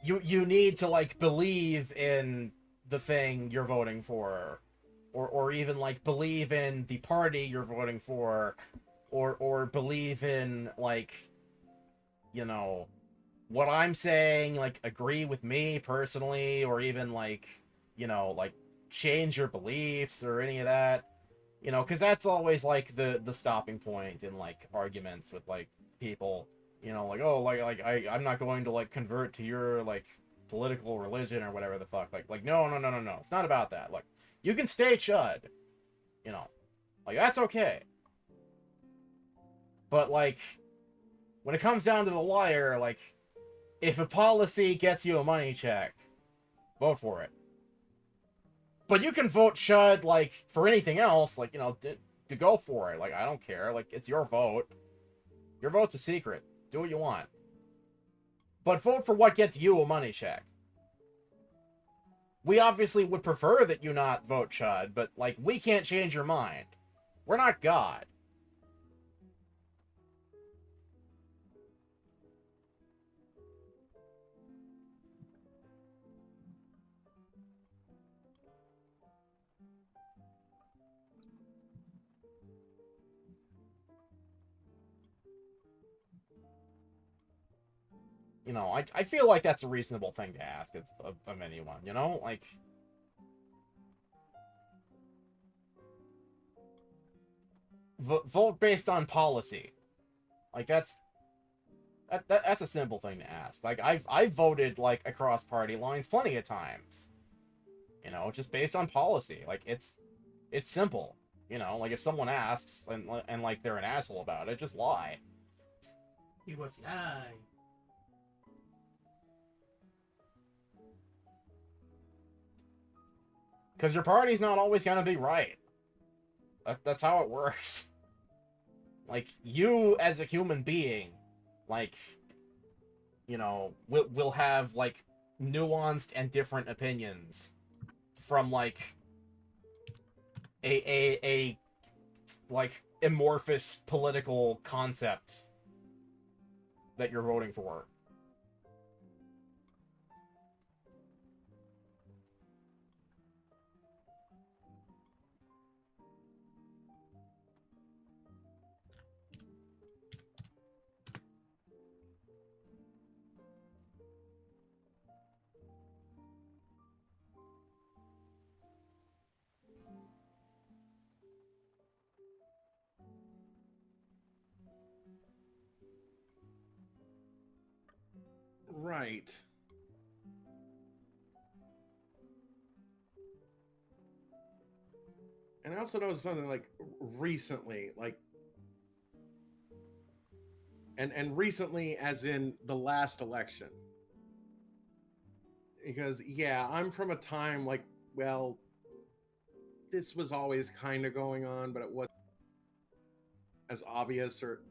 you need to, like, believe in the thing you're voting for, or even, like, believe in the party you're voting for, or believe in, like, you know, what I'm saying, like, agree with me personally, or even, like, you know, like, change your beliefs or any of that. You know, because that's always, like, the stopping point in, like, arguments with, like, people. You know, like, oh, like I'm not going to, like, convert to your, like, political religion or whatever the fuck. Like, no. It's not about that. Like, you can stay chud. You know, like, that's okay. But, like, when it comes down to the wire, like, if a policy gets you a money check, vote for it. But you can vote chud, like, for anything else, like, you know, to go for it. Like, I don't care. Like, it's your vote. Your vote's a secret. Do what you want. But vote for what gets you a money check. We obviously would prefer that you not vote chud, but, like, we can't change your mind. We're not God. You know, I feel like that's a reasonable thing to ask of anyone, you know? Like, vote based on policy. Like, that's a simple thing to ask. Like, I've voted, like, across party lines plenty of times. You know, just based on policy. Like, it's simple. You know, like, if someone asks and like, they're an asshole about it, just lie. He was lying. Because your party's not always gonna be right. That's how it works. Like, you as a human being, like, you know, will have, like, nuanced and different opinions from, like, a like, amorphous political concept that you're voting for. Right. And I also noticed something like recently, like, and recently as in the last election. Because yeah, I'm from a time like, well, this was always kind of going on, but it wasn't as obvious. Or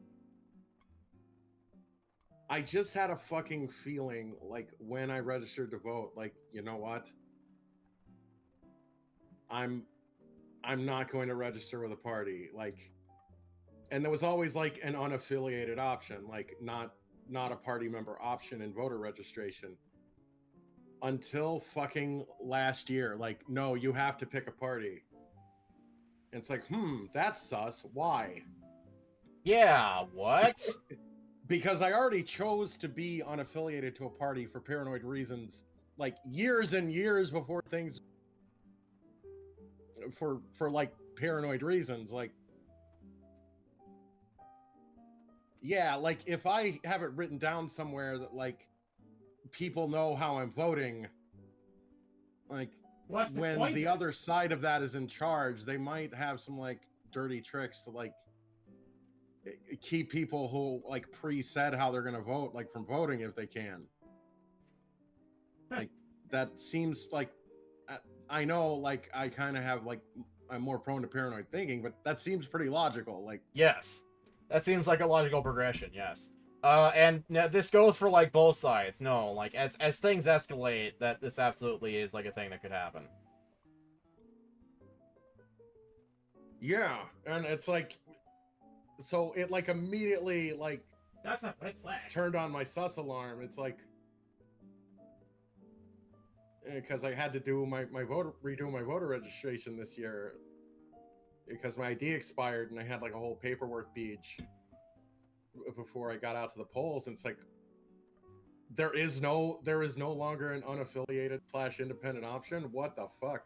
I just had a fucking feeling like when I registered to vote, like, you know what? I'm not going to register with a party. Like, and there was always like an unaffiliated option, like not a party member option in voter registration. Until fucking last year, like, no, you have to pick a party. And it's like, that's sus. Why? Yeah, what? Because I already chose to be unaffiliated to a party for paranoid reasons, like years and years before things, for like paranoid reasons. Like, yeah, like if I have it written down somewhere that like people know how I'm voting, like when the other side of that is in charge, they might have some like dirty tricks to like keep people who like pre-said how they're gonna vote like from voting if they can. Like that seems like, I know like I kind of have like, I'm more prone to paranoid thinking, but that seems pretty logical. Like, yes, that seems like a logical progression. Yes. And now this goes for like both sides. No, like as things escalate, that this absolutely is like a thing that could happen. yeah, and it's like, so it like immediately like That's a red flag. turned on my sus alarm. It's like, because I had to do redo my voter registration this year because my ID expired and I had like a whole paperwork beach before I got out to the polls. And it's like, there is no longer an unaffiliated / independent option. What the fuck?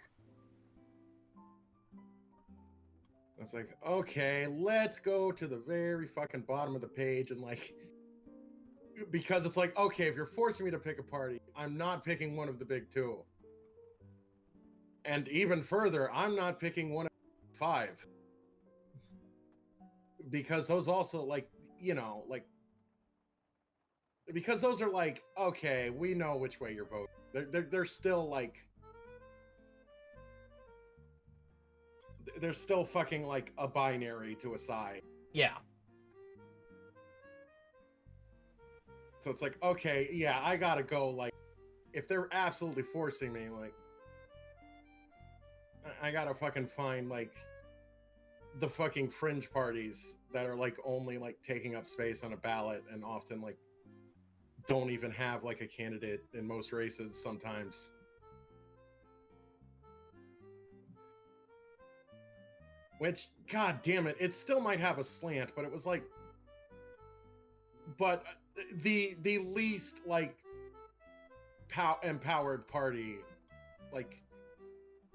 It's like, okay, let's go to the very fucking bottom of the page and like, because it's like, okay, if you're forcing me to pick a party, I'm not picking one of the big two. And even further, I'm not picking one of the 5. Because those also like, you know, like, because those are like, okay, we know which way you're voting. They're still like, they're still fucking like a binary to a side. Yeah. So it's like, okay, yeah, I gotta go. Like, if they're absolutely forcing me, like, I gotta fucking find like the fucking fringe parties that are like only like taking up space on a ballot and often like don't even have like a candidate in most races sometimes. Which, god damn it, it still might have a slant, but it was like, but the least like empowered party, like,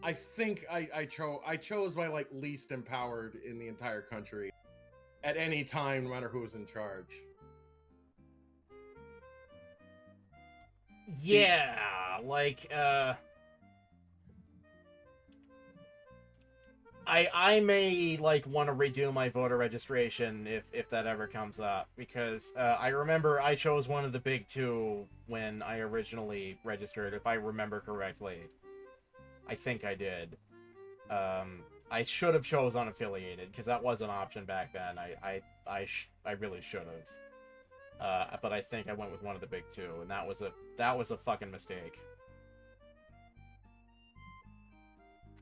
I think I chose my like least empowered in the entire country at any time, no matter who was in charge. Yeah, like I may like want to redo my voter registration if that ever comes up, because I remember I chose one of the big two when I originally registered, if I remember correctly. I think I did. I should have chose unaffiliated because that was an option back then. I really should have. But I think I went with one of the big two, and that was a fucking mistake.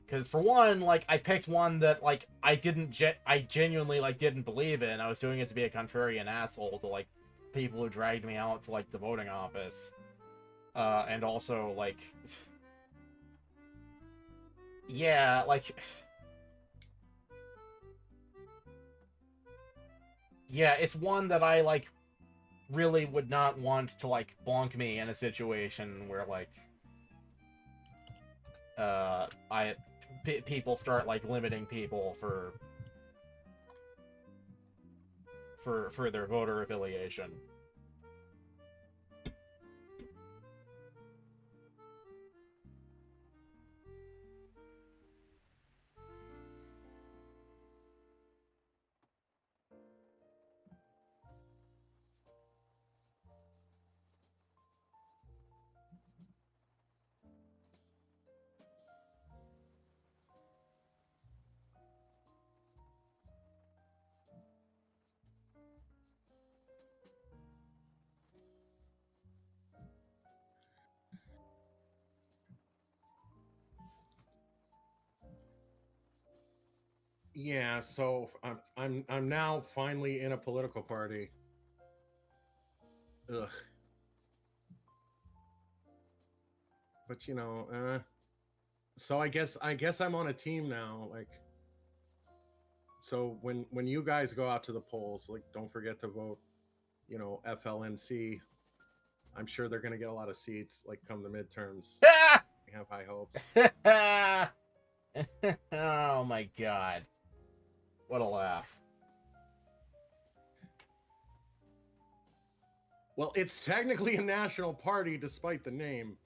Because for one, like, I picked one that like I genuinely like didn't believe in. I was doing it to be a contrarian asshole to like people who dragged me out to like the voting office, and also like, yeah, like, yeah, it's one that I like really would not want to like bonk me in a situation where like people start like limiting people for their voter affiliation. Yeah, so I'm now finally in a political party. Ugh. But you know, so I guess I'm on a team now. Like, so when you guys go out to the polls, like, don't forget to vote. You know, FLNC. I'm sure they're gonna get a lot of seats. Like, come the midterms. I have high hopes. Oh my god. What a laugh. Well, it's technically a national party despite the name.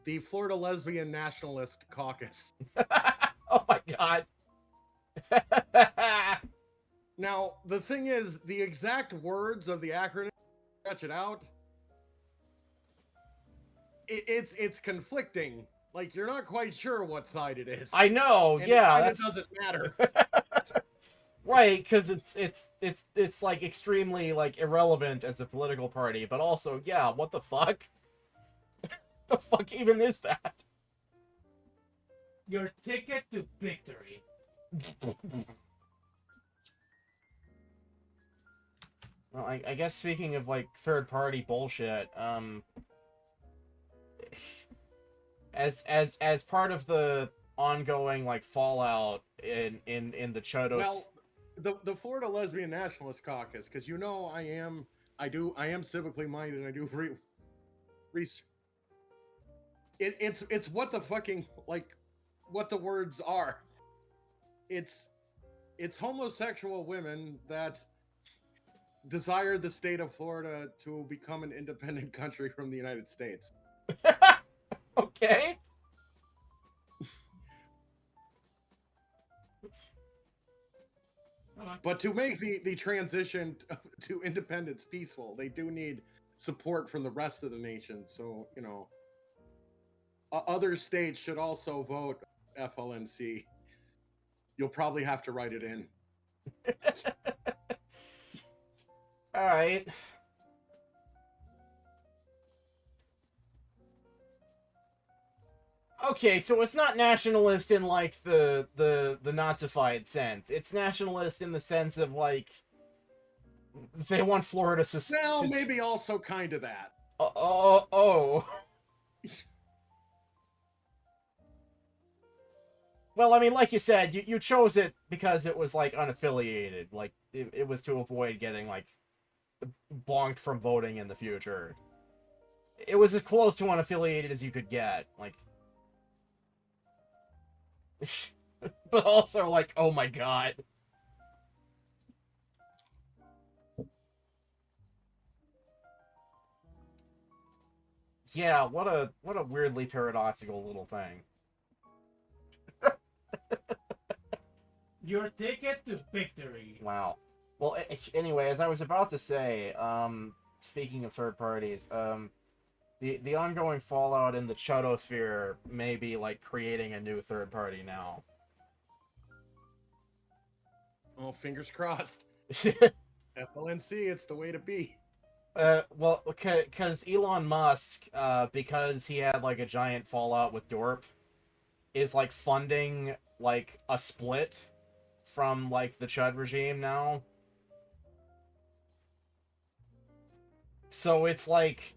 The Florida Lesbian Nationalist Caucus. Oh my god. Now, the thing is, the exact words of the acronym, stretch it out, it's conflicting. Like, you're not quite sure what side it is. I know, and yeah. It doesn't matter. Right, because it's like extremely like irrelevant as a political party, but also, yeah, what the fuck? The fuck even is that? Your ticket to victory. Well, I guess speaking of like third party bullshit, as part of the ongoing like fallout in the Chodos. Well, the Florida Lesbian Nationalist Caucus, because you know I am civically minded and I do research. It's what the fucking, like, what the words are. It's homosexual women that desire the state of Florida to become an independent country from the United States. Okay. But to make the transition to independence peaceful, they do need support from the rest of the nation. So, you know, other states should also vote FLNC. You'll probably have to write it in. All right. Okay, so it's not nationalist in like the Nazified sense. It's nationalist in the sense of like they want Florida to. Well, maybe also kind of that. Oh. Well, I mean, like you said, you chose it because it was like unaffiliated. Like it was to avoid getting like bonked from voting in the future. It was as close to unaffiliated as you could get. Like. But also, like, oh my god. Yeah, what a weirdly paradoxical little thing. Your ticket to victory. Wow. Well, anyway, as I was about to say, speaking of third parties, the ongoing fallout in the Chodosphere may be, like, creating a new third party now. Oh, fingers crossed. FLNC, it's the way to be. Well, because Elon Musk, because he had, like, a giant fallout with Dorp, is, like, funding, like, a split from, like, the Chud regime now. So it's, like...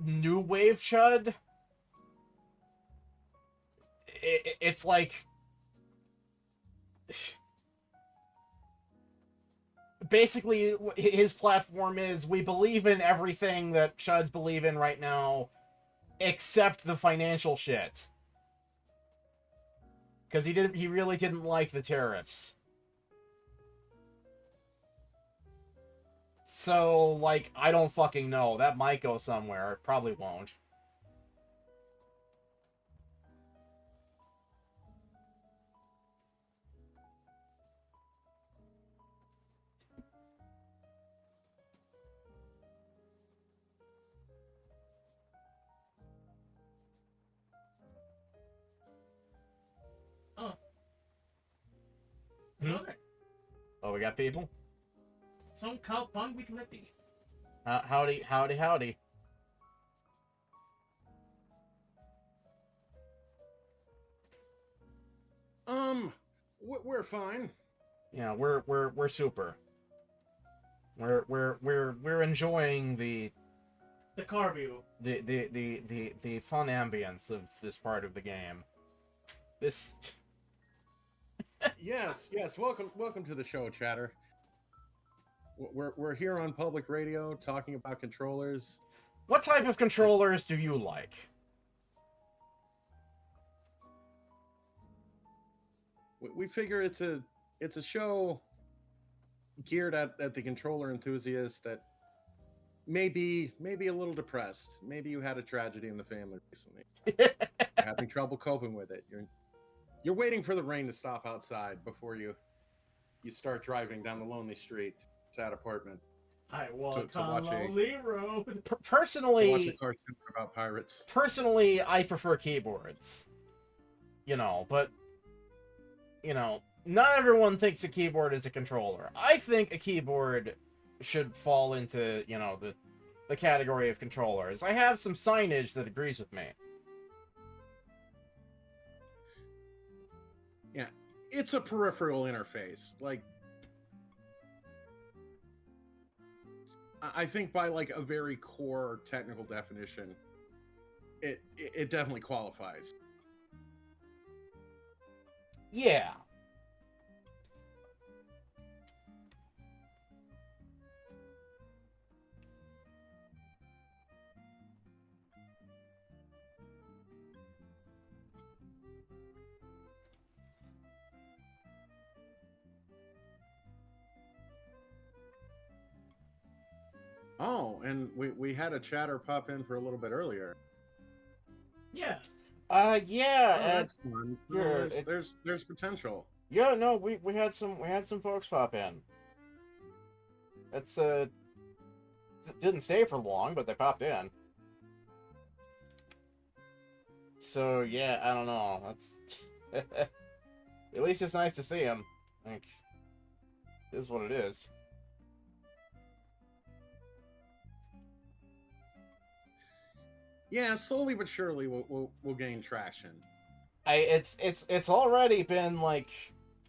New Wave Chud? It's like... Basically, his platform is, we believe in everything that Chuds believe in right now, except the financial shit. Because he really didn't like the tariffs. So, like, I don't fucking know. That might go somewhere. It probably won't. Oh. Hmm? Okay. Oh, we got people? Some cow punk with Letty. Howdy. We're fine. Yeah, we're super. We're enjoying the car view. The fun ambience of this part of the game. This. Yes. Welcome to the show, Chatter. We're here on public radio talking about controllers. What type of controllers do you like? We figure it's a show geared at the controller enthusiast that may be a little depressed. Maybe you had a tragedy in the family recently. You're having trouble coping with it. You're waiting for the rain to stop outside before you start driving down the lonely street to a sad apartment. I walk on lonely road. Personally, to watch a cartoon about pirates. Personally, I prefer keyboards. But not everyone thinks a keyboard is a controller. I think a keyboard should fall into, the category of controllers. I have some signage that agrees with me. Yeah, it's a peripheral interface. Like, I think by like a very core technical definition, it definitely qualifies. Yeah. Oh, and we had a chatter pop in for a little bit earlier. Yeah. Yeah. Oh, that's fun. Sure, There's potential. Yeah, no, we had some folks pop in. It's didn't stay for long, but they popped in. So yeah, I don't know. That's at least it's nice to see him. Like, it is what it is. Yeah, slowly but surely we'll gain traction. It's already been like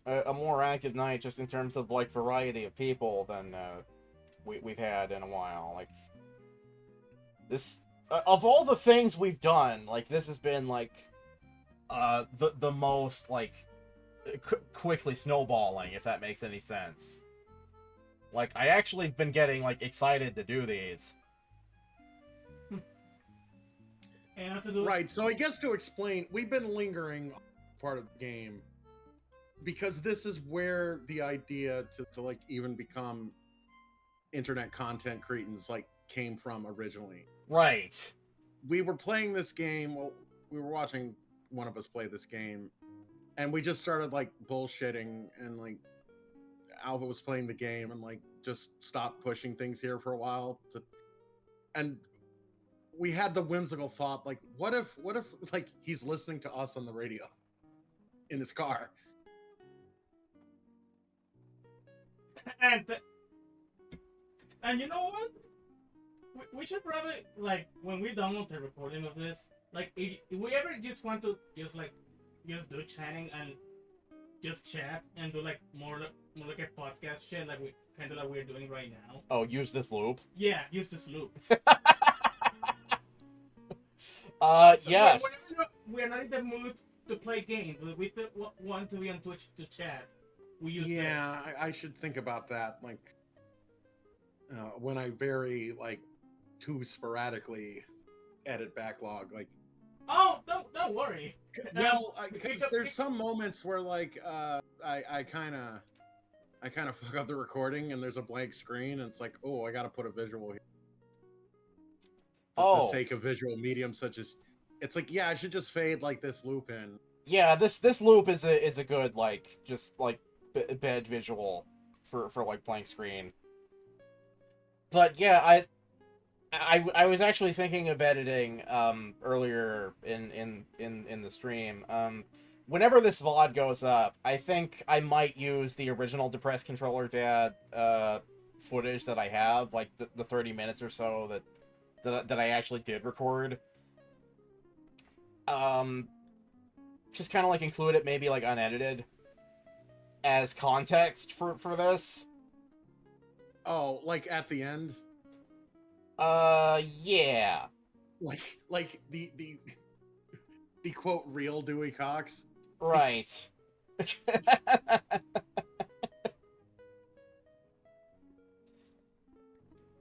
a more active night just in terms of like variety of people than we've had in a while. Like, this of all the things we've done, like, this has been like the most like quickly snowballing, if that makes any sense. Like, I actually been getting like excited to do these. Right, so I guess to explain, we've been lingering on part of the game because this is where the idea to like even become internet content cretins like came from originally. Right. We were playing this game, well, we were watching one of us play this game, and we just started like bullshitting, and like Alva was playing the game and like just stopped pushing things here for a while and we had the whimsical thought, like, what if like he's listening to us on the radio in his car? And you know what? We should probably, like, when we download the recording of this, like, if we ever just want to just do chatting and just chat and do like more like a podcast shit, like we're doing right now. Oh, use this loop? Yeah, use this loop. Yes. We're not in the mood to play games, but we still want to be on Twitch to chat. We use this. I should think about that. Like, when I very like too sporadically edit backlog, like. Oh, don't worry. Well, because there's some moments where like I kind of fuck up the recording and there's a blank screen and it's like, oh, I got to put a visual here. For the sake of visual medium, such as, it's like, yeah, I should just fade like this loop in. Yeah, this loop is a good like just like bed visual for like blank screen. But yeah, I was actually thinking of editing earlier in the stream. Whenever this VOD goes up, I think I might use the original DepressedControllerDad footage that I have, like the 30 minutes or so that I actually did record. just kind of like include it maybe like unedited as context for this. Oh, like at the end, Yeah. like the quote real Dewey Cox. Right.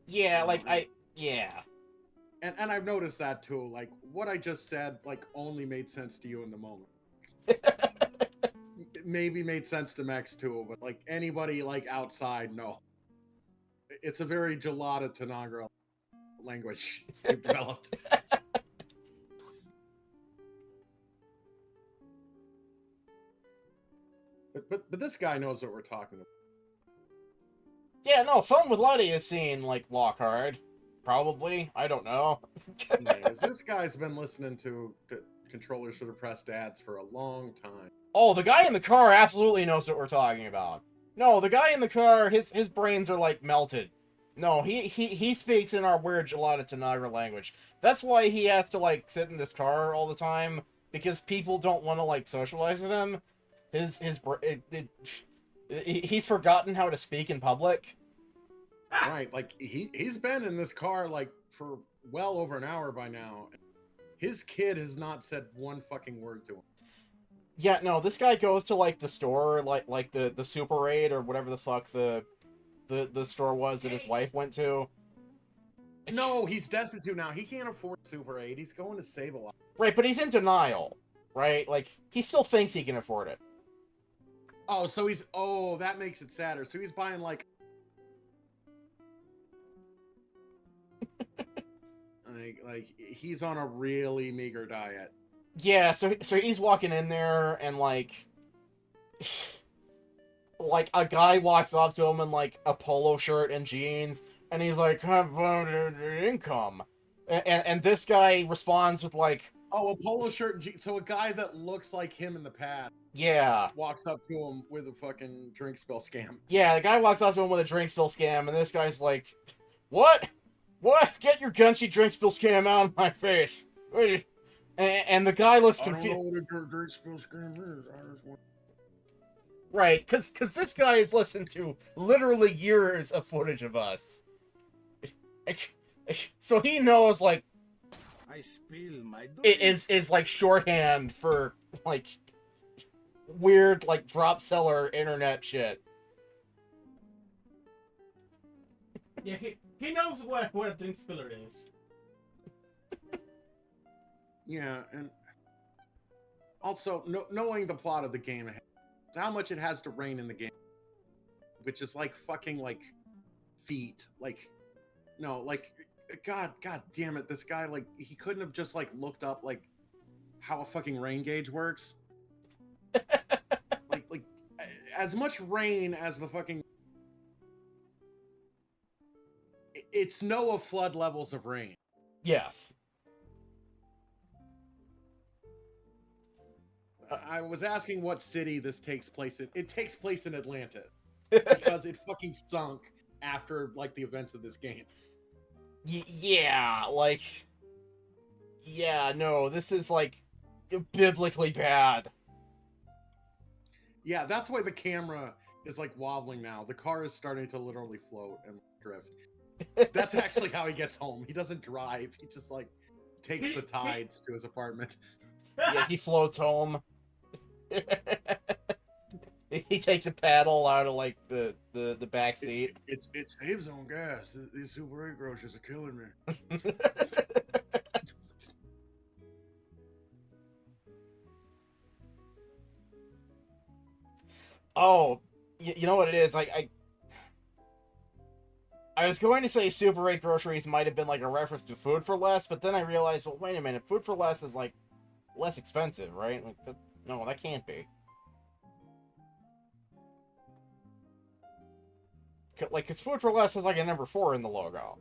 Yeah, like yeah. And I've noticed that too. Like what I just said, like only made sense to you in the moment. It maybe made sense to Mex too, but like anybody like outside, no. It's a very gelada Tanagra language we've developed. But this guy knows what we're talking about. Yeah, no, Phone with Letty has seen like Lockhart. Probably. I don't know. Anyways, this guy's been listening to Controllers for Depressed Dads for a long time. Oh, the guy in the car absolutely knows what we're talking about. No, the guy in the car, his brains are like melted. No, he speaks in our weird gelada Tanagra language. That's why he has to like sit in this car all the time, because people don't want to like socialize with him. He's forgotten how to speak in public. Right, like he's been in this car like for well over an hour by now. His kid has not said one fucking word to him. Yeah, no, this guy goes to like the store, like the Super 8 or whatever the fuck the store was that his wife went to. No, he's destitute now. He can't afford Super 8. He's going to Save-A-Lot. Right, but he's in denial, right? Like he still thinks he can afford it. Oh, so that makes it sadder. So he's buying like like he's on a really meager diet. Yeah, so he's walking in there and like a guy walks up to him in like a polo shirt and jeans, and he's like, "Have income," and this guy responds with like, "Oh, a polo shirt and jeans." So a guy that looks like him in the past, yeah, walks up to him with a fucking drink spill scam. Yeah, the guy walks up to him with a drink spill scam, and this guy's like, "What? What? Get your Gunchy drink spill scam out of my face!" And the guy looks confused. I don't know what a drink spill scam is. Right, because this guy has listened to literally years of footage of us. So he knows, like, I spill my it is like shorthand for, like, weird, like, drop seller internet shit. Yeah, he knows what a drink spiller is. Yeah, and also knowing the plot of the game, how much it has to rain in the game, which is like fucking like feet, like no, like god damn it, this guy, like he couldn't have just like looked up like how a fucking rain gauge works. like as much rain as the fucking it's NOAA flood levels of rain. Yes. I was asking what city this takes place in. It takes place in Atlanta because it fucking sunk after like the events of this game. Yeah, like, yeah, no, this is like biblically bad. Yeah, that's why the camera is like wobbling now. The car is starting to literally float and drift. That's actually how he gets home. He doesn't drive. He just like takes the tides to his apartment. Yeah, he floats home. He takes a paddle out of like the back seat. It saves on gas. These Super 8 groceries are killing me. Oh, you know what it is? I was going to say Super 8 groceries might have been like a reference to Food for Less, but then I realized, well, wait a minute, Food for Less is like less expensive, right? Like, no, that can't be. Like, because Food for Less has like a number 4 in the logo.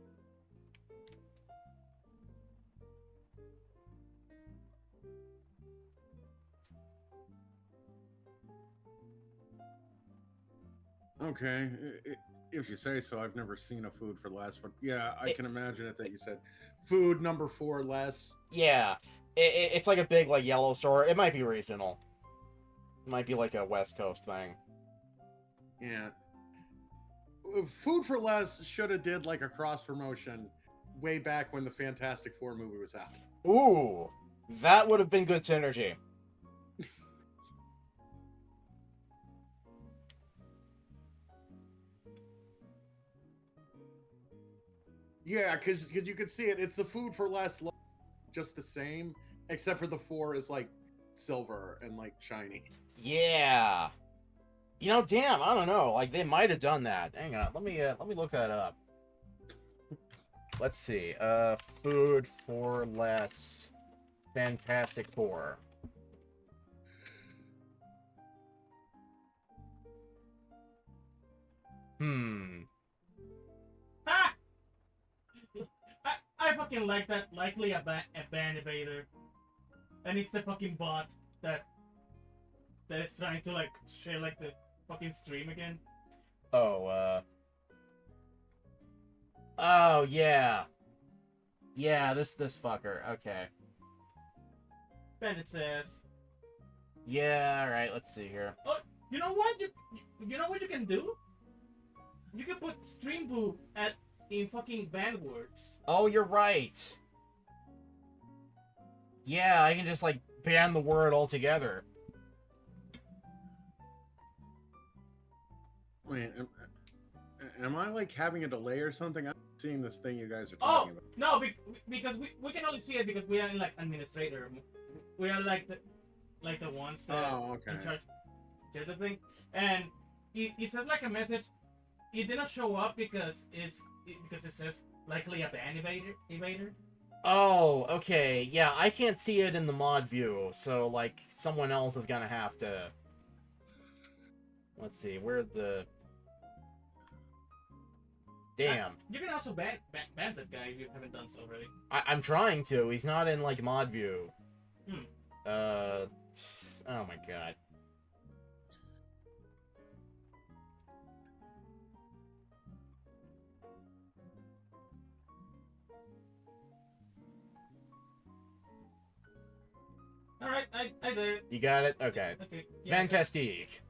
Okay, if you say so. I've never seen a Food for Less, but yeah, I can imagine it that you said food number 4 less. Yeah, It's like a big like yellow store. It might be regional. It might be like a West Coast thing. Yeah. Food for Less should have did like a cross promotion way back when the Fantastic Four movie was out. Ooh, that would have been good synergy. Yeah, because you could see it. It's the Food for Less, just the same, except for the 4 is like silver and like shiny. Yeah. You know, damn, I don't know. Like they might have done that. Hang on, let me look that up. Let's see. Food for Less, Fantastic Four. Ah! I fucking like that. Likely a ban evader, and it's the fucking bot that is trying to like share like the fucking stream again. Oh, oh yeah. Yeah, this fucker. Okay. Bennett says. Yeah, alright, let's see here. Oh, you know what? You know what you can do? You can put stream boo in fucking banned words. Oh, you're right. Yeah, I can just like ban the word altogether. Wait, am I like having a delay or something? I'm not seeing this thing you guys are talking about. No, because we can only see it because we are in like administrator. We are like the ones that in charge of the thing, and it says like a message. It didn't show up because it says likely a ban evader. Oh, okay. Yeah, I can't see it in the mod view, so like someone else is gonna have to. Let's see, where the. Damn. You can also ban that guy if you haven't done so already. I'm trying to. He's not in like mod view. Hmm. Oh my god. Alright, I did it. You got it? Okay. Okay. Yeah, Fantastic.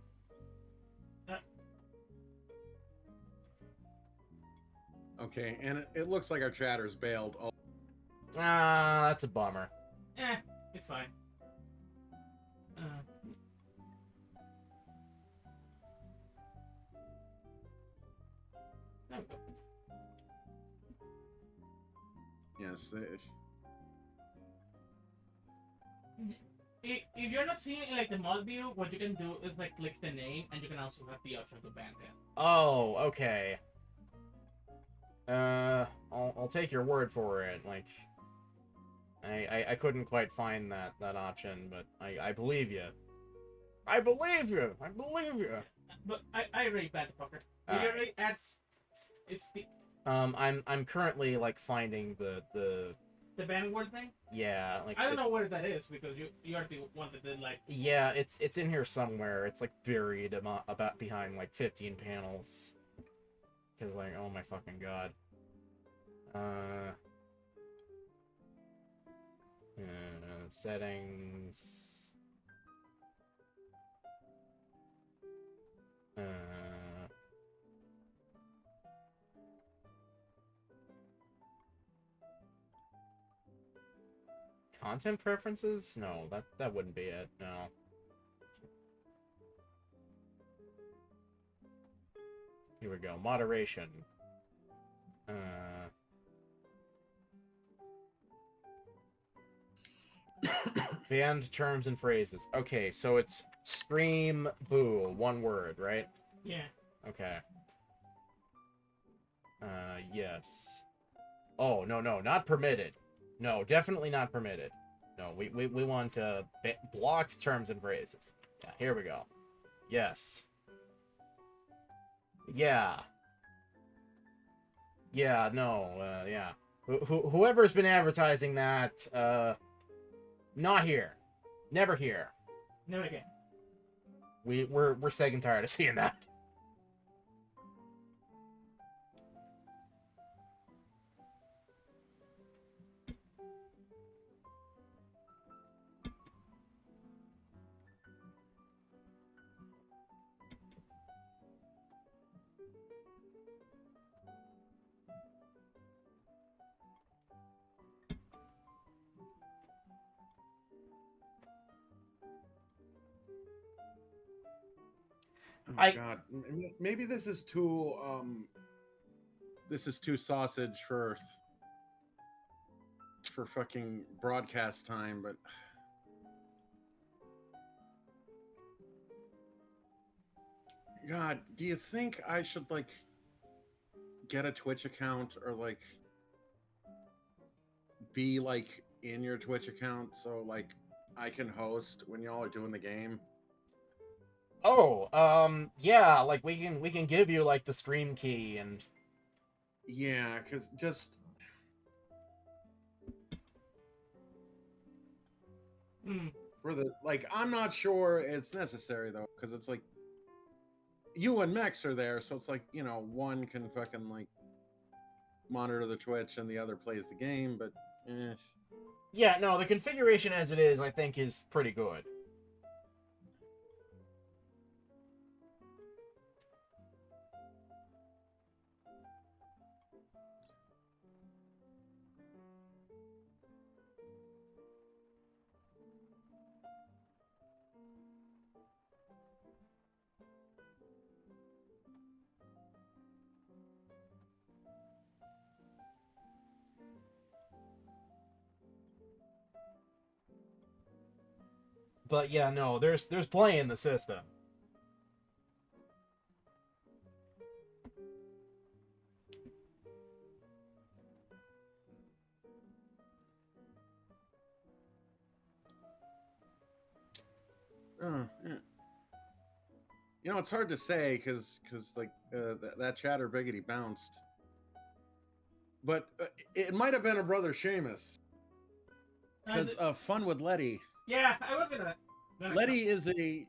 Okay, and it looks like our chatter's bailed. Oh. Ah, that's a bummer. It's fine. There we go. Yes. If you're not seeing it in like the mod view, what you can do is like click the name, and you can also have the option to ban them. Oh, okay. I'll take your word for it. Like, I couldn't quite find that option, but I believe you. I believe you. I believe you. But I already banned the fucker. It already adds. It's the. I'm currently like finding the ban word thing. Yeah, like I don't know where that is because you are the one that did like. Yeah, it's in here somewhere. It's like buried about behind like 15 panels. Cause like, oh my fucking god. Settings. Content preferences? No, that wouldn't be it. No. Here we go. Moderation. Banned terms and phrases. Okay, so it's stream boo, one word, right? Yeah. Okay. Yes. Oh, no, not permitted. No, definitely not permitted. No, we want blocked terms and phrases. Yeah, here we go. Yes. Yeah. Yeah, no, yeah. Whoever's been advertising that, not here. Never here. Never again. We're sick and tired of seeing that. I- God, maybe this is too sausage for fucking broadcast time, but God, do you think I should like get a Twitch account or like be like in your Twitch account so like I can host when y'all are doing the game? Oh, yeah, like we can give you like the stream key and Yeah, because just for the like, I'm not sure it's necessary though, because it's like you and Mex are there, so it's like, you know, one can fucking like monitor the Twitch and the other plays the game, but yeah, no, the configuration as it is, I think, is pretty good. But yeah, no, there's play in the system. yeah. You know, it's hard to say because like that chatter biggity bounced, but it might have been a brother Seamus because fun with Letty. Yeah, I was gonna Letty is a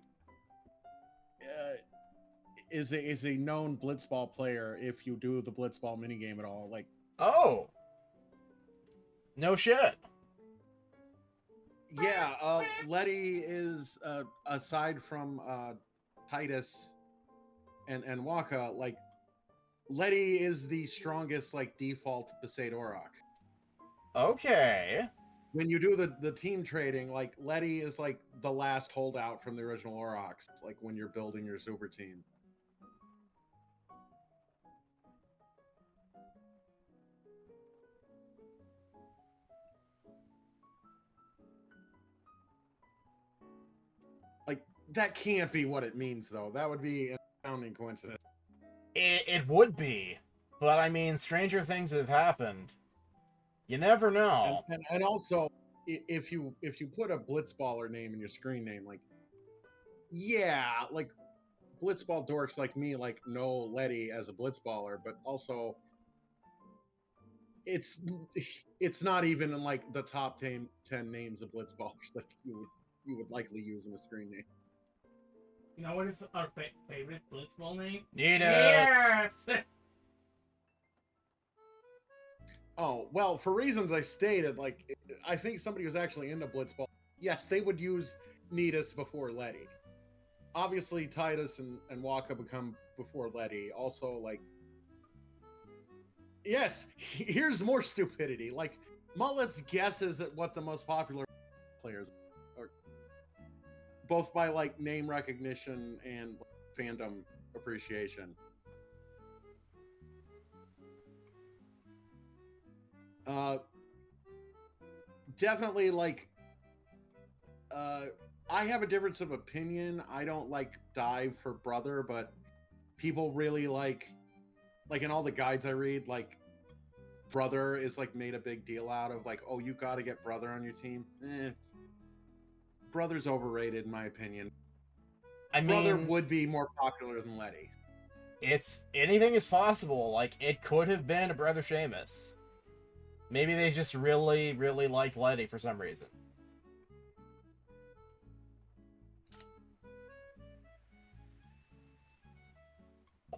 known blitzball player if you do the blitzball minigame at all. Like, oh, no shit. Yeah, Letty is aside from Titus and Waka, like Letty is the strongest like default Besaid Auroch. Okay. When you do the team trading, like Letty is like the last holdout from the original Aurochs, like when you're building your super team. Like that can't be what it means though. That would be an astounding coincidence. It would be, but I mean, stranger things have happened. You never know. And also, if you put a blitzballer name in your screen name, like, yeah, like blitzball dorks like me, like know Letty as a blitzballer, but also it's not even in like the top 10 names of blitzballers like you would likely use in a screen name. You know what is our favorite blitzball name? Yes. Oh, well, for reasons I stated, like, I think somebody who's actually into blitzball, yes, they would use Nidus before Letty. Obviously, Titus and Waka become before Letty. Also, like, yes, here's more stupidity. Like, Mullet's guesses at what the most popular players are, both by, like, name recognition and fandom appreciation. Definitely, like, I have a difference of opinion. I don't like dive for brother, but people really like in all the guides I read, like brother is like made a big deal out of, like, oh, you got to get brother on your team. Brother's overrated in my opinion. I mean, brother would be more popular than Letty. It's anything is possible. Like, it could have been a brother Seamus. Maybe they just really, really liked Letty for some reason.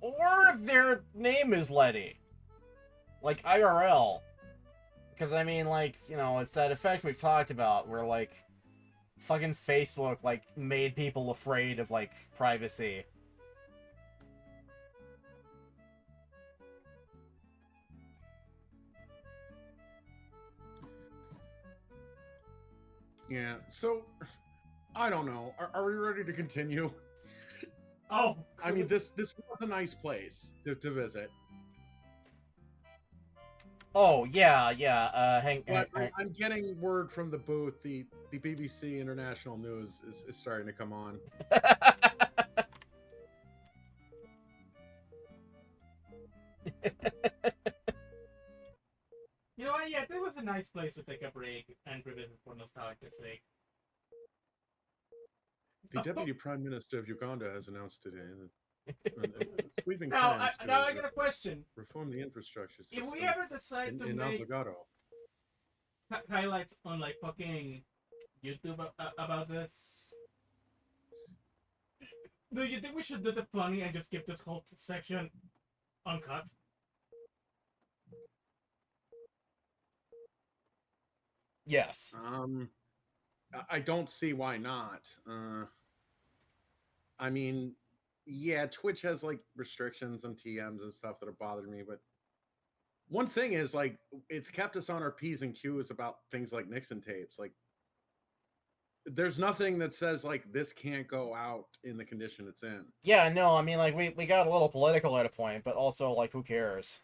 Or their name is Letty. Like, IRL. Because, I mean, like, you know, it's that effect we've talked about where, like, fucking Facebook, like, made people afraid of, like, privacy. Yeah, so I don't know. Are we ready to continue? Oh, I mean, this was a nice place to visit. Oh yeah, yeah. But I'm getting word from the booth. The BBC International News is starting to come on. You know what? Yeah, that was a nice place to take a break and revisit for nostalgia's sake. The Deputy Prime Minister of Uganda has announced today that sweeping Now, plans to now I got a question. reform the infrastructure system. If we ever decide to in make Obligado. highlights on like fucking YouTube about this, do you think we should do the funny and just keep this whole section uncut? Yes. I don't see why not. I mean, yeah, Twitch has like restrictions on TMs and stuff that have bothered me, but one thing is like it's kept us on our P's and Q's about things like Nixon tapes. Like, there's nothing that says like this can't go out in the condition it's in. Yeah, no, I mean, like we got a little political at a point, but also like who cares?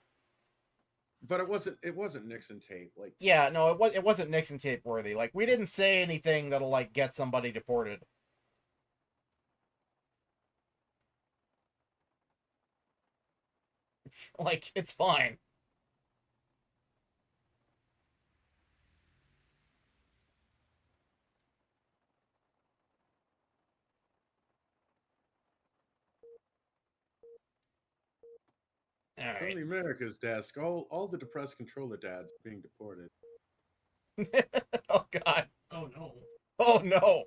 But it wasn't Nixon tape. Like, yeah, no, it wasn't Nixon tape worthy. Like, we didn't say anything that'll like get somebody deported. Like, it's fine. From the America's desk, all the depressed controller dads being deported. Oh god. Oh no. Oh no.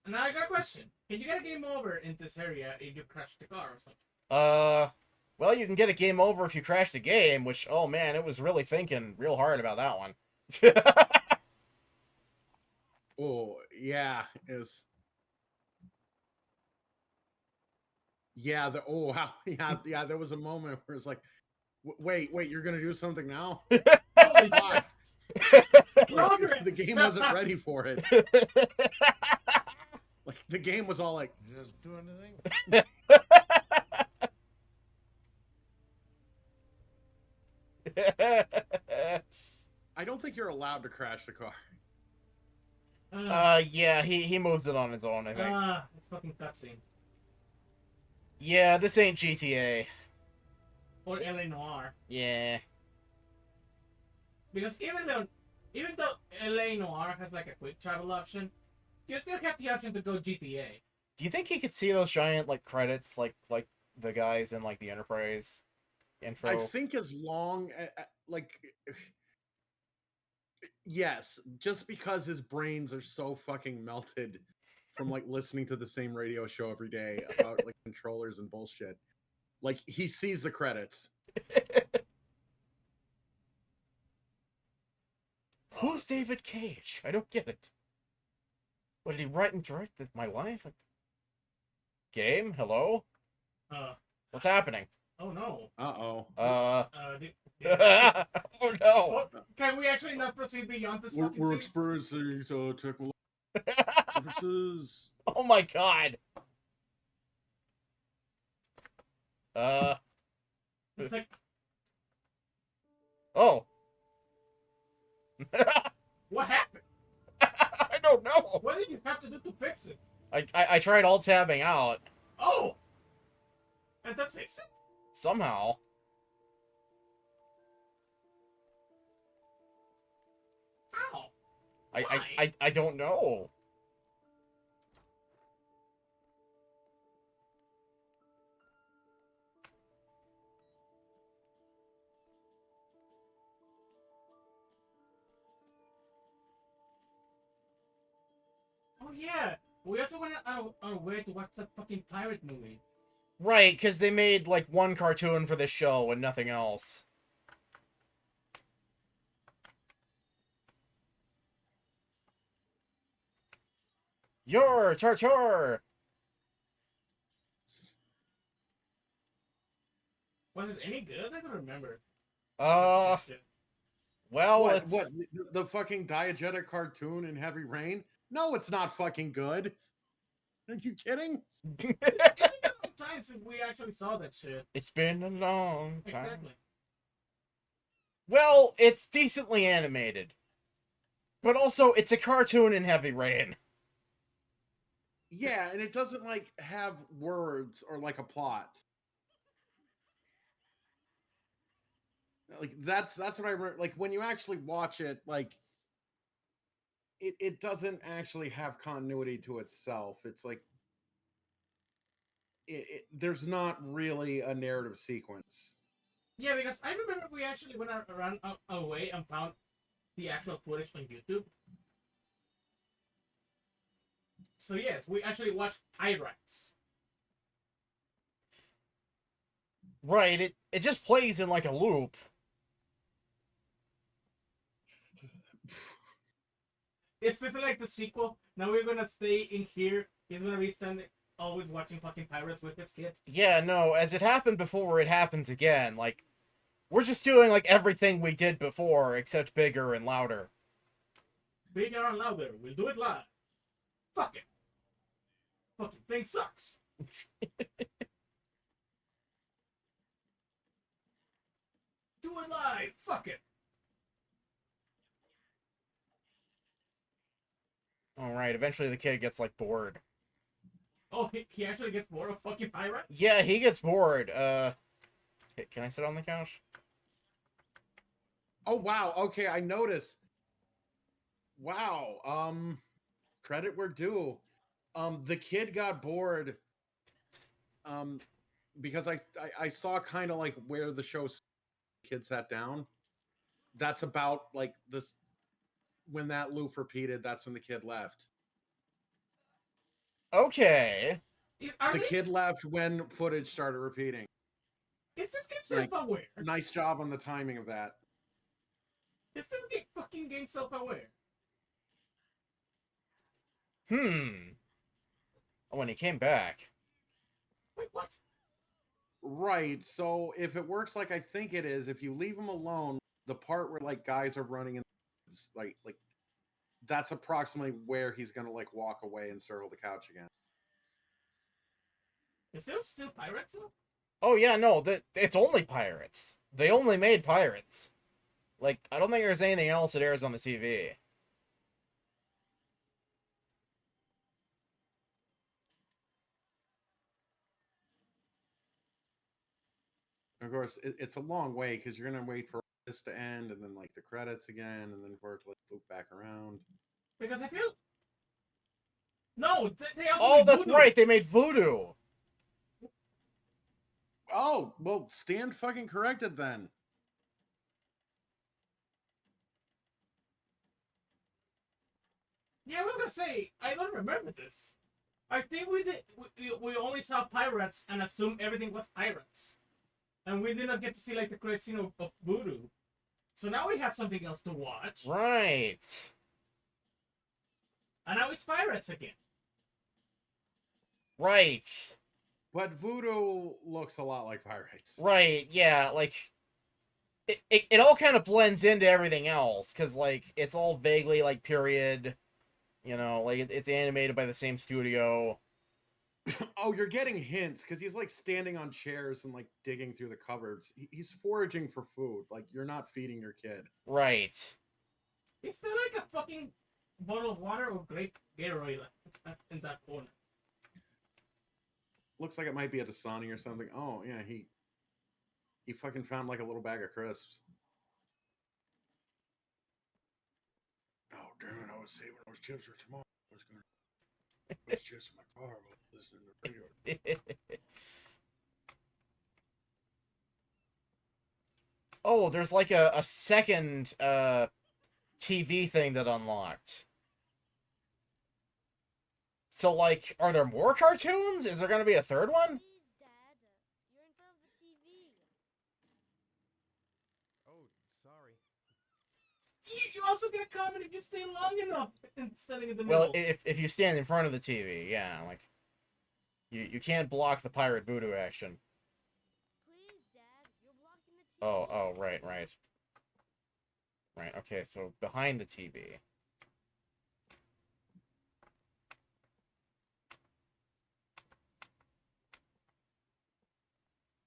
Now I got a question. Can you get a game over in this area if you crash the car or something? Well, you can get a game over if you crash the game, which, oh man, it was really thinking real hard about that one. Oh, yeah, is. Yeah, oh wow, yeah, there was a moment where it's like, wait, you're gonna do something now? Holy God. Like, the game wasn't ready for it. Like, the game was all like, just do anything? I don't think you're allowed to crash the car. Yeah, he moves it on his own, I think. It's fucking cutscene. Yeah, this ain't GTA. Or LA Noire. Yeah. Because even though LA Noire has like a quick travel option, you still have the option to go GTA. Do you think he could see those giant like credits like the guys in like the Enterprise intro? I think as long like yes, just because his brains are so fucking melted from like listening to the same radio show every day about like controllers and bullshit. Like, he sees the credits. Who's David Cage? I don't get it. What, did he write and direct my life? Game? Hello? What's happening? Oh no. Uh-oh. Oh no. Can we actually not proceed beyond this fucking We're scene? experiencing technological differences. Oh my god. Oh. What happened? I don't know. What did you have to do to fix it? I tried alt tabbing out. Oh! And that fixed it? Somehow. How? I don't know. Oh yeah! We also went out our way to watch that fucking pirate movie. Right, because they made like one cartoon for this show and nothing else. Your Tartar! Was it any good? I don't remember. I Well, what? it's... What? The fucking diegetic cartoon in Heavy Rain? No, it's not fucking good. Are you kidding? It's been a long time since we actually saw that shit. It's been a long time. Exactly. Well, it's decently animated. But also, it's a cartoon in Heavy Rain. Yeah, and it doesn't like have words or like a plot. Like that's what I remember. Like when you actually watch it, like it doesn't actually have continuity to itself. It's like there's not really a narrative sequence. Yeah, because I remember we actually went around away and found the actual footage on YouTube. So yes, we actually watched Pirates. Right, it just plays in like a loop. It's just like the sequel. Now we're gonna stay in here. He's gonna be standing, always watching fucking Pirates with his kid. Yeah, no, as it happened before, it happens again. Like, we're just doing like everything we did before, except bigger and louder. Bigger and louder. We'll do it live. Fuck it. Fucking thing sucks. Do it live. Fuck it. Alright, eventually the kid gets like bored. Oh, he actually gets bored of fucking Pirates? Yeah, he gets bored. Can I sit on the couch? Oh wow, okay, I noticed. Wow, credit where due. The kid got bored. Because I saw kind of like where the kid sat down. That's about like this when that loop repeated, that's when the kid left. Okay. The kid left when footage started repeating. Is this game self-aware? Nice job on the timing of that. Is this fucking game self-aware? Oh, when he came back. Wait, what? Right, so if it works like I think it is, if you leave him alone, the part where like guys are running in, like that's approximately where he's gonna like walk away and circle the couch again. Is there still Pirates though? Oh yeah, no, it's only Pirates. They only made Pirates. Like, I don't think there's anything else that airs on the TV. Of course, it's a long way because you're gonna wait for this to end and then like the credits again and then for it to like loop back around. Because I feel... No, they also Oh, made that's Voodoo. right, they made Voodoo. Oh, well, stand fucking corrected then. Yeah, I was gonna say, I don't remember this. I think we only saw Pirates and assumed everything was Pirates. And we did not get to see like the great scene of Voodoo. So now we have something else to watch. Right. And now it's Pirates again. Right. But Voodoo looks a lot like Pirates. Right, yeah, like... It all kind of blends into everything else, because, like, it's all vaguely, like, period... You know, like, it's animated by the same studio. Oh, you're getting hints, because he's, like, standing on chairs and, like, digging through the cupboards. He's foraging for food. Like, you're not feeding your kid. Right. Is there, like, a fucking bottle of water or grape Gatorade in that corner? Looks like it might be a Dasani or something. Oh, yeah, he fucking found, like, a little bag of crisps. Oh, damn it, I was saving those chips for tomorrow. I was going to put chips in my car while listening to the radio. Oh, there's like a second TV thing that unlocked. So, like, are there more cartoons? Is there going to be a third one? Please, Dad. You're in front of the TV. Oh, sorry. You also get a comment if you stay long enough and standing in the middle. Well, if you stand in front of the TV, yeah, like, you can't block the pirate voodoo action. Please, Dad. You're blocking the TV. Oh, right. Right, okay, so behind the TV.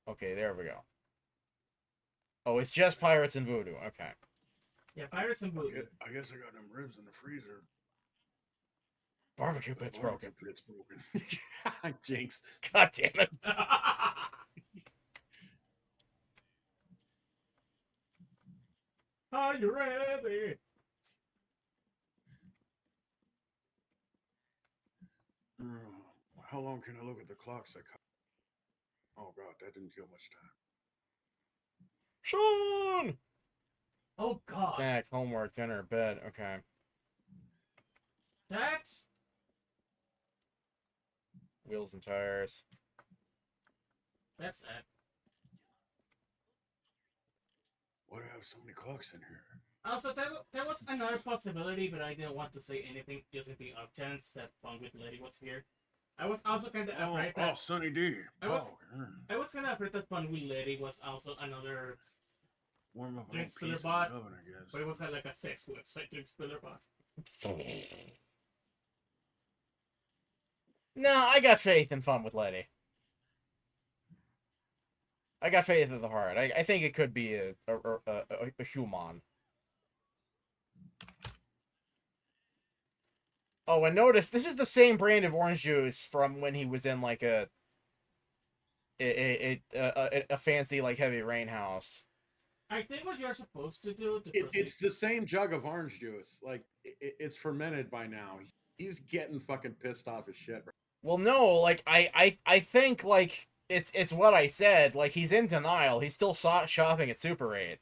Okay, there we go. Oh, it's just Pirates and Voodoo. Okay. Yeah, Pirates and Voodoo. I guess I got them ribs in the freezer. Barbecue pit's broken. Pit's broken. Jinx. God damn it. Are you ready? How long can I look at the clocks? Oh god, that didn't kill much time. Sean! Oh god. Snack, homework, dinner, bed. Okay. That's Wheels and tires. that's it. Why do I have so many clocks in here? Also, there was another possibility, but I didn't want to say anything just in the off chance that Fun with Lady was here. I was also kind of afraid that Sunny D. I was kind of afraid that Fun with Lady was also another warm up drink spiller piece bot, in the oven, I guess. but it was like a sex website drink spiller bot. No, I got faith in Fun with Lady. I got faith in the heart. I think it could be a human. Oh, and notice this is the same brand of orange juice from when he was in like a fancy like heavy rain house. I think what you're supposed to do to It's the same jug of orange juice. Like it's fermented by now. He's getting fucking pissed off as shit. Well, no, like I think like it's what I said. Like he's in denial. He's still shopping at Super 8.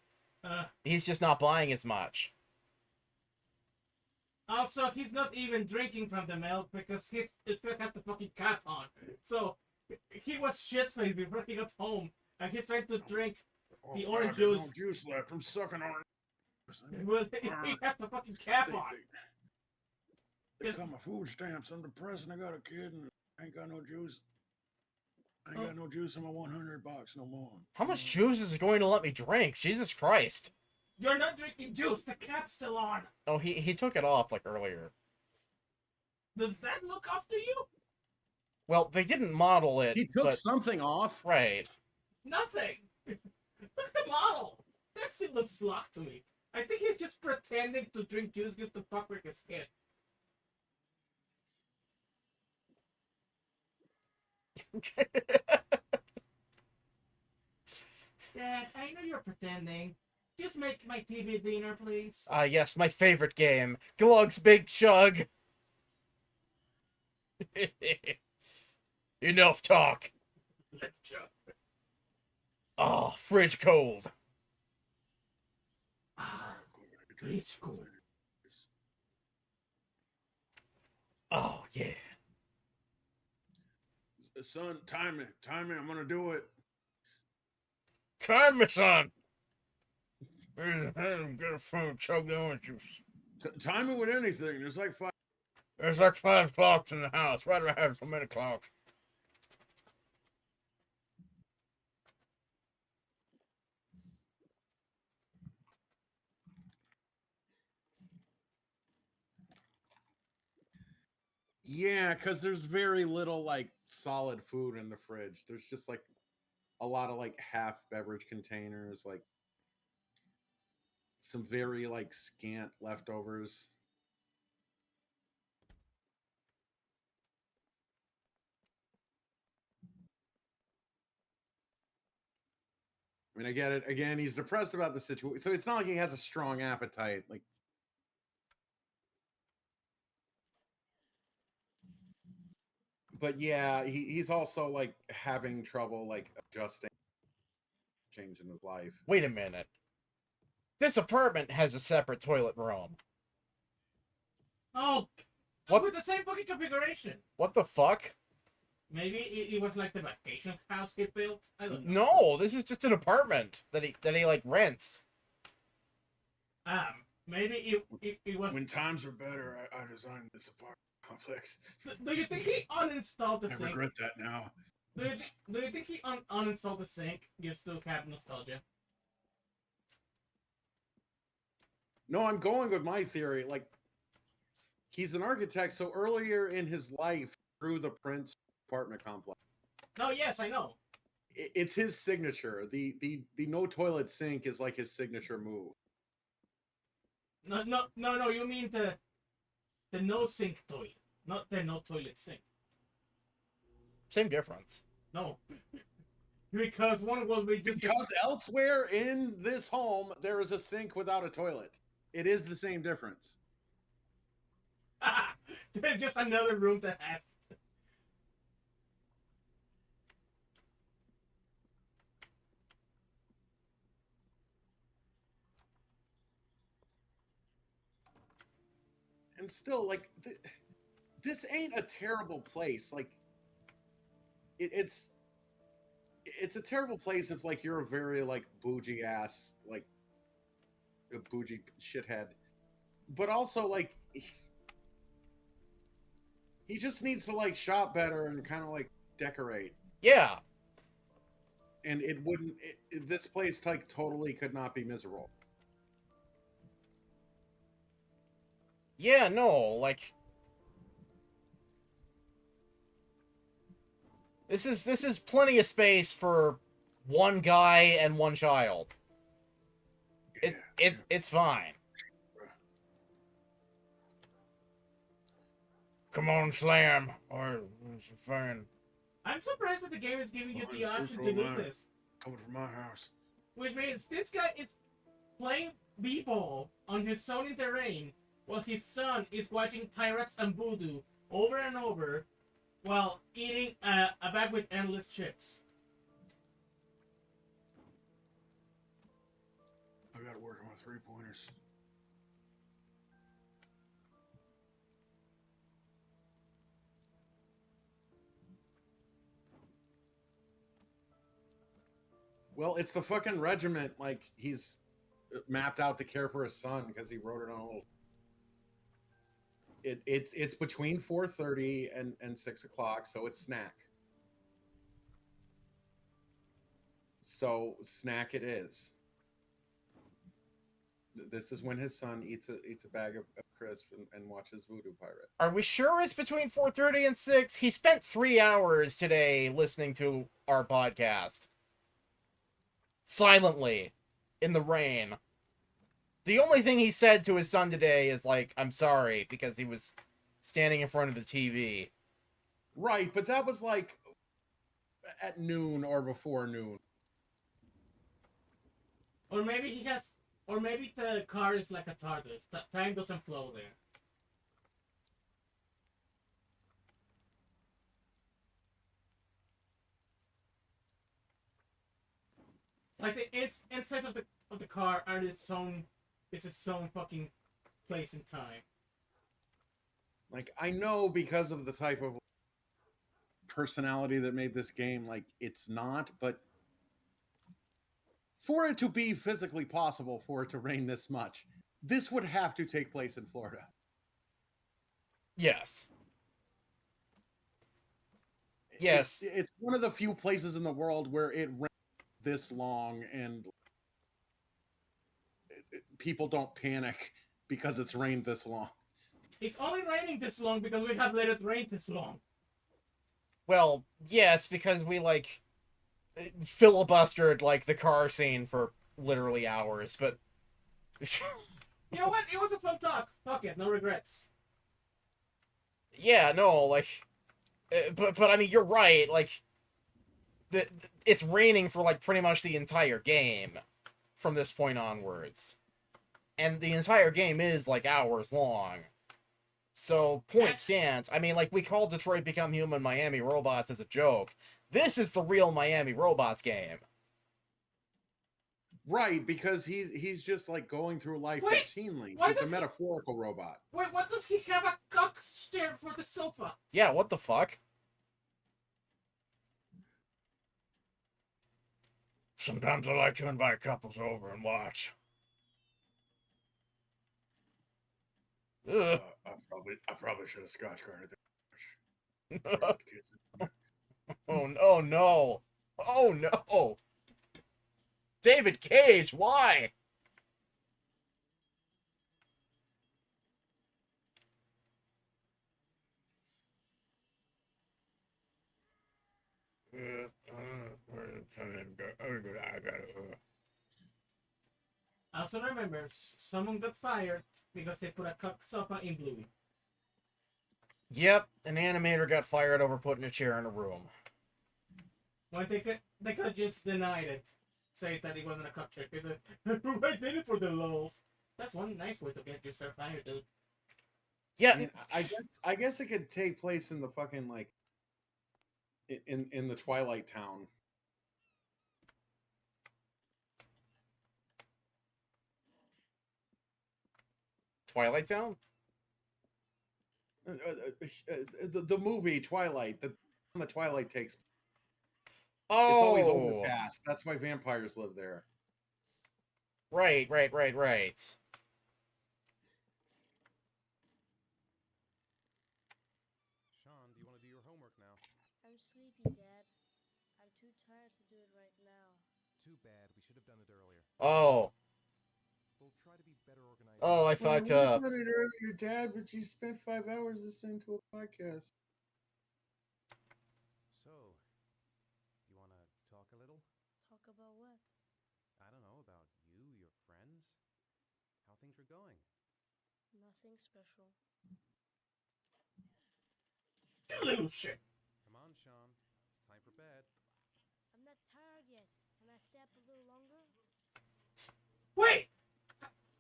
He's just not buying as much. Also, he's not even drinking from the milk because it still has the fucking cap on. So he was shit-faced before he got home, and he's trying to drink the orange juice. No juice left. I'm sucking orange. Well, he has the fucking cap on. They cut my food stamps. I'm depressed and I got a kid and I ain't got no juice. I ain't got no juice in my $100 no more. How much juice is it going to let me drink? Jesus Christ. You're not drinking juice. The cap's still on. Oh, he took it off like earlier. Does that look off to you? Well, they didn't model it. He took something off. Right. Nothing. Look at the model. That shit looks locked to me. I think he's just pretending to drink juice just to fuck with his kid. Dad, I know you're pretending. Just make my TV dinner, please. Ah, yes, my favorite game. Glug's Big Chug. Enough talk. Let's chug. Oh, fridge cold. Ah, fridge cold. Oh, yeah. Son, time me, I'm gonna do it. Time me, son. Get a phone, chug the orange juice. Time it with anything. There's like 5 clocks in the house. Why do I have so many clocks? Yeah, because there's very little like solid food in the fridge. There's just like a lot of like half beverage containers, like some very like scant leftovers. I mean, I get it. Again, he's depressed about the situation, so it's not like he has a strong appetite. Like, but yeah, he's also like having trouble like adjusting, change in his life. Wait a minute. This apartment has a separate toilet room. Oh, what? With the same fucking configuration. What the fuck? Maybe it was like the vacation house he built. I don't know. No, this is just an apartment that he like rents. Maybe it was. When times are better, I designed this apartment complex. Do you think he uninstalled the I sink? regret that now. Do you think he uninstalled the sink just to have nostalgia? No, I'm going with my theory. Like, he's an architect, so earlier in his life, through the Prince apartment complex. No, yes, I know. It's his signature. The no toilet sink is like his signature move. No. You mean the no sink toilet, not the no toilet sink. Same difference. No, because one will be just Because elsewhere in this home there is a sink without a toilet. It is the same difference. there's just another room that has. And still, like, this ain't a terrible place. Like, it's a terrible place if, like, you're a very, like, bougie ass, like, a bougie shithead. But also, like, he just needs to, like, shop better and kind of, like, decorate. Yeah. And it wouldn't. This place, like, totally could not be miserable. Yeah, no, like this is plenty of space for one guy and one child. It's fine. Come on, Slam, or it's fine. I'm surprised that the game is giving you the option to do this. Coming from my house. Which means this guy is playing b-ball on his zoning terrain while his son is watching Pirates and Voodoo over and over while eating a bag with endless chips. I gotta work on my 3-pointers. Well, it's the fucking regiment. Like, he's mapped out to care for his son because he wrote it on a little. It's between 4:30 and 6 o'clock, so it's snack. So snack it is. This is when his son eats a bag of crisp and watches Voodoo Pirate. Are we sure it's between 4:30 and 6? He spent 3 hours today listening to our podcast. Silently. In the rain. The only thing he said to his son today is like, I'm sorry, because he was standing in front of the TV. Right, but that was like at noon or before noon. Or maybe he has, or maybe the car is like a TARDIS. Time doesn't flow there. Like the insides of the car are its own fucking place and time. Like, I know because of the type of personality that made this game, like, it's not, but for it to be physically possible for it to rain this much, this would have to take place in Florida. Yes. Yes. It's one of the few places in the world where it rains this long and people don't panic because it's rained this long. It's only raining this long because we have let it rain this long. Well, yes, because we, like, filibustered, like, the car scene for literally hours, but... You know what? It was a fun talk. Fuck it, no regrets. Yeah, no, like... But I mean, you're right, like... It's raining for, like, pretty much the entire game from this point onwards. And the entire game is, like, hours long. So, point stands. I mean, like, we call Detroit Become Human Miami Robots as a joke. This is the real Miami Robots game. Right, because he's just, like, going through life routinely. He's a metaphorical robot. Wait, what does he have a cock stare for the sofa? Yeah, what the fuck? Sometimes I like to invite couples over and watch. I probably should have scotch guarded that. Oh no! Oh no! David Cage, why? I also remember someone got fired because they put a cocked sofa in Bluey. Yep, an animator got fired over putting a chair in a room. Well, they could have just denied it, say that it wasn't a cock trick. They said, "I did it for the lulz." That's one nice way to get yourself fired, dude. Yeah, I mean, I guess it could take place in the fucking like in the Twilight Town. Twilight Town? The movie Twilight, the Twilight takes. Oh, It's always overcast. That's why vampires live there. Right. Sean, do you want to do your homework now? I'm sleepy, Dad. I'm too tired to do it right now. Too bad. We should have done it earlier. Oh. We'll try to be better organized. Oh, I fucked up. I did it earlier, Dad, but you spent 5 hours listening to a podcast. So, do you want to talk a little? Talk about what? I don't know, about you, your friends, how things are going. Nothing special. You little shit. Come on, Sean. It's time for bed. I'm not tired yet. Can I stay up a little longer? Wait!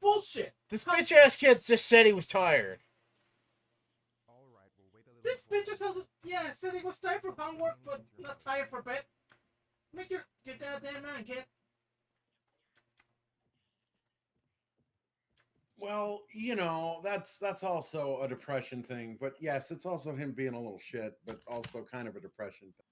Bullshit! This bitch ass kid just said he was tired. All right, we'll wait a little. This bitch just said he was tired for homework, but not tired for bed. Make your goddamn man, kid. Well, you know, that's also a depression thing, but yes, it's also him being a little shit, but also kind of a depression thing.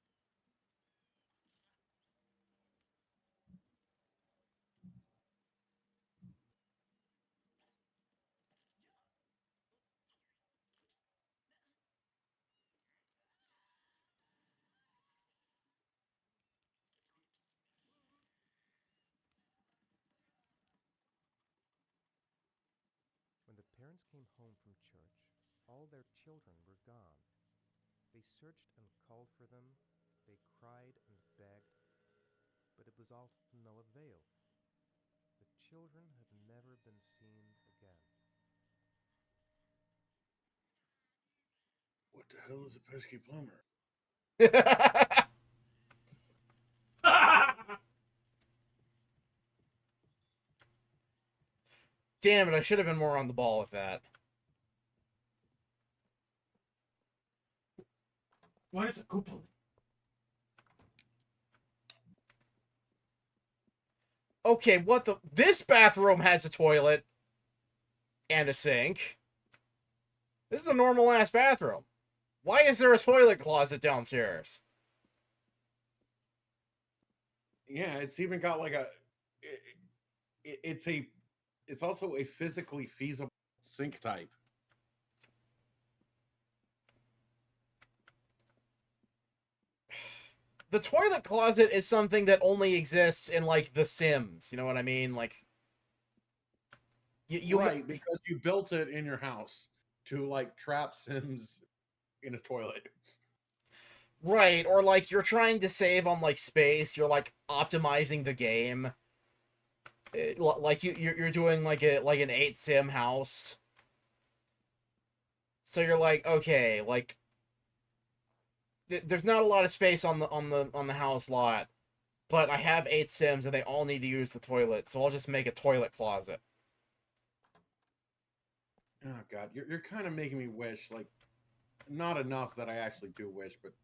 When the parents came home from church, all their children were gone. They searched and called for them. They cried and begged, but it was all to no avail. The children have never been seen again. What the hell is a pesky plumber? Damn it, I should have been more on the ball with that. What is a coupon? Okay, what the... This bathroom has a toilet. And a sink. This is a normal-ass bathroom. Why is there a toilet closet downstairs? Yeah, it's even got like a... It's also a physically feasible sink type. The toilet closet is something that only exists in, like, The Sims. You know what I mean? Like... Right, because you built it in your house to, like, trap Sims in a toilet. Right, or, like, you're trying to save on, like, space. You're, like, optimizing the game. Like, you're doing, like, an 8-sim house. So you're like, okay, like... There's not a lot of space on the house lot, but I have 8 Sims and they all need to use the toilet, so I'll just make a toilet closet. Oh god, you're kind of making me wish, like, not enough that I actually do wish, but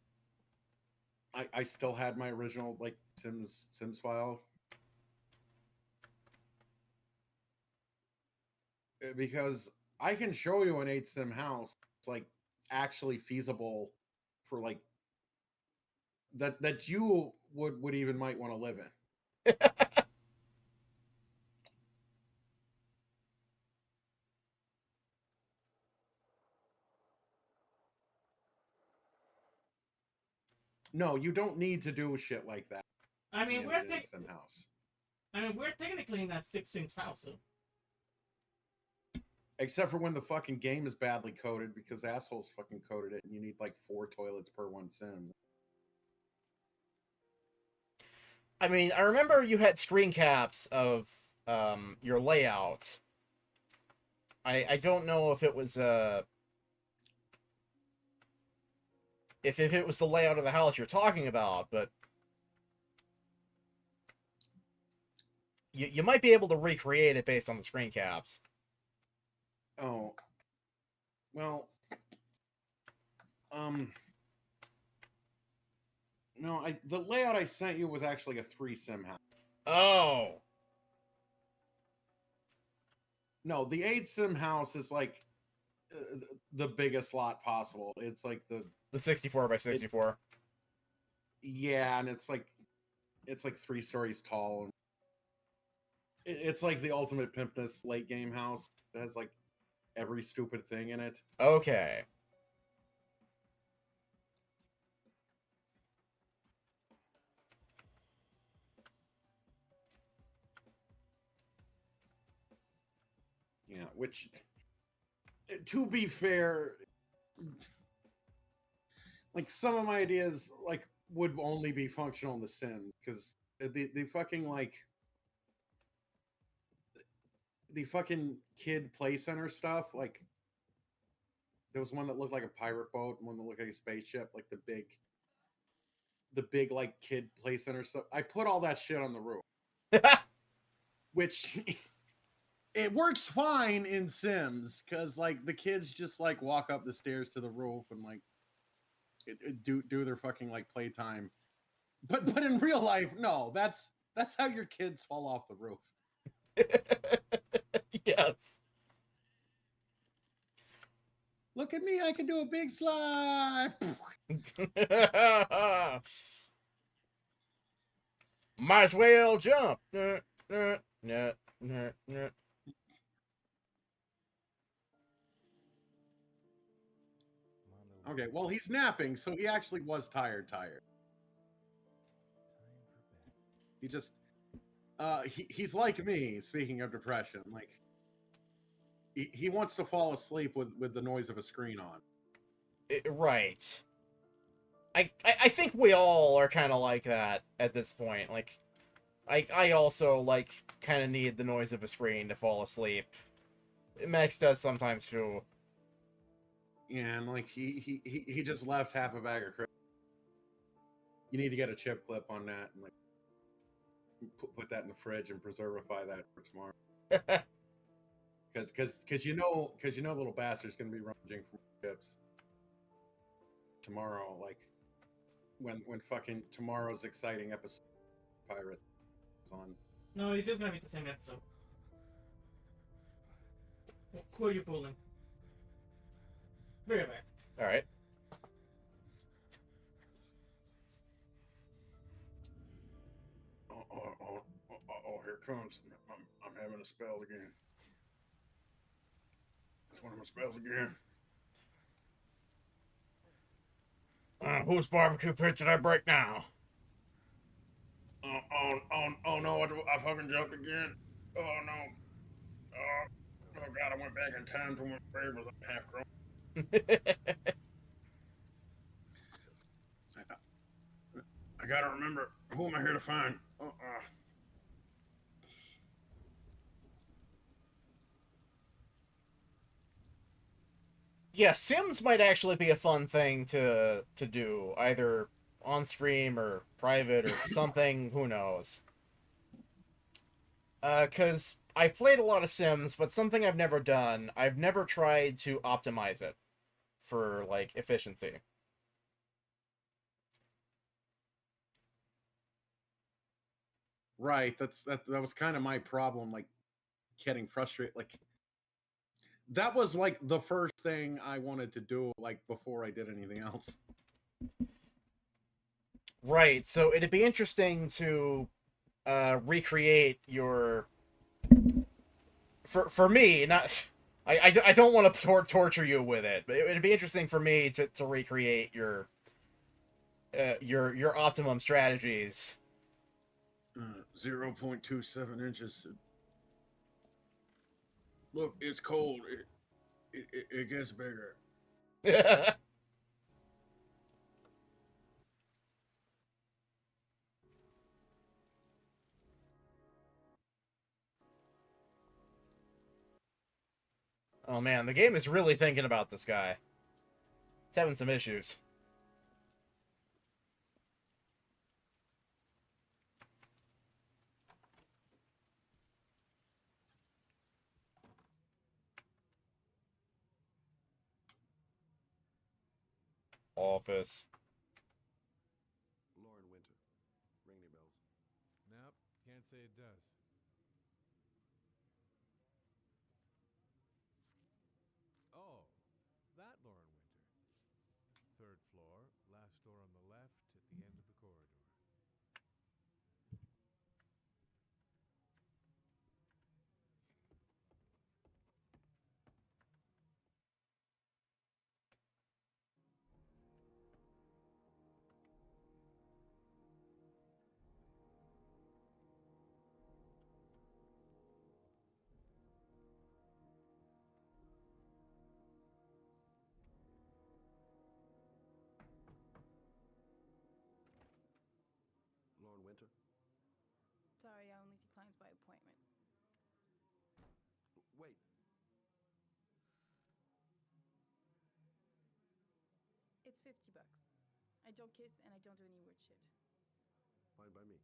I still had my original, like, Sims file. Because I can show you an 8-sim house. It's, like, actually feasible for, like, that you would even might want to live in. No, you don't need to do shit like that. I mean, we're technically in that 6-inch house, though. Except for when the fucking game is badly coded because assholes fucking coded it and you need like 4 toilets per 1 sim. I mean, I remember you had screen caps of your layout. I don't know if it was if it was the layout of the house you're talking about, but you might be able to recreate it based on the screen caps. Oh, well, no, the layout I sent you was actually a 3-sim house. Oh. No, the 8-sim house is like the biggest lot possible. It's like the 64 by 64. Yeah, and it's like 3 stories tall. It's like the ultimate pimp this late game house. It has like every stupid thing in it. Okay. Yeah, which, to be fair, like some of my ideas like would only be functional in The Sims because the fucking like the fucking kid play center stuff. Like there was one that looked like a pirate boat, and one that looked like a spaceship. Like the big like kid play center stuff. I put all that shit on the roof, which it works fine in Sims because like the kids just like walk up the stairs to the roof and like do their fucking like playtime. But in real life, no, that's how your kids fall off the roof. Yes. Look at me, I can do a big slide. Might as well jump. Okay, well, he's napping, so he actually was tired. He just he's like me, speaking of depression, like he wants to fall asleep with the noise of a screen on. Right. I think we all are kind of like that at this point. Like, I also, like, kind of need the noise of a screen to fall asleep. Max does sometimes, too. Yeah, and, like, he just left half a bag of crisps. You need to get a chip clip on that and, like, put that in the fridge and preservify that for tomorrow. Because you know little bastard's gonna be rummaging for chips tomorrow, like when fucking tomorrow's exciting episode of Pirate is on. No, it's just gonna be the same episode. Who are you fooling? Be right back. All right. Oh, here it comes. I'm having a spell again. It's one of my spells again. Whose barbecue pit did I break now? Oh no, I fucking jumped again. Oh no. Oh god, I went back in time to when my baby was half grown. I gotta remember, who am I here to find? Yeah, Sims might actually be a fun thing to do, either on stream or private or something. Who knows? Because I've played a lot of Sims, but something I've never done, I've never tried to optimize it for, like, efficiency. Right, that was kind of my problem, like getting frustrated. Like that was like the first thing I wanted to do, like before I did anything else. Right, so it'd be interesting to recreate your... For me, not... I don't want to torture you with it, but it'd be interesting for me to recreate your optimum strategies. 0.27 inches. Look, it's cold. It gets bigger. Oh man, the game is really thinking about this guy. It's having some issues. Office. Lauren Winter. Ring any bells? Nope, can't say it does. Oh, that Lauren Winter. Third floor, last door on the left, at the end of the corridor. Lauren Winter? Sorry, I only see clients by appointment. Wait. It's $50. I don't kiss and I don't do any weird shit. Fine by me.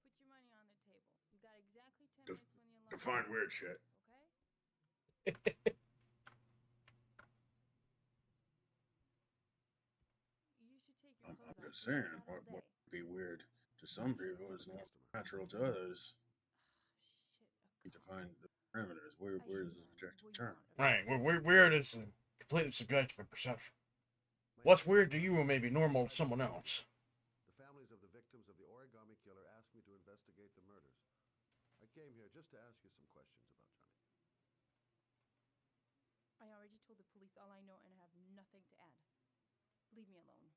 Put your money on the table. You got exactly 10 Def- minutes when you unlock. Define weird shit. Okay? You should take your I'm clothes off. just You've been saying, out all what day. would be weird to some people is not natural to others. Shit. Define the parameters. Weird is an objective term. Right, weird is completely subjective and perception. What's weird to you may be normal to someone else. The families of the victims of the origami killer asked me to investigate the murders. I came here just to ask you some questions about Johnny. I already told the police all I know and I have nothing to add. Leave me alone.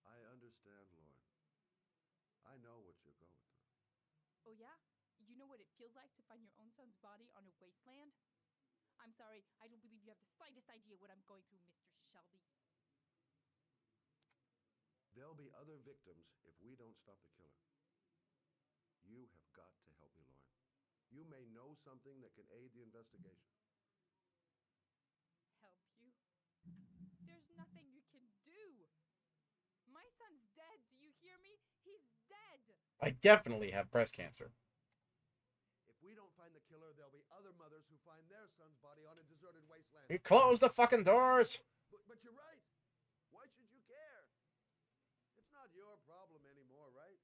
I understand, Lauren. I know what you're going through. Oh yeah? You know what it feels like to find your own son's body on a wasteland? I'm sorry, I don't believe you have the slightest idea what I'm going through, Mr. Shelby. There'll be other victims if we don't stop the killer. You have got to help me, Lauren. You may know something that can aid the investigation. Help you? There's nothing you can do. My son's dead, do you hear me? He's dead. I definitely have breast cancer. If we don't find the killer, there'll be other mothers who find their son's body on a deserted wasteland. You close the fucking doors! But you're right. Why should you care? It's not your problem anymore, right?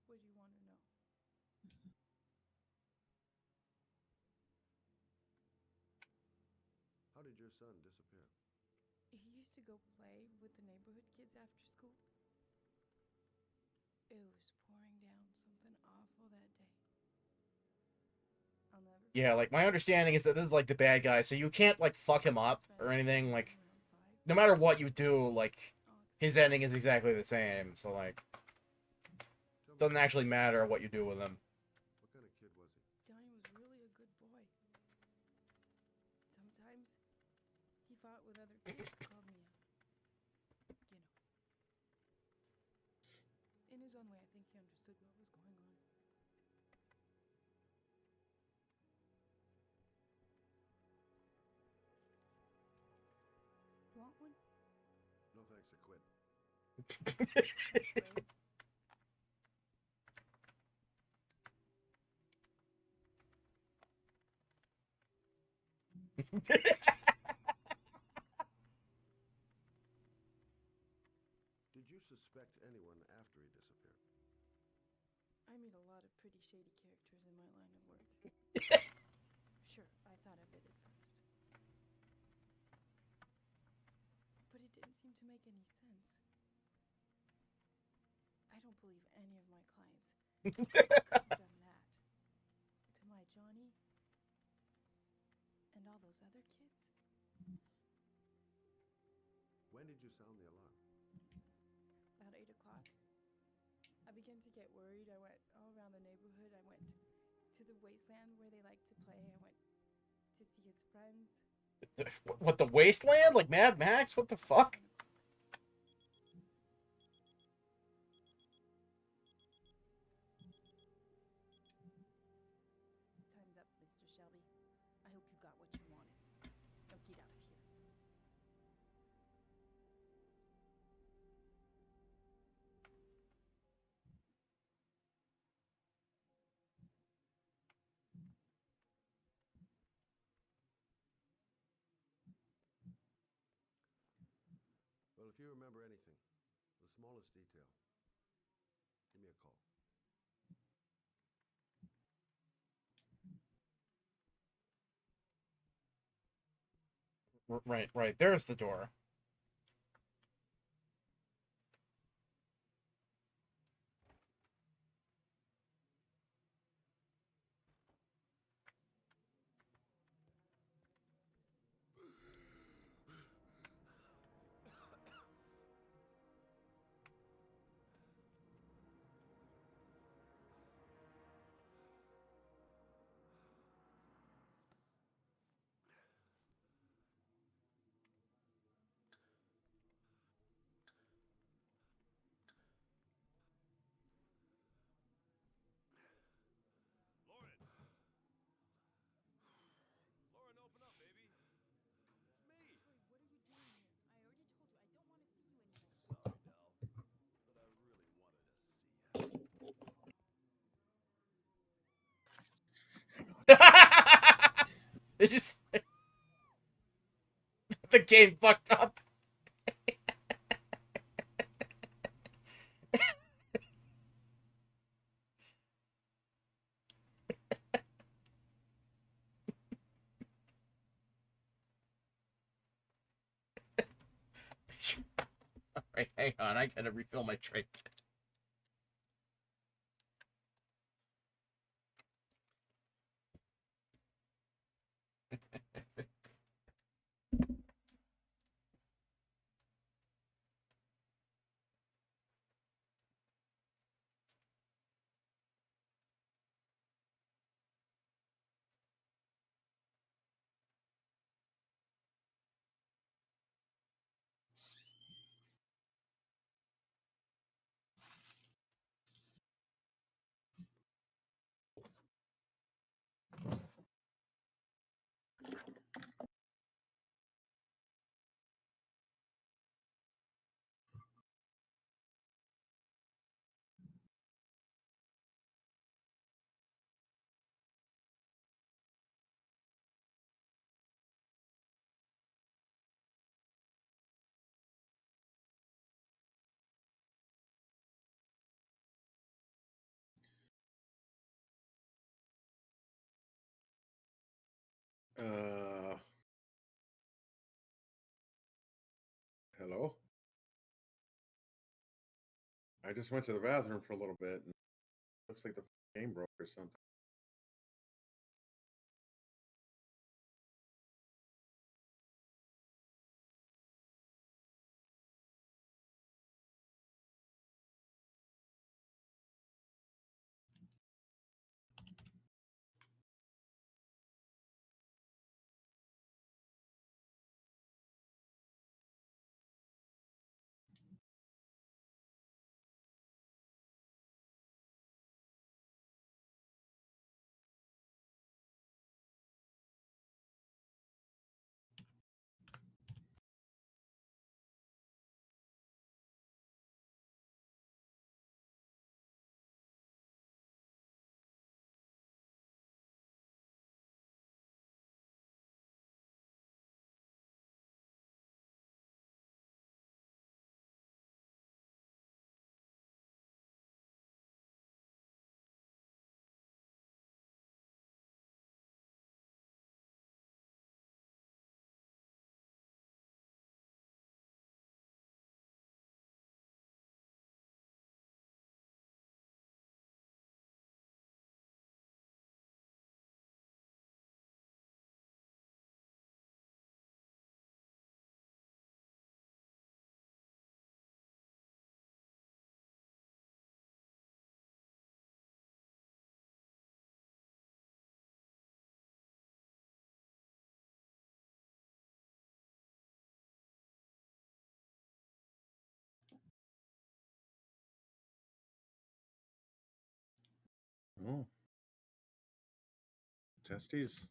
What do you want to know? How did your son disappear? He used to go play with the neighborhood kids after school. It was pouring down something awful that day. I'll never. Yeah, like, my understanding is that this is, like, the bad guy, so you can't, like, fuck him up or anything, like, no matter what you do, like, his ending is exactly the same, so, like, doesn't actually matter what you do with him. What kind of kid was he? Johnny was really a good boy. Sometimes he fought with other kids who called me in his own way, I think he understood what was going on. Want one? No thanks, I quit. Did you suspect anyone after he disappeared? I meet a lot of pretty shady characters in my line of work. Sure, I thought of it at first. But it didn't seem to make any sense. I don't believe any of my clients have done that. To my Johnny and all those other kids. When did you sound the alarm? About 8 o'clock. starting to get worried. I went all around the neighborhood. I went to the wasteland where they like to play. I went to see his friends. What, the wasteland? Like Mad Max? What the fuck? Time's up, Mr. Shelby. I hope you got what you wanted. Now get out of here. Well, if you remember anything, the smallest detail, give me a call. Right. There's the door. Lauren! Lauren, open up, baby. It's me. Troy, what are you doing here? I already told you I don't want to see you anymore. Sorry, Dal, but I really wanted to see you. It just the game fucked up. Alright, hang on, I gotta refill my drink. Hello? I just went to the bathroom for a little bit. And looks like the game broke or something. Oh. Testes.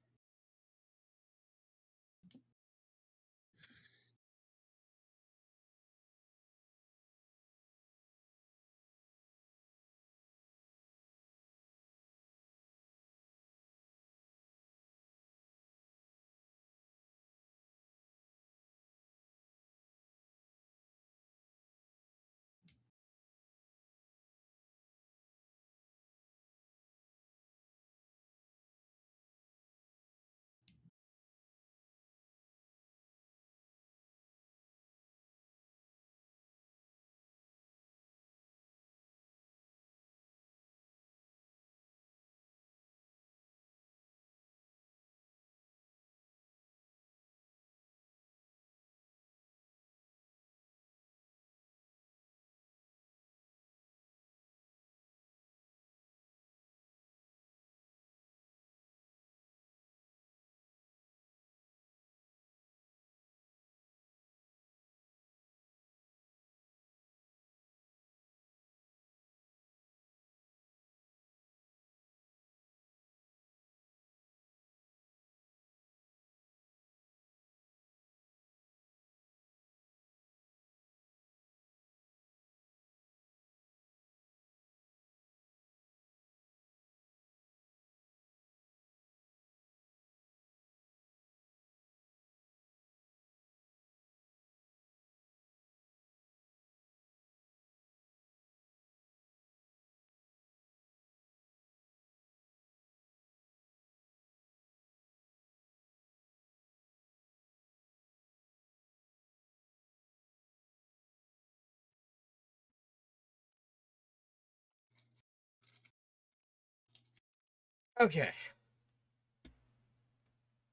Okay.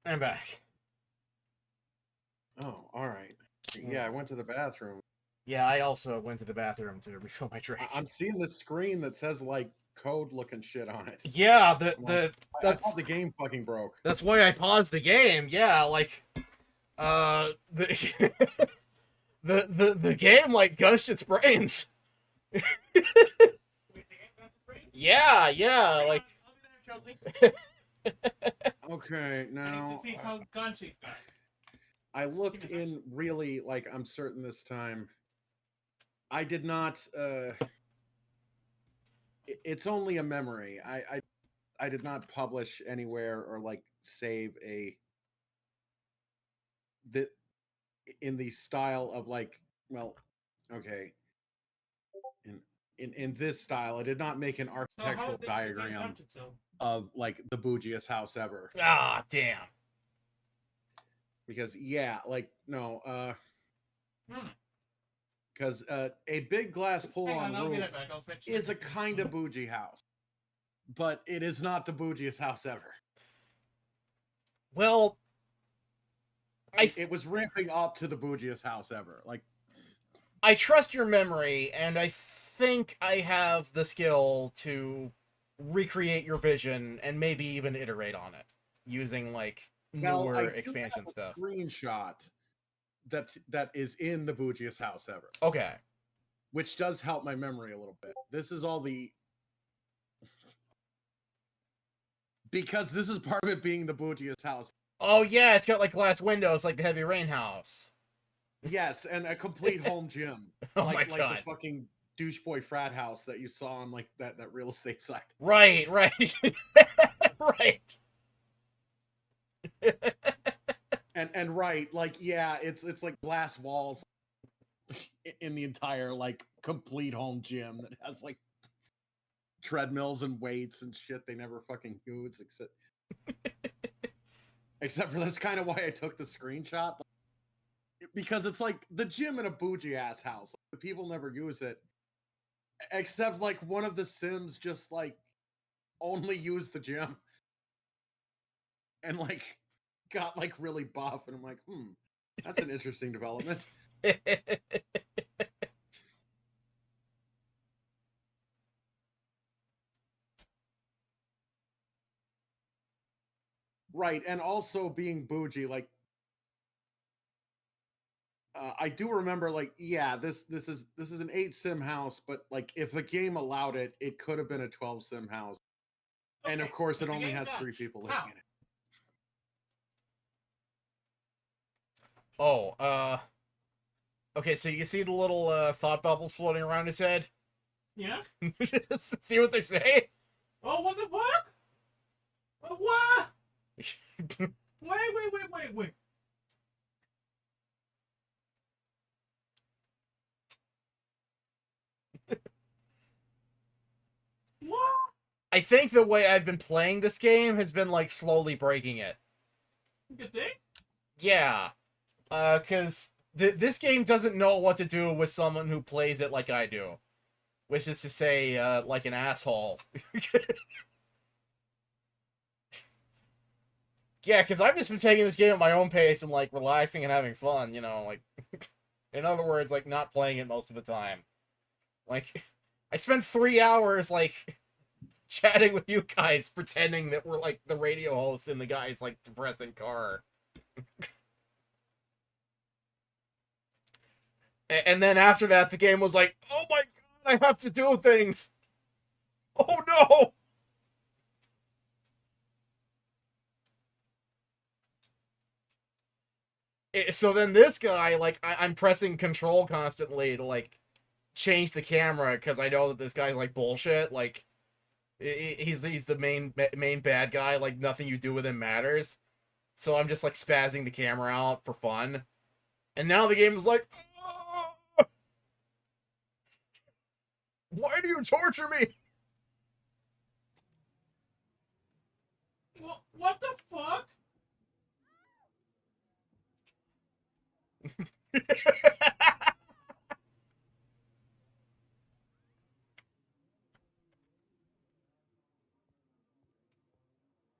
I'm back. Oh, all right. Yeah, I went to the bathroom. Yeah, I also went to the bathroom to refill my drink. I'm seeing this screen that says like code looking shit on it. Yeah, I thought the game fucking broke. That's why I paused the game. Yeah, like the the game like gushed its brains. Yeah, like Okay, now see how gun she got. I looked in really like I'm certain this time. I did not it's only a memory. I did not publish anywhere or like save a that in the style of like, well, okay. In this style, I did not make an architectural diagram of like the bougiest house ever. Ah, damn. Because yeah, like no, because a big glass pull-on roof is a kind of bougie house, but it is not the bougiest house ever. Well, it was ramping up to the bougiest house ever. Like, I trust your memory, and I think I have the skill to recreate your vision and maybe even iterate on it using like newer expansion stuff. Screenshot that is in the bougiest house ever. Okay. Which does help my memory a little bit. This is all the because this is part of it being the bougiest house. Oh yeah, it's got like glass windows like the Heavy Rain house. Yes, and a complete home gym. Oh like, my God. Like the fucking douche boy frat house that you saw on like that real estate site. Right. Right. and right, like yeah, it's like glass walls in the entire like complete home gym that has like treadmills and weights and shit they never fucking use except for that's kind of why I took the screenshot, because it's like the gym in a bougie ass house. Like, the people never use it, except like one of the Sims just like only used the gym and like got like really buff, and I'm like, that's an interesting development. Right, and also being bougie, like I do remember, like, yeah, this is an 8 sim house, but like if the game allowed it, it could have been a 12 sim house. And of course, it the only game has 3 Dutch. people living How? in it. Oh, okay, so you see the little thought bubbles floating around his head? Yeah? See what they say? Oh, what the fuck? What? Wait. What? I think the way I've been playing this game has been, like, slowly breaking it. You think? Yeah. Because this game doesn't know what to do with someone who plays it like I do. Which is to say, like an asshole. Yeah, because I've just been taking this game at my own pace and, like, relaxing and having fun, you know, like... In other words, like, not playing it most of the time. Like, I spent 3 hours, like, chatting with you guys, pretending that we're, like, the radio hosts in the guy's, like, depressing car. And then after that, the game was like, oh my god, I have to do things! Oh no! So then this guy, like, I'm pressing control constantly to, like, change the camera, because I know that this guy's, like, bullshit, like, he's the main bad guy, like, nothing you do with him matters. So I'm just, like, spazzing the camera out for fun. And now the game is like, oh! Why do you torture me? What the fuck?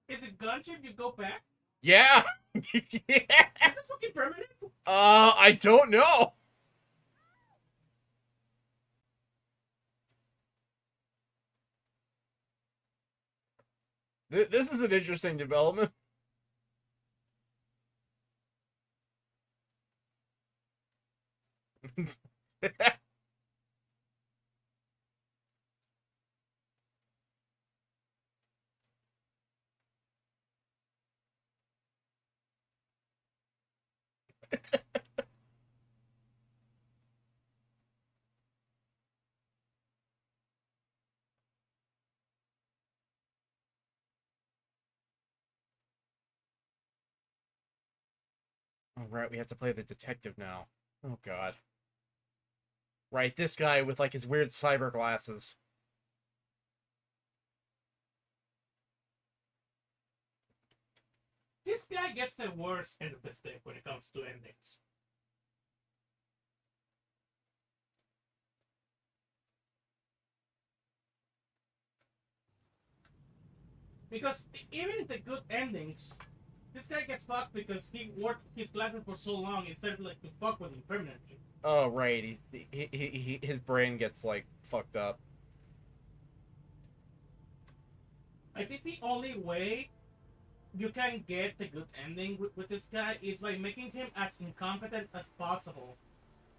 Is it gunship you go back? Yeah! Yeah! Is this fucking permanent? I don't know! This is an interesting development. Oh, right, we have to play the detective now. Oh, God. Right, this guy with, like, his weird cyber glasses. This guy gets the worst end of the stick when it comes to endings. Because even in the good endings, this guy gets fucked because he wore his glasses for so long instead of, like, to fuck with him permanently. Oh, right, his brain gets, like, fucked up. I think the only way you can get the good ending with this guy is by making him as incompetent as possible,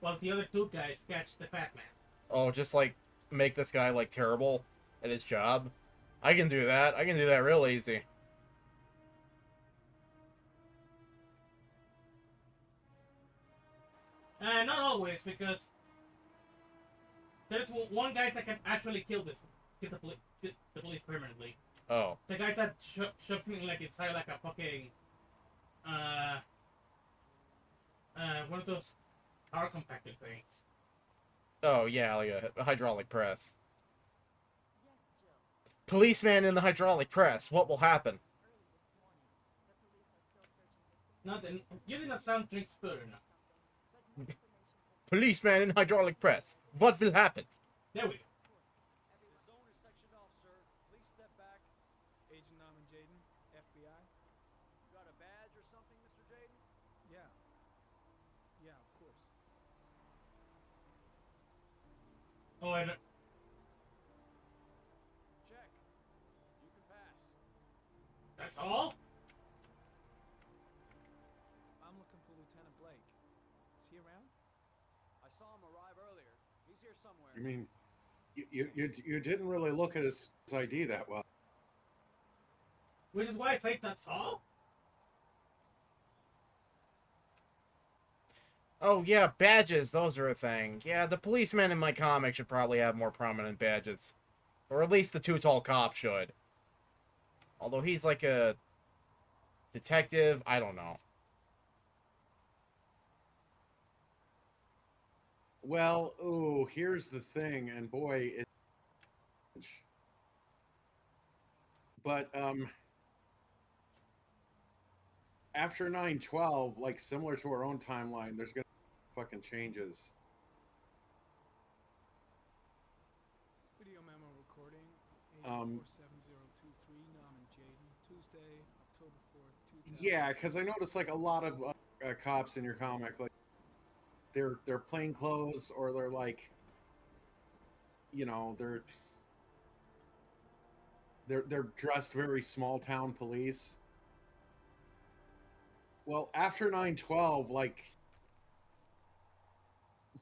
while the other 2 guys catch the fat man. Oh, just, like, make this guy, like, terrible at his job? I can do that. I can do that real easy. Not always, because there's one guy that can actually kill the police permanently. Oh. The guy that shoves me like inside like a fucking one of those car compactor things. Oh, yeah, like a hydraulic press. Policeman in the hydraulic press. What will happen? Nothing. You did not sound drink spirit enough. Policeman in hydraulic press. What will happen? There we go. The zone is sectioned off, sir. Please step back. Agent Norman Jaden, FBI. Got a badge or something, Mr. Jaden? Yeah. Yeah, of course. Oh, I don't... Check. You can pass. That's all? I'm looking for Lieutenant Blake. Is he around? I saw him arrive earlier. He's here somewhere. You mean you didn't really look at his ID that well? Which is why it's 8 that's all. Oh yeah, badges, those are a thing. Yeah, the policeman in my comic should probably have more prominent badges. Or at least the Too Tall Cop should. Although he's like a detective, I don't know. Well, ooh, here's the thing, and boy, it. But after 9/12, like similar to our own timeline, there's gonna be fucking changes. Video memo recording. Um, 7023 Nom and Jaden. Tuesday, October 4th, 2000. Yeah, because I noticed like a lot of cops in your comic, like they're plain clothes or they're like, you know, they're dressed very small town police. Well, after 9/12, like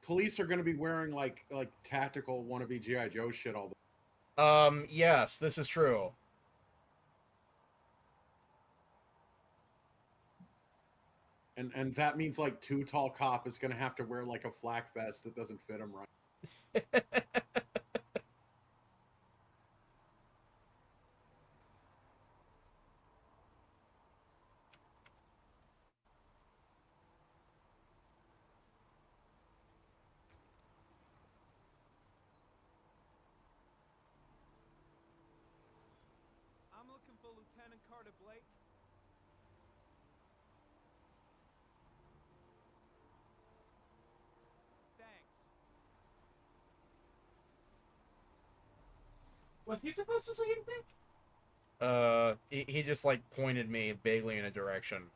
police are going to be wearing like tactical wannabe GI Joe shit all the. Yes, this is true. And that means like Too Tall Cop is going to have to wear like a flak vest that doesn't fit him right. I'm looking for Lieutenant Carter Blake. Thanks. Was he supposed to say anything? He just like pointed me vaguely in a direction.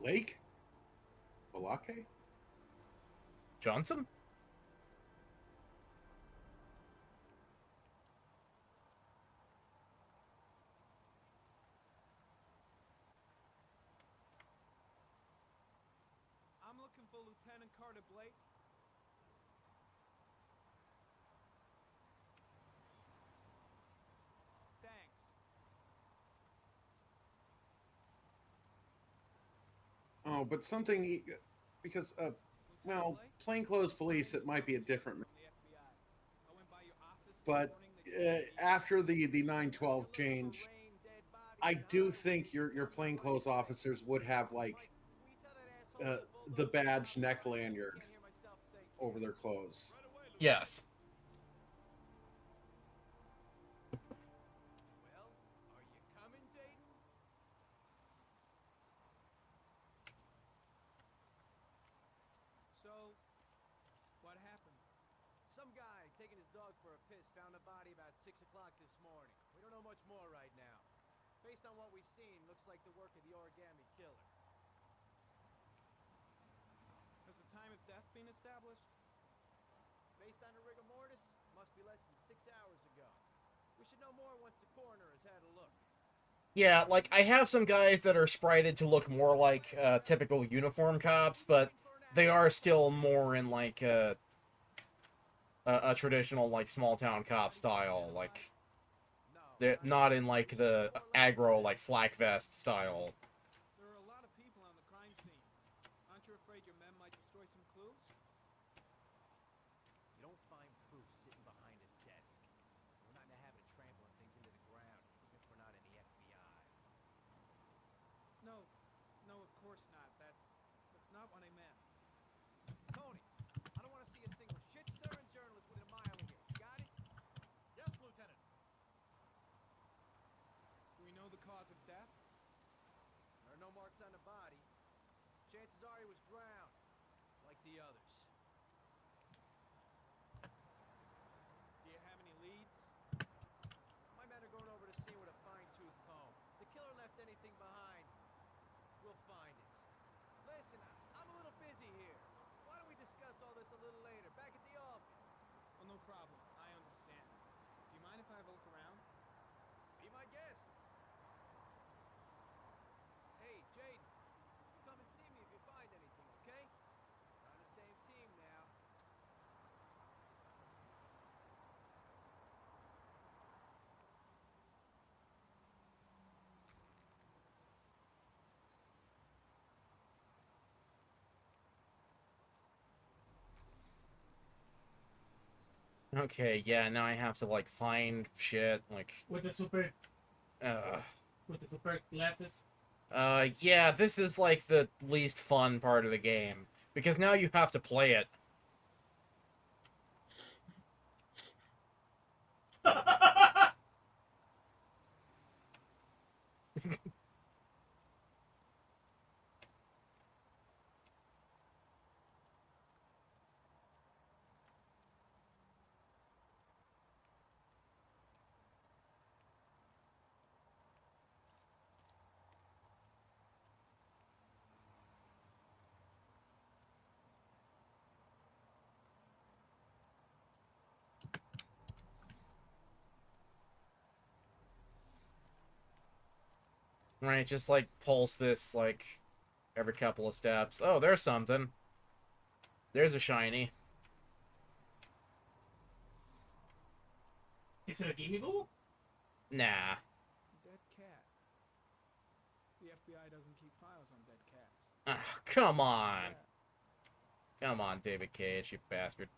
Blake? Balake? Johnson? I'm looking for Lieutenant Carter Blake. Thanks. Oh, but something because well, plainclothes police, it might be a different. But after the 9/12 change, I do think your plainclothes officers would have like the badge neck lanyard over their clothes. Yes. Well, are you coming, Dayton? So, what happened? Some guy taking his dog for a piss found a body about 6 o'clock this morning. We don't know much more right now. Based on what we've seen, looks like the work of the origami killer. Has the time of death been established? Based on the rigor mortis, must be less than 6 hours ago. We should know more once the coroner has had a look. Yeah, like, I have some guys that are sprited to look more like typical uniform cops, but they are still more in, like, a traditional, like, small-town cop style. Like, they're not in, like, the aggro, like, flak vest style. There are a lot of people on the crime scene. Aren't you afraid your men might destroy some clues? You don't find proof sitting behind a desk. We're not in the habit of trampling things into the ground, even if we're not in the FBI. No, of course not. That's not what I meant. Tony, I don't want to see a single shit-stirring journalist within a mile of here. Got it? Yes, Lieutenant. Do we know the cause of death? Okay, yeah, now I have to, like, find shit, like... With the super glasses. Yeah, this is, like, the least fun part of the game. Because now you have to play it. Right, just, like, pulse this, like, every couple of steps. Oh, there's something. There's a shiny. Is it a gimme goal? Nah. Dead cat. The FBI doesn't keep files on dead cats. Ah, come on. Come on, David Cage, you bastard.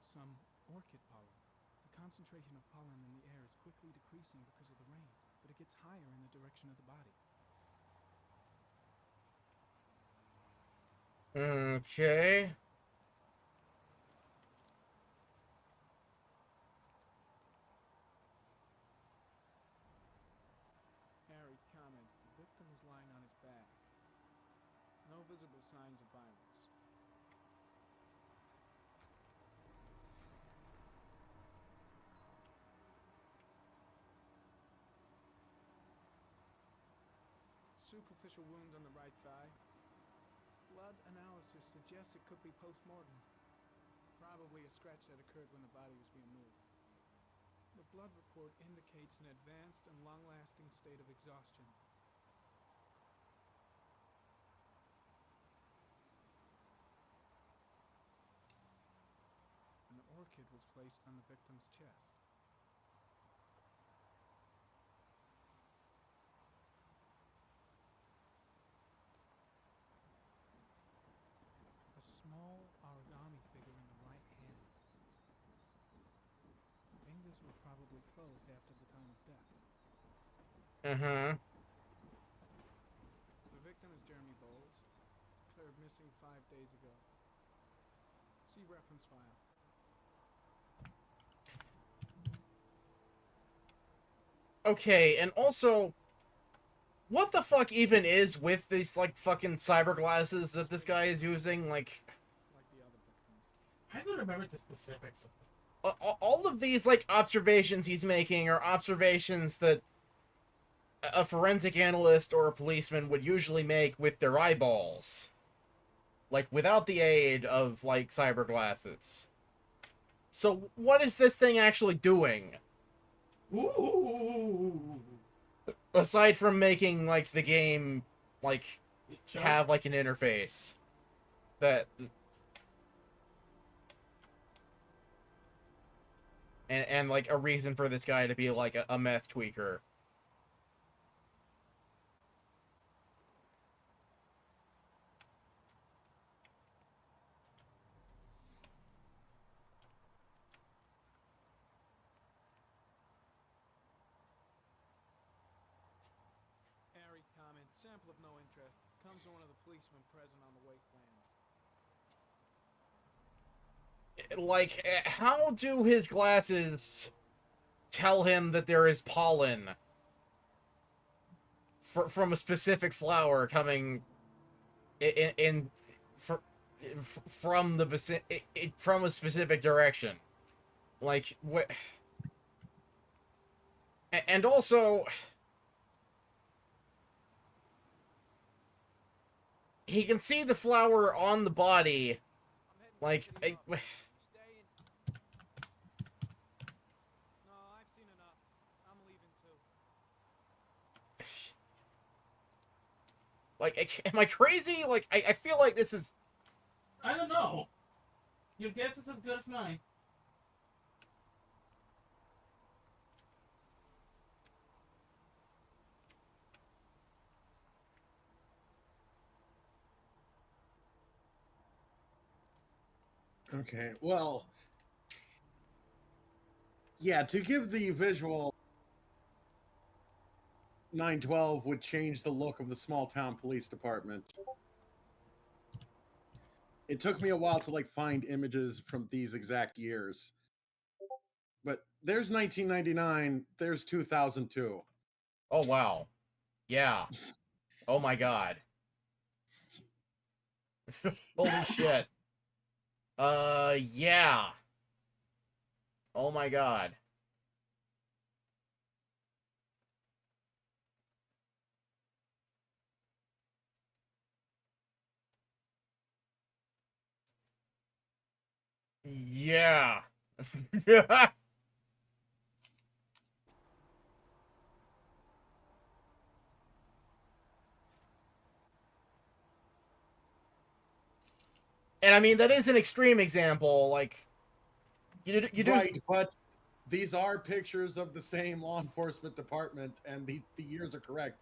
Some orchid pollen. The concentration of pollen in the air is quickly decreasing because of the rain, but it gets higher in the direction of the body. Okay. Harry comment. The victim is lying on his back. No visible signs of violence. Superficial wound on the right thigh. Blood analysis suggests it could be post-mortem. Probably a scratch that occurred when the body was being moved. The blood report indicates an advanced and long-lasting state of exhaustion. An orchid was placed on the victim's chest. A small origami figure in the right hand. Fingers were probably closed after the time of death. Mm-hmm. The victim is Jeremy Bowles, declared missing 5 days ago. See reference file. Okay, and also, what the fuck even is with these, like, fucking cyber glasses that this guy is using? Like the other victims. I don't remember the specifics of all of these, like, observations he's making are observations that a forensic analyst or a policeman would usually make with their eyeballs. Like, without the aid of, like, cyber glasses. So, what is this thing actually doing? Ooh. Aside from making, like, the game, like, Sure. have, like, an interface. That... And like, a reason for this guy to be, like, a meth tweaker. Harry comment. Sample of no interest. Comes from one of the policemen present on the wasteland. Like, how do his glasses tell him that there is pollen from a specific flower coming from the from a specific direction? Like, what? And also, he can see the flower on the body. Like, No, I Like, am I crazy? Like, I feel like this is... I don't know. Your guess is as good as mine. Okay, well, yeah, to give the visual, 912 would change the look of the small town police department. It took me a while to like find images from these exact years. But there's 1999, there's 2002. Oh, wow. Yeah. Oh, my God. Holy shit. Yeah. Oh, my God. Yeah. And I mean, that is an extreme example. Like, you do Right, but these are pictures of the same law enforcement department, and the years are correct.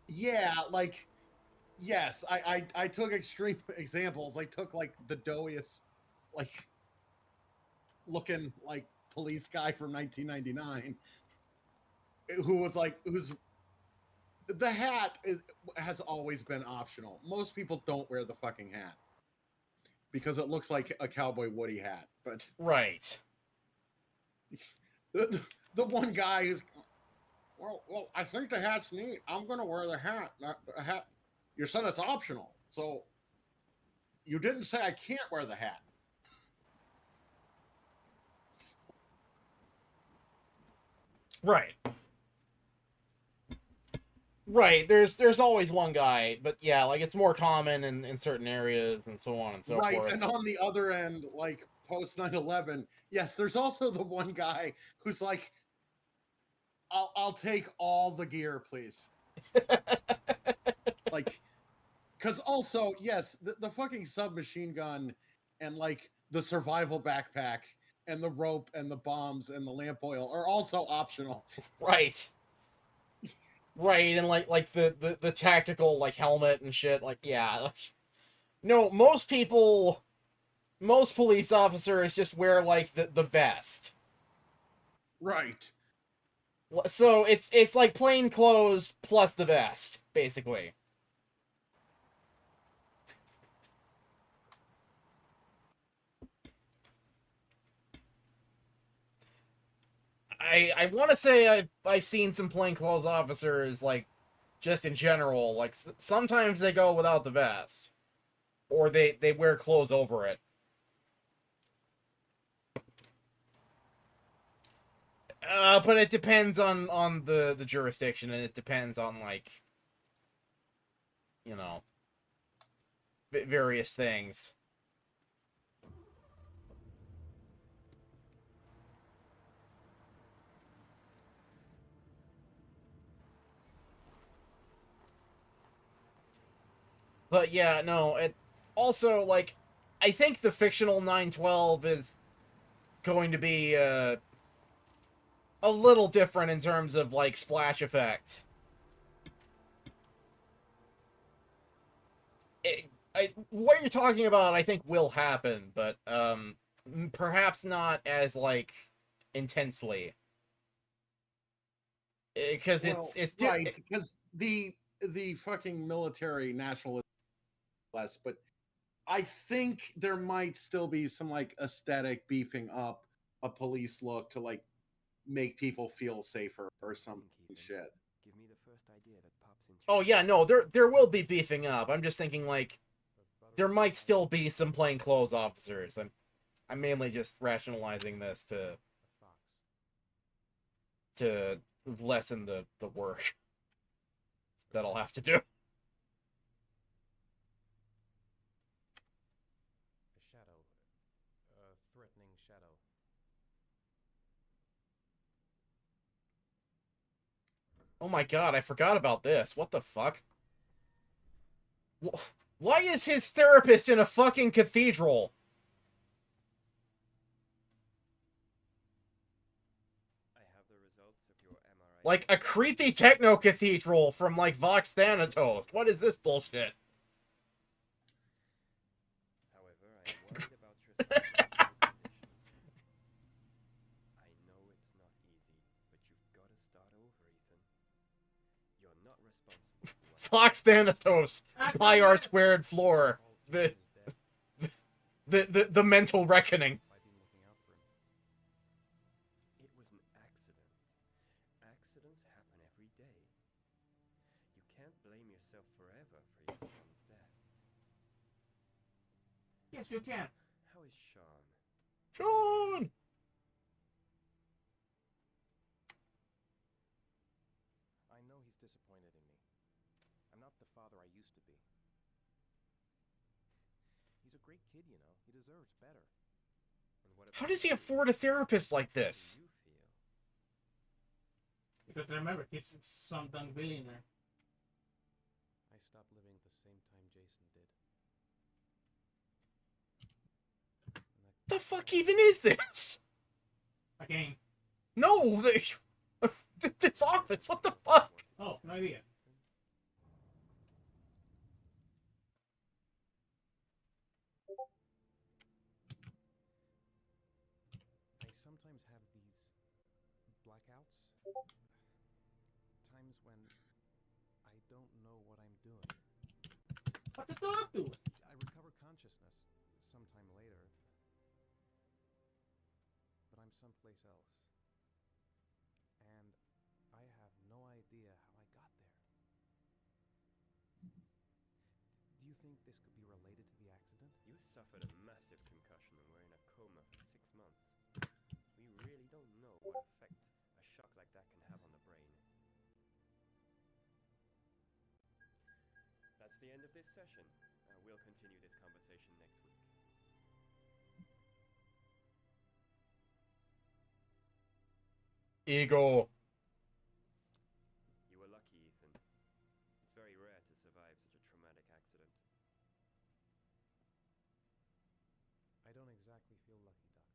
Yeah, like, yes, I took extreme examples. I took like the doughiest, like, looking like police guy from 1999, who was like, who's the hat has always been optional. Most people don't wear the fucking hat because it looks like a Cowboy Woody hat. But right. The one guy who's well, I think the hat's neat. I'm gonna wear the hat. The hat. You said it's optional, so you didn't say I can't wear the hat. Right. Right. There's always one guy, but yeah, like it's more common in certain areas and so on and so Right, forth. and on the other end, like post 9/11, yes, there's also the one guy who's like, I'll take all the gear, please. Like, because also, yes, the fucking submachine gun and like the survival backpack and the rope and the bombs and the lamp oil are also optional. Right. Right, and like the tactical like helmet and shit, like yeah. Like, no, most police officers just wear like the vest. Right. So it's like plain clothes plus the vest, basically. I want to say I've seen some plainclothes officers like just in general, like sometimes they go without the vest, or they wear clothes over it. But it depends on the jurisdiction, and it depends on like, you know, various things. But yeah, no, it also like I think the fictional 912 is going to be a little different in terms of like splash effect. What you're talking about, I think, will happen, but perhaps not as like intensely, because it's right, because the fucking military nationalism less, but I think there might still be some like aesthetic beefing up a police look to like make people feel safer or some shit. Give me the first idea that pops into Oh yeah, no, there will be beefing up. I'm just thinking like there might still be some plainclothes officers. I'm mainly just rationalizing this to lessen the work that I'll have to do. a shadow, a threatening shadow. Oh my god, I forgot about this. What the fuck? Why is his therapist in a fucking cathedral? Like a creepy techno cathedral from like Vox Thanatos. What is this bullshit? However, I am worried about your psychological condition. I know it's not easy, but you've got to start over, Ethan. You're not responsible for what Vox Thanatos. Pi R squared floor. The mental reckoning. I've been looking out for him. It was an accident. Accidents happen every day. You can't blame yourself forever for your son's death. Yes, you can. How is Sean? Sean! I know he's disappointed in me. I'm not the father I used to be. He's a great kid, you know. He deserves better. And what How about does he you? afford a therapist like How do this? you feel? Because remember, he's some dumb billionaire. I stopped living at the same time Jason did. And The fuck even is this? A game. No, this office. What the fuck? Oh, no idea. I sometimes have these blackouts. Times when I don't know what I'm doing. What's the dog doing? I recover consciousness sometime later, but I'm someplace else. And I have no idea how I got there. Do you think this could be related to the accident? You suffered a massive concussion and were in a coma for 6 months. We really don't know what effect a shock like that can have on the brain. That's the end of this session. We'll continue this conversation next week. Ego. You were lucky, Ethan. It's very rare to survive such a traumatic accident. I don't exactly feel lucky, Doctor.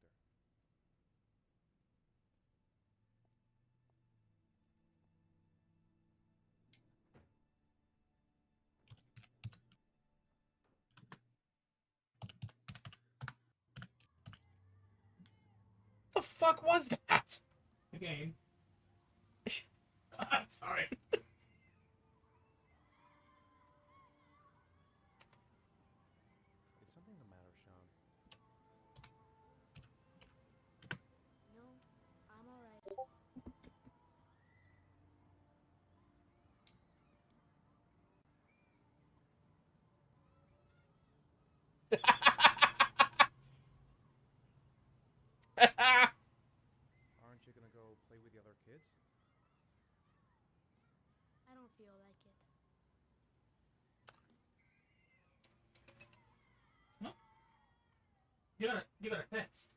The fuck was that? A game. I'm sorry. Is something the matter, Sean? No, I'm alright. Aren't you gonna go play with the other kids? I don't feel like it. No? You got a text.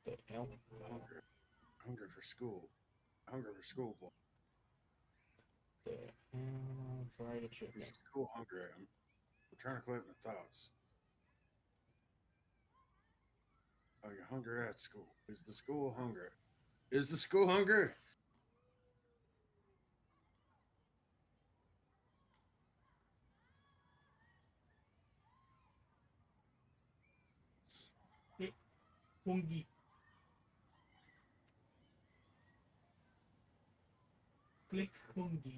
The hell? Hunger. Hunger for school. Hunger for school, boy. Fried chicken. There's school hunger. I'm trying to collect my thoughts. Oh, you're hungry at school. Is the school hunger? Is the school hunger? Pungi. Click Pungi. Do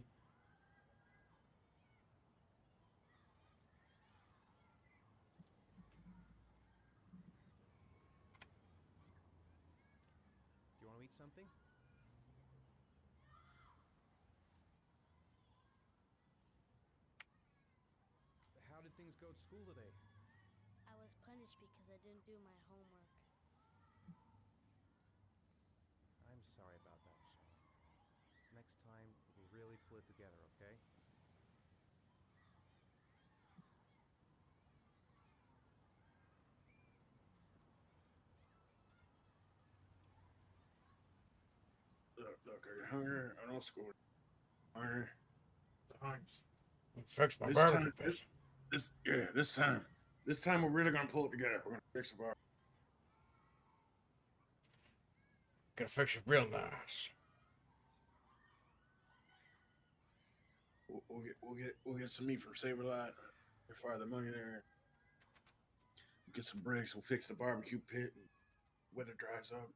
you want to eat something? How did things go at school today? I was punished because I didn't do my homework. I'm sorry about that, Sean. Next time, we'll really pull it together, okay? Look, are you hungry? I know school. Alright. Fix my This barbecue time, pit. this time we're really gonna pull it together. We're gonna fix the bar. Gotta fix it real nice. We'll get some meat from Saberlot. We'll fire the millionaire. We'll get some bricks. We'll fix the barbecue pit. And weather dries up.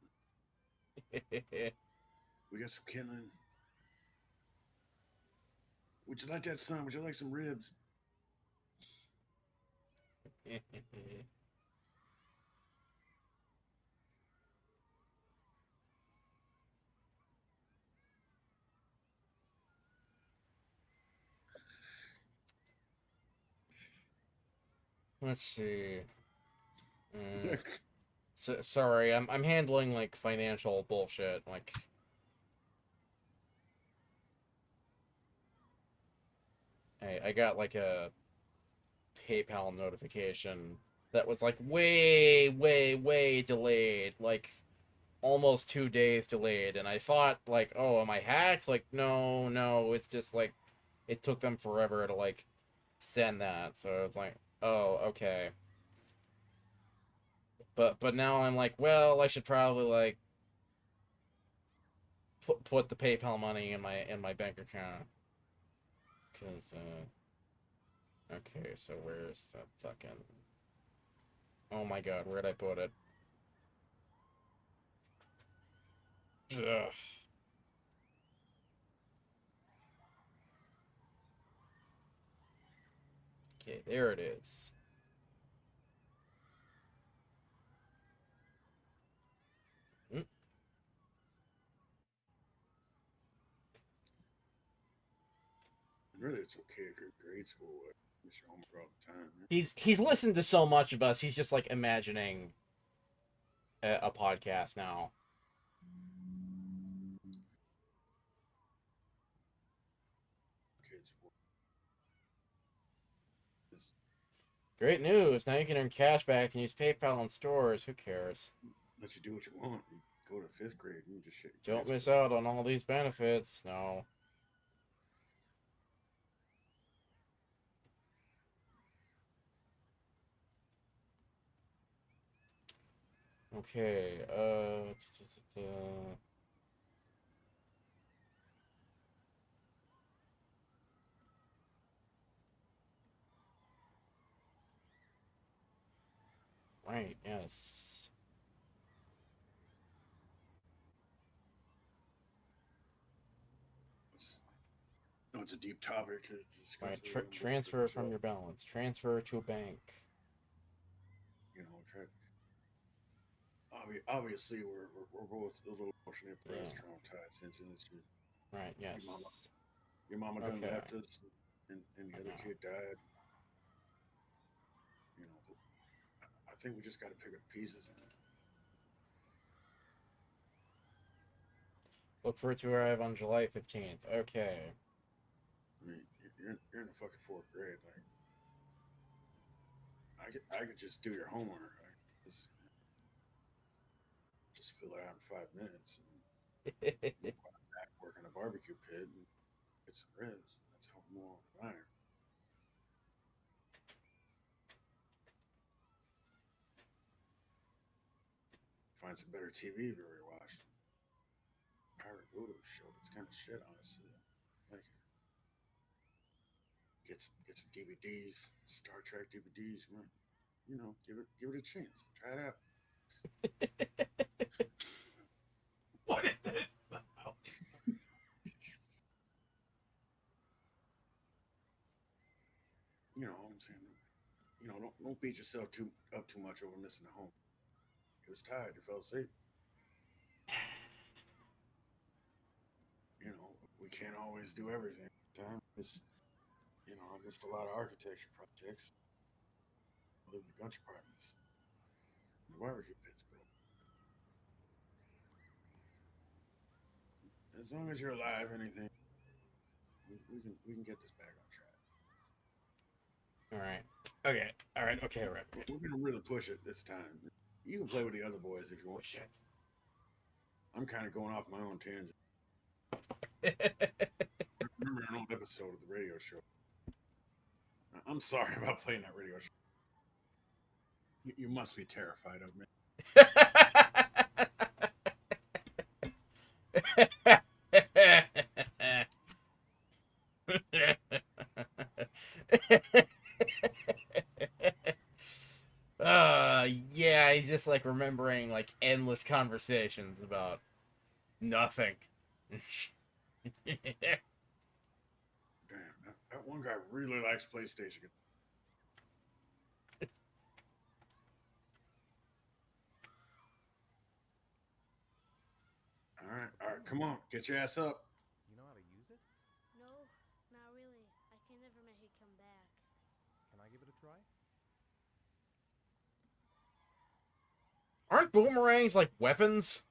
We got some kindling. Would you like that, son? Would you like some ribs? Let's see. Sorry, I'm handling like financial bullshit. Like, I got like a PayPal notification that was like way delayed, like almost 2 days delayed, and I thought like, oh, am I hacked? Like, no, it's just like it took them forever to like send that, so I was like, oh, okay. But now I'm like, well, I should probably like put the PayPal money in my bank account, cause okay, so where's that fucking? Oh my god, where'd I put it? Ugh. Okay, there it is. Really, it's okay if you're in grade school. Miss your homework all the time. Man. He's listened to so much of us. He's just like imagining a podcast now. Kids. Great news! Now you can earn cash back and use PayPal in stores. Who cares? Let you do what you want. You go to 5th grade and you just shit. Don't miss out on all these benefits. No. Okay, right, yes. No, it's a deep topic. Right, transfer from your balance. Transfer to a bank. You know, obviously we're both a little emotionally traumatized since this. Right, yes. Your mama done left us, and the other kid died. You know, I think we just got to pick up pieces. Look for it to arrive on July 15th. Okay. I mean, you're in the fucking 4th grade. Like, I could just do your homework. Just fill it out in 5 minutes. And back work in a barbecue pit and get some ribs. That's how more fire. Find some better TV to rewatch. Pirate Voodoo show. It's kind of shit, honestly. Like, get some DVDs, Star Trek DVDs. You know, give it a chance. Try it out. What is this? You know what I'm saying? You know, don't beat yourself up too much over missing a home. You was tired. You fell asleep. You know, we can't always do everything. You know, I missed a lot of architecture projects. I live in a bunch of apartments. The barbecue pit's broke. As long as you're alive, anything, we can get this back on track. All right. Okay. All right. Okay. All right. We're gonna really push it this time. You can play with the other boys if you want. Shit. I'm kind of going off my own tangent. remember an old episode of the radio show. I'm sorry about playing that radio show. You must be terrified of me. Yeah, I just like remembering like endless conversations about nothing. Damn, that one guy really likes PlayStation. All right, come on, get your ass up. You know how to use it? No, not really. I can never make it come back. Can I give it a try? Aren't boomerangs like weapons?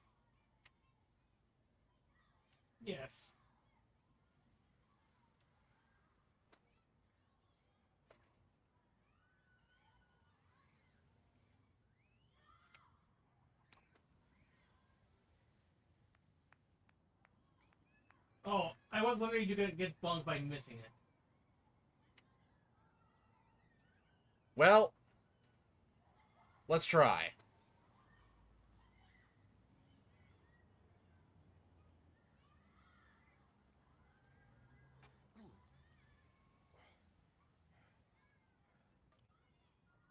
Yes. Oh, I was wondering if you could get bunked by missing it. Well, let's try.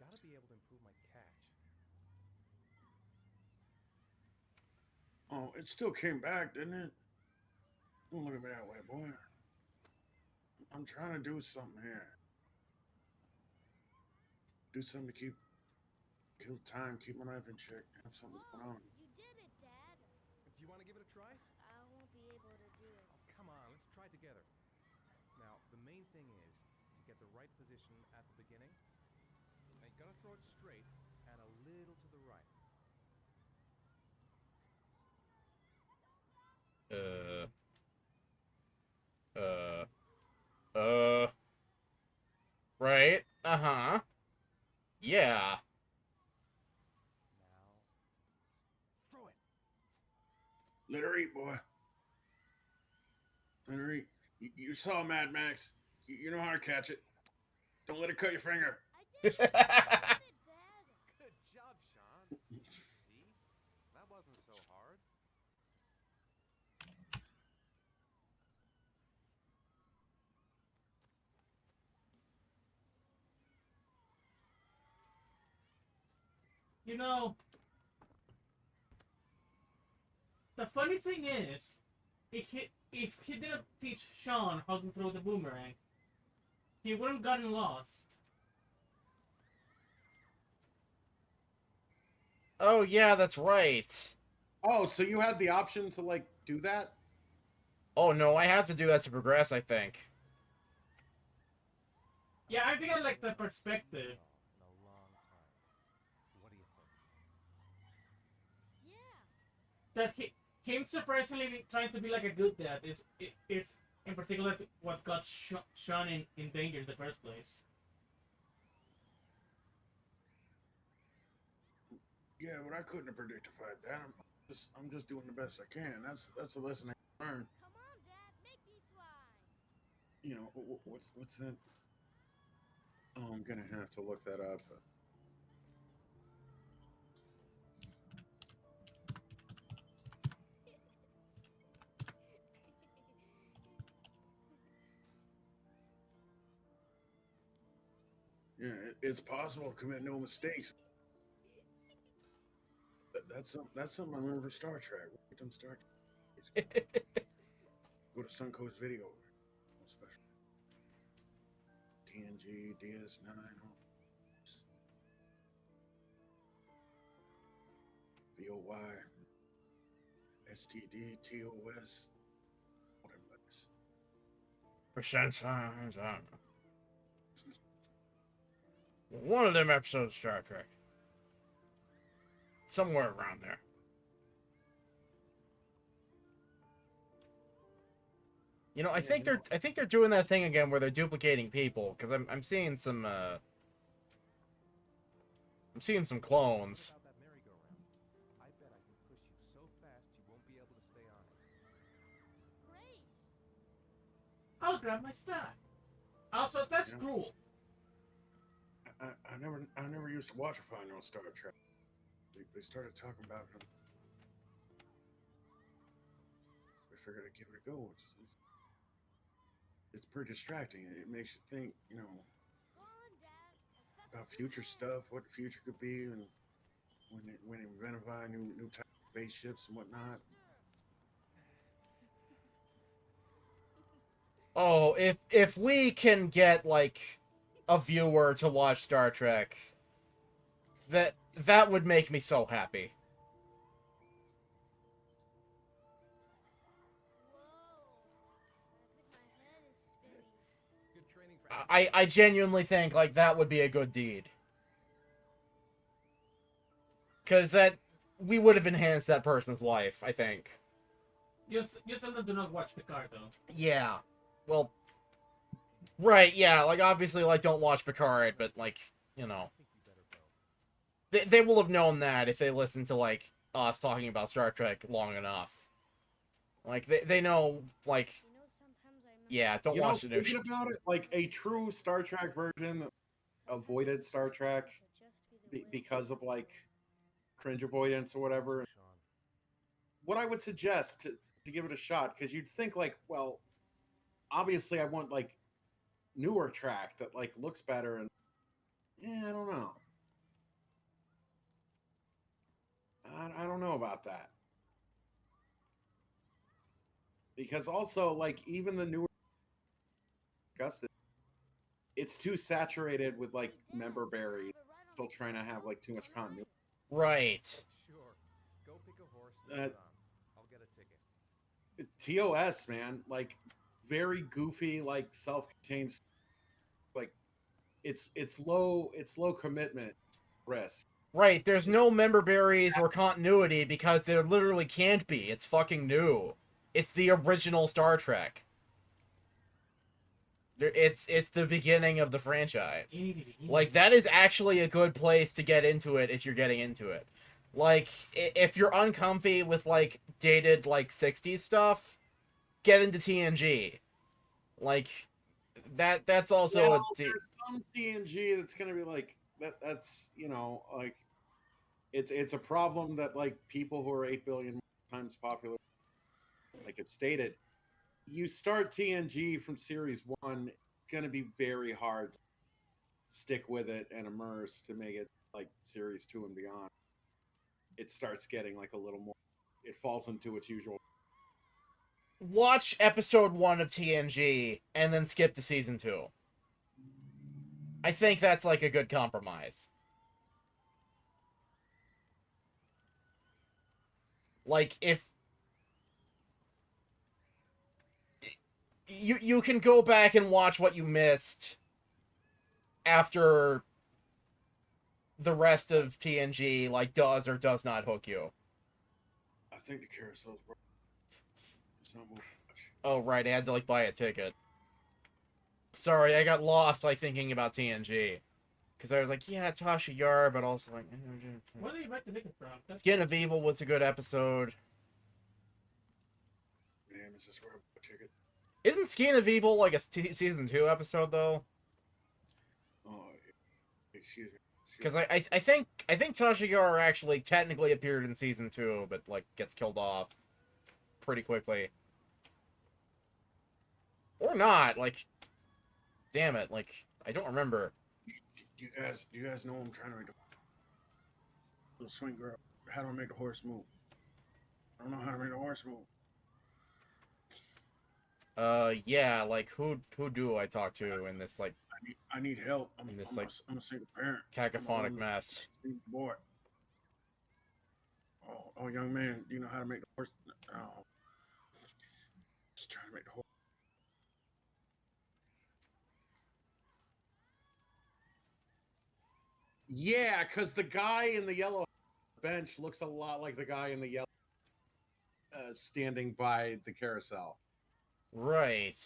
Gotta be able to improve my catch. Oh, it still came back, didn't it? Don't look at me that way, boy. I'm trying to do something here. Do something to kill time, keep my life in check, have something going on. You did it, Dad. Do you want to give it a try? I won't be able to do it. Oh, come on, let's try together. Now, the main thing is to get the right position at the beginning. Now, you gotta throw it straight and a little to the right. Right. Uh-huh. Yeah. Now, throw it. Let her eat, boy. Let her eat. You saw Mad Max. You know how to catch it. Don't let her cut your finger. I did it. I did it, Dad. Good job, Sean. See? That wasn't so hard. You know, the funny thing is, if he didn't teach Sean how to throw the boomerang, he wouldn't have gotten lost. Oh, yeah, that's right. Oh, so you had the option to like do that? Oh, no, I have to do that to progress, I think. Yeah, I think I like the perspective. In a long time. What do you think? Yeah. That him surprisingly trying to be like a good dad is in particular what got Sean in danger in the first place. Yeah, but I couldn't have predicted that. I'm just doing the best I can. That's a lesson I learned. Come on, Dad. Make me fly. You know, what's that? Oh, I'm gonna have to look that up. Yeah, it's possible to commit no mistakes. That's something I learned from Star Trek. Read them Star Trek. Go to Suncoast Video. Special. TNG, DS9. VOY. STD, TOS. Whatever that is. Percent signs, I don't know. One of them episodes of Star Trek. Somewhere around there. You know, I think they're doing that thing again where they're duplicating people, because I'm seeing some clones. About that merry-go-round. I bet I can push you so fast you won't be able to stay on it. Great. I'll grab my stuff. Also, that's Yeah. cruel. I never used to watch a final Star Trek. They started talking about it. I figured I'd give it a go. It's pretty distracting. It makes you think, you know, about future stuff, what the future could be, and when they inventify new type of spaceships and whatnot. Oh, if we can get like a viewer to watch Star Trek, that would make me so happy. Good training for I genuinely think like that would be a good deed. Cause that we would have enhanced that person's life, I think. You still do not watch Picard though. Yeah. Well, right, yeah, like obviously like don't watch Picard, but like, you know. They will have known that if they listened to like us talking about Star Trek long enough. Like they know like yeah, don't watch the new thinking about it, like a true Star Trek version that avoided Star Trek because of like cringe avoidance or whatever. What I would suggest to give it a shot, because you'd think like, well, obviously I want like newer track that like looks better, and I don't know. I don't know about that. Because also like even the newer Augustus, it's too saturated with like member berry, still trying to have like too much continuity. Right. Sure. Go pick a horse and put it on. I'll get a ticket. TOS, man, like very goofy, like self-contained, like it's low commitment risk. Right, there's no member berries or continuity because there literally can't be. It's fucking new. It's the original Star Trek. It's the beginning of the franchise. Like, that is actually a good place to get into it if you're getting into it. Like, if you're uncomfy with, like, dated, like, 60s stuff, get into TNG. Like, that's also well, there's some TNG that's gonna be like, that's, you know, like, it's a problem that, like, people who are 8 billion times popular, like it's stated, you start TNG from series 1, it's going to be very hard to stick with it and immerse to make it like series 2 and beyond. It starts getting like a little more, it falls into its usual. Watch episode 1 of TNG and then skip to season 2. I think that's like a good compromise. Like, if you can go back and watch what you missed after the rest of TNG, like, does or does not hook you. I think the carousel's broken. It's not moving much. Oh, right, I had to, like, buy a ticket. Sorry, I got lost, like, thinking about TNG. Because I was like, yeah, Tasha Yar, but also, like... Where did you buy the ticket from? Skin of Evil was a good episode. Man, is this where I bought a ticket? Isn't Skin of Evil, like, a season 2 episode, though? Oh, excuse me. Because I think Tasha Yar actually technically appeared in season 2, but, like, gets killed off pretty quickly. Or not, like... Damn it, like, I don't remember. Do you guys know I'm trying to make the little swing girl? How do I make the horse move? I don't know how to make the horse move. Yeah, like, who do I talk to in this, like... I need help. I'm in this, I'm like, a single parent. cacophonic mess. Boy. Oh, young man, do you know how to make the horse? Oh, just trying to make the horse. Yeah, because the guy in the yellow bench looks a lot like the guy in the yellow standing by the carousel. Right.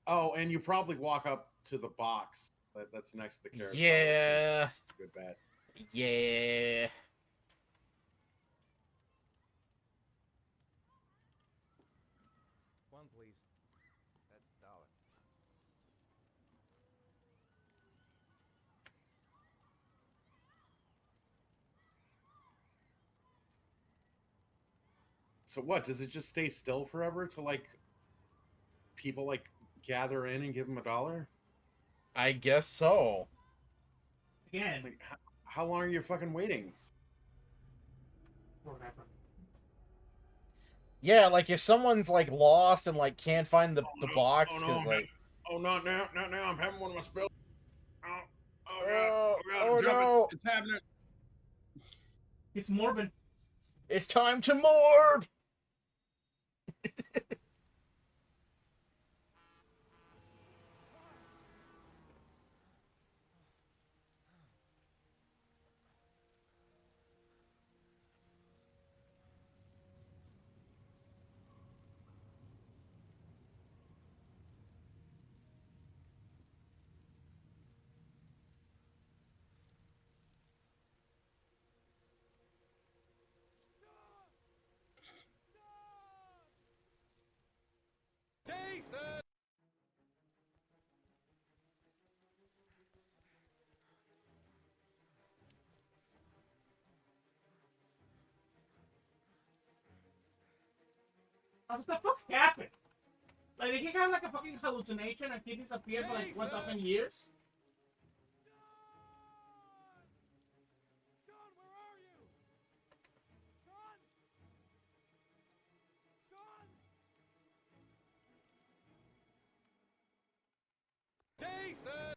Oh, and you probably walk up to the box that's next to the carousel. Yeah. Good bet. Yeah. One, please. That's $1. So what? Does it just stay still forever till like people like gather in and give them $1? I guess so. Again, Like, how long are you fucking waiting? forever. Yeah, like if someone's like lost and like can't find the box Oh because no! like Oh, not now! Not now! I'm having one of my spills. Oh, oh god! oh, Oh god! oh I'm jumping. no, It's happening. It's morbid. it's time to morb. Jason! What the fuck happened? Like, did he have like a fucking hallucination and he disappeared for like 1,000 years? Jason!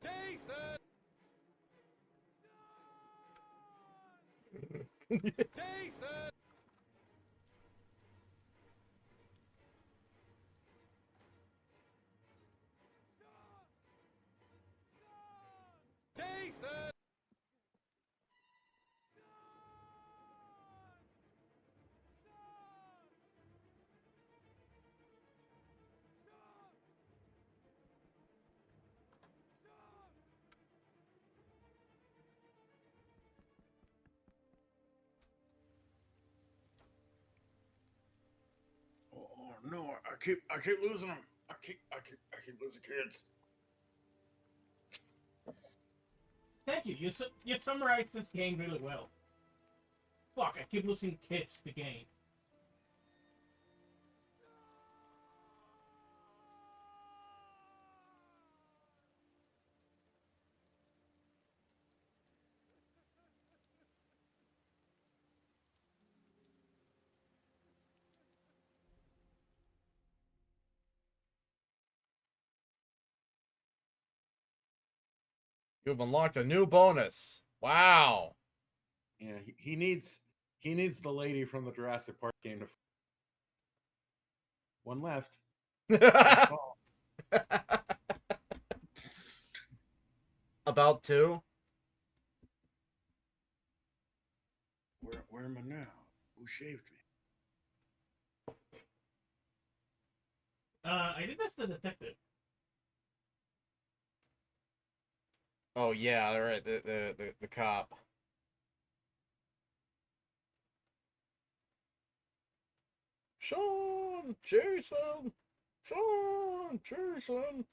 Jason! Jason! Jason! Oh no! I keep losing them. I keep losing kids. Thank you. You summarized this game really well. Fuck, I keep losing kids the game. You've unlocked a new bonus. Wow. Yeah, he needs the lady from the Jurassic Park game to. One left. About to. Where am I now? Who shaved me? I think that's the detective. Oh yeah, all right. The cop. Sean, Jason, Sean, Jason.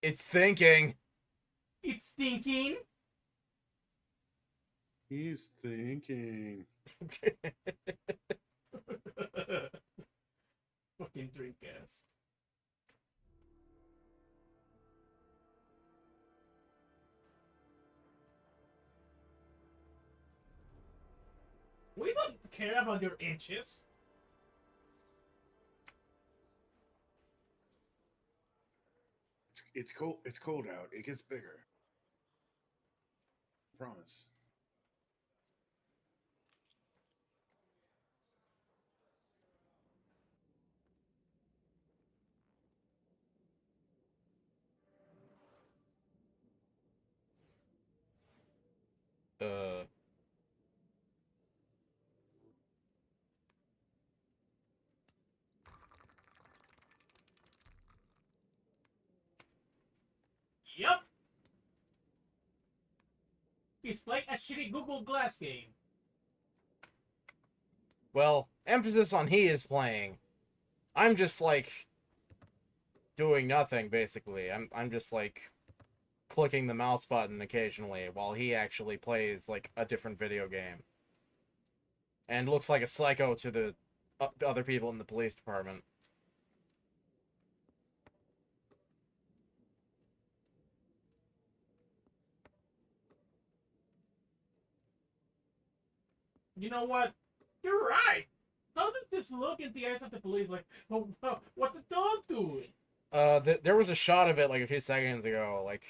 It's thinking. It's thinking. He's thinking. Fucking Dreamcast. We don't care about your inches. It's cold. It's cold out. It gets bigger. Promise. Yep. He's playing a shitty Google Glass game. Well, emphasis on he is playing. I'm just like doing nothing basically. I'm just like clicking the mouse button occasionally while he actually plays like a different video game. And looks like a psycho to the other people in the police department. You know what? You're right. How did this look in the eyes of the police? Like, oh, what the dog doing? There was a shot of it like a few seconds ago. Like,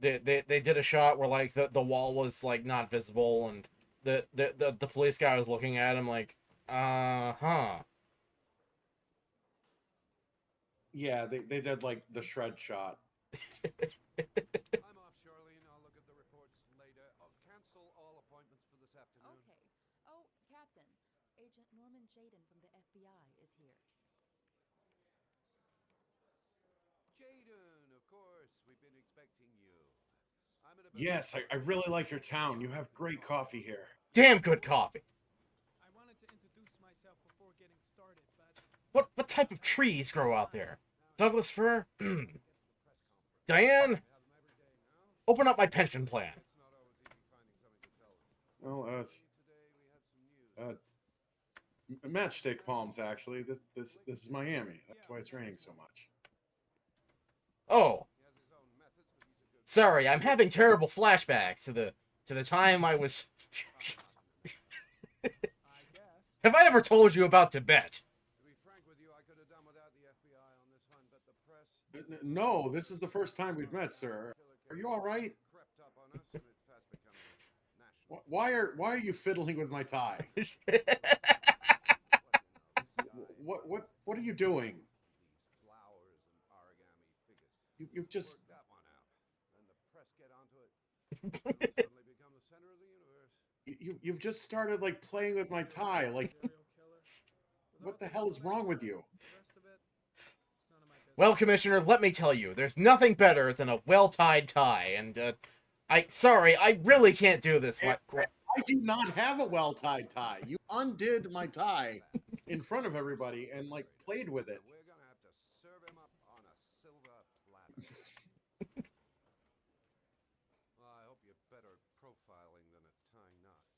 they did a shot where like the wall was like not visible, and the police guy was looking at him like, huh. Yeah, they did like the shred shot. I'm off, Charlene. I'll look at the reports later. I'll cancel all appointments for this afternoon. Okay. Oh, Captain. Agent Norman Jaden from the FBI is here. Jaden, of course. We've been expecting you. I'm in a Yes, I really like your town. You have great coffee here. Damn good coffee. I wanted to introduce myself before getting started, but What type of trees grow out there? Douglas fir? Diane, open up my pension plan. Well, matchstick palms actually. This is Miami. That's why it's raining so much. Oh. Sorry, I'm having terrible flashbacks to the time I was Have I ever told you about Tibet? To be frank with you, I could have done without the FBI on this one, but the press No, this is the first time we've met, sir. Are you all right? crept up on us, and it's fast becoming national. Why are you fiddling with my tie? What are you doing? These flowers and origami figures. You've just Work that one out. Then the press get onto it. It'll suddenly become the center of the universe. you've just started like playing with my tie. Like, what the hell is wrong with you? Well, Commissioner, let me tell you, there's nothing better than a well-tied tie, and, sorry, I really can't do this. I do not have a well-tied tie. You undid my tie in front of everybody and, like, played with it. We're gonna have to serve him up on a silver platter. Well, I hope you're better at profiling than at tying knots.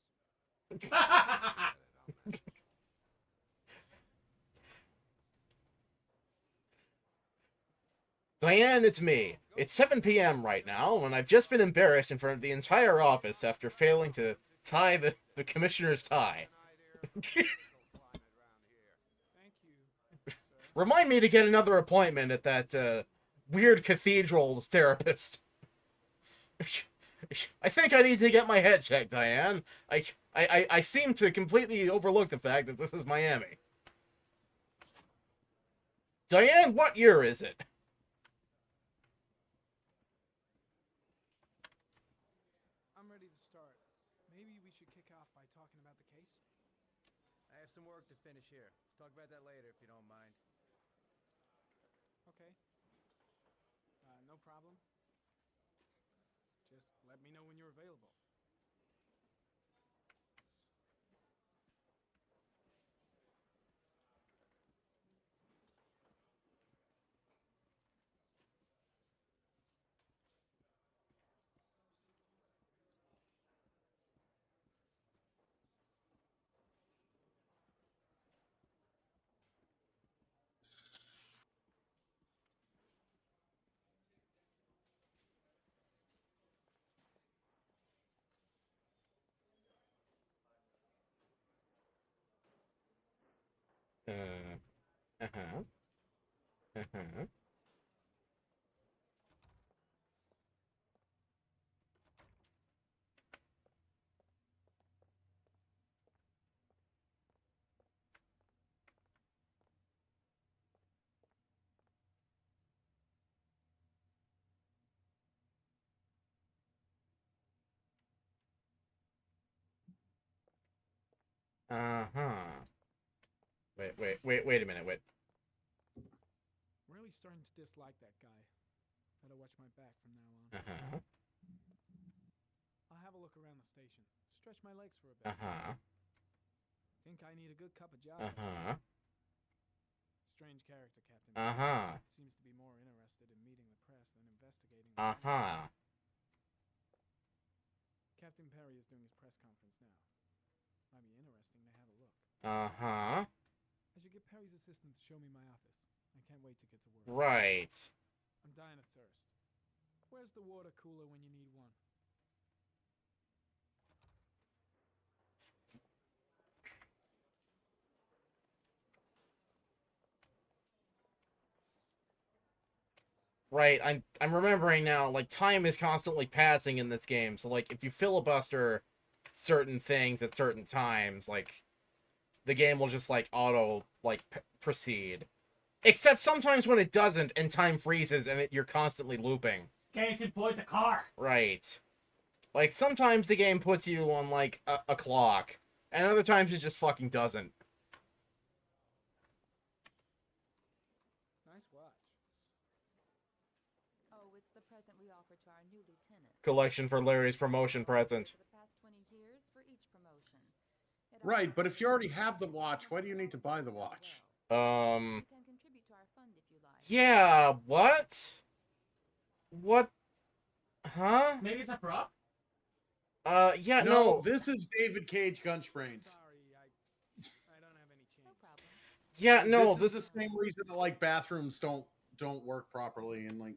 Diane, it's me. It's 7 p.m. right now, and I've just been embarrassed in front of the entire office after failing to tie the commissioner's tie. Remind me to get another appointment at that weird cathedral therapist. I think I need to get my head checked, Diane. I seem to completely overlook the fact that this is Miami. Diane, what year is it? I'm ready to start. Maybe we should kick off by talking about the case. I have some work to finish here. Let's talk about that later if you don't mind. Okay. No problem. Just let me know when you're available. Wait a minute, wait. I'm really starting to dislike that guy. Better watch my back from now on. walk around the station. Stretch my legs for a bit. Uh-huh. Think I need a good cup of job. Uh-huh. Strange character, Captain. Uh-huh. Seems to be more interested in meeting the press than investigating. Uh-huh. Captain Perry is doing his press conference now. Might be interesting to have a look. Uh-huh. I should get Perry's assistant to show me my office. I can't wait to get to work. Right. I'm dying of thirst. Where's the water cooler when you need one? Right, I'm remembering now, like, time is constantly passing in this game, so, like, if you filibuster certain things at certain times, like, the game will just, like, auto, like, proceed. Except sometimes when it doesn't, and time freezes, and you're constantly looping. Can't employ the car. Right. Like, sometimes the game puts you on, like, a clock, and other times it just fucking doesn't. Nice watch. Oh, it's the present we offer to our new lieutenant. Collection for Larry's promotion present. For the past 20 years for each promotion. Right, but if you already have the watch, why do you need to buy the watch? You can contribute to our fund if you like. Yeah, what? What? Huh? Maybe it's a prop? Yeah, No, no. this is David Cage Gunchbrains. Sorry, I don't have any change. No problem. Yeah, no, this is the same reason that like bathrooms don't work properly and like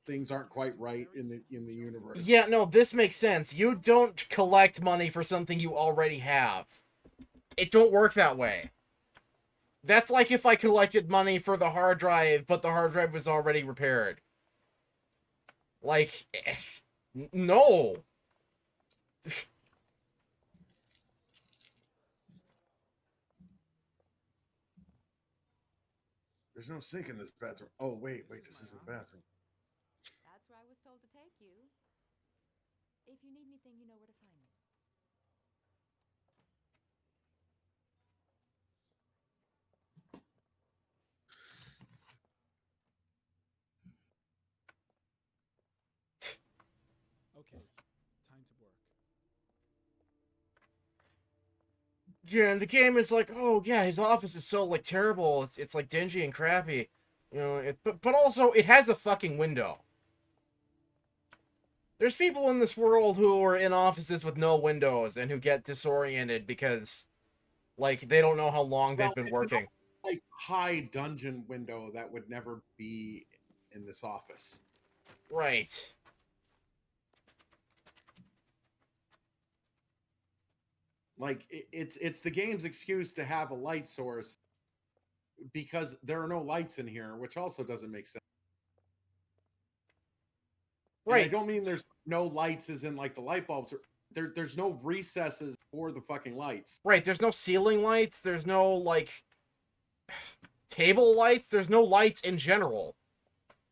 things aren't quite right in the universe. Yeah, no, this makes sense. You don't collect money for something you already have. It don't work that way. That's like if I collected money for the hard drive, but the hard drive was already repaired. Like, no. There's no sink in this bathroom. Oh, wait, this isn't a bathroom. That's where I was told to take you. If you need anything, you know where to find me. Okay, time to work. Yeah, and the game is like, oh yeah, his office is so like terrible. It's like dingy and crappy, you know. But also it has a fucking window. There's people in this world who are in offices with no windows and who get disoriented because, like, they don't know how long they've been working. Like high dungeon window that would never be in this office. Right. Like it's the game's excuse to have a light source because there are no lights in here, which also doesn't make sense. Right. And I don't mean there's no lights as in like the light bulbs. There's no recesses for the fucking lights. Right. There's no ceiling lights. There's no like table lights. There's no lights in general.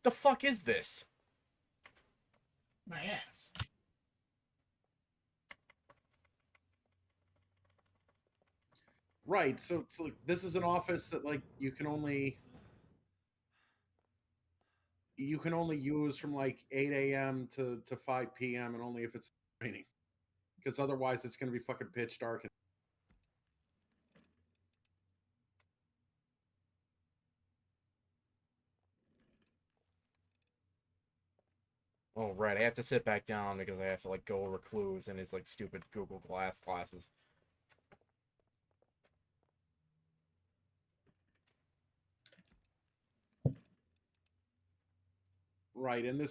The fuck is this? My ass. Right. So like this is an office that like you can only use from like 8 a.m. to 5 p.m. and only if it's raining. Because otherwise it's gonna be fucking pitch dark. Oh, right, I have to sit back down because I have to, like, go over clues in his, like, stupid Google Glass classes. Right, and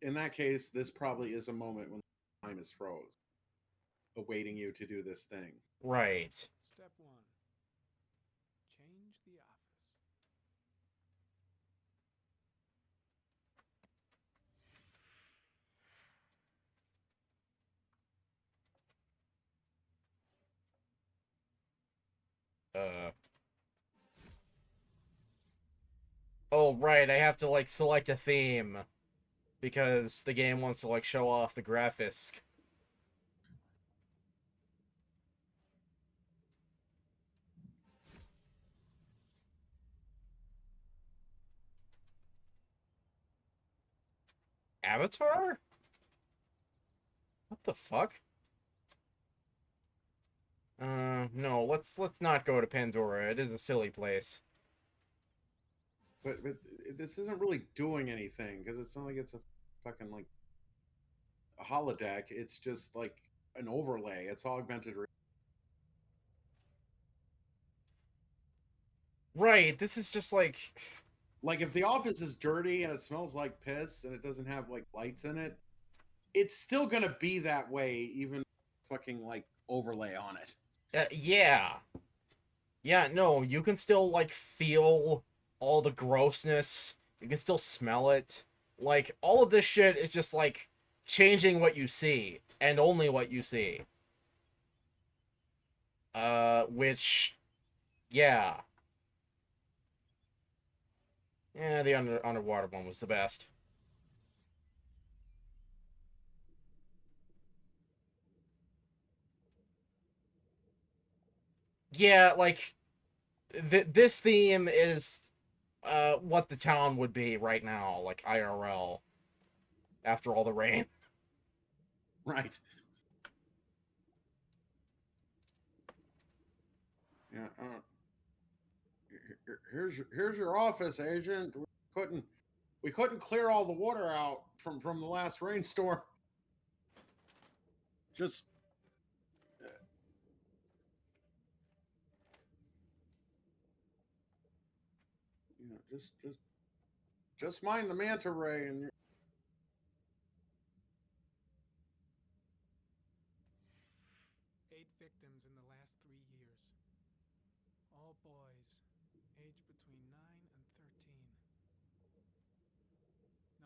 in that case, this probably is a moment when time is froze, awaiting you to do this thing. Right. Step 1. Change the office. Oh, right, I have to, like, select a theme. Because the game wants to, like, show off the graphics. Avatar? What the fuck? No, let's not go to Pandora. It is a silly place. But this isn't really doing anything because it's not like it's a fucking like a holodeck. It's just like an overlay. It's augmented. Right. This is just like If the office is dirty and it smells like piss and it doesn't have like lights in it, it's still gonna be that way, even fucking like overlay on it. Yeah. Yeah, no, you can still like feel all the grossness. You can still smell it. Like all of this shit is just like changing what you see and only what you see. Which yeah. Yeah, the underwater one was the best. Yeah, like this theme is what the town would be right now, like IRL after all the rain. Right. Yeah. Here's your office, agent. We couldn't clear all the water out from the last rainstorm. Just just mind the manta ray and you're... 8 victims in the last 3 years. All boys, aged between 9 and 13.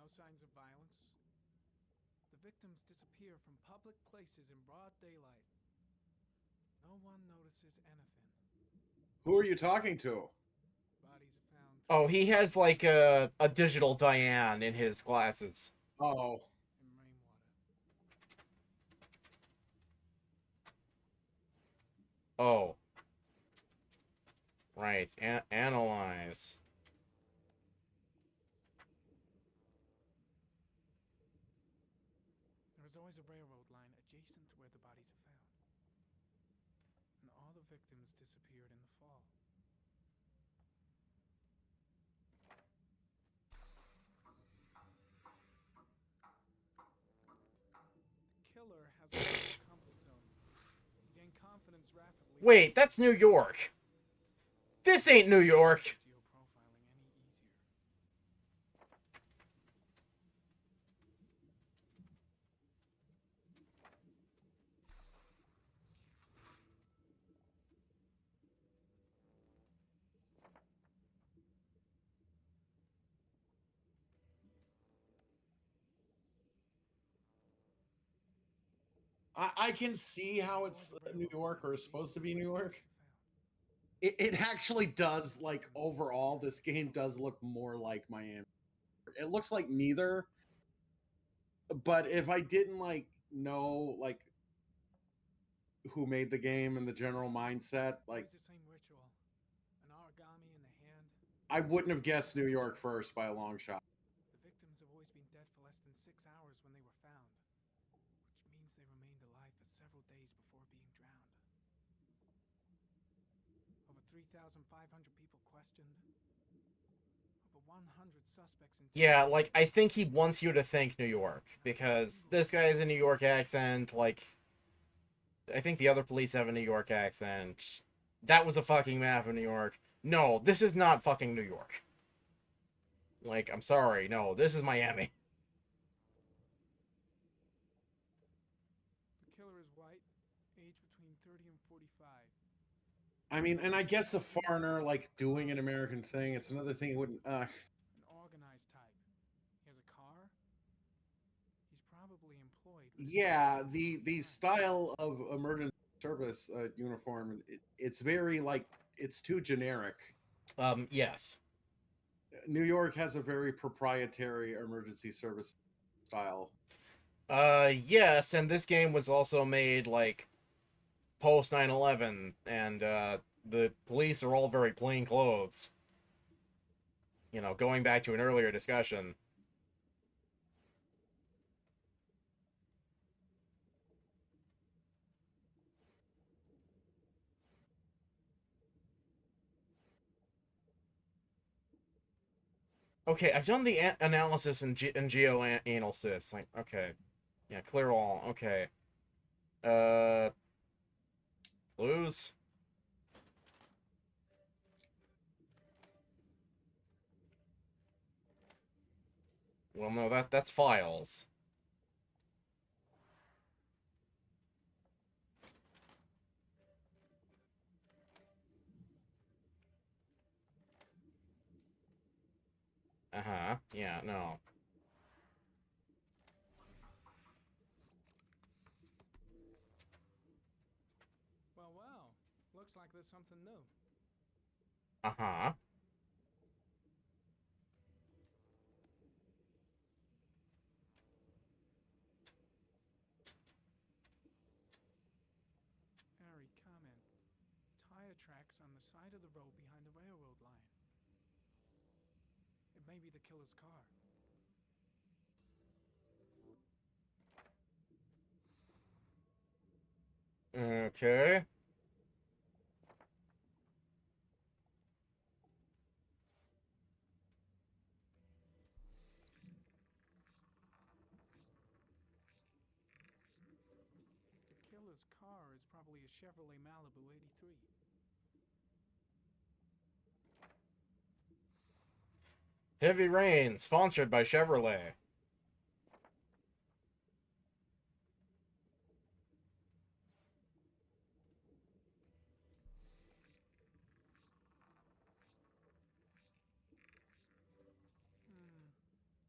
No signs of violence. The victims disappear from public places in broad daylight. No one notices anything. Who are you talking to? Bodies are found. Oh, he has like a digital Diane in his glasses. Oh. In rainwater. Oh. Right. Analyze. There is always a railroad line adjacent to where the bodies are found. And all the victims disappeared in the fall. The killer has a low comfort zone. He gained confidence rapidly. Wait, that's New York. This ain't New York. Geoprofiling any easier. I can see how it's New York or is supposed to be New York. It actually does, like, overall, this game does look more like Miami. It looks like neither. But if I didn't, like, know, like, who made the game and the general mindset, like, Always the same ritual. An origami in the hand. I wouldn't have guessed New York first by a long shot. The victims have always been dead for less than 6 hours when they were found, which means they remained alive for several days before being drowned. Over 3,500 people questioned. Over 100 suspects in... Yeah, like, I think he wants you to think New York, because this guy has a New York accent, like, I think the other police have a New York accent. That was a fucking map of New York. No, this is not fucking New York. Like, I'm sorry, no, this is Miami. The killer is white, aged between 30 and 45. I mean, and I guess a foreigner, like, doing an American thing, it's another thing he wouldn't... An organized type. He has a car. He's probably employed. Yeah, the style of emergency service uniform, it's very, like, it's too generic. Yes. New York has a very proprietary emergency service style. Yes, and this game was also made, like, post 9/11, and the police are all very plain clothes. You know, going back to an earlier discussion. Okay, I've done the analysis in geo-anal cysts. Like, okay. Yeah, clear all. Okay. Blues? Well, no, that's files. Uh-huh. Yeah, no. Well. Looks like there's something new. Uh-huh. Ari, comment. Tire tracks on the side of the road behind the railroad line. It may be the killer's car. Okay. The killer's car is probably a Chevrolet Malibu 83. Heavy Rain, sponsored by Chevrolet.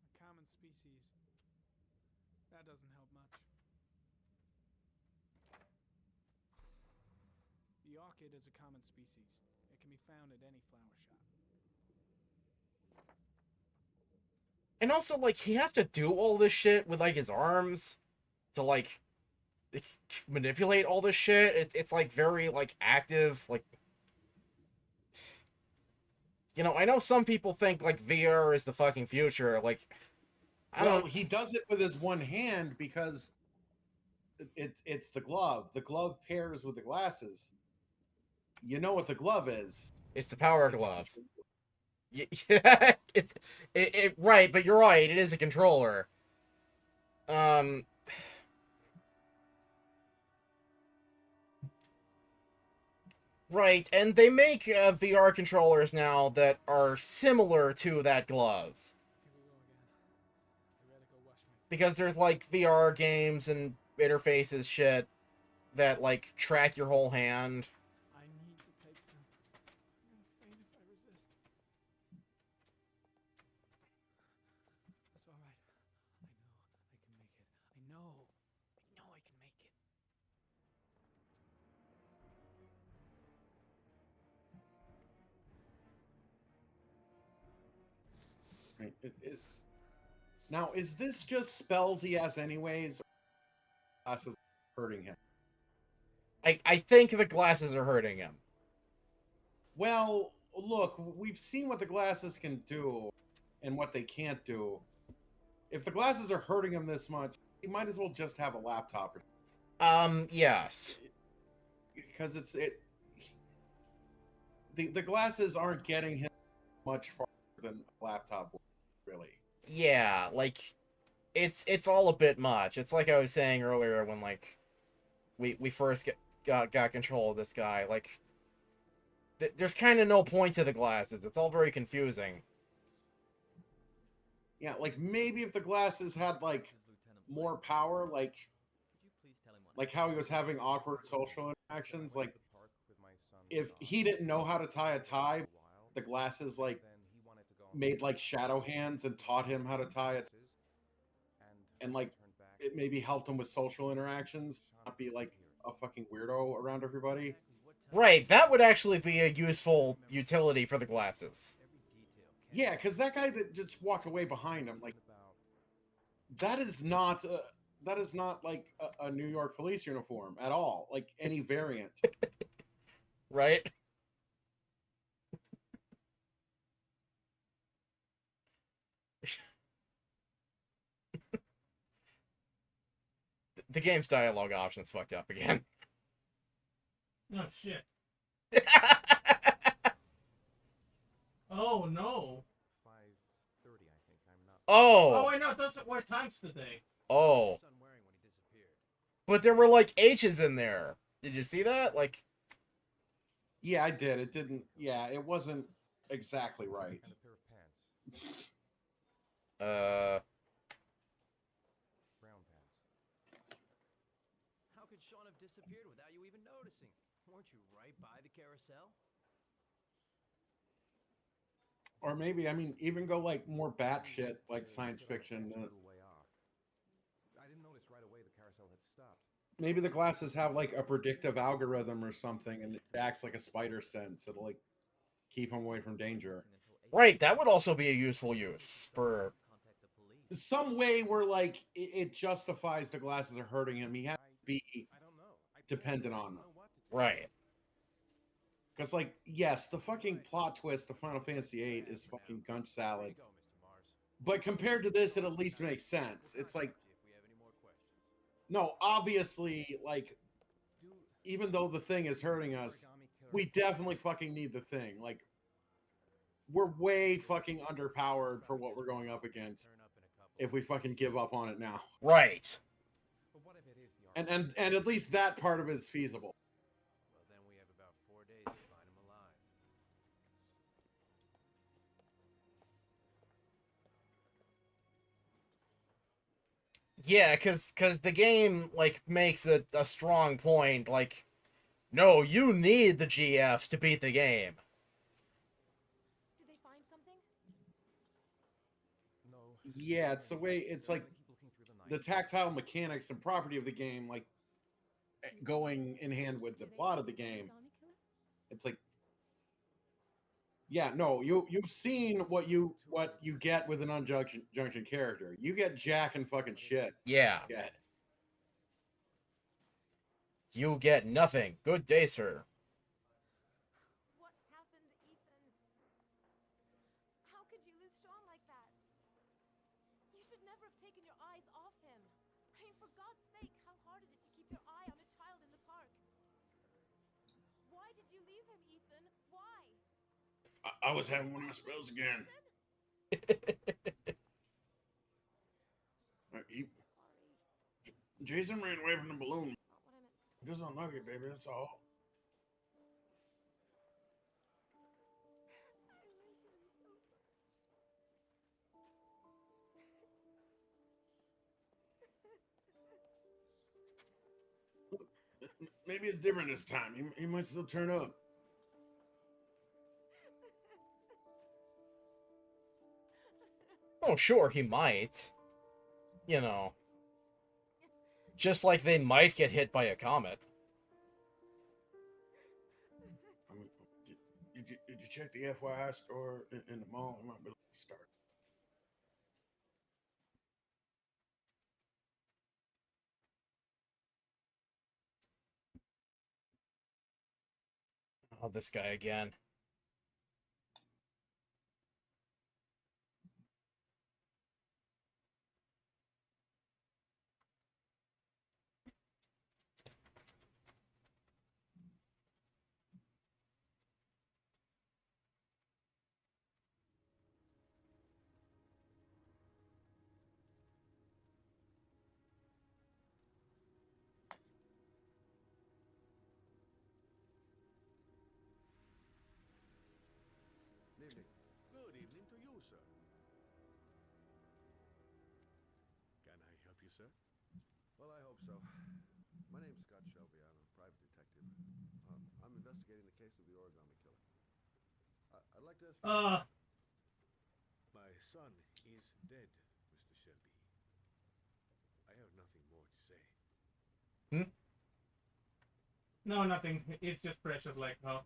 A common species. That doesn't help much. The orchid is a common species. It can be found at any flower shop. And also, like, he has to do all this shit with, like, his arms to, like, manipulate all this shit. It's like, very, like, active, like... You know, I know some people think, like, VR is the fucking future, like... I don't... He does it with his one hand because it's the glove. The glove pairs with the glasses. You know what the glove is. It's the power glove. Yeah, right, but you're right, it is a controller. Right, and they make VR controllers now that are similar to that glove. Because there's, like, VR games and interfaces shit that, like, track your whole hand. I need to take some. I'm gonna faint if I resist. That's all right. I know I can make it. Right. Now, is this just spells he has anyways? Or glasses hurting him? I think the glasses are hurting him. Well, look, we've seen what the glasses can do and what they can't do. If the glasses are hurting him this much, he might as well just have a laptop. Yes. Because the glasses aren't getting him much farther than a laptop would, really. Yeah, like, it's all a bit much. It's like I was saying earlier when, like, we first got control of this guy. Like, there's kind of no point to the glasses. It's all very confusing. Yeah, like, maybe if the glasses had, like, more power, like how he was having awkward social interactions, like, if he didn't know how to tie a tie, the glasses, like, made, like, shadow hands and taught him how to tie it, and, like, it maybe helped him with social interactions, not be, like, a fucking weirdo around everybody. Right, that would actually be a useful utility for the glasses. Yeah, because that guy that just walked away behind him, like, that is not like a New York police uniform at all, like any variant. Right? The game's dialogue option's fucked up again. Oh, shit. Oh, no. 5:30 Oh Oh. wait, no, it doesn't wear times today. Oh. But there were like H's in there. Did you see that? Like. Yeah, I did. It didn't. Yeah, it wasn't exactly right. And a pair of pants. Brown pants. How could Sean have disappeared without you even noticing? Weren't you right by the carousel? Or maybe, I mean, even go like more batshit, like science fiction. A little way off. I didn't notice right away the carousel had stopped. Maybe the glasses have like a predictive algorithm or something, and it acts like a spider sense. It'll like keep him away from danger. Right, that would also be a useful use for some way where like it justifies the glasses are hurting him. He has to be dependent on them. Right. Because like, yes, the fucking plot twist of Final Fantasy VIII is fucking gunch salad. But compared to this, it at least makes sense. It's like, no, obviously, like, even though the thing is hurting us, we definitely fucking need the thing. Like, we're way fucking underpowered for what we're going up against if we fucking give up on it now. Right. And at least that part of it is feasible. Well, then we have about 4 days to find him alive. Yeah, cause the game like makes a strong point, like, no, you need the GFs to beat the game. Did they find something? No. Yeah, it's the way, it's like the tactile mechanics and property of the game, like going in hand with the plot of the game. It's like, yeah, no, you've seen what you get with an Unjunction character. You get jack and fucking shit. Yeah. You get nothing. Good day, sir. What happened, Ethan? How could you lose Sean like that? You should never have taken your eyes off him. I mean, for God's sake, how hard is it to keep your eye on a child in the park? Why did you leave him, Ethan? Why? I was having one of my spells again. Jason ran away from the balloon. Just unlucky, baby. That's all. Maybe it's different this time. He might still turn up. Oh, sure, he might. You know. Just like they might get hit by a comet. I mean, did you check the FYI store in the mall? It might be a start. Oh, this guy again. Good evening to you, sir. Can I help you, sir? Well, I hope so. My name's Scott Shelby. I'm a private detective. I'm investigating the case of the origami killer. I'd like to ask you... My son is dead, Mr. Shelby. I have nothing more to say. No, nothing. It's just precious, like how,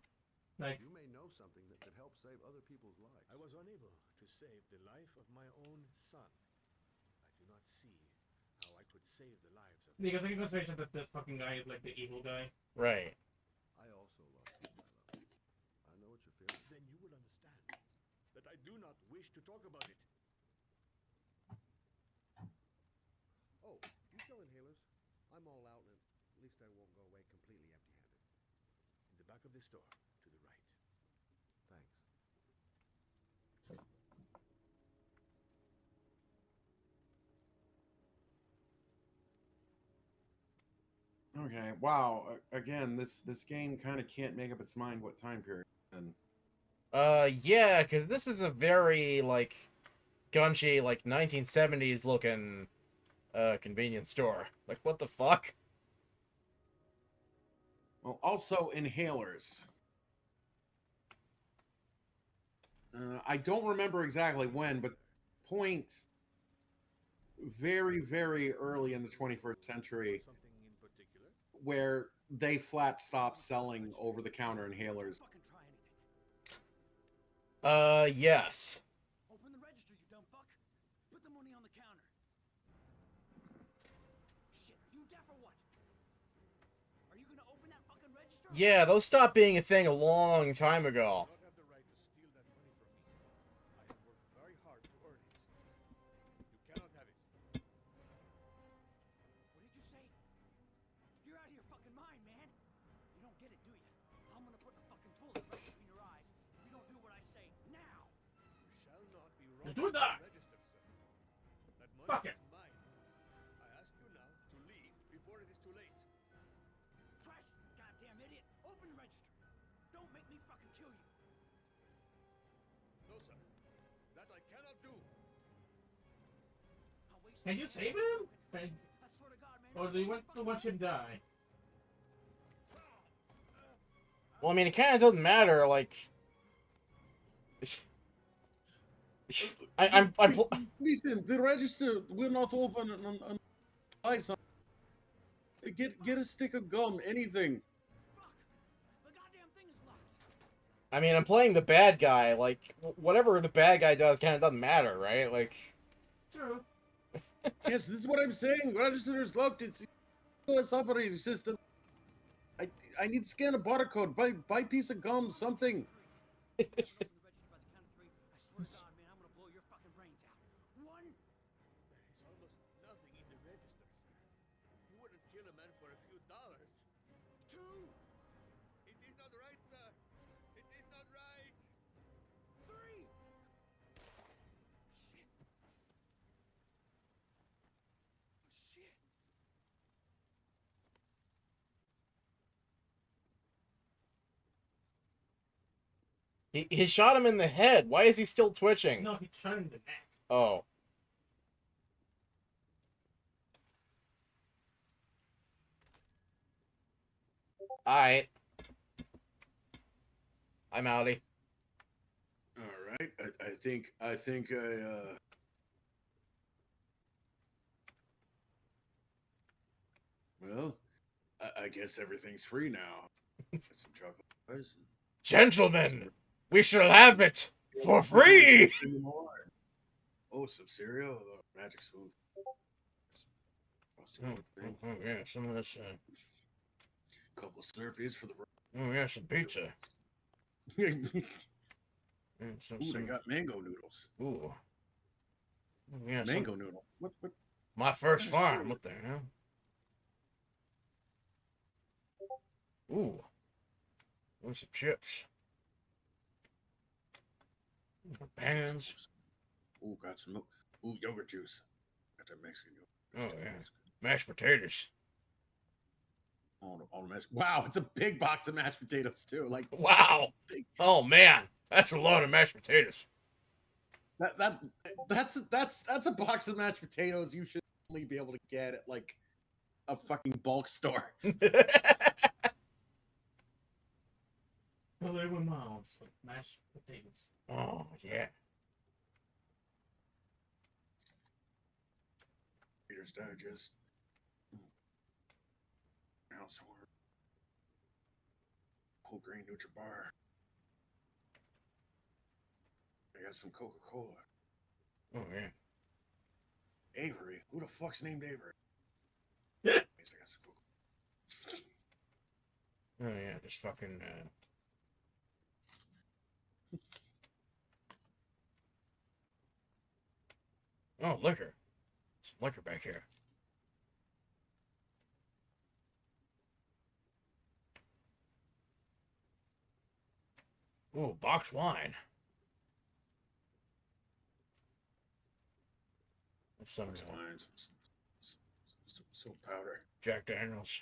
like. You may know something that could help save other people's lives. I was unable to save the life of my own son. I do not see how I could save the lives of... Because I can consider that this fucking guy is like the evil guy. Right. I also lost people I love. I know what you're feeling. Then you will understand that I do not wish to talk about it. Oh, you sell inhalers? I'm all out, and at least I won't go away completely empty-handed. In the back of the store, to the right. Thanks. Okay. Wow. Again, this game kind of can't make up its mind what time period. And Yeah, because this is a very, like, gunchy, like, 1970s looking, convenience store. Like, what the fuck? well, also inhalers. I don't remember exactly when, but point very, very early in the 21st century Something in particular? where they flat stopped selling over-the-counter inhalers. Fucking try anything. Yes. Open the register, you dumb fuck. Put the money on the counter. Shit, are you deaf or what? Are you gonna open that fucking register? Yeah, those stopped being a thing a long time ago. You don't have the right to steal that money from me. I have worked very hard to earn it. You cannot have it. What did you say? You're out of your fucking mind, man. You don't get it, do you? I'm gonna put the fucking bullet right between your eyes if you don't do what I say now. You shall not be Just robbed do that. the register, sir. That money Fuck it. is mine. I ask you now to leave before it is too late. Press, goddamn idiot. Open the register. Don't make me fucking kill you. No, sir. That I cannot do. I'll waste Can you save him? Can- I swear to God, man. Or do you want to watch him die? Well, I mean, it kind of doesn't matter, like... I'm Listen, the register will not open on buy something. Get a stick of gum, anything. Fuck. The goddamn thing is locked. I mean, I'm playing the bad guy, like, whatever the bad guy does kind of doesn't matter, right? Like... True. Yes, this is what I'm saying. Register is locked. It's US operating system. I need to scan a barcode. Buy piece of gum, something. Open the register by the count of 3. I swear to God, man, I'm gonna blow your fucking brains out. 1, There is almost nothing in the register, sir. You wouldn't kill a man for a few dollars. 2, It is not right, sir. It is not right. 3. Shit. Shit. He shot him in the head. Why is he still twitching? No, he turned the neck. Oh. Alright. I'm outie. All right. I think well, I guess everything's free now. Get some chocolate pies. Gentlemen, we shall have it for free! Oh, some cereal, magic spoon. Oh, yeah, some of this, Couple of Slurpees for the. oh, yeah, some pizza. Ooh, Some, they got mango noodles. ooh. Oh, yeah, Mango noodle. What? my first Yeah, farm, sure. what the hell? Ooh. Ooh, some chips. Pans. Ooh, got some milk. Ooh, yogurt juice. Got that Mexican yogurt. Oh, yeah. Mashed potatoes. All the mashed. Wow, it's a big box of mashed potatoes too. Like Wow. big. Oh, man. That's a lot of mashed potatoes. That's a box of mashed potatoes you should only be able to get at like a fucking bulk store. Fill it with mouths with mashed potatoes. Oh, yeah. Reader's Digest. Housework. Whole grain Nutribar. I got some Coca-Cola. Oh, yeah. Avery. Who the fuck's named Avery? Yeah. At least I got some Coca-Cola. Oh, yeah, just fucking, Oh, liquor. Some liquor back here. Ooh, box wine. That's some Box wine, some powder. Jack Daniels.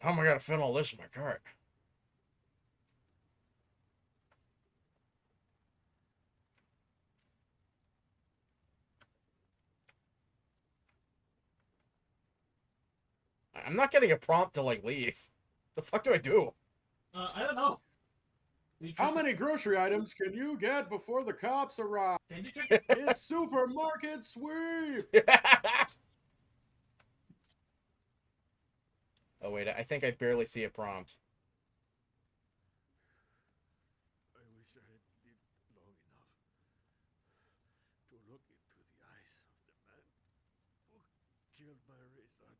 How am I gonna fit all this in my cart? I'm not getting a prompt to like leave. The fuck do I do? I don't know. How many grocery items can you get before the cops arrive? Can you check? It's supermarket sweep. Oh wait, I think I barely see a prompt. I wish I had lived long enough to look into the eyes of the man who killed my racer.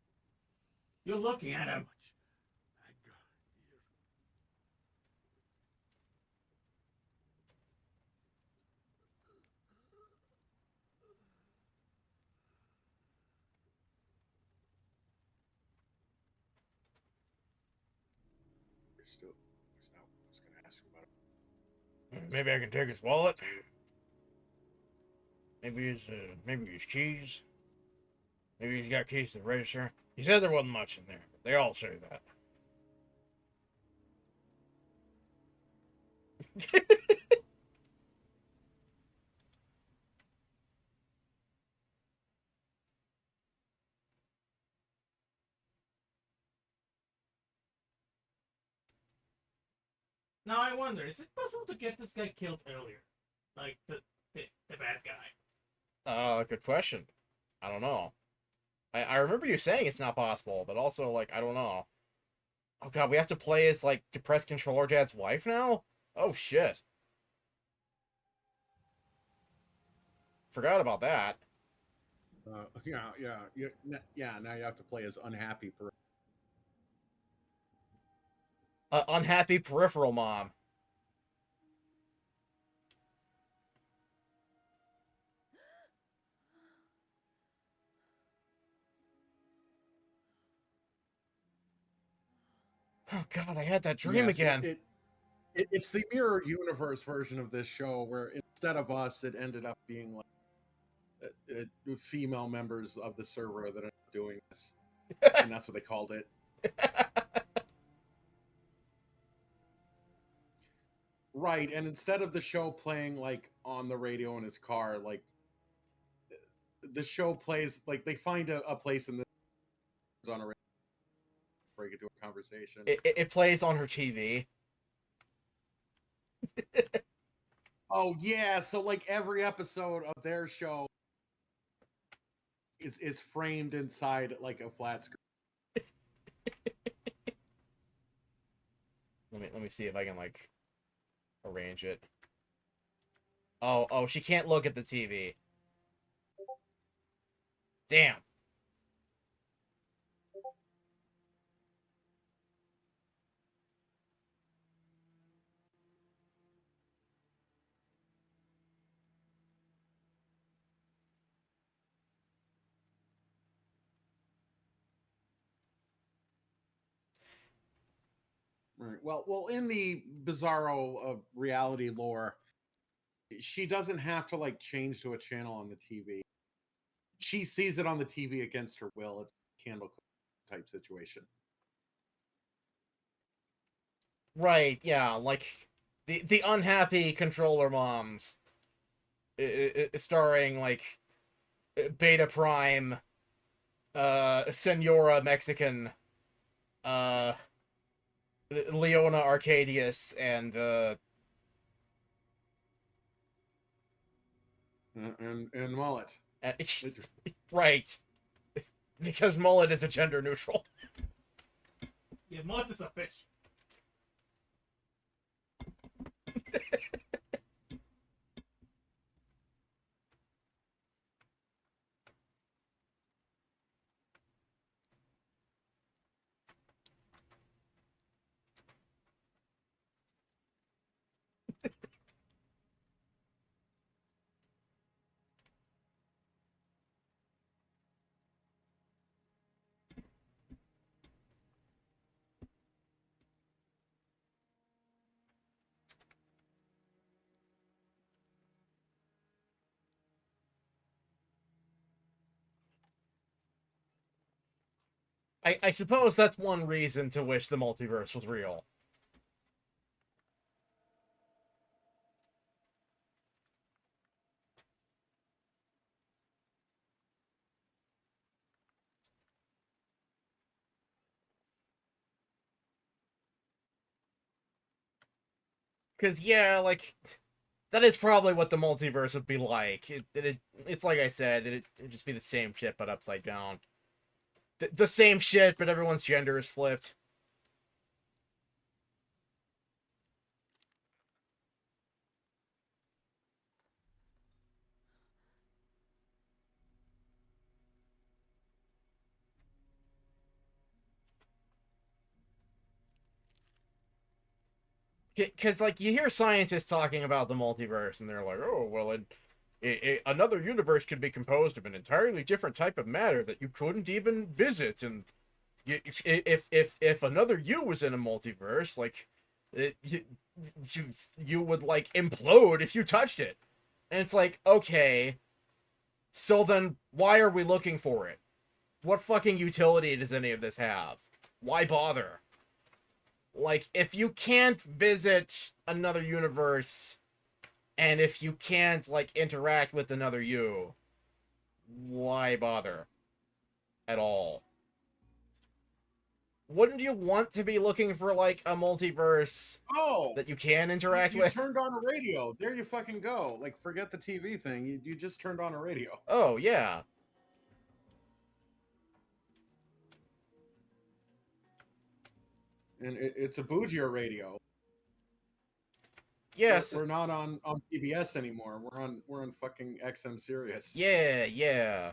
You're looking at him. Much anger here. I was going to ask him about it. Maybe I can take his wallet. Maybe his keys. Maybe he's got keys to the register. He said there wasn't much in there. They all say that. Now I wonder, is it possible to get this guy killed earlier? Like, the bad guy? Good question. I don't know. I remember you saying it's not possible, but also, like, I don't know. Oh god, we have to play as, like, DepressedControllerDads' wife now? Oh, shit. Forgot about that. Yeah. Now you have to play as unhappy. Unhappy peripheral mom. Oh god, I had that dream again. It's the mirror universe version of this show where instead of us, it ended up being like female members of the server that ended up doing this, and that's what they called it. Right, and instead of the show playing like on the radio in his car, like the show plays like they find a place in the on a radio, break into a conversation. It plays on her TV. Oh yeah, so like every episode of their show is framed inside like a flat screen. Let me see if I can like arrange it. Oh, she can't look at the TV. Damn. Right. Well, in the bizarro reality lore, she doesn't have to like change to a channel on the TV. She sees it on the TV against her will. It's a candle type situation. Right, yeah, like the unhappy controller moms, starring like Beta Prime, Senora Mexican, Leona Arcadius, and Mullet. Right, because Mullet is a gender neutral. Yeah, Mullet is a fish. I suppose that's one reason to wish the multiverse was real. Because, yeah, like, that is probably what the multiverse would be like. It's like I said, it'd just be the same shit, but upside down. The same shit, but everyone's gender is flipped. Because, like, you hear scientists talking about the multiverse, and they're like, oh, well, another universe could be composed of an entirely different type of matter that you couldn't even visit, and if another you was in a multiverse, like, you would, like, implode if you touched it. And it's like, okay, so then why are we looking for it? What fucking utility does any of this have? Why bother? Like, if you can't visit another universe, and if you can't, like, interact with another you, why bother? At all. Wouldn't you want to be looking for, like, a multiverse that you can interact you with? turned on a radio. There you fucking go. Like, forget the TV thing. You just turned on a radio. Oh, yeah. And it's a bougier radio. Yes. We're not on PBS anymore. We're on fucking XM Sirius. Yeah, yeah.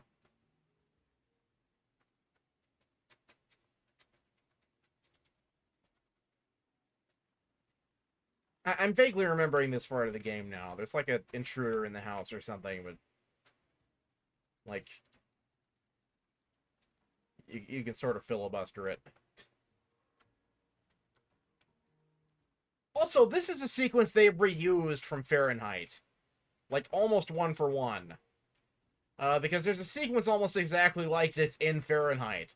I'm vaguely remembering this part of the game now. There's like an intruder in the house or something, but like you can sort of filibuster it. Also, this is a sequence they reused from Fahrenheit. Like, almost one for one. Because there's a sequence almost exactly like this in Fahrenheit.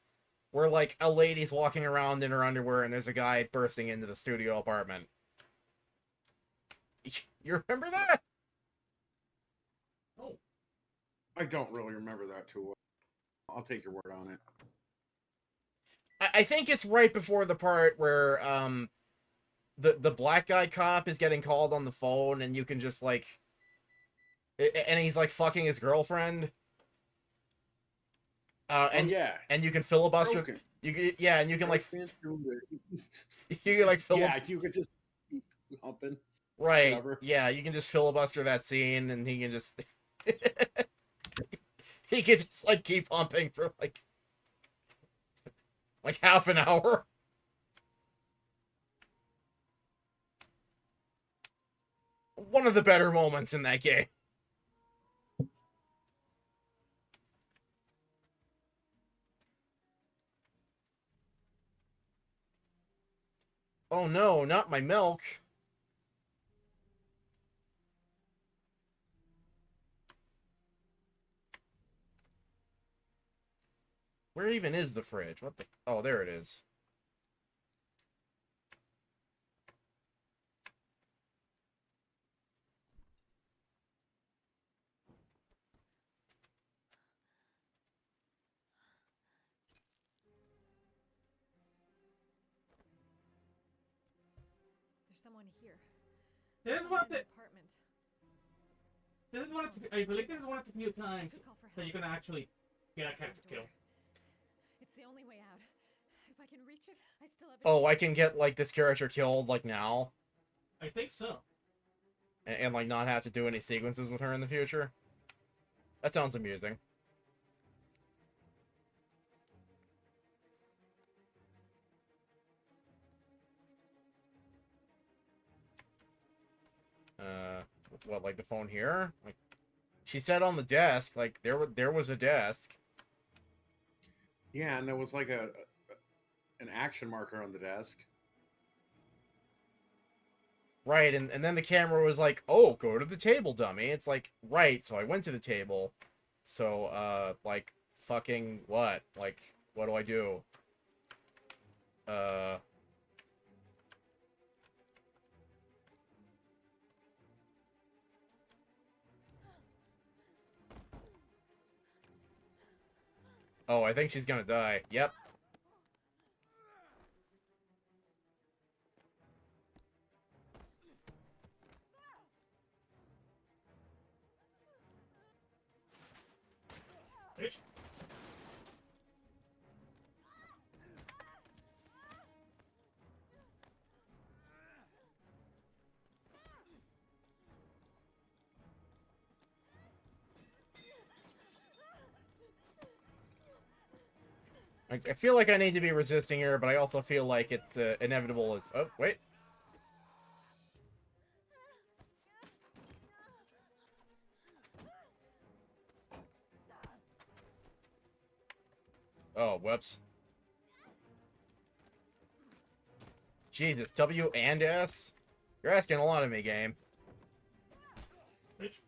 Where, like, a lady's walking around in her underwear and there's a guy bursting into the studio apartment. You remember that? Oh. I don't really remember that too well. I'll take your word on it. I think it's right before the part where, the black guy cop is getting called on the phone and you can just, like... And he's, like, fucking his girlfriend. And yeah. And you can filibuster... Broken. Yeah, and you can, like... you can, like, yeah, you could just keep humping. Right. Whatever. Yeah, you can just filibuster that scene and he can just... he can just, like, keep humping for, like half an hour. One of the better moments in that game. Oh no, not my milk. Where even is the fridge? What the... Oh, there it is. There's someone here. This is one of the... Apartment. This is one of the... I believe this is one of the few times that you can actually get a character kill. It's the only way out. If I can reach it, I still have... Oh, I can get, like, this character killed, like, now? I think so. And, like, not have to do any sequences with her in the future? That sounds amusing. What, like the phone here? Like, she said on the desk, like, there was a desk. Yeah, and there was, like, an action marker on the desk. Right, and then the camera was like, oh, go to the table, dummy. It's like, right, so I went to the table. So, like, fucking what? Like, what do I do? Oh, I think she's gonna die. Yep. Bitch. I feel like I need to be resisting her, but I also feel like it's inevitable as... Oh, wait. Oh, whoops. Jesus, W and S? You're asking a lot of me, game. Bitch.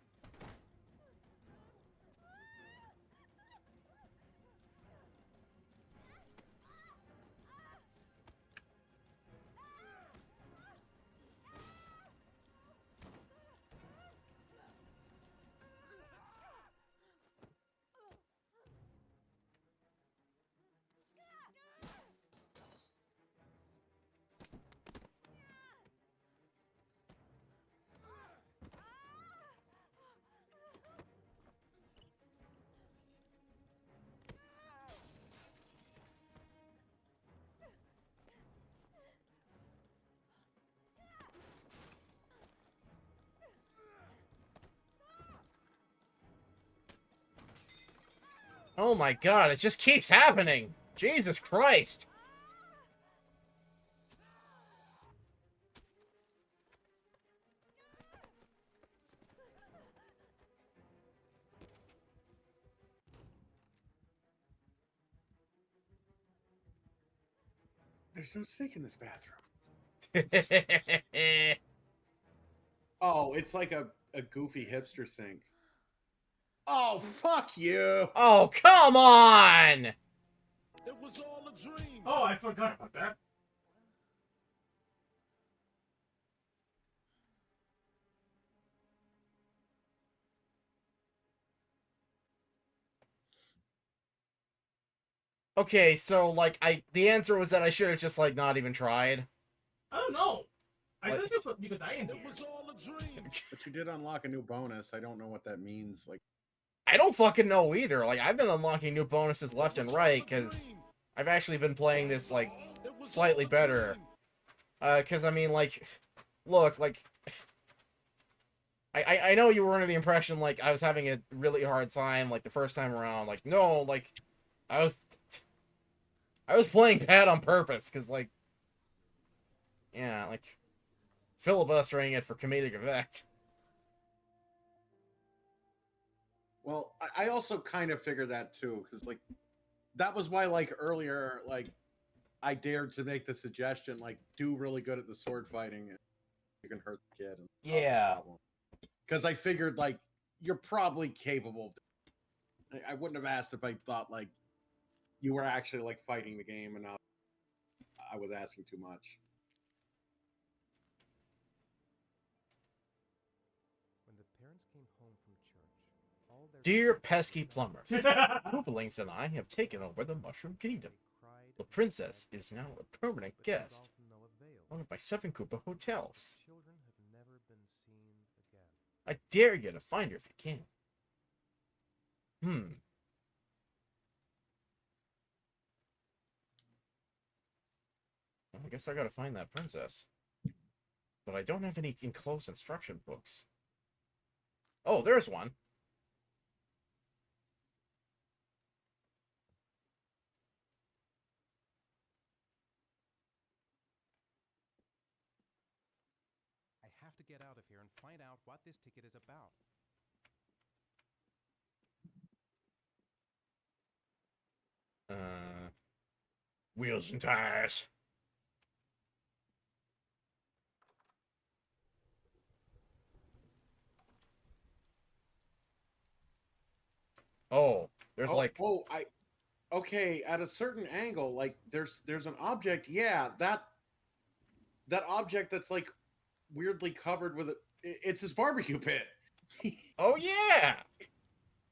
Oh my god, it just keeps happening! Jesus Christ! There's no sink in this bathroom. Oh, it's like a goofy hipster sink. Oh, fuck you! Oh, come on! It was all a dream. Oh, I forgot about that. Okay, so, like, the answer was that I should have just, like, not even tried. I don't know. I What? thought you could die in It here. was all a dream. But you did unlock a new bonus. I don't know what that means. Like, I don't fucking know either. Like, I've been unlocking new bonuses left and right, because I've actually been playing this, like, slightly better. Because, I mean, like, look, like, I know you were under the impression, like, I was having a really hard time, like, the first time around. Like, no, like, I was playing bad on purpose, because, like, yeah, like, filibustering it for comedic effect. well, I also kind of figured that too, because like that was why like earlier, like I dared to make the suggestion, like do really good at the sword fighting, and you can hurt the kid. Yeah. Because I figured like you're probably capable. I wouldn't have asked if I thought like you were actually like fighting the game, and I was asking too much. When the parents came home from church, all their Dear children pesky had plumbers, But Koopalings and I have taken over the Mushroom Kingdom. cried The and princess begged, is now a permanent but it was guest. all to no avail. One of my 7 Koopa hotels. The children have never been seen again. I dare you to find her if you can. Well, I guess I gotta find that princess. But I don't have any enclosed instruction books. Oh, there's one. I have to get out of here and find out what this ticket is about. Wheels and tires. Oh, there's like... Oh, okay, at a certain angle, like there's an object, yeah, that object that's like weirdly covered with it's his barbecue pit. Oh yeah.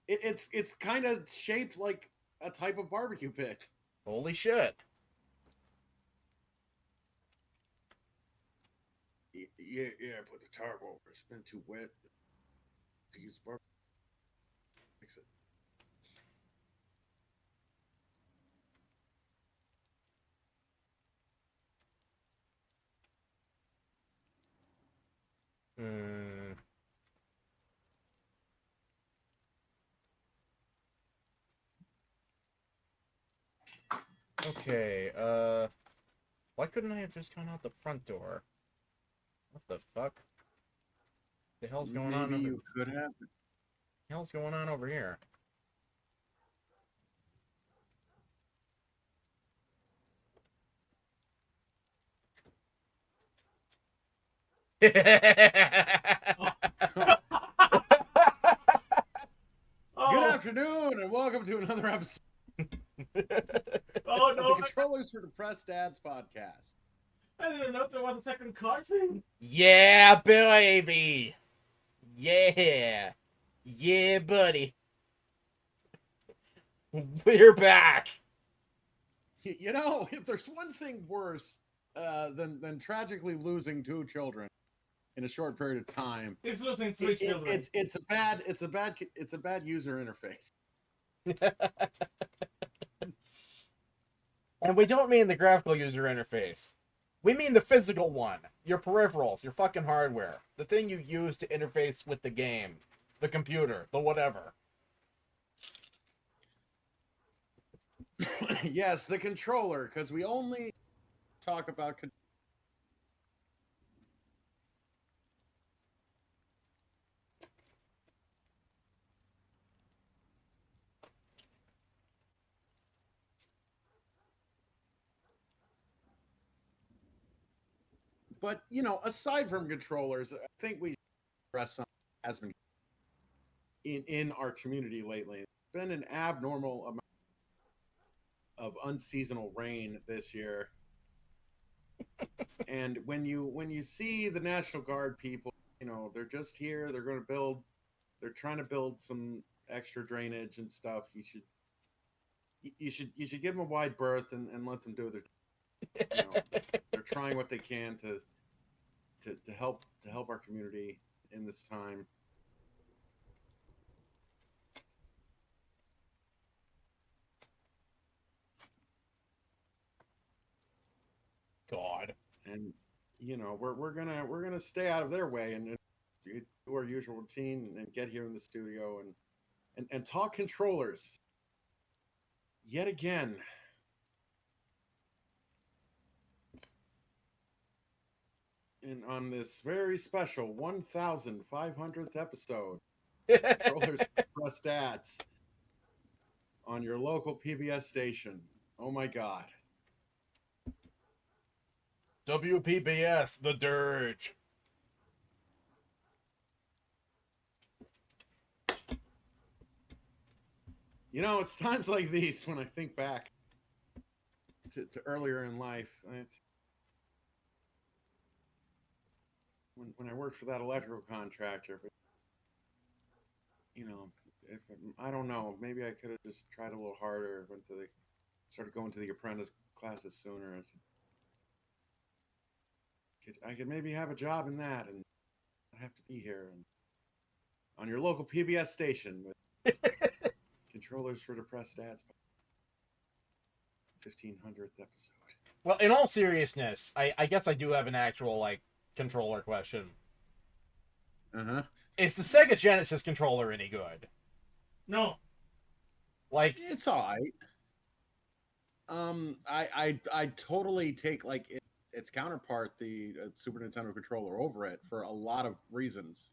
It's kind of shaped like a type of barbecue pit. Holy shit. Yeah, put the tarp over. It's been too wet to use barbecue. Fix it. Okay, why couldn't I have just gone out the front door? What the fuck? The hell's going on? Maybe you could have. The hell's going on over here? Good afternoon, and welcome to another episode Oh of no! the Controllers for Depressed Dads podcast. I didn't know there was a second cartoon. Yeah, baby. Yeah. Yeah, buddy. We're back. You know, if there's one thing worse than tragically losing 2 children in a short period of time, It's losing 3 children. it's a bad user interface. And we don't mean the graphical user interface. We mean the physical one. Your peripherals, your fucking hardware. The thing you use to interface with the game. The computer. The whatever. Yes, the controller, because we only talk about But, you know, aside from controllers, I think we address something that has been in our community lately. It's been an abnormal amount of unseasonal rain this year. And when you see the National Guard people, you know, they're just here, they're trying to build some extra drainage and stuff. You should give them a wide berth and let them do their, you know, they're trying what they can to help our community in this time. God. And you know, we're gonna stay out of their way and do our usual routine and get here in the studio and talk controllers yet again. And on this very special 1,500th episode, Controllers Press Dads on your local PBS station. Oh my God. WPBS, the Dirge. You know, it's times like these when I think back to earlier in life. When I worked for that electrical contractor, but you know, I don't know, maybe I could have just tried a little harder, started going to the apprentice classes sooner. I could maybe have a job in that and not have to be here and on your local PBS station with Controllers for Depressed Dads. 1500th episode. Well, in all seriousness, I guess I do have an actual, like, controller question. Uh-huh. Is the Sega Genesis controller any good? No. Like, it's all right. I totally take like its counterpart, the Super Nintendo controller, over it for a lot of reasons.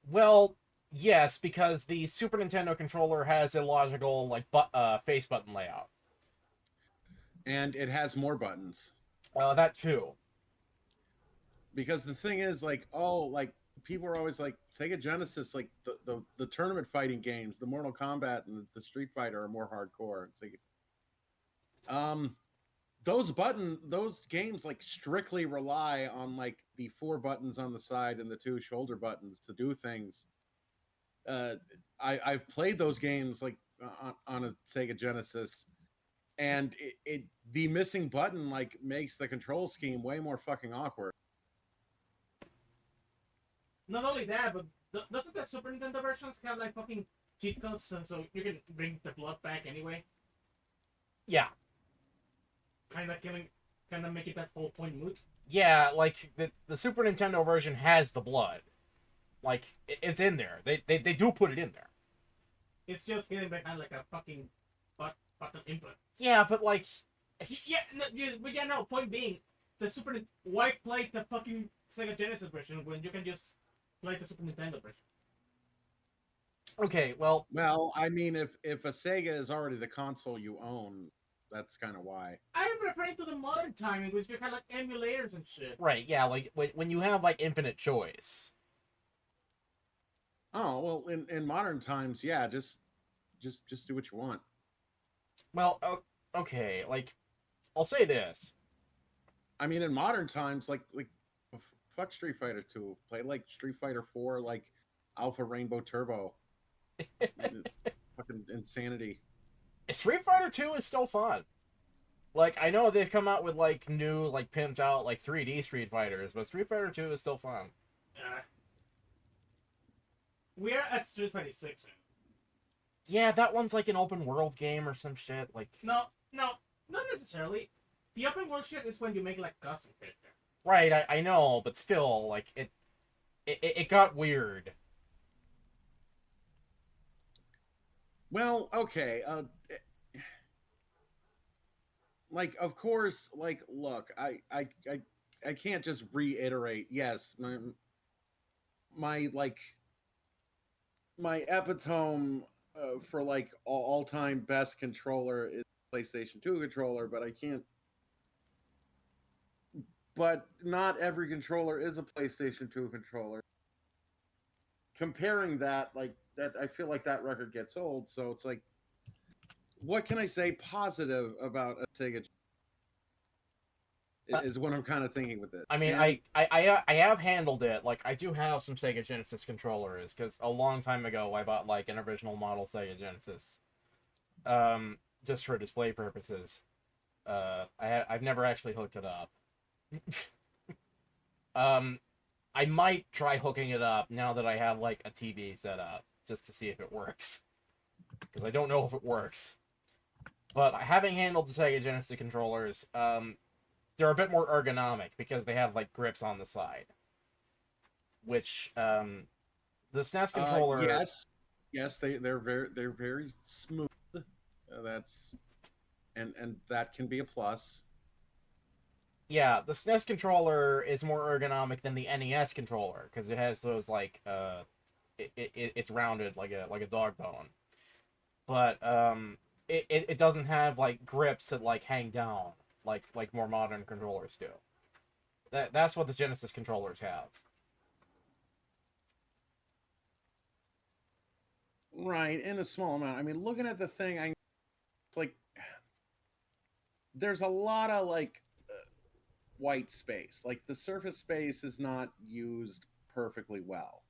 Well, yes, because the Super Nintendo controller has illogical like face button layout, and it has more buttons. That too. Because the thing is, like, people are always like Sega Genesis, like the tournament fighting games, the Mortal Kombat and the Street Fighter are more hardcore. It's like, those games like strictly rely on like the 4 buttons on the side and the 2 shoulder buttons to do things. I've played those games like on a Sega Genesis, and the missing button like makes the control scheme way more fucking awkward. Not only that, but doesn't the Super Nintendo versions have like fucking cheat codes so you can bring the blood back anyway? Yeah. Kind of make it that whole point moot. Yeah, like the Super Nintendo version has the blood. Like it's in there. They do put it in there. It's just hidden behind like a fucking button input. Yeah, but like, no. Point being, why play the fucking Sega Genesis version when you can just play the Super Nintendo version? Okay, well, I mean, if a Sega is already the console you own, that's kind of why. I am referring to the modern time in which you had like emulators and shit. Right? Yeah, like when you have like infinite choice. Oh well, in modern times, yeah, just do what you want. Well, okay, like I'll say this. I mean, in modern times, like fuck Street Fighter 2. Play like Street Fighter 4, like Alpha Rainbow Turbo. It's fucking insanity. Street Fighter 2 is still fun. Like, I know they've come out with like new, like pimped out, like 3D Street Fighters, but Street Fighter 2 is still fun. We're at Street Fighter 6. Yeah, that one's like an open world game or some shit. Like, no, not necessarily. The open world shit is when you make like custom character. Right, I know, but still, like it got weird. Well, okay. Like, of course, like, look, I can't just reiterate. Yes, my epitome for like all-time best controller is PlayStation 2 controller, but I can't. But not every controller is a PlayStation 2 controller. Comparing that, like that, I feel like that record gets old. So it's like, what can I say positive about a Sega? Is what I'm kind of thinking with it. I mean, and I have handled it. Like, I do have some Sega Genesis controllers because a long time ago I bought like an original model Sega Genesis, just for display purposes. I've never actually hooked it up. I might try hooking it up now that I have like a TV set up just to see if it works, because I don't know if it works. But having handled the Sega Genesis controllers, they're a bit more ergonomic because they have like grips on the side, which the SNES controller. Yes, they're very smooth. That's and that can be a plus. Yeah, the SNES controller is more ergonomic than the NES controller because it has those like it's rounded like a dog bone, but it doesn't have like grips that like hang down like more modern controllers do. That's what the Genesis controllers have. Right, in a small amount. I mean, looking at the thing, it's like there's a lot of like white space. Like the surface space is not used perfectly well.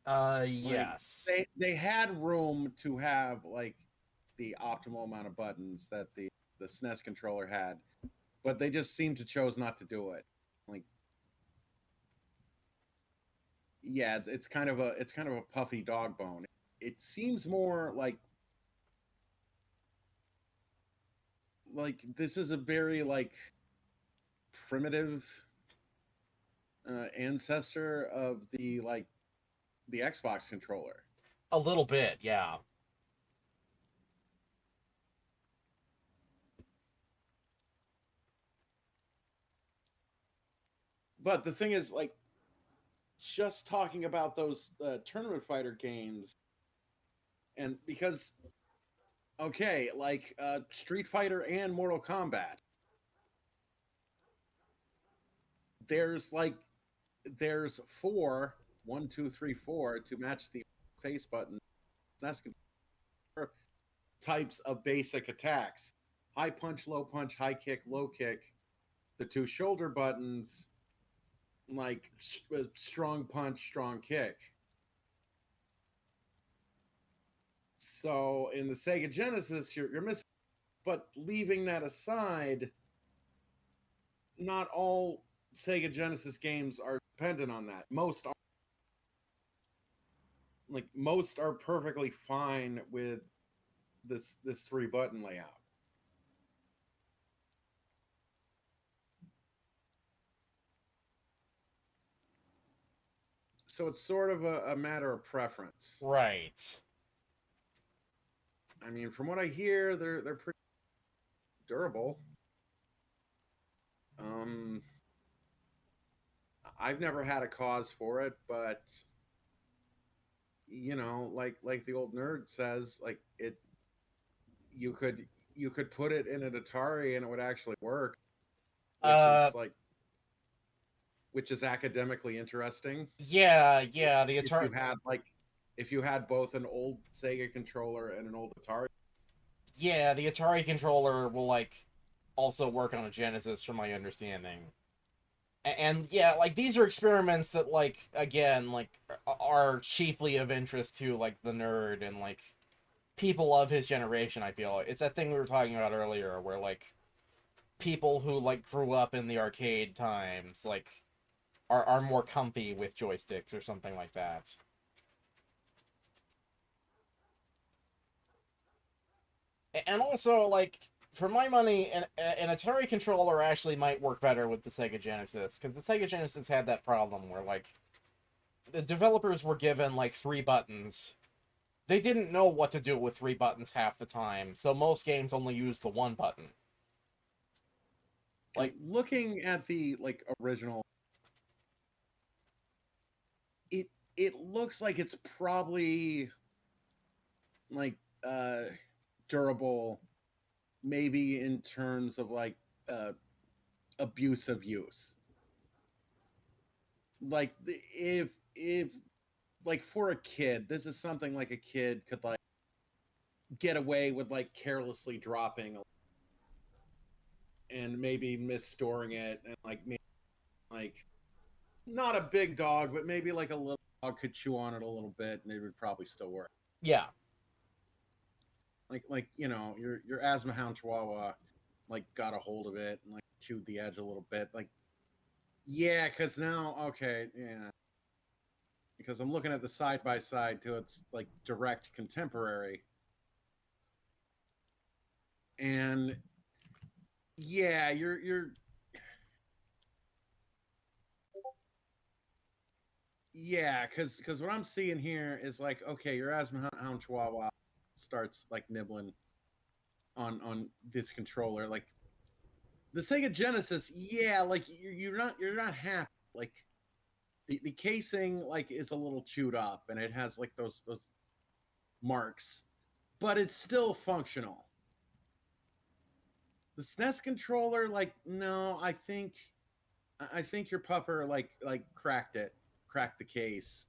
Yes. Like, they had room to have like the optimal amount of buttons that the SNES controller had, but they just seemed to chose not to do it. Like, yeah, it's kind of a puffy dog bone. It seems more like this is a very like primitive ancestor of the Xbox controller. A little bit, yeah. But the thing is, like, just talking about those tournament fighter games, and because, okay, like Street Fighter and Mortal Kombat, there's like there's 4, 1, 2, 3, 4 to match the face button. That's types of basic attacks: high punch, low punch, high kick, low kick. The 2 shoulder buttons, like strong punch, strong kick. So in the Sega Genesis, you're missing. But leaving that aside, not all Sega Genesis games are dependent on that. Most are. Like, most are perfectly fine with this 3-button layout. So it's sort of a matter of preference. Right. I mean, from what I hear, they're pretty durable. I've never had a cause for it, but you know, like the old nerd says, like you could put it in an Atari and it would actually work, which is academically interesting. Yeah, the Atari. If you had both an old Sega controller and an old Atari. Yeah, the Atari controller will like also work on a Genesis, from my understanding. And yeah, like these are experiments that, like, again, like are chiefly of interest to like the nerd and like people of his generation. I feel it's that thing we were talking about earlier, where like people who like grew up in the arcade times like are more comfy with joysticks or something like that. And also, like, for my money, an Atari controller actually might work better with the Sega Genesis, because the Sega Genesis had that problem where, like, the developers were given, like, 3 buttons. They didn't know what to do with 3 buttons half the time, so most games only use the 1 button. Like, looking at the, like, original, it looks like it's probably, like, durable, maybe in terms of like abusive use. Like if like for a kid, this is something like a kid could like get away with like carelessly dropping and maybe misstoring it, and like maybe like not a big dog, but maybe like a little dog could chew on it a little bit and it would probably still work. Yeah. Like you know, your asthma hound chihuahua like got a hold of it and like chewed the edge a little bit. Like, yeah, because now, okay, yeah, because I'm looking at the side by side to its like direct contemporary, and yeah, you're yeah, because what I'm seeing here is like, okay, your asthma hound chihuahua starts like nibbling on this controller. Like the Sega Genesis, yeah, like you're not happy. Like the casing like is a little chewed up and it has like those marks, but it's still functional. The SNES controller, like, no, I think your pupper like cracked the case,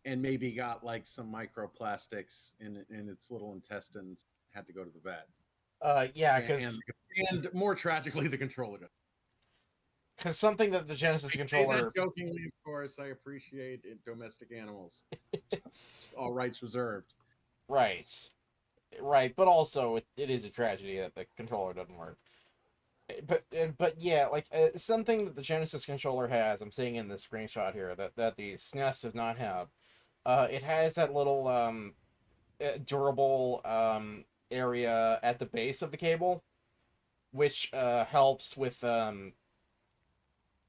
and maybe got like some microplastics in its little intestines. Had to go to the vet. Yeah, because and more tragically, the controller does. Because something that the Genesis controller. Say that jokingly, of course. I appreciate domestic animals. All rights reserved. Right, but also it is a tragedy that the controller doesn't work. But yeah, like something that the Genesis controller has, I'm seeing in the screenshot here that the SNES does not have. It has that little durable area at the base of the cable, which helps with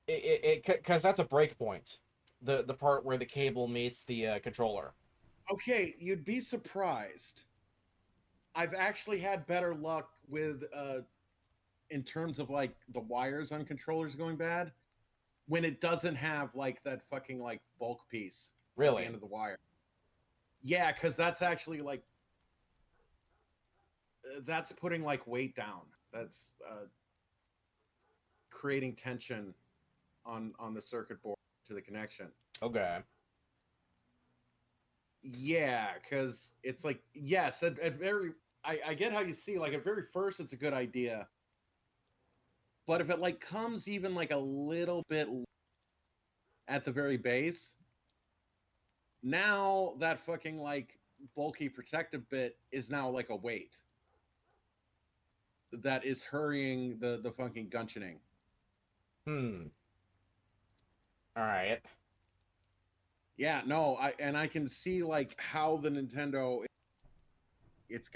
because that's a break point, the part where the cable meets the controller. Okay, you'd be surprised. I've actually had better luck with in terms of like the wires on controllers going bad when it doesn't have like that fucking like bulk piece at Really? the end of the wire. Yeah, because that's actually like that's putting like weight down. That's creating tension on the circuit board. to the connection. Okay. Yeah, because it's like, yes, at very, I get how you see, like, at very first, it's a good idea. But if it, like, comes even, like, a little bit at the very base, now that fucking, like, bulky protective bit is now, like, a weight that is hurrying the fucking guncheoning. All right. Yeah, no, I can see, like, how the Nintendo, it's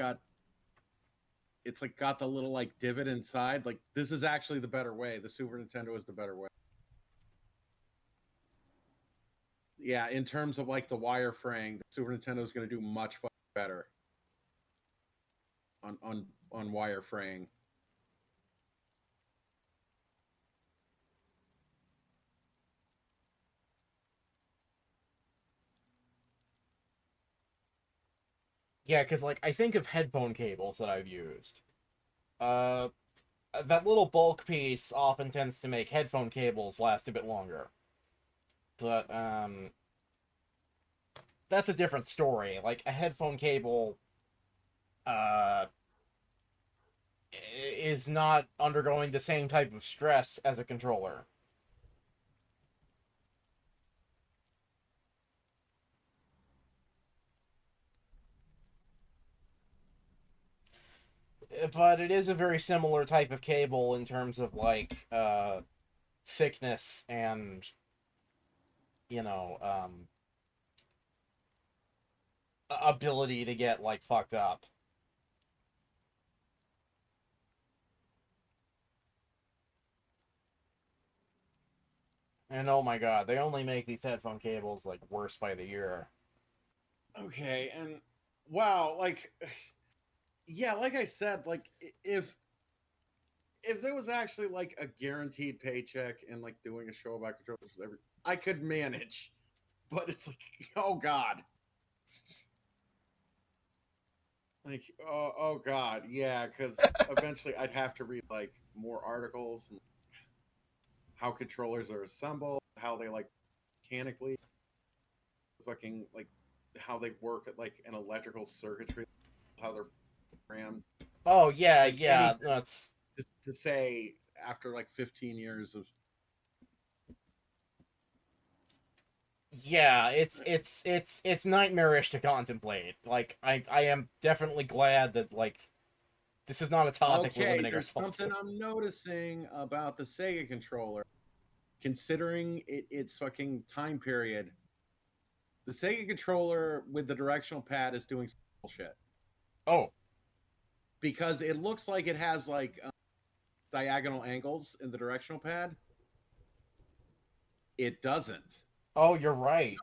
like got the little, like, divot inside. Like, this is actually the better way. The Super Nintendo is the better way. Yeah, in terms of, like, the wireframe, the Super Nintendo is going to do much better on wireframe. Yeah, because, like, I think of headphone cables that I've used. That little bulk piece often tends to make headphone cables last a bit longer. But, that's a different story. Like, a headphone cable, is not undergoing the same type of stress as a controller. But it is a very similar type of cable in terms of, like, thickness and, you know, ability to get, like, fucked up. And oh my god, they only make these headphone cables, like, worse by the year. Okay, and wow, like, yeah, like I said, like, if there was actually, like, a guaranteed paycheck and, like, doing a show about controllers, I could manage. But it's like, oh god. Like, oh god, yeah, because eventually I'd have to read, like, more articles and how controllers are assembled, how they, like, mechanically, fucking, like, how they work at, like, an electrical circuitry, how they're programmed. Oh yeah, Like, yeah, anything that's to say after, like, 15 years of. Yeah, it's nightmarish to contemplate. Like, I am definitely glad that, like, this is not a topic we're Okay, limiting there's ourselves something to. I'm noticing about the Sega controller, considering its fucking time period. The Sega controller with the directional pad is doing some bullshit. Oh. Because it looks like it has, like, diagonal angles in the directional pad. It doesn't. Oh, you're right.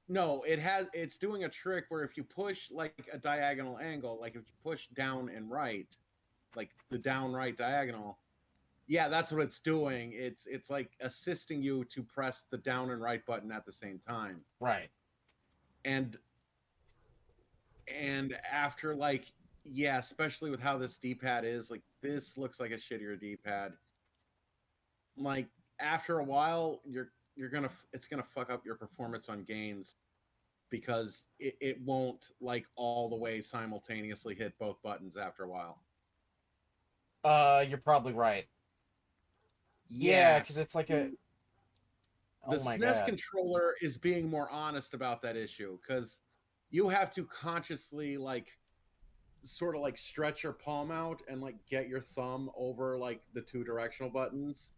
No, it's doing a trick where if you push, like, a diagonal angle, like if you push down and right, like the down right diagonal, yeah, that's what it's doing. It's like assisting you to press the down and right button at the same time. Right. And after, like, yeah, especially with how this D-pad is, like, this looks like a shittier D-pad. Like, after a while, it's gonna fuck up your performance on games because it won't, like, all the way simultaneously hit both buttons after a while. You're probably right. Yeah, because it's like a. The Oh my SNES god. controller is being more honest about that issue because you have to consciously, like, sort of, like, stretch your palm out and, like, get your thumb over, like, the two directional buttons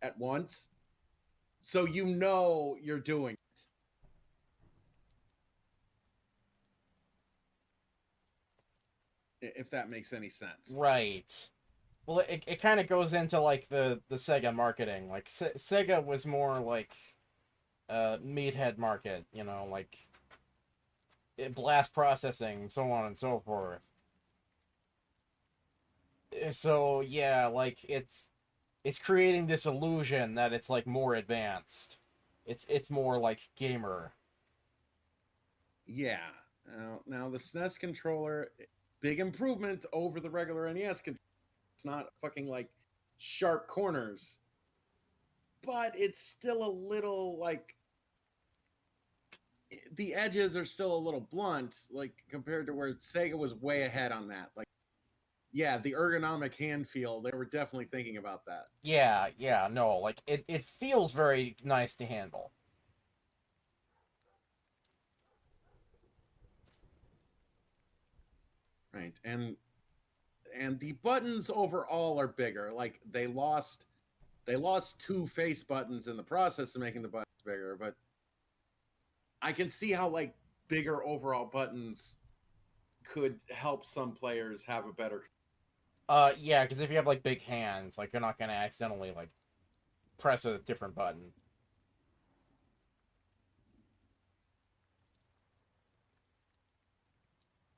at once, so you know you're doing it, if that makes any sense. Right. Well, it kind of goes into, like, the Sega marketing. Like, Sega was more like meathead market, you know, like blast processing, so on and so forth. So yeah, like, it's creating this illusion that it's, like, more advanced. It's more like gamer. Yeah. Now the SNES controller, big improvement over the regular NES controller. It's not fucking, like, sharp corners. but it's still a little like the edges are still a little blunt, like compared to where Sega was way ahead on that. Like, yeah, the ergonomic hand feel, they were definitely thinking about that. Yeah, no, like it feels very nice to handle. Right. And the buttons overall are bigger. Like they lost 2 face buttons in the process of making the buttons bigger, but I can see how like bigger overall buttons could help some players have a better. Yeah, because if you have like big hands, like you're not gonna accidentally like press a different button.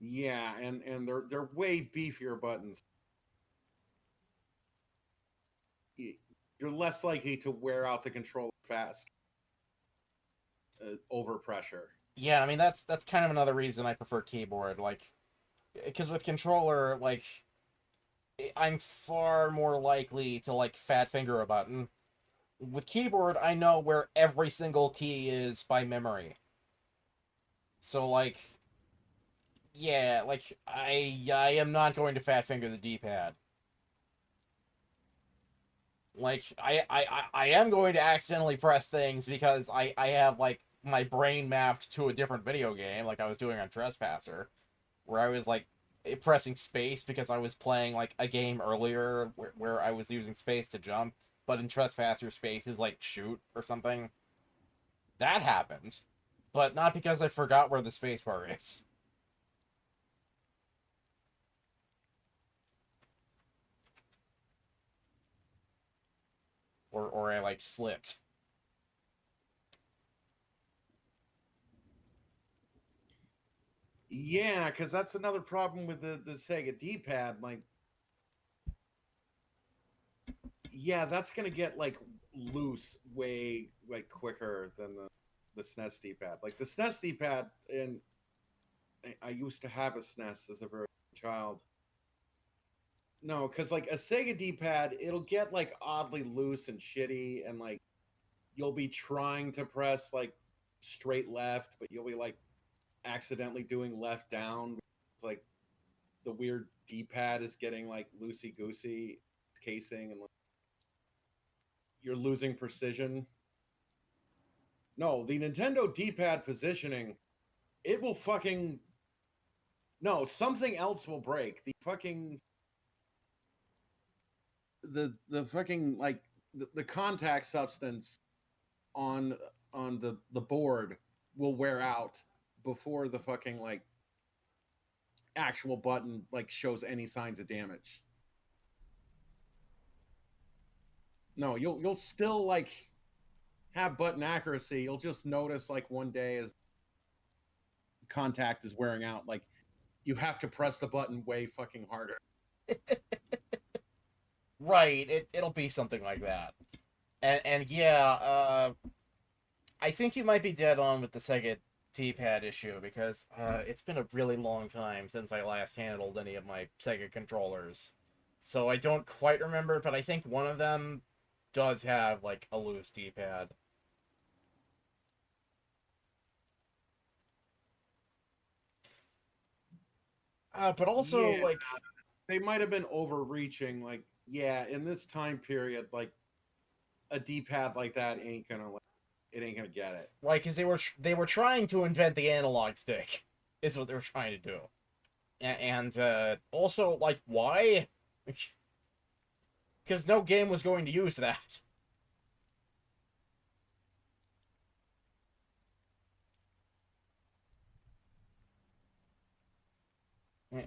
Yeah, and they're way beefier buttons. You're less likely to wear out the controller fast over pressure. Yeah, I mean that's kind of another reason I prefer keyboard, like, because with controller, like, I'm far more likely to like fat finger a button. With keyboard, I know where every single key is by memory. So like, yeah, like I am not going to fat finger the D-pad. Like I am going to accidentally press things because I have like my brain mapped to a different video game, like I was doing on Trespasser, where I was like pressing space because I was playing like a game earlier where I was using space to jump, but in Trespasser space is like shoot or something. That happens, but not because I forgot where the spacebar is. Or I like slipped. Yeah, because that's another problem with the Sega D-pad. Like, yeah, that's gonna get like loose way like quicker than the SNES D-pad. Like the SNES D-pad, and I used to have a SNES as a very child. No, because like a Sega D-pad, it'll get like oddly loose and shitty, and like you'll be trying to press like straight left, but you'll be like accidentally doing left down. It's like the weird D-pad is getting like loosey goosey casing, and like you're losing precision. No, the Nintendo D-pad positioning, it will fucking no, something else will break. The fucking the fucking like the contact substance on the board will wear out before the fucking like actual button like shows any signs of damage. No, you'll still like have button accuracy. You'll just notice like one day as contact is wearing out, like you have to press the button way fucking harder. Right, it'll be something like that. And yeah, I think you might be dead on with the Sega D-pad issue, because it's been a really long time since I last handled any of my Sega controllers. So I don't quite remember, but I think one of them does have, like, a loose D-pad. But also, yeah, like... They might have been overreaching, like, yeah, in this time period, like, a D-pad like that ain't gonna, like, it ain't gonna get it. Right, because they were trying to invent the analog stick, is what they were trying to do. And also, like, why? Because no game was going to use that.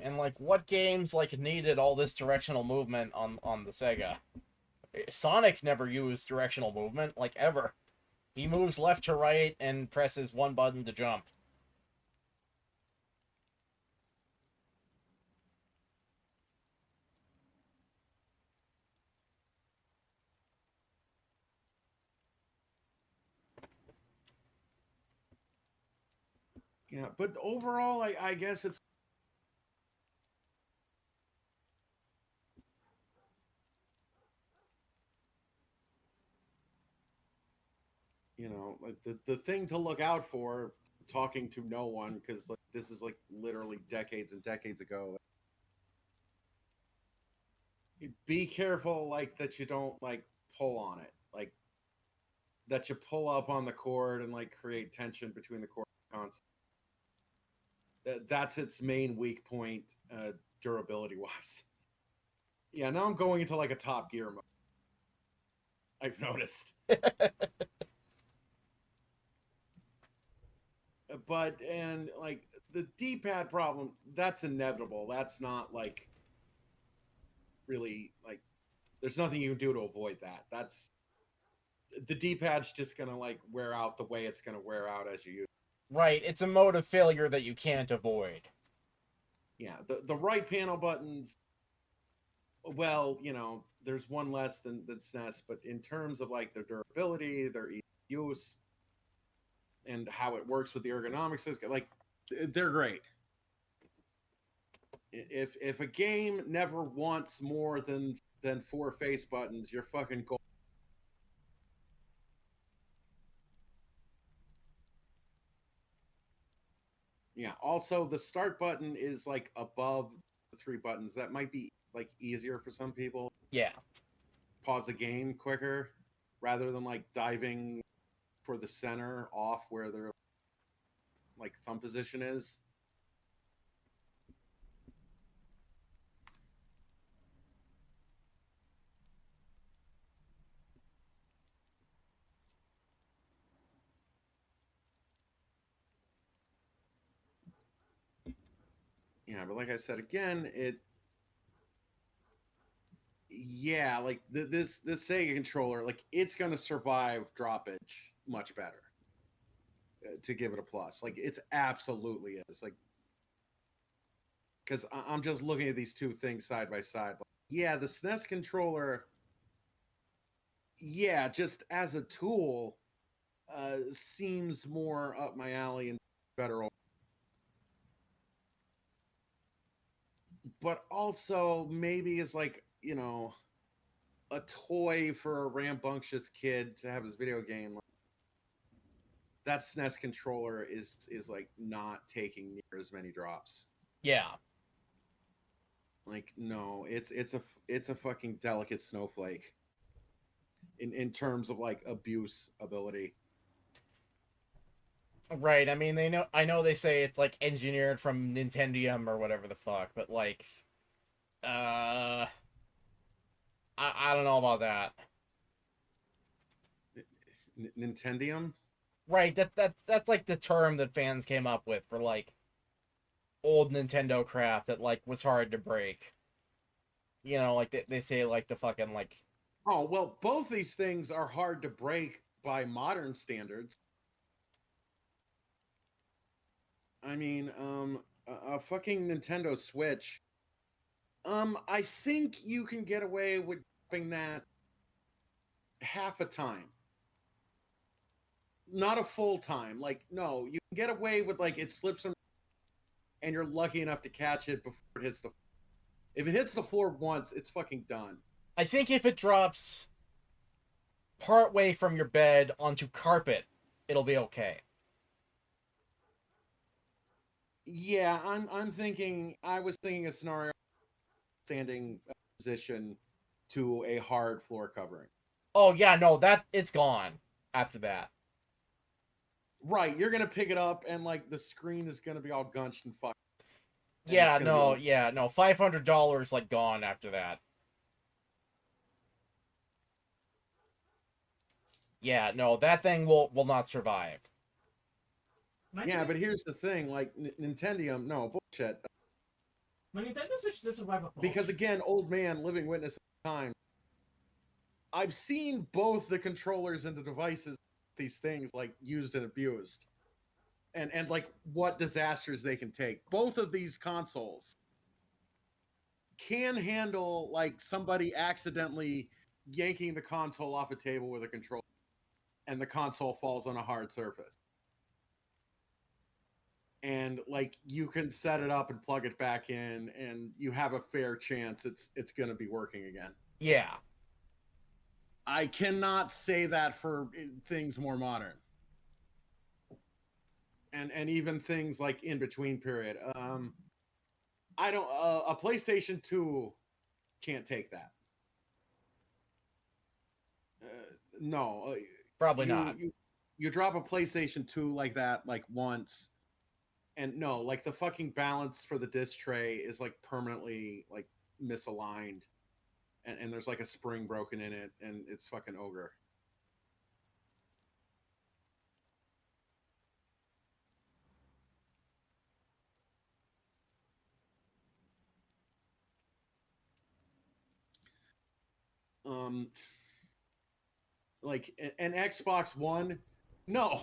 And like, what games like needed all this directional movement on the Sega? Sonic never used directional movement, like, ever. He moves left to right and presses one button to jump. Yeah, but overall, I guess it's You know, like the thing to look out for, talking to no one, because like this is like literally decades and decades ago. Be careful, like that you don't like pull on it, like that you pull up on the cord and like create tension between the cord and console. That's its main weak point, durability wise. Yeah, now I'm going into like a Top Gear mode. I've noticed. But and like the D-pad problem, that's inevitable. That's not like really like there's nothing you can do to avoid that. That's the D-pad's just gonna like wear out the way it's gonna wear out as you use it. Right, it's a mode of failure that you can't avoid. Yeah, the right panel buttons, well, you know, there's one less than SNES, but in terms of like their durability, their use, and how it works with the ergonomics, like they're great. If a game never wants more than 4 face buttons, you're fucking gold. Yeah. Also, the start button is like above the 3 buttons. That might be like easier for some people. Yeah. Pause the game quicker rather than like diving for the center off where their like thumb position is. Yeah, but like I said again, yeah, like this Sega controller, like it's gonna survive droppage much better. To give it a plus, like it's absolutely is like, because I'm just looking at these two things side by side. Like, yeah, the SNES controller, yeah, just as a tool, seems more up my alley and better. But also maybe is like, you know, a toy for a rambunctious kid to have his video game. Like, that SNES controller is like not taking near as many drops. Yeah. Like no, it's a fucking delicate snowflake in terms of like abuse ability. Right. I mean, I know they say it's like engineered from Nintendium or whatever the fuck, but like, I don't know about that. Nintendium? Right. That's like the term that fans came up with for like old Nintendo crap that like was hard to break. You know, like they say like the fucking like. Oh well, both these things are hard to break by modern standards. I mean, a fucking Nintendo Switch. I think you can get away with dropping that half a time. Not a full time. Like, no, you can get away with like it slips and you're lucky enough to catch it before it hits the. If it hits the floor once, it's fucking done. I think if it drops part way from your bed onto carpet, it'll be okay. Yeah, I'm thinking. I was thinking a scenario standing position to a hard floor covering. Oh yeah, no, that it's gone after that. Right, you're gonna pick it up and like the screen is gonna be all gunched and fucked. Yeah, no, $500 like gone after that. Yeah, no, that thing will not survive. Yeah, but here's the thing, like Nintendium, no bullshit. My Nintendo Switch does survive a fall. Because again, old man, living witness at the time. I've seen both the controllers and the devices, these things like used and abused, and like what disasters they can take. Both of these consoles can handle like somebody accidentally yanking the console off a table with a controller, and the console falls on a hard surface. And like you can set it up and plug it back in, and you have a fair chance it's going to be working again. Yeah. I cannot say that for things more modern. And even things like in between period. I don't. A PlayStation 2 can't take that. No. Probably not. You drop a PlayStation 2 like that, like once, and no, like the fucking balance for the disc tray is like permanently like misaligned, and there's like a spring broken in it, and it's fucking ogre. Like an Xbox One, no,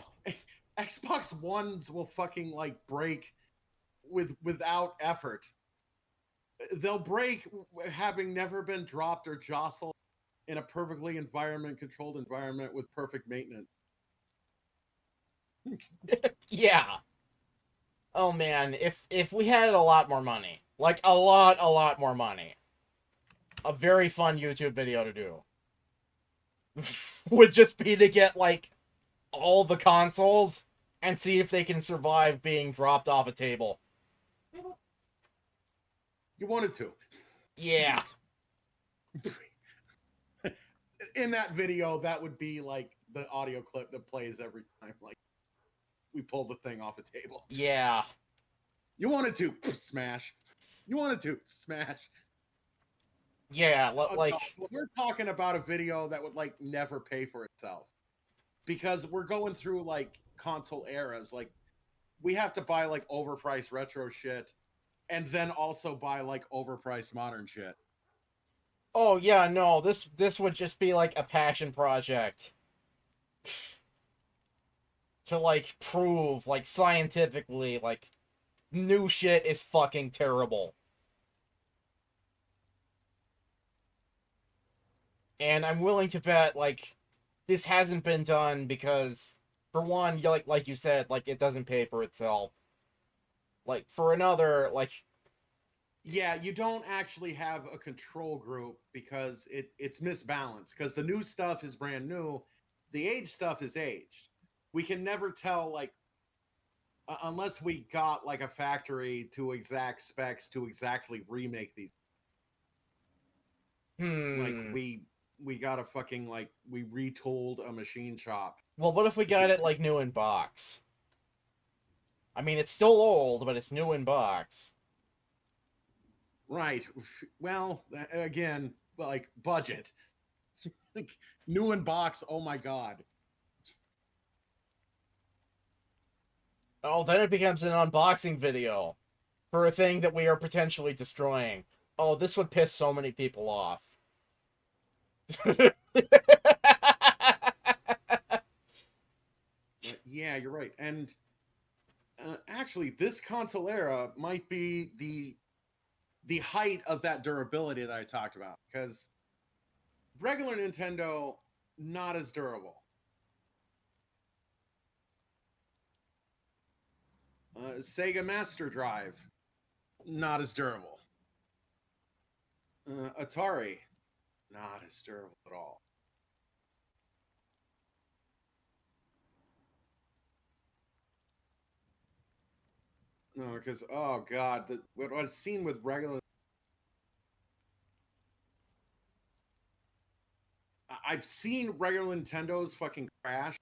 Xbox Ones will fucking like break without effort. They'll break having never been dropped or jostled in a perfectly controlled environment with perfect maintenance. Yeah. Oh man, if we had a lot more money, like a lot more money, a very fun YouTube video to do would just be to get like all the consoles and see if they can survive being dropped off a table. You wanted to. Yeah. In that video, that would be like the audio clip that plays every time like we pull the thing off a table. Yeah. You wanted to smash. You wanted to smash. Yeah, like no, we're talking about a video that would like never pay for itself because we're going through like console eras. Like we have to buy like overpriced retro shit and then also buy like overpriced modern shit. Oh yeah, no, this would just be like a passion project to like prove like scientifically like new shit is fucking terrible. And I'm willing to bet, like, this hasn't been done because, for one, like you said, like, it doesn't pay for itself. Like, for another, like... Yeah, you don't actually have a control group because it's misbalanced. Because the new stuff is brand new. The aged stuff is aged. We can never tell, like, unless we got, like, a factory to exact specs to exactly remake these. Like, we got a fucking, like, we retooled a machine shop. Well, what if we got it, like, new in box? I mean, it's still old, but it's new in box. Right. Well, again, like, budget. Like, new in box, oh my god. Oh, then it becomes an unboxing video for a thing that we are potentially destroying. Oh, this would piss so many people off. Yeah, you're right. And actually, this console era might be the height of that durability that I talked about. Because regular Nintendo, not as durable. Sega Master Drive, not as durable. Atari, not as durable at all. No, because, oh god, what I've seen with regular... I've seen regular Nintendos fucking crash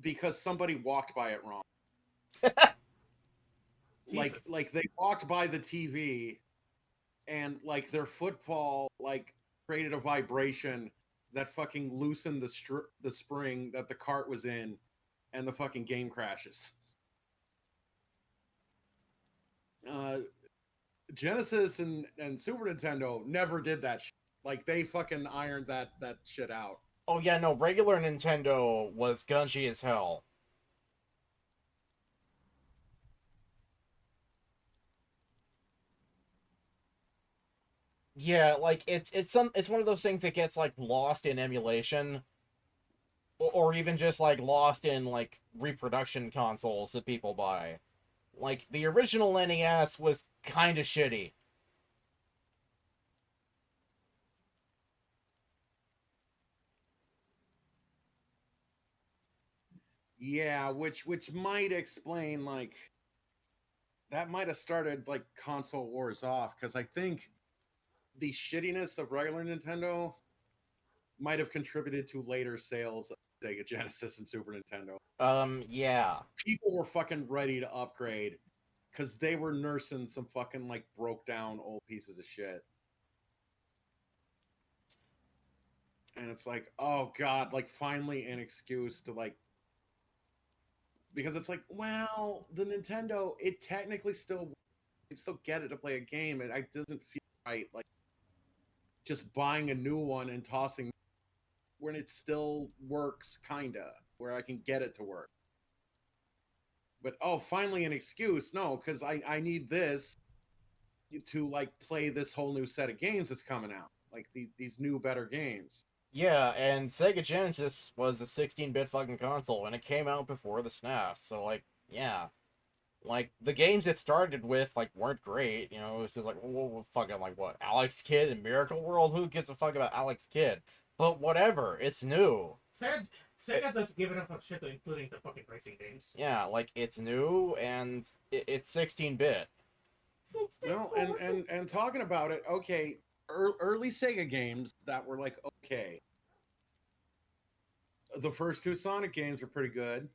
because somebody walked by it wrong. like they walked by the TV and like their footfall like created a vibration that fucking loosened the spring that the cart was in, and the fucking game crashes. Genesis and Super Nintendo never did that shit. Like they fucking ironed that shit out. Oh yeah, no, regular Nintendo was gungy as hell. Yeah, like it's one of those things that gets like lost in emulation, or even just like lost in like reproduction consoles that people buy. Like the original NES was kind of shitty. Yeah, which might explain like that might have started like console wars off because I think the shittiness of regular Nintendo might have contributed to later sales of Sega Genesis and Super Nintendo. Yeah. People were fucking ready to upgrade because they were nursing some fucking like broke down old pieces of shit. And it's like, oh god, like finally an excuse to like, because it's like, well, the Nintendo, it technically still, you can still get it to play a game, and it doesn't feel right, like just buying a new one and tossing when it still works, kinda, where I can get it to work. But oh, finally an excuse, no, because I need this to like play this whole new set of games that's coming out, like these new better games. Yeah, and Sega Genesis was a 16-bit fucking console, and it came out before the SNES, so, like, yeah. Like, the games it started with, like, weren't great, you know, it was just like, well, fucking, like, what, Alex Kidd and Miracle World? Who gives a fuck about Alex Kidd? But whatever, it's new. Sega doesn't give enough of shit to including the fucking racing games. Yeah, like, it's new, and it's 16-bit. Well, and talking about it, okay, early Sega games that were like okay. The first two Sonic games are pretty good.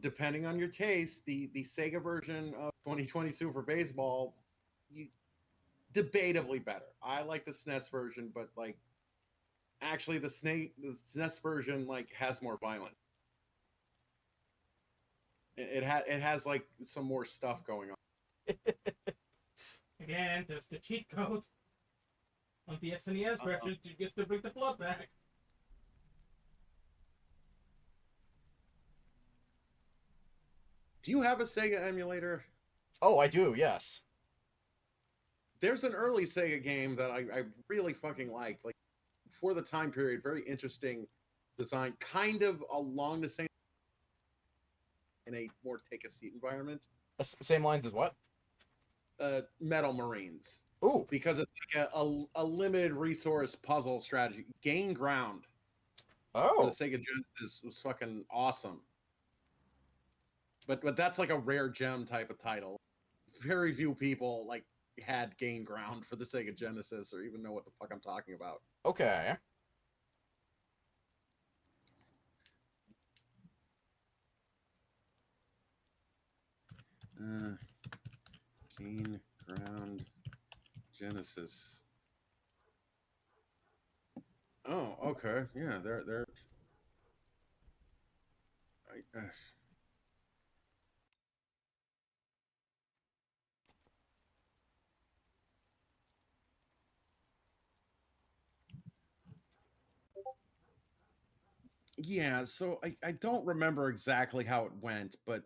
Depending on your taste, the Sega version of 2020 Super Baseball, debatably better. I like the SNES version, but like, actually, the SNES version like has more violence. It has like some more stuff going on. Again, there's the cheat code on the SNES version just to bring the plot back. Do you have a Sega emulator? Oh, I do, yes. There's an early Sega game that I really fucking liked. Like, for the time period, very interesting design. Kind of along the same... in a more take-a-seat environment. Same lines as what? Metal Marines. Ooh. Because it's like a limited resource puzzle strategy. Gain Ground. Oh. The Sega Genesis was fucking awesome. But that's like a rare gem type of title. Very few people like had Gain Ground for the Sega Genesis or even know what the fuck I'm talking about. Okay. Gain Ground Genesis. Oh, okay. Yeah, they're. Yeah, so I don't remember exactly how it went, but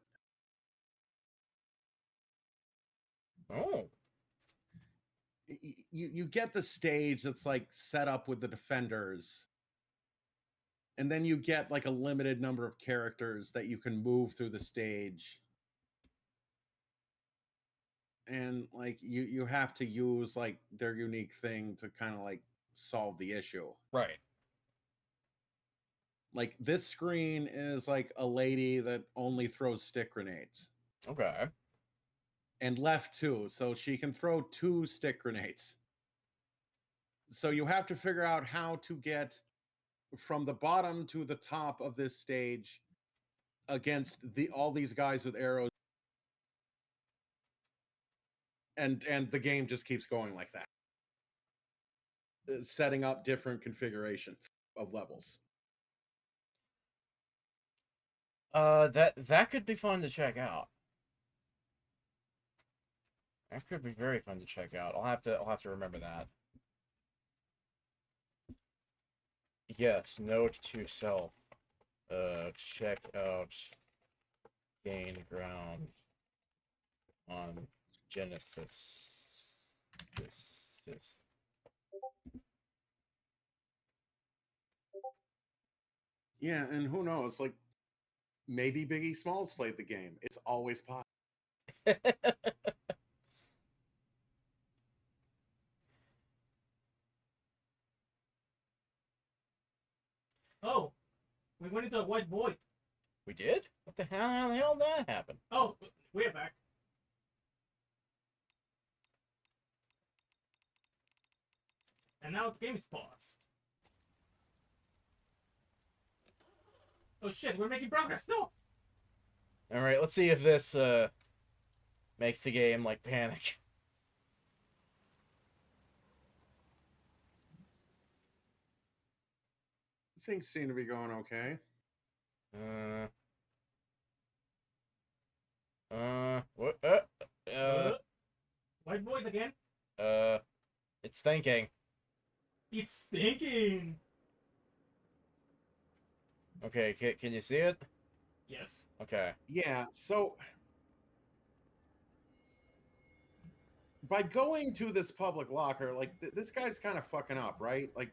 oh, you get the stage that's like set up with the defenders, and then you get like a limited number of characters that you can move through the stage, and like you have to use like their unique thing to kind of like solve the issue. Right. Like this screen is like a lady that only throws stick grenades. Okay. And left too, so she can throw 2 stick grenades. So you have to figure out how to get from the bottom to the top of this stage against all these guys with arrows. And the game just keeps going like that. Setting up different configurations of levels. That could be fun to check out. That could be very fun to check out. I'll have to remember that. Yes, note to self. Check out Gain Ground on Genesis. This. Yeah, and who knows? Like, maybe Biggie Smalls played the game. It's always possible. Oh, We went into a white void. We did? What the hell? How the hell did that happen? Oh, we're back. And now the game is paused. Oh shit, we're making progress. No! Alright, let's see if this makes the game like panic. Things seem to be going okay. What? White void again? It's thinking. It's thinking! Okay, can you see it? Yes. Okay. Yeah, so by going to this public locker, like this guy's kind of fucking up, right? Like,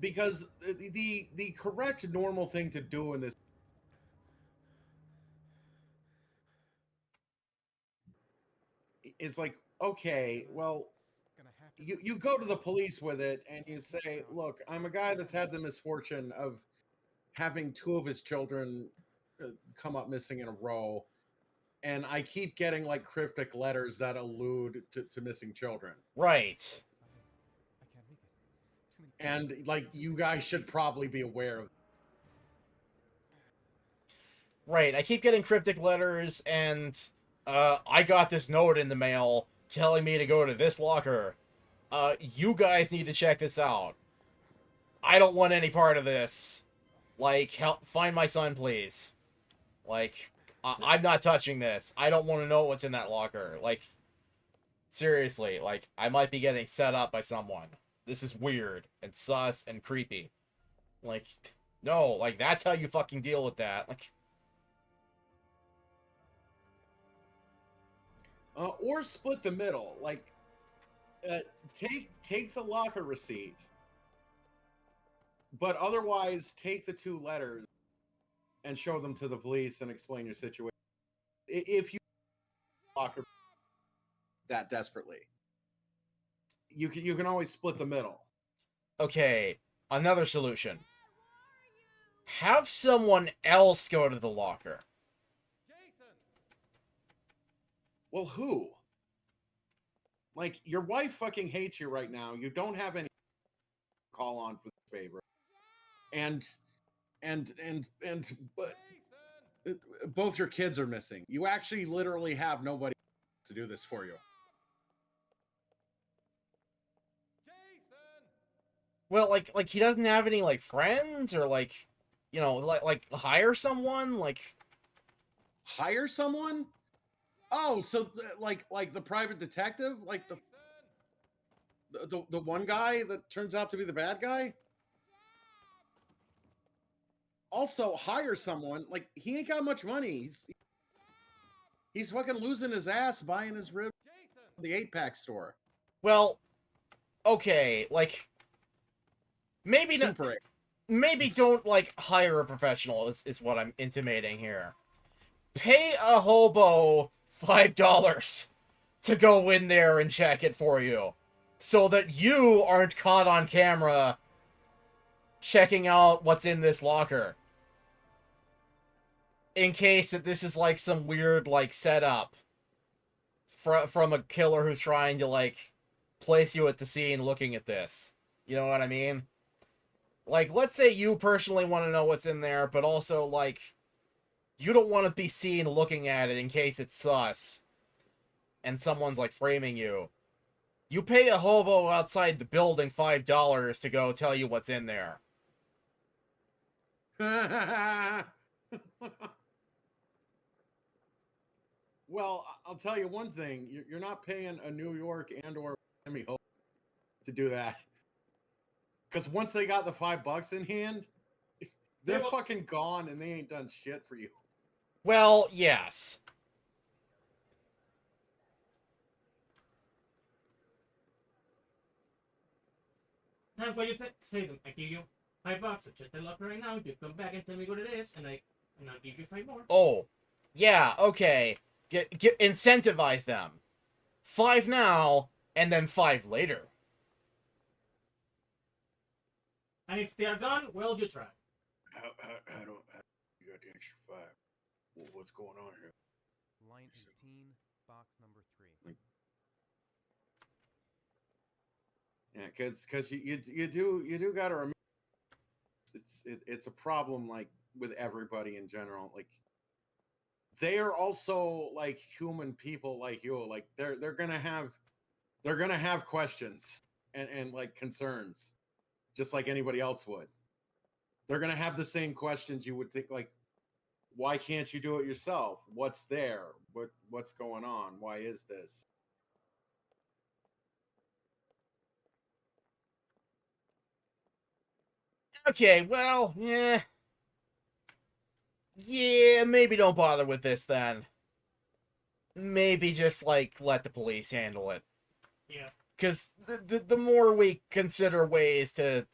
because the correct normal thing to do in this is like, okay, well, you go to the police with it and you say, look, I'm a guy that's had the misfortune of having 2 of his children come up missing in a row, and I keep getting like cryptic letters that allude to missing children. Right. And like, you guys should probably be aware of. Right, I keep getting cryptic letters, and I got this note in the mail telling me to go to this locker. You guys need to check this out. I don't want any part of this. Like, help find my son, please. Like, I'm not touching this. I don't want to know what's in that locker. Like, seriously, like, I might be getting set up by someone. This is weird and sus and creepy. Like, no, like, that's how you fucking deal with that. Like, or split the middle. Like, take the locker receipt, but otherwise take the 2 letters and show them to the police and explain your situation. If you locker that desperately, you can always split the middle. okay, another solution. Have someone else go to the locker. Well, who? Like, your wife fucking hates you right now. You don't have any call on for the favor. And but both your kids are missing. You actually literally have nobody to do this for you. Well, like he doesn't have any like friends or like, you know, like hire someone, like hire someone? Oh, so like the private detective, like the one guy that turns out to be the bad guy? Also, hire someone. Like, he ain't got much money. He's fucking losing his ass buying his ribs at the 8-pack store. Well, okay, like maybe not, maybe don't like hire a professional is what I'm intimating here. Pay a hobo $5 to go in there and check it for you, so that you aren't caught on camera checking out what's in this locker. In case that this is like some weird like setup from a killer who's trying to like place you at the scene looking at this. You know what I mean? Like, let's say you personally want to know what's in there, but also like you don't want to be seen looking at it in case it's sus and someone's like framing you. You pay a hobo outside the building $5 to go tell you what's in there. Well, I'll tell you one thing. You're not paying a New York and or Miami hobo to do that. Because once they got the $5 in hand, they're fucking gone and they ain't done shit for you. Well, yes. That's what you said. Say them. I give you $5, so check the locker right now. You come back and tell me what it is, and I'll give you 5 more. Oh, yeah, okay. Get incentivize them. 5 now, and then 5 later. And if they are gone, well, you try. How you got the extra 5? What's going on here? Line 18, box number 3. Yeah, because you do gotta remember it's a problem like with everybody in general. Like they are also like human people like you. Like they're gonna have questions and like concerns, just like anybody else would. They're gonna have the same questions you would think, like, why can't you do it yourself? What's there? What's going on? Why is this? Okay, well, yeah. Yeah, maybe don't bother with this then. Maybe just, like, let the police handle it. Yeah. Because the more we consider ways to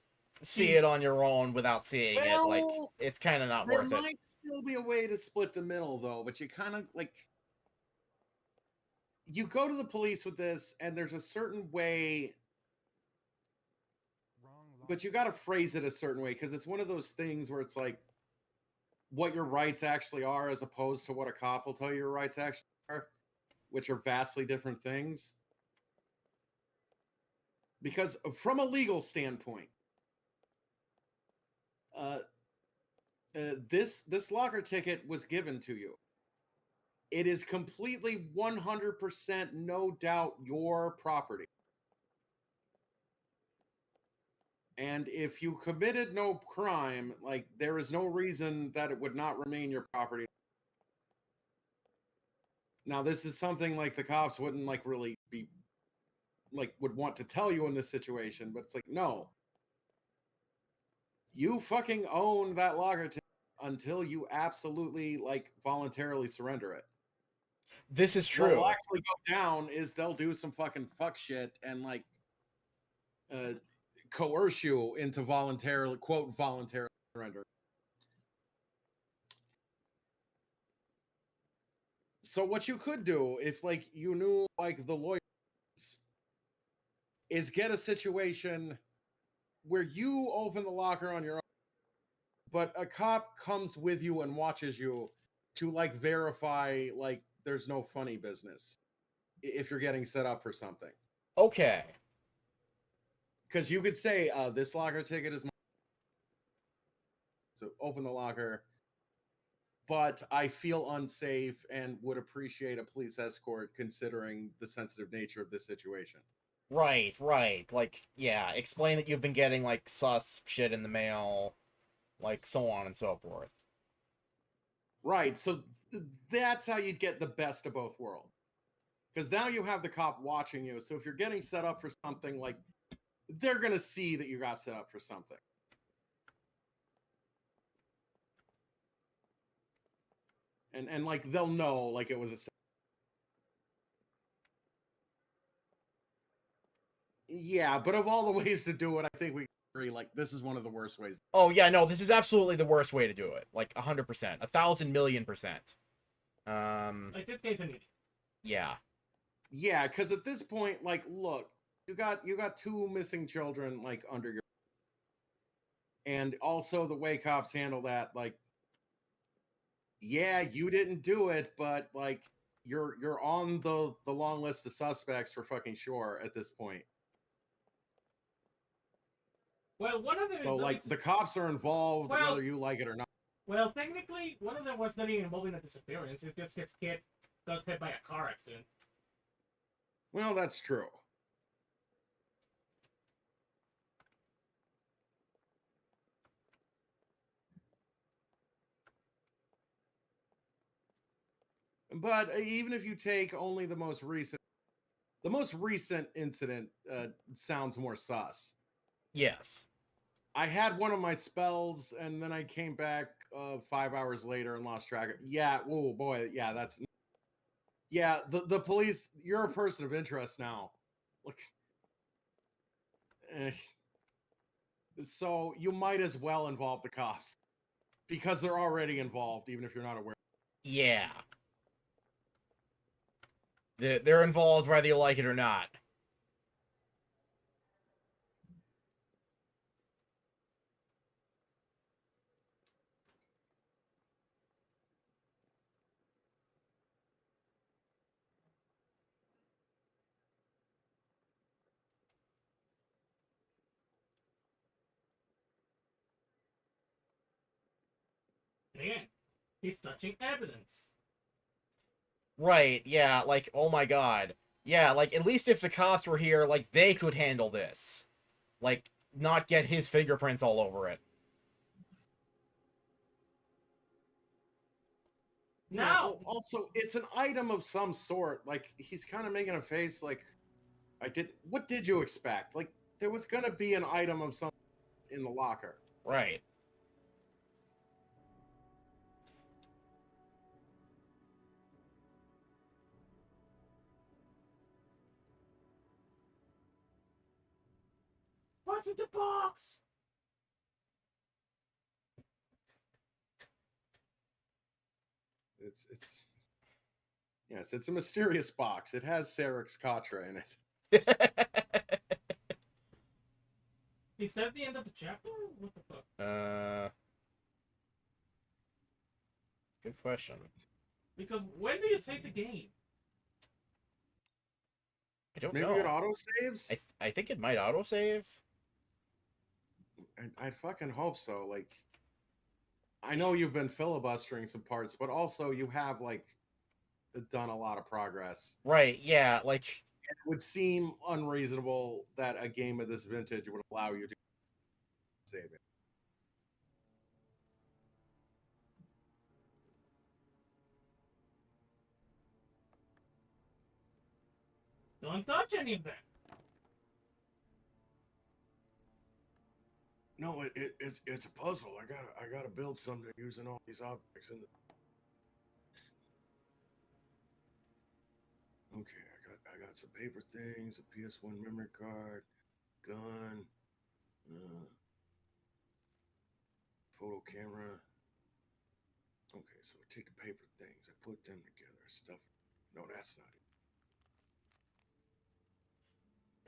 see it on your own without seeing it, like, it's kind of not worth it. There might still be a way to split the middle, though, but you kind of, like... You go to the police with this, and there's a certain way... But you got to phrase it a certain way, because it's one of those things where it's like, what your rights actually are, as opposed to what a cop will tell you your rights actually are, which are vastly different things. Because from a legal standpoint, this locker ticket was given to you. It is completely 100% no doubt your property. And if you committed no crime, like, there is no reason that it would not remain your property. Now, this is something like the cops wouldn't like really be like would want to tell you in this situation, but it's like, no. You fucking own that locker ticket until you absolutely like voluntarily surrender it. This is true. What will actually go down is they'll do some fucking fuck shit and like coerce you into voluntarily surrender. So what you could do if like you knew like the lawyers is get a situation where you open the locker on your own, but a cop comes with you and watches you to like verify like there's no funny business if you're getting set up for something. Okay. Because you could say, this locker ticket is mine. So open the locker. But I feel unsafe and would appreciate a police escort considering the sensitive nature of this situation. Right. Like, yeah, explain that you've been getting, like, sus shit in the mail, like, so on and so forth. Right, so that's how you'd get the best of both worlds. Because now you have the cop watching you, so if you're getting set up for something, like, they're going to see that you got set up for something. And like, they'll know, like, it was a... Yeah, but of all the ways to do it, I think we agree, like, this is one of the worst ways. Oh, yeah, no, this is absolutely the worst way to do it. Like, 100%. 1,000,000,000%. Like, this game's an idiot. Yeah. Yeah, because at this point, like, look, you got 2 missing children, like, under your... And also the way cops handle that, like, yeah, you didn't do it, but, like, you're on the long list of suspects for fucking sure at this point. Well, one of them So, like, the cops are involved whether you like it or not. Well, technically, one of them was not even involved in a disappearance. It's just his kid got hit by a car accident. Well, that's true. But even if you take only the most recent incident sounds more sus. Yes. I had one of my spells, and then I came back 5 hours later and lost track of... Yeah, whoa, boy, yeah, that's... Yeah, the police, you're a person of interest now. Look... So you might as well involve the cops. Because they're already involved, even if you're not aware. Yeah. They're involved whether you like it or not. And again, he's touching evidence. Right, yeah, like, oh my god. Yeah, like, at least if the cops were here, like, they could handle this. Like, not get his fingerprints all over it. Yeah, Now, well, also, it's an item of some sort. Like, he's kind of making a face like, what did you expect? Like, there was going to be an item of some in the locker. Right. what's in the box? Yes, it's a mysterious box. It has Sarek's Katra in it. Is that the end of the chapter? What the fuck? Good question. Because when do you save the game? I don't Maybe know. it auto saves. I think it might autosave. I fucking hope so. Like, I know you've been filibustering some parts, but also you have like done a lot of progress. Right, yeah, like, it would seem unreasonable that a game of this vintage would allow you to save it. Don't touch any of that. No, it's a puzzle. I gotta build something using all these objects in the. Okay, I got some paper things, a PS1 memory card, gun, photo camera. Okay, so I take the paper things, I put them together, stuff. No, that's not it.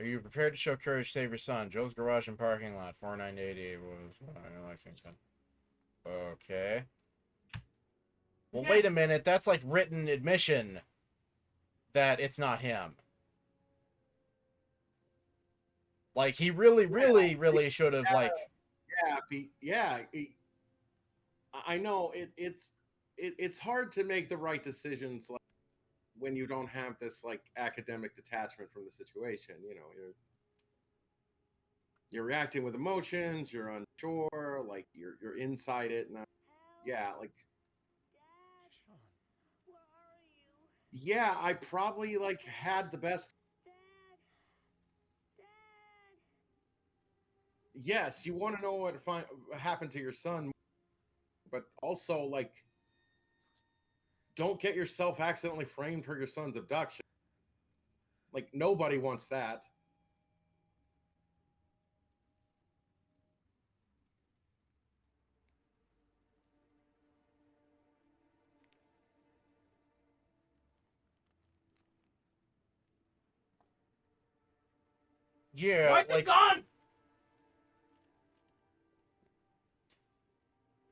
Are you prepared to show courage to save your son? Joe's garage and parking lot, 4988 was Lexington. Okay. Well, wait a minute. That's like written admission that it's not him. Like, he really should have, like... I know it's hard to make the right decisions like when you don't have this like academic detachment from the situation. You know, you're reacting with emotions, you're unsure, like you're inside it, and like yeah, I probably like had the best. Yes, you want to know what happened to your son, but also like don't get yourself accidentally framed for your son's abduction. Like nobody wants that. Yeah, Why the gun?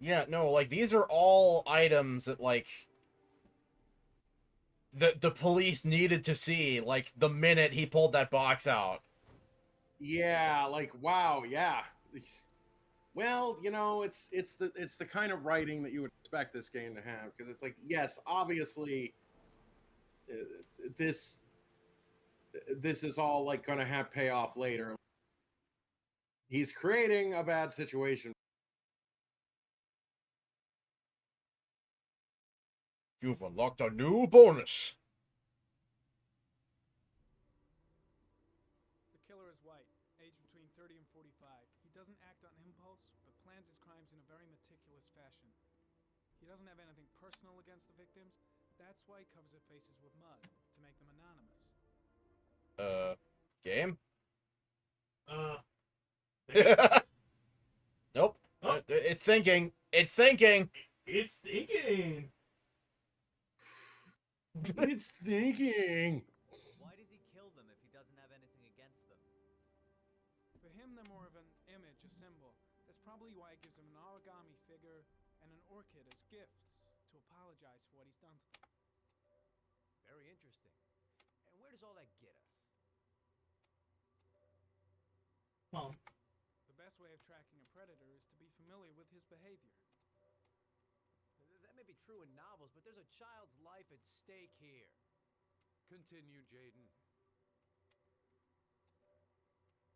Yeah, no, like, these are all items that, like, the police needed to see, like, the minute he pulled that box out. Yeah, like, wow, yeah. Well, you know, it's the kind of writing that you would expect this game to have, because it's like, yes, obviously, this is all like going to have payoff later. He's creating a bad situation. You've unlocked a new bonus. The killer is white, aged between 30 and 45. He doesn't act on impulse, but plans his crimes in a very meticulous fashion. He doesn't have anything personal against the victims. That's why he covers their faces with mud, to make them anonymous. Game? Nope. Oh. It's thinking. It's thinking. It's thinking. It's thinking. Why does he kill them if he doesn't have anything against them? For him, they're more of an image, a symbol. That's probably why he gives them an origami figure and an orchid as gifts to apologize for what he's done to them. Very interesting. And where does all that get us? Well, The best way of tracking a predator is to be familiar with his behavior. might be true in novels, but there's a child's life at stake here. Continue, Jaden.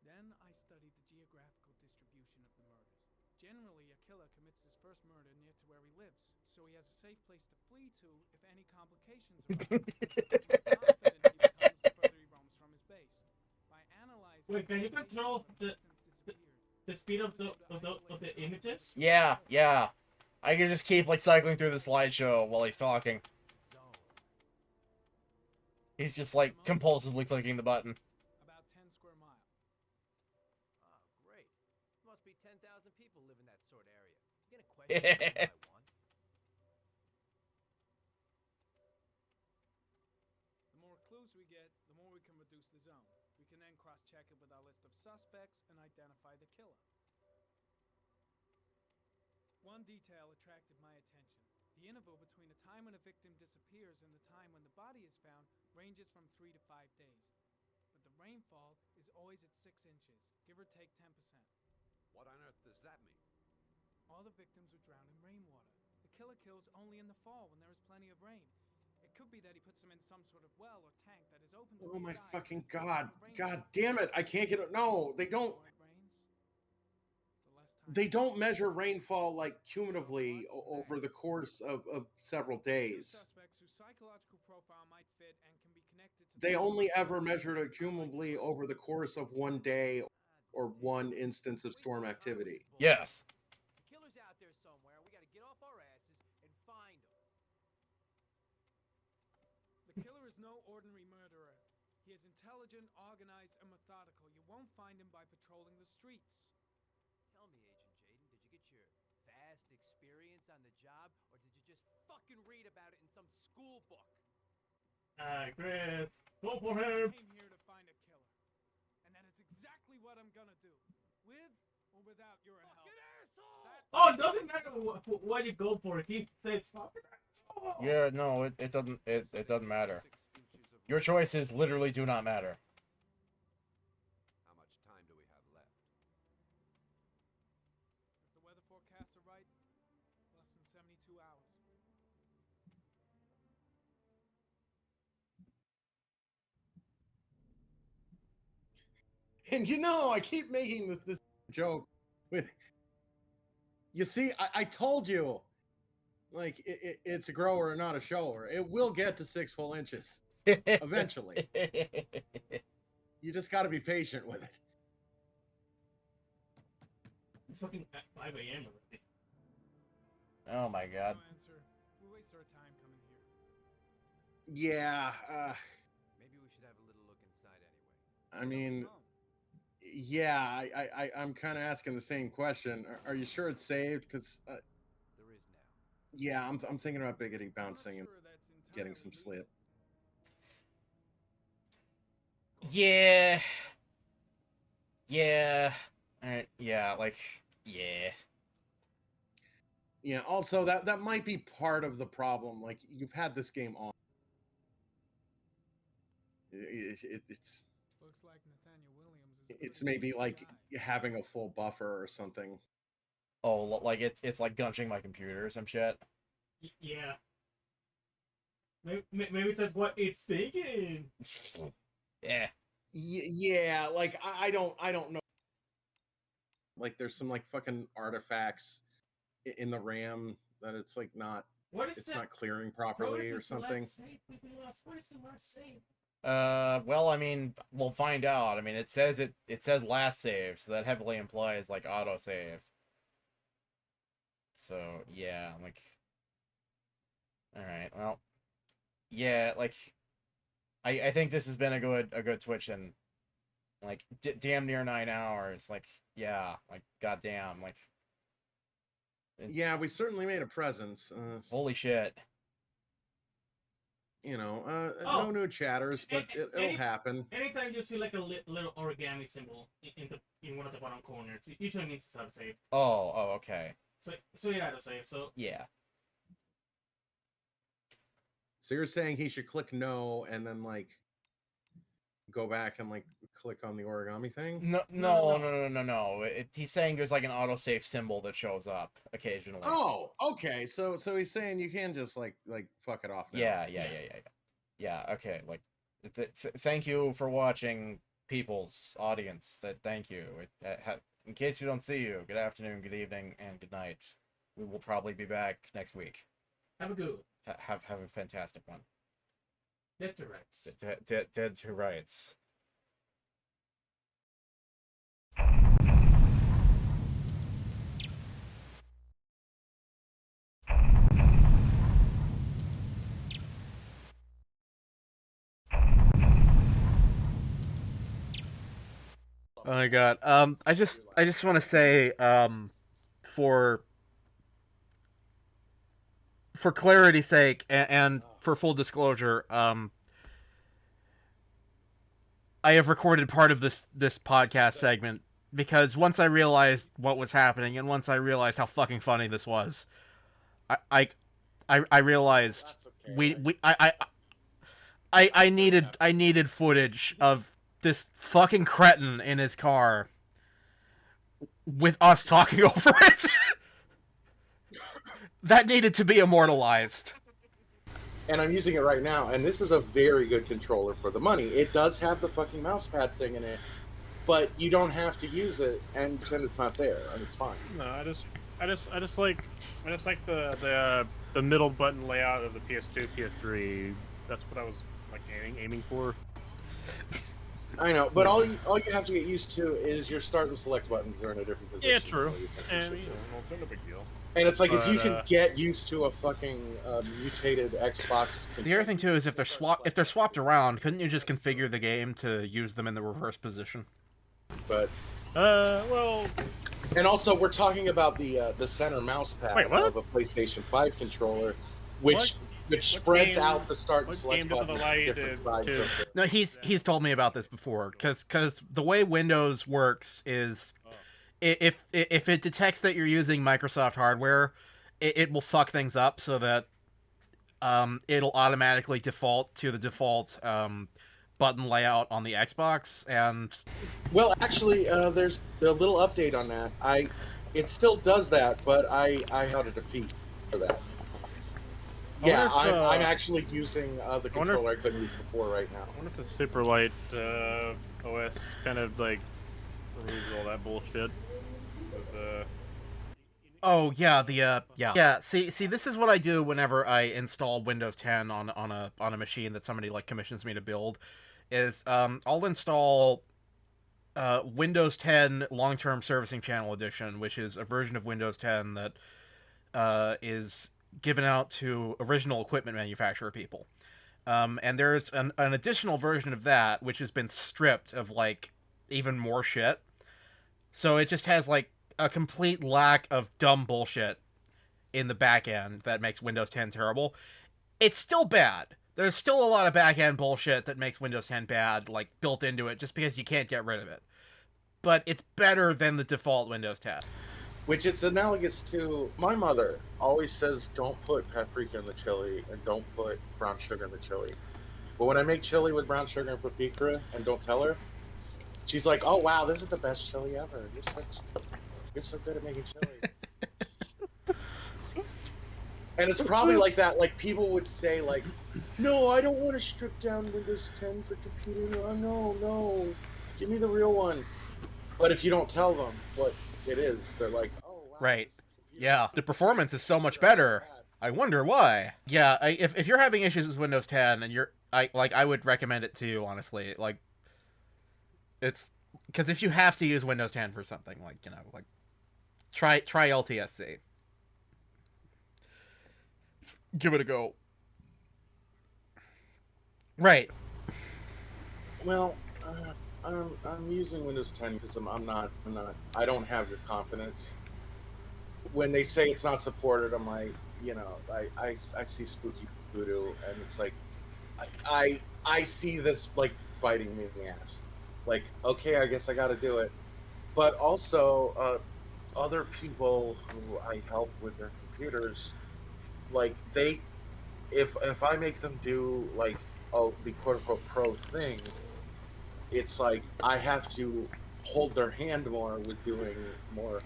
Then I studied the geographical distribution of the murders. Generally, a killer commits his first murder near to where he lives, so he has a safe place to flee to if any complications arise. The more confident he becomes, the further he roams from his base. By analyzing Wait, can you the location control where victims disappeared, the speed of the images? Yeah, yeah. I can just keep like cycling through the slideshow while he's talking. He's just like compulsively clicking the button. about 10 square miles. Oh, great. Must be 10,000 people live in that sort of area. You gonna question them one by one? The more clues we get, the more we can reduce the zone. We can then cross-check it with our list of suspects and identify the killer. One detail attracted my attention. The interval between the time when a victim disappears and the time when the body is found ranges from 3 to 5 days. But the rainfall is always at 6 inches, give or take 10%. What on earth does that mean? All the victims were drowned in rainwater. The killer kills only in the fall when there is plenty of rain. It could be that he puts them in some sort of well or tank that is open to Oh the my sky fucking so god. the rain God falls. damn it. I can't get it. No, they don't. The more it rains, the less time They don't measure rainfall like cumulatively over the course of several Two days. suspects whose psychological profile might fit and can be connected to They the only ever measured it cumulatively over the course of one day or one instance of storm activity. Yes. The killer's out there somewhere. We gotta get off our asses and find him. The killer is no ordinary murderer. He is intelligent, organized, and methodical. You won't find him by patrolling the streets. Tell me, Agent Jaden, did you get your vast experience on the job, or did you just fucking read about it in some school book? Chris, go for I him. came here to find a killer. And that is exactly what I'm gonna do. With or without your help. Oh, it doesn't matter what you go for. He says fucking asshole. Yeah, no, it doesn't matter. Your choices literally do not matter. How much time do we have left? If the weather forecasts are right, less than 72 hours. And you know, I keep making this joke with. You see, I told you, like it's a grower, not a shower. It will get to 6 full inches eventually. You just got to be patient with it. It's fucking 5 a.m. already. Oh my god. No answer. We waste our time coming here. Yeah, Maybe we should have a little look inside anyway. I mean, yeah, I'm kind of asking the same question. Are you sure it's saved? Because There is now. yeah, I'm thinking about biggity bouncing and Sure, that's getting entirely some sleep. Yeah. Yeah. Alright, yeah, like, yeah. Yeah. Also, that might be part of the problem. Like, you've had this game on. It's Looks like Nathaniel Williams is a it's pretty maybe decent like guy. having a full buffer or something. Oh, like it's like gunching my computer or some shit. Yeah. Maybe that's what it's thinking. Yeah. Yeah, like I don't know. Like, there's some like fucking artifacts in the RAM that it's like not. What is It's that? not clearing What properly is or this something. last save we lost? What is the last save? Well, I mean, we'll find out. I mean, it says last save, so that heavily implies like auto save. So yeah, I'm like, all right, well, yeah, like, I think this has been a good Twitch and like damn near 9 hours. Like, yeah, like goddamn, like, Yeah, we certainly made a presence. holy shit. You know, Oh, no new chatters, but it'll happen. Anytime you see like a little origami symbol in one of the bottom corners, it usually means it's out save. Oh, okay. So yeah, to save. So Yeah. So you're saying he should click no and then like go back and like click on the origami thing? No. He's saying there's like an autosave symbol that shows up occasionally. Oh, okay. So he's saying you can just like fuck it off now. Yeah. Okay. Like, thank you for watching, people's audience. Thank you. In case we don't see you, good afternoon, good evening, and good night. We will probably be back next week. Have a good one. Have a fantastic one. Dead to rights. Dead to rights. Oh my god. I just want to say, for clarity's sake and for full disclosure, I have recorded part of this podcast segment because once I realized what was happening and once I realized how fucking funny this was, I realized I needed footage of this fucking cretin in his car with us talking over it. That needed to be immortalized. And I'm using it right now, and this is a very good controller for the money. It does have the fucking mouse pad thing in it, but you don't have to use it and pretend it's not there, and it's fine. No, I just like the middle button layout of the PS2, PS3. That's what I was like aiming for. I know, but all you have to get used to is your start and select buttons are in a different position. Yeah, true. And no big deal. And it's like, if you can get used to a fucking mutated Xbox. The other thing too is if they're swapped around, couldn't you just configure the game to use them in the reverse position? But well. And also, we're talking about the center mouse pad of a PlayStation 5 controller, which spreads out the start and select buttons on different sides of it. No, he's told me about this before, because the way Windows works is, if it detects that you're using Microsoft hardware, it will fuck things up so that it'll automatically default to the default button layout on the Xbox. And well, actually, there's a little update on that. It still does that, but I had a defeat for that. Yeah, I'm actually using the controller I couldn't use before right now. I wonder if the Superlight OS kind of like removes all that bullshit. Oh yeah, See, this is what I do whenever I install Windows 10 on a machine that somebody like commissions me to build. Is I'll install Windows 10 Long-Term Servicing Channel Edition, which is a version of Windows 10 that is given out to original equipment manufacturer people. And there's an additional version of that which has been stripped of like even more shit. So it just has like a complete lack of dumb bullshit in the back end that makes Windows 10 terrible. It's still bad. There's still a lot of back end bullshit that makes Windows 10 bad, like built into it, just because you can't get rid of it. But it's better than the default Windows 10. Which it's analogous to, my mother always says don't put paprika in the chili and don't put brown sugar in the chili. But when I make chili with brown sugar and paprika and don't tell her, she's like, oh wow, this is the best chili ever. You're so good at making chili. And it's probably like that, like people would say like, no, I don't want to strip down Windows 10 for computer. No, give me the real one. But if you don't tell them what it is, they're like, oh wow. Right. Yeah, the performance is so much better. I wonder why. Yeah, if you're having issues with Windows 10 and I would recommend it to you, honestly. Like, it's because if you have to use Windows 10 for something, like, you know, like try LTSC. Give it a go. Right. Well, I'm using Windows 10 because I don't have your confidence. When they say it's not supported, I'm like, you know, I see spooky voodoo, and it's like, I see this like biting me in the ass. Like, okay, I guess I got to do it. But also, other people who I help with their computers, like if I make them do like the quote unquote pro thing, it's like I have to hold their hand more with doing more.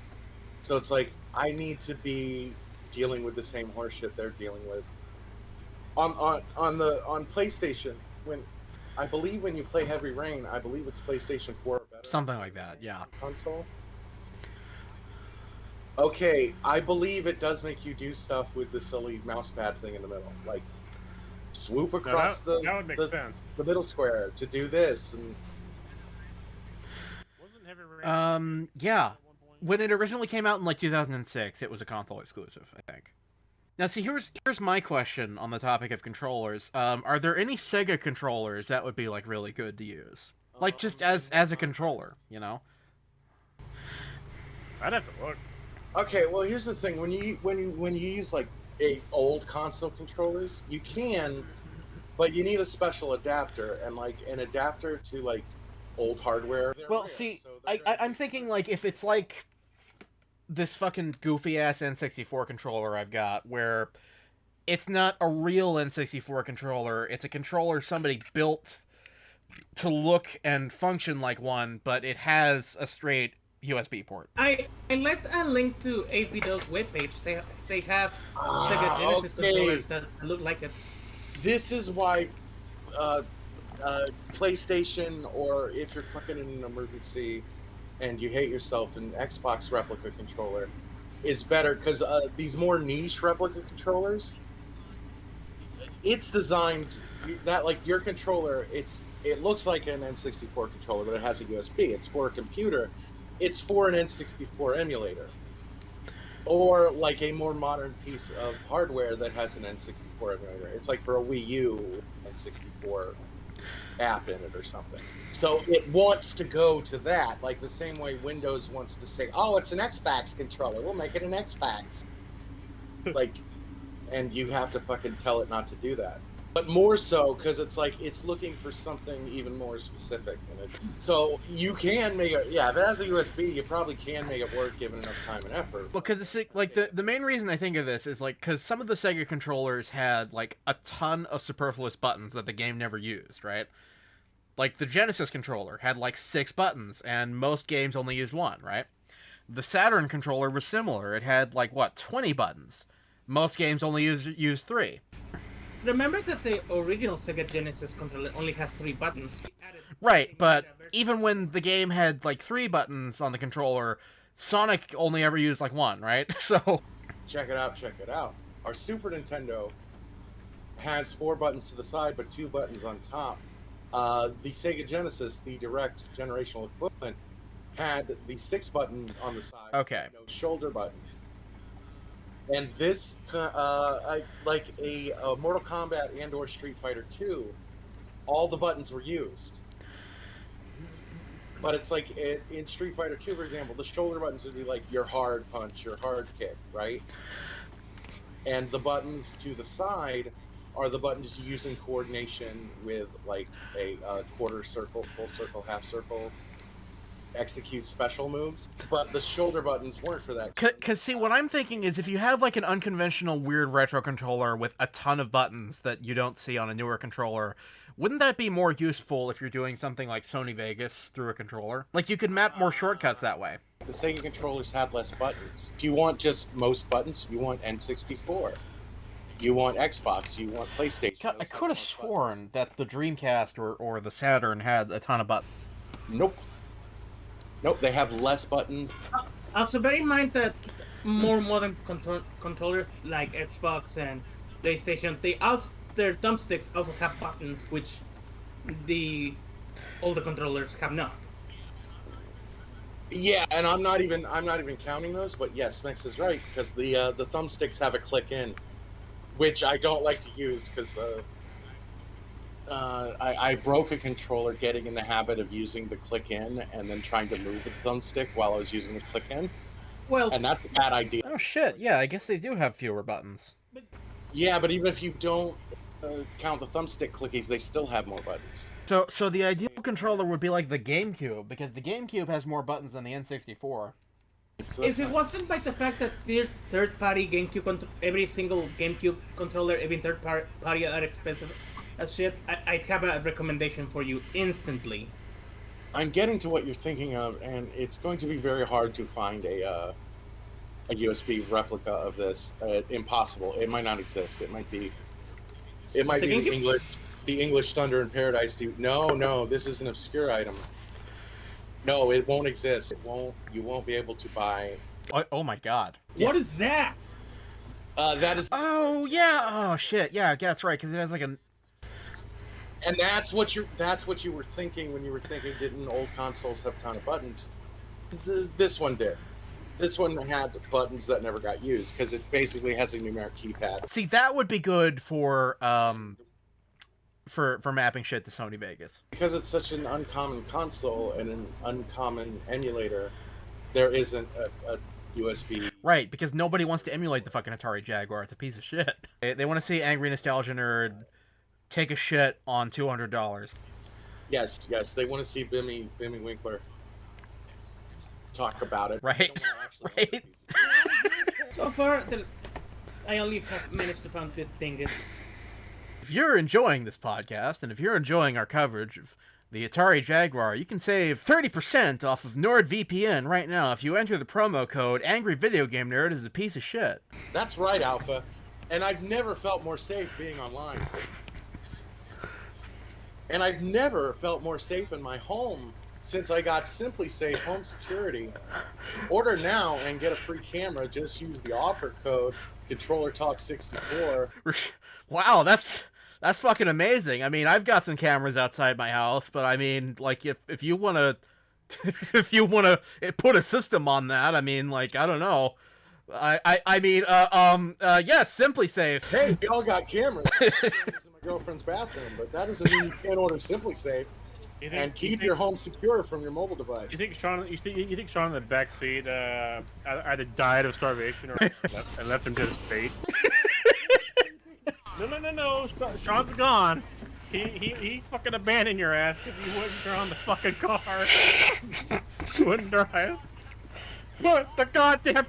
So it's like I need to be dealing with the same horseshit they're dealing with. On PlayStation, when I believe when you play Heavy Rain, I believe it's PlayStation 4 or better. Something like that, yeah. Console. Okay, I believe it does make you do stuff with the silly mouse pad thing in the middle, like swoop across that would make sense. the middle square to do this. And Wasn't Heavy Rain? Yeah. When it originally came out in like 2006, it was a console exclusive, I think. Now, see, here's my question on the topic of controllers. Are there any Sega controllers that would be like really good to use, like just as a controller, you know? I'd have to look. okay, well, here's the thing: when you use like old console controllers, you can, but you need a special adapter, and like an adapter to like old hardware. Well, see, I'm thinking like if it's like this fucking goofy ass N64 controller I've got, where it's not a real N64 controller, it's a controller somebody built to look and function like one, but it has a straight USB port. I left a link to 8BitDo's webpage. They have Sega Genesis controllers that look like it. This is why PlayStation, or if you're fucking in an emergency and you hate yourself, an Xbox replica controller is better, because these more niche replica controllers, it's designed that like your controller, it looks like an N64 controller, but it has a USB. It's for a computer. It's for an N64 emulator, or like a more modern piece of hardware that has an N64 emulator. It's like for a Wii U N64 app in it or something. So it wants to go to that, like the same way Windows wants to say, "Oh, it's an Xbox controller. We'll make it an Xbox." Like, and you have to fucking tell it not to do that. But more so because it's like it's looking for something even more specific in it. So you can make it. Yeah, if it has a USB, you probably can make it work given enough time and effort. Well, because it's like the main reason I think of this is like because some of the Sega controllers had like a ton of superfluous buttons that the game never used, right? Like the Genesis controller had like 6 buttons, and most games only used 1, right? The Saturn controller was similar. It had like what 20 buttons. Most games only used 3. Remember that the original Sega Genesis controller only had 3 buttons. Right, but even when the game had like 3 buttons on the controller, Sonic only ever used like 1, right? So check it out. Our Super Nintendo has 4 buttons to the side, but 2 buttons on top. The Sega Genesis, the direct generational equivalent, had the 6 button on the side. Okay. No shoulder buttons. And this, like a Mortal Kombat and/or Street Fighter 2, all the buttons were used. But it's like in Street Fighter 2, for example, the shoulder buttons would be like your hard punch, your hard kick, right? And the buttons to the side are the buttons you use in coordination with like a quarter circle, full circle, half circle, execute special moves. But the shoulder buttons weren't for that. Because see, what I'm thinking is if you have like an unconventional weird retro controller with a ton of buttons that you don't see on a newer controller, wouldn't that be more useful if you're doing something like Sony Vegas through a controller? Like you could map more shortcuts that way. The Sega controllers had less buttons. If you want just most buttons, you want N64. You want Xbox, you want PlayStation. God, I could have sworn that the Dreamcast or the Saturn had a ton of buttons. Nope, they have less buttons. Also, bear in mind that more modern controllers like Xbox and PlayStation, their thumbsticks also have buttons, which the older controllers have not. Yeah, and I'm not even counting those, but yes, Mex is right, because the thumbsticks have a click in, which I don't like to use because I broke a controller getting in the habit of using the click in and then trying to move the thumbstick while I was using the click in. Well, and that's a bad idea. Oh shit! Yeah, I guess they do have fewer buttons. Yeah, but even if you don't count the thumbstick clickies, they still have more buttons. So the ideal controller would be like the GameCube, because the GameCube has more buttons than the N64. If it wasn't by the fact that third-party GameCube, every single GameCube controller, even third-party are expensive as shit, I'd have a recommendation for you instantly. I'm getting to what you're thinking of, and it's going to be very hard to find a USB replica of this. Impossible. It might not exist. It might be the English Thunder in Paradise. No, this is an obscure item. No, it won't exist. You won't be able to buy. Oh my God. What is that? That is. Oh yeah. Oh shit. Yeah, that's right. Because it has like a. And that's what you were thinking when you were thinking, didn't old consoles have a ton of buttons? This one did. This one had buttons that never got used because it basically has a numeric keypad. See, that would be good for mapping shit to Sony Vegas. Because it's such an uncommon console and an uncommon emulator, there isn't a USB. Right, because nobody wants to emulate the fucking Atari Jaguar. It's a piece of shit. They want to see Angry Nostalgia Nerd take a shit on $200. Yes, they want to see Bimmy Winkler talk about it. Right, right. So far, I only have managed to find this dingus. If you're enjoying this podcast, and if you're enjoying our coverage of the Atari Jaguar, you can save 30% off of NordVPN right now if you enter the promo code Angry Video Game Nerd is a piece of shit. That's right, Alpha. And I've never felt more safe being online. And I've never felt more safe in my home since I got Simply Safe Home Security. Order now and get a free camera. Just use the offer code ControllerTalk64. Wow, that's fucking amazing. I mean, I've got some cameras outside my house, but I mean, like, if you wanna put a system on that, I mean, like, I don't know. Yes, Simply Safe. Hey, we all got cameras. In my girlfriend's bathroom, but that doesn't mean you can't order Simply Safe and keep your home secure from your mobile device. You think Sean? You think Sean in the back seat either died of starvation or and left him to his fate? No. Sean's gone. He fucking abandoned your ass because you wouldn't turn on the fucking car. You wouldn't drive. Put the goddamn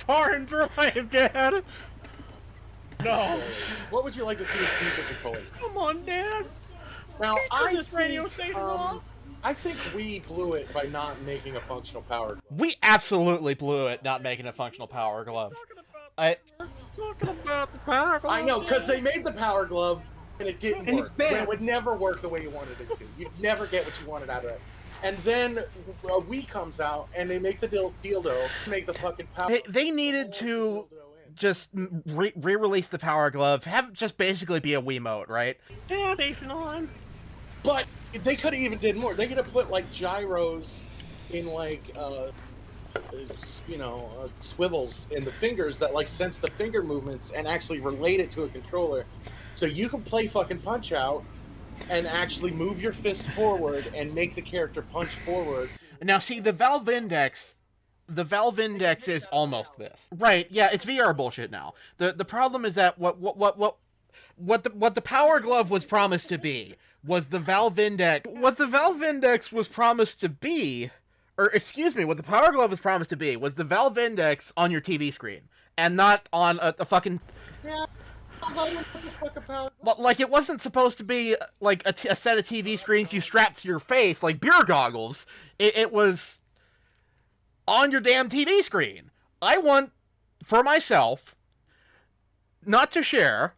car and drive, Dad. No. What would you like to see with people controlling? Come on, Dad. Now, radio station off. I think we blew it by not making a functional power glove. We absolutely blew it not making a functional power glove. Talking about the power glove. I know, because they made the power glove and it didn't And work. it's bad. It would never work the way you wanted it to. You'd never get what you wanted out of it. And then a Wii comes out and they make the dildo, make the fucking power. They needed to just re-release the power glove, have it just basically be a Wiimote, right? Foundation on. But they could have even did more. They could have put like gyros in like swivels in the fingers that like sense the finger movements and actually relate it to a controller, so you can play fucking Punch Out and actually move your fist forward and make the character punch forward. Now see, the Valve Index is almost this. Right, yeah, it's VR bullshit now. The problem is that what the Power Glove was promised to be was the Valve Index. What the Valve Index was promised to be, or excuse me, what the Power Glove was promised to be was the Valve Index on your TV screen and not on a fucking. Yeah. Like, it wasn't supposed to be like a set of TV screens you strap to your face like beer goggles. It was on your damn TV screen. I want, for myself, not to share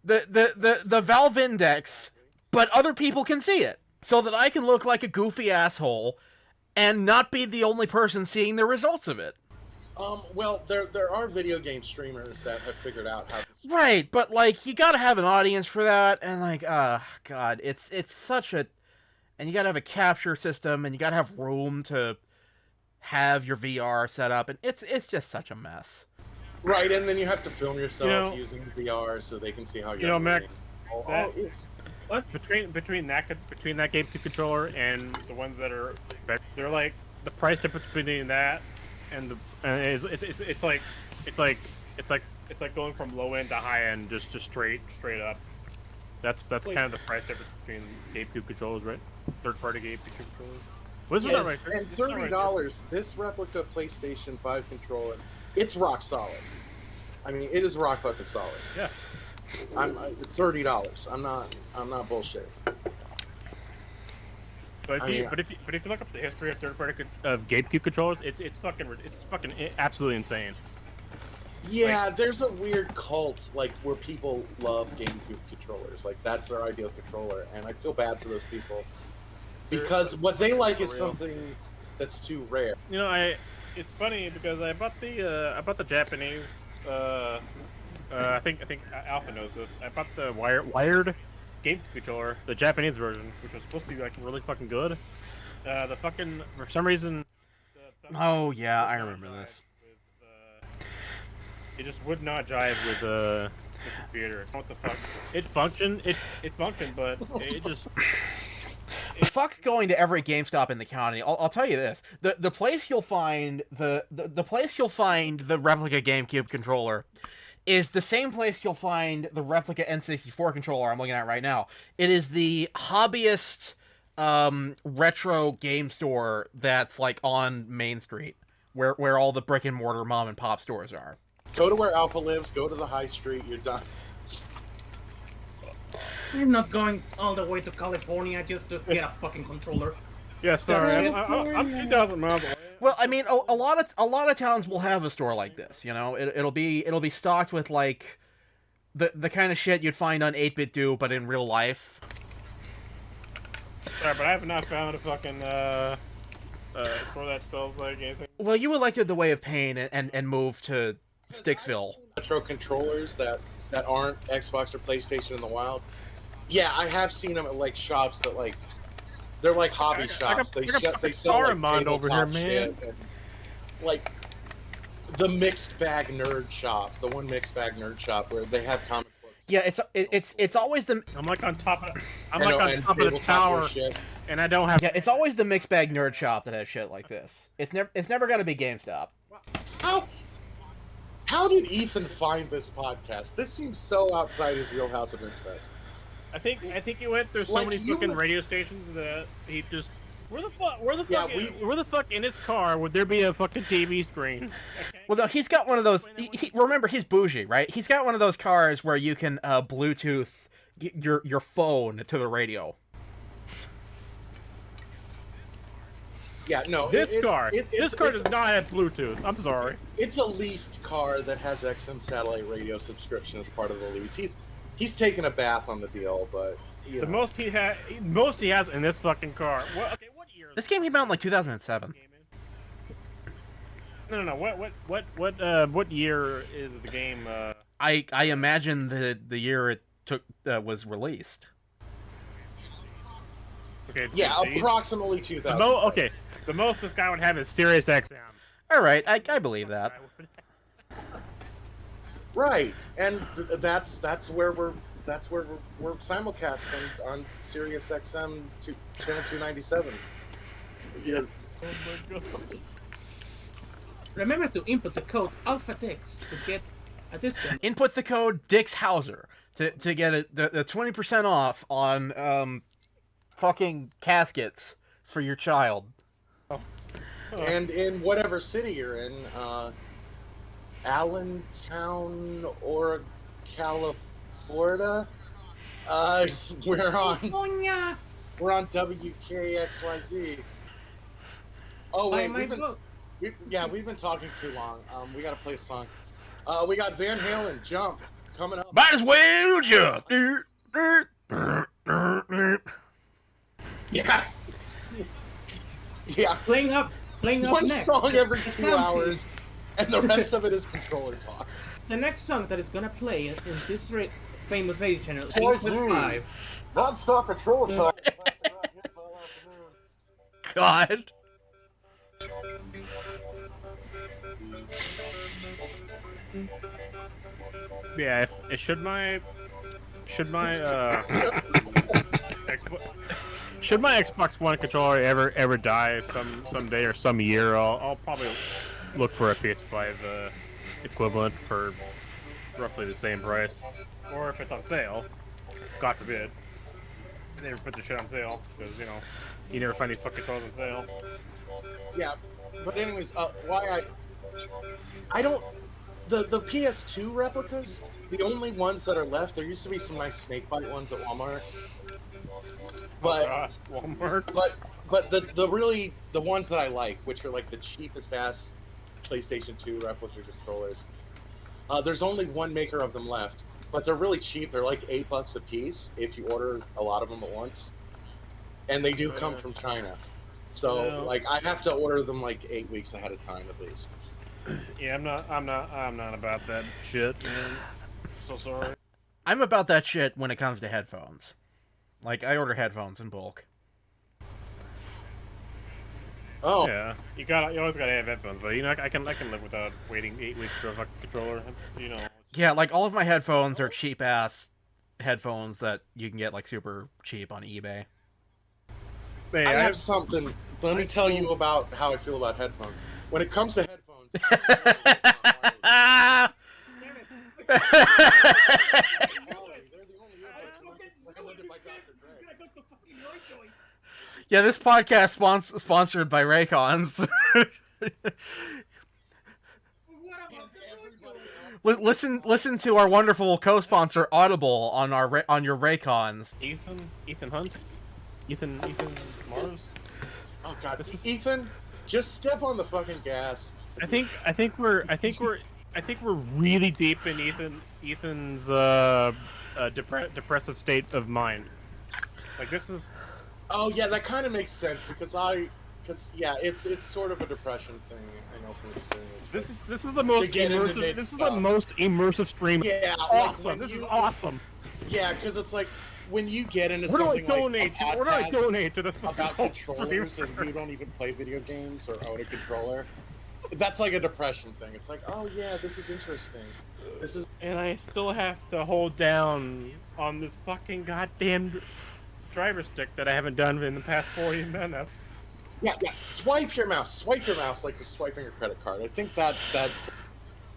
the Valve Index, but other people can see it, so that I can look like a goofy asshole and not be the only person seeing the results of it. Well, there are video game streamers that have figured out how to. Right, but like, you gotta have an audience for that, and like, God, it's such a, and you gotta have a capture system, and you gotta have room to have your VR set up, and it's just such a mess. Right, and then you have to film yourself using VR so they can see how you're. Max. Between that GameCube controller and the ones that are, they're like the price difference between that and it's like going from low end to high end, just straight up. That's kind of the price difference between GameCube controllers, right? Third party GameCube controllers. What's that right? And $30. This replica PlayStation 5 controller, it's rock solid. I mean, it is rock fucking solid. Yeah. I'm $30. I'm not bullshit. But if I you mean- but if you look up the history of third-party of GameCube controllers, it's fucking absolutely insane. Yeah, there's a weird cult like where people love GameCube controllers. Like that's their ideal controller, and I feel bad for those people because what they like is something that's too rare. You know, it's funny because I bought the Japanese. I think Alpha knows this. I bought the wired GameCube controller, the Japanese version, which was supposed to be like really fucking good. The fucking for some reason. Oh yeah, I remember this. It just would not jive with the computer. What the fuck? It functioned, but it just. Fuck going to every GameStop in the county. I'll tell you this: the place you'll find the place you'll find the replica GameCube controller is the same place you'll find the replica N64 controller I'm looking at right now. It is the hobbyist retro game store that's like on Main Street, where all the brick and mortar mom and pop stores are. Go to where Alpha lives. Go to the high street. You're done. I'm not going all the way to California just to get a fucking controller. Yeah, sorry, I'm 2,000 miles away. Well, I mean, a lot of towns will have a store like this. You know, it'll be stocked with like the kind of shit you'd find on 8-Bit Do, but in real life. Sorry, but I have not found a fucking store that sells like anything. Well, you elected the way of pain and moved to Sticksville. Retro controllers that aren't Xbox or PlayStation in the wild. Yeah, I have seen them at like shops that like they're like hobby shops. They sell like Saruman over here, tabletop man. shit and, like the mixed bag nerd shop, the one mixed bag nerd shop where they have comic books. Yeah, it's always the. I'm like on top of. I'm I like know, on and top of the tabletop tower, shit. and I don't have. Yeah, it's always the mixed bag nerd shop that has shit like this. It's never gonna be GameStop. How did Ethan find this podcast? This seems so outside his wheelhouse of interest. I think he went through so Like, many you fucking would- radio stations that he just. Where the Yeah, fuck in his car would there be a fucking TV screen? Well, no, he's got one of those. Remember, he's bougie, right? He's got one of those cars where you can Bluetooth your phone to the radio. Yeah, no. This car it's does not have Bluetooth. I'm sorry. It's a leased car that has XM satellite radio subscription as part of the lease. He's taking a bath on the deal, but you The know. most he has in this fucking car. What year? This game came out in like 2007. No. What year is the game? I imagine the year it was released. Okay. Yeah, geez. approximately 2000. Okay. The most this guy would have is Sirius XM. All right, I believe that. Right, and that's where we're simulcasting on Sirius XM channel 297. Yeah. Oh my god. Remember to input the code AlphaTex to get a discount. Input the code DixHauser to get the 20% off on fucking caskets for your child. And in whatever city you're in, Allentown or California, we're on WKXYZ. Oh wait, we've been talking too long. We gotta play a song. We got Van Halen, Jump, coming up. Might as well jump. Yeah. Yeah. Playing up One next. song every 2 Empty. hours, and the rest of it is controller talk. The next song that is gonna play in this famous radio channel is Twice 5. Non-stop controller talk. God. Yeah. Should my Xbox One controller ever die someday or some year, I'll probably look for a PS5 equivalent for roughly the same price, or if it's on sale, God forbid, they never put the shit on sale because you never find these fucking controllers on sale. Yeah, but anyways, why I don't the PS2 replicas, the only ones that are left. There used to be some nice Snakebite ones at Walmart, but Walmart. But but the ones that I like, which are like the cheapest ass PlayStation 2 replica controllers, there's only one maker of them left, but they're really cheap. They're like $8 a piece if you order a lot of them at once, and they do come from China. So like I have to order them like 8 weeks ahead of time at least. Yeah, I'm not about that shit, man. So sorry. I'm about that shit when it comes to headphones. Like I order headphones in bulk. Oh yeah, you always gotta have headphones, but you know I can live without waiting 8 weeks for a fucking controller. You know. Yeah, like all of my headphones are cheap ass headphones that you can get like super cheap on eBay. Hey, I have something. Let me tell you about how I feel about headphones. When it comes to headphones, yeah, this podcast sponsored by Raycons. Listen to our wonderful co-sponsor Audible on your Raycons. Ethan Hunt, Ethan Mars. Oh God, Ethan, just step on the fucking gas. I think we're really deep in Ethan's depressive state of mind. Like this is. Oh yeah, that kind of makes sense because yeah, it's sort of a depression thing. I know from experience. This is the most immersive. This is the most immersive stream. Yeah, awesome. Like this is awesome. Yeah, because it's like when you get into where something do I donate to the about controllers and you don't even play video games or own a controller. That's like a depression thing. It's like, oh yeah, this is interesting. This is. And I still have to hold down on this fucking goddamn driver stick that I haven't done in the past 40 minutes. Yeah. Swipe your mouse like you're swiping your credit card. I think that's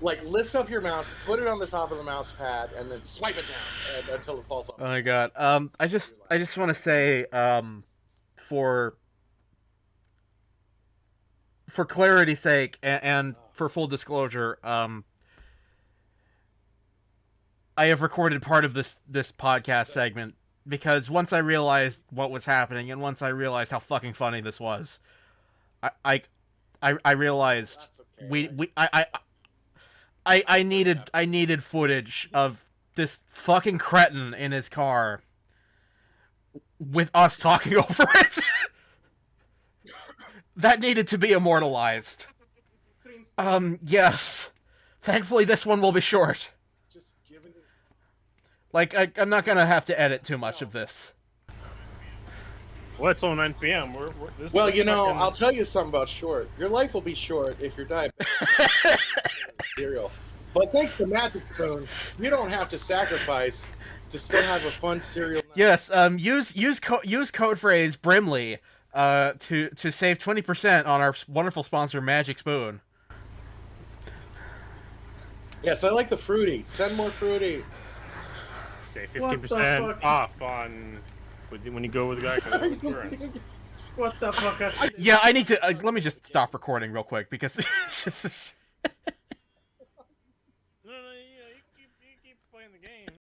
like lift up your mouse, put it on the top of the mouse pad, and then swipe it down until it falls off. Oh my God. I just want to say, for clarity's sake and for full disclosure, I have recorded part of this podcast segment because once I realized what was happening and once I realized how fucking funny this was, I realized I needed footage of this fucking cretin in his car with us talking over it. That needed to be immortalized. Yes. Thankfully, this one will be short. Like, I'm not gonna have to edit too much of this. Well, it's only 9 p.m. Well, you know, I'll tell you something about short. Your life will be short if you're diabetic. Cereal. But thanks to Magic Spoon, you don't have to sacrifice to still have a fun cereal. Yes, use code phrase Brimley to save 20% on our wonderful sponsor Magic Spoon. Yes, I like the fruity. Send more fruity. Save 15% off on when you go with a guy with insurance. What the fuck? Yeah, I need to let me just stop recording real quick because it's just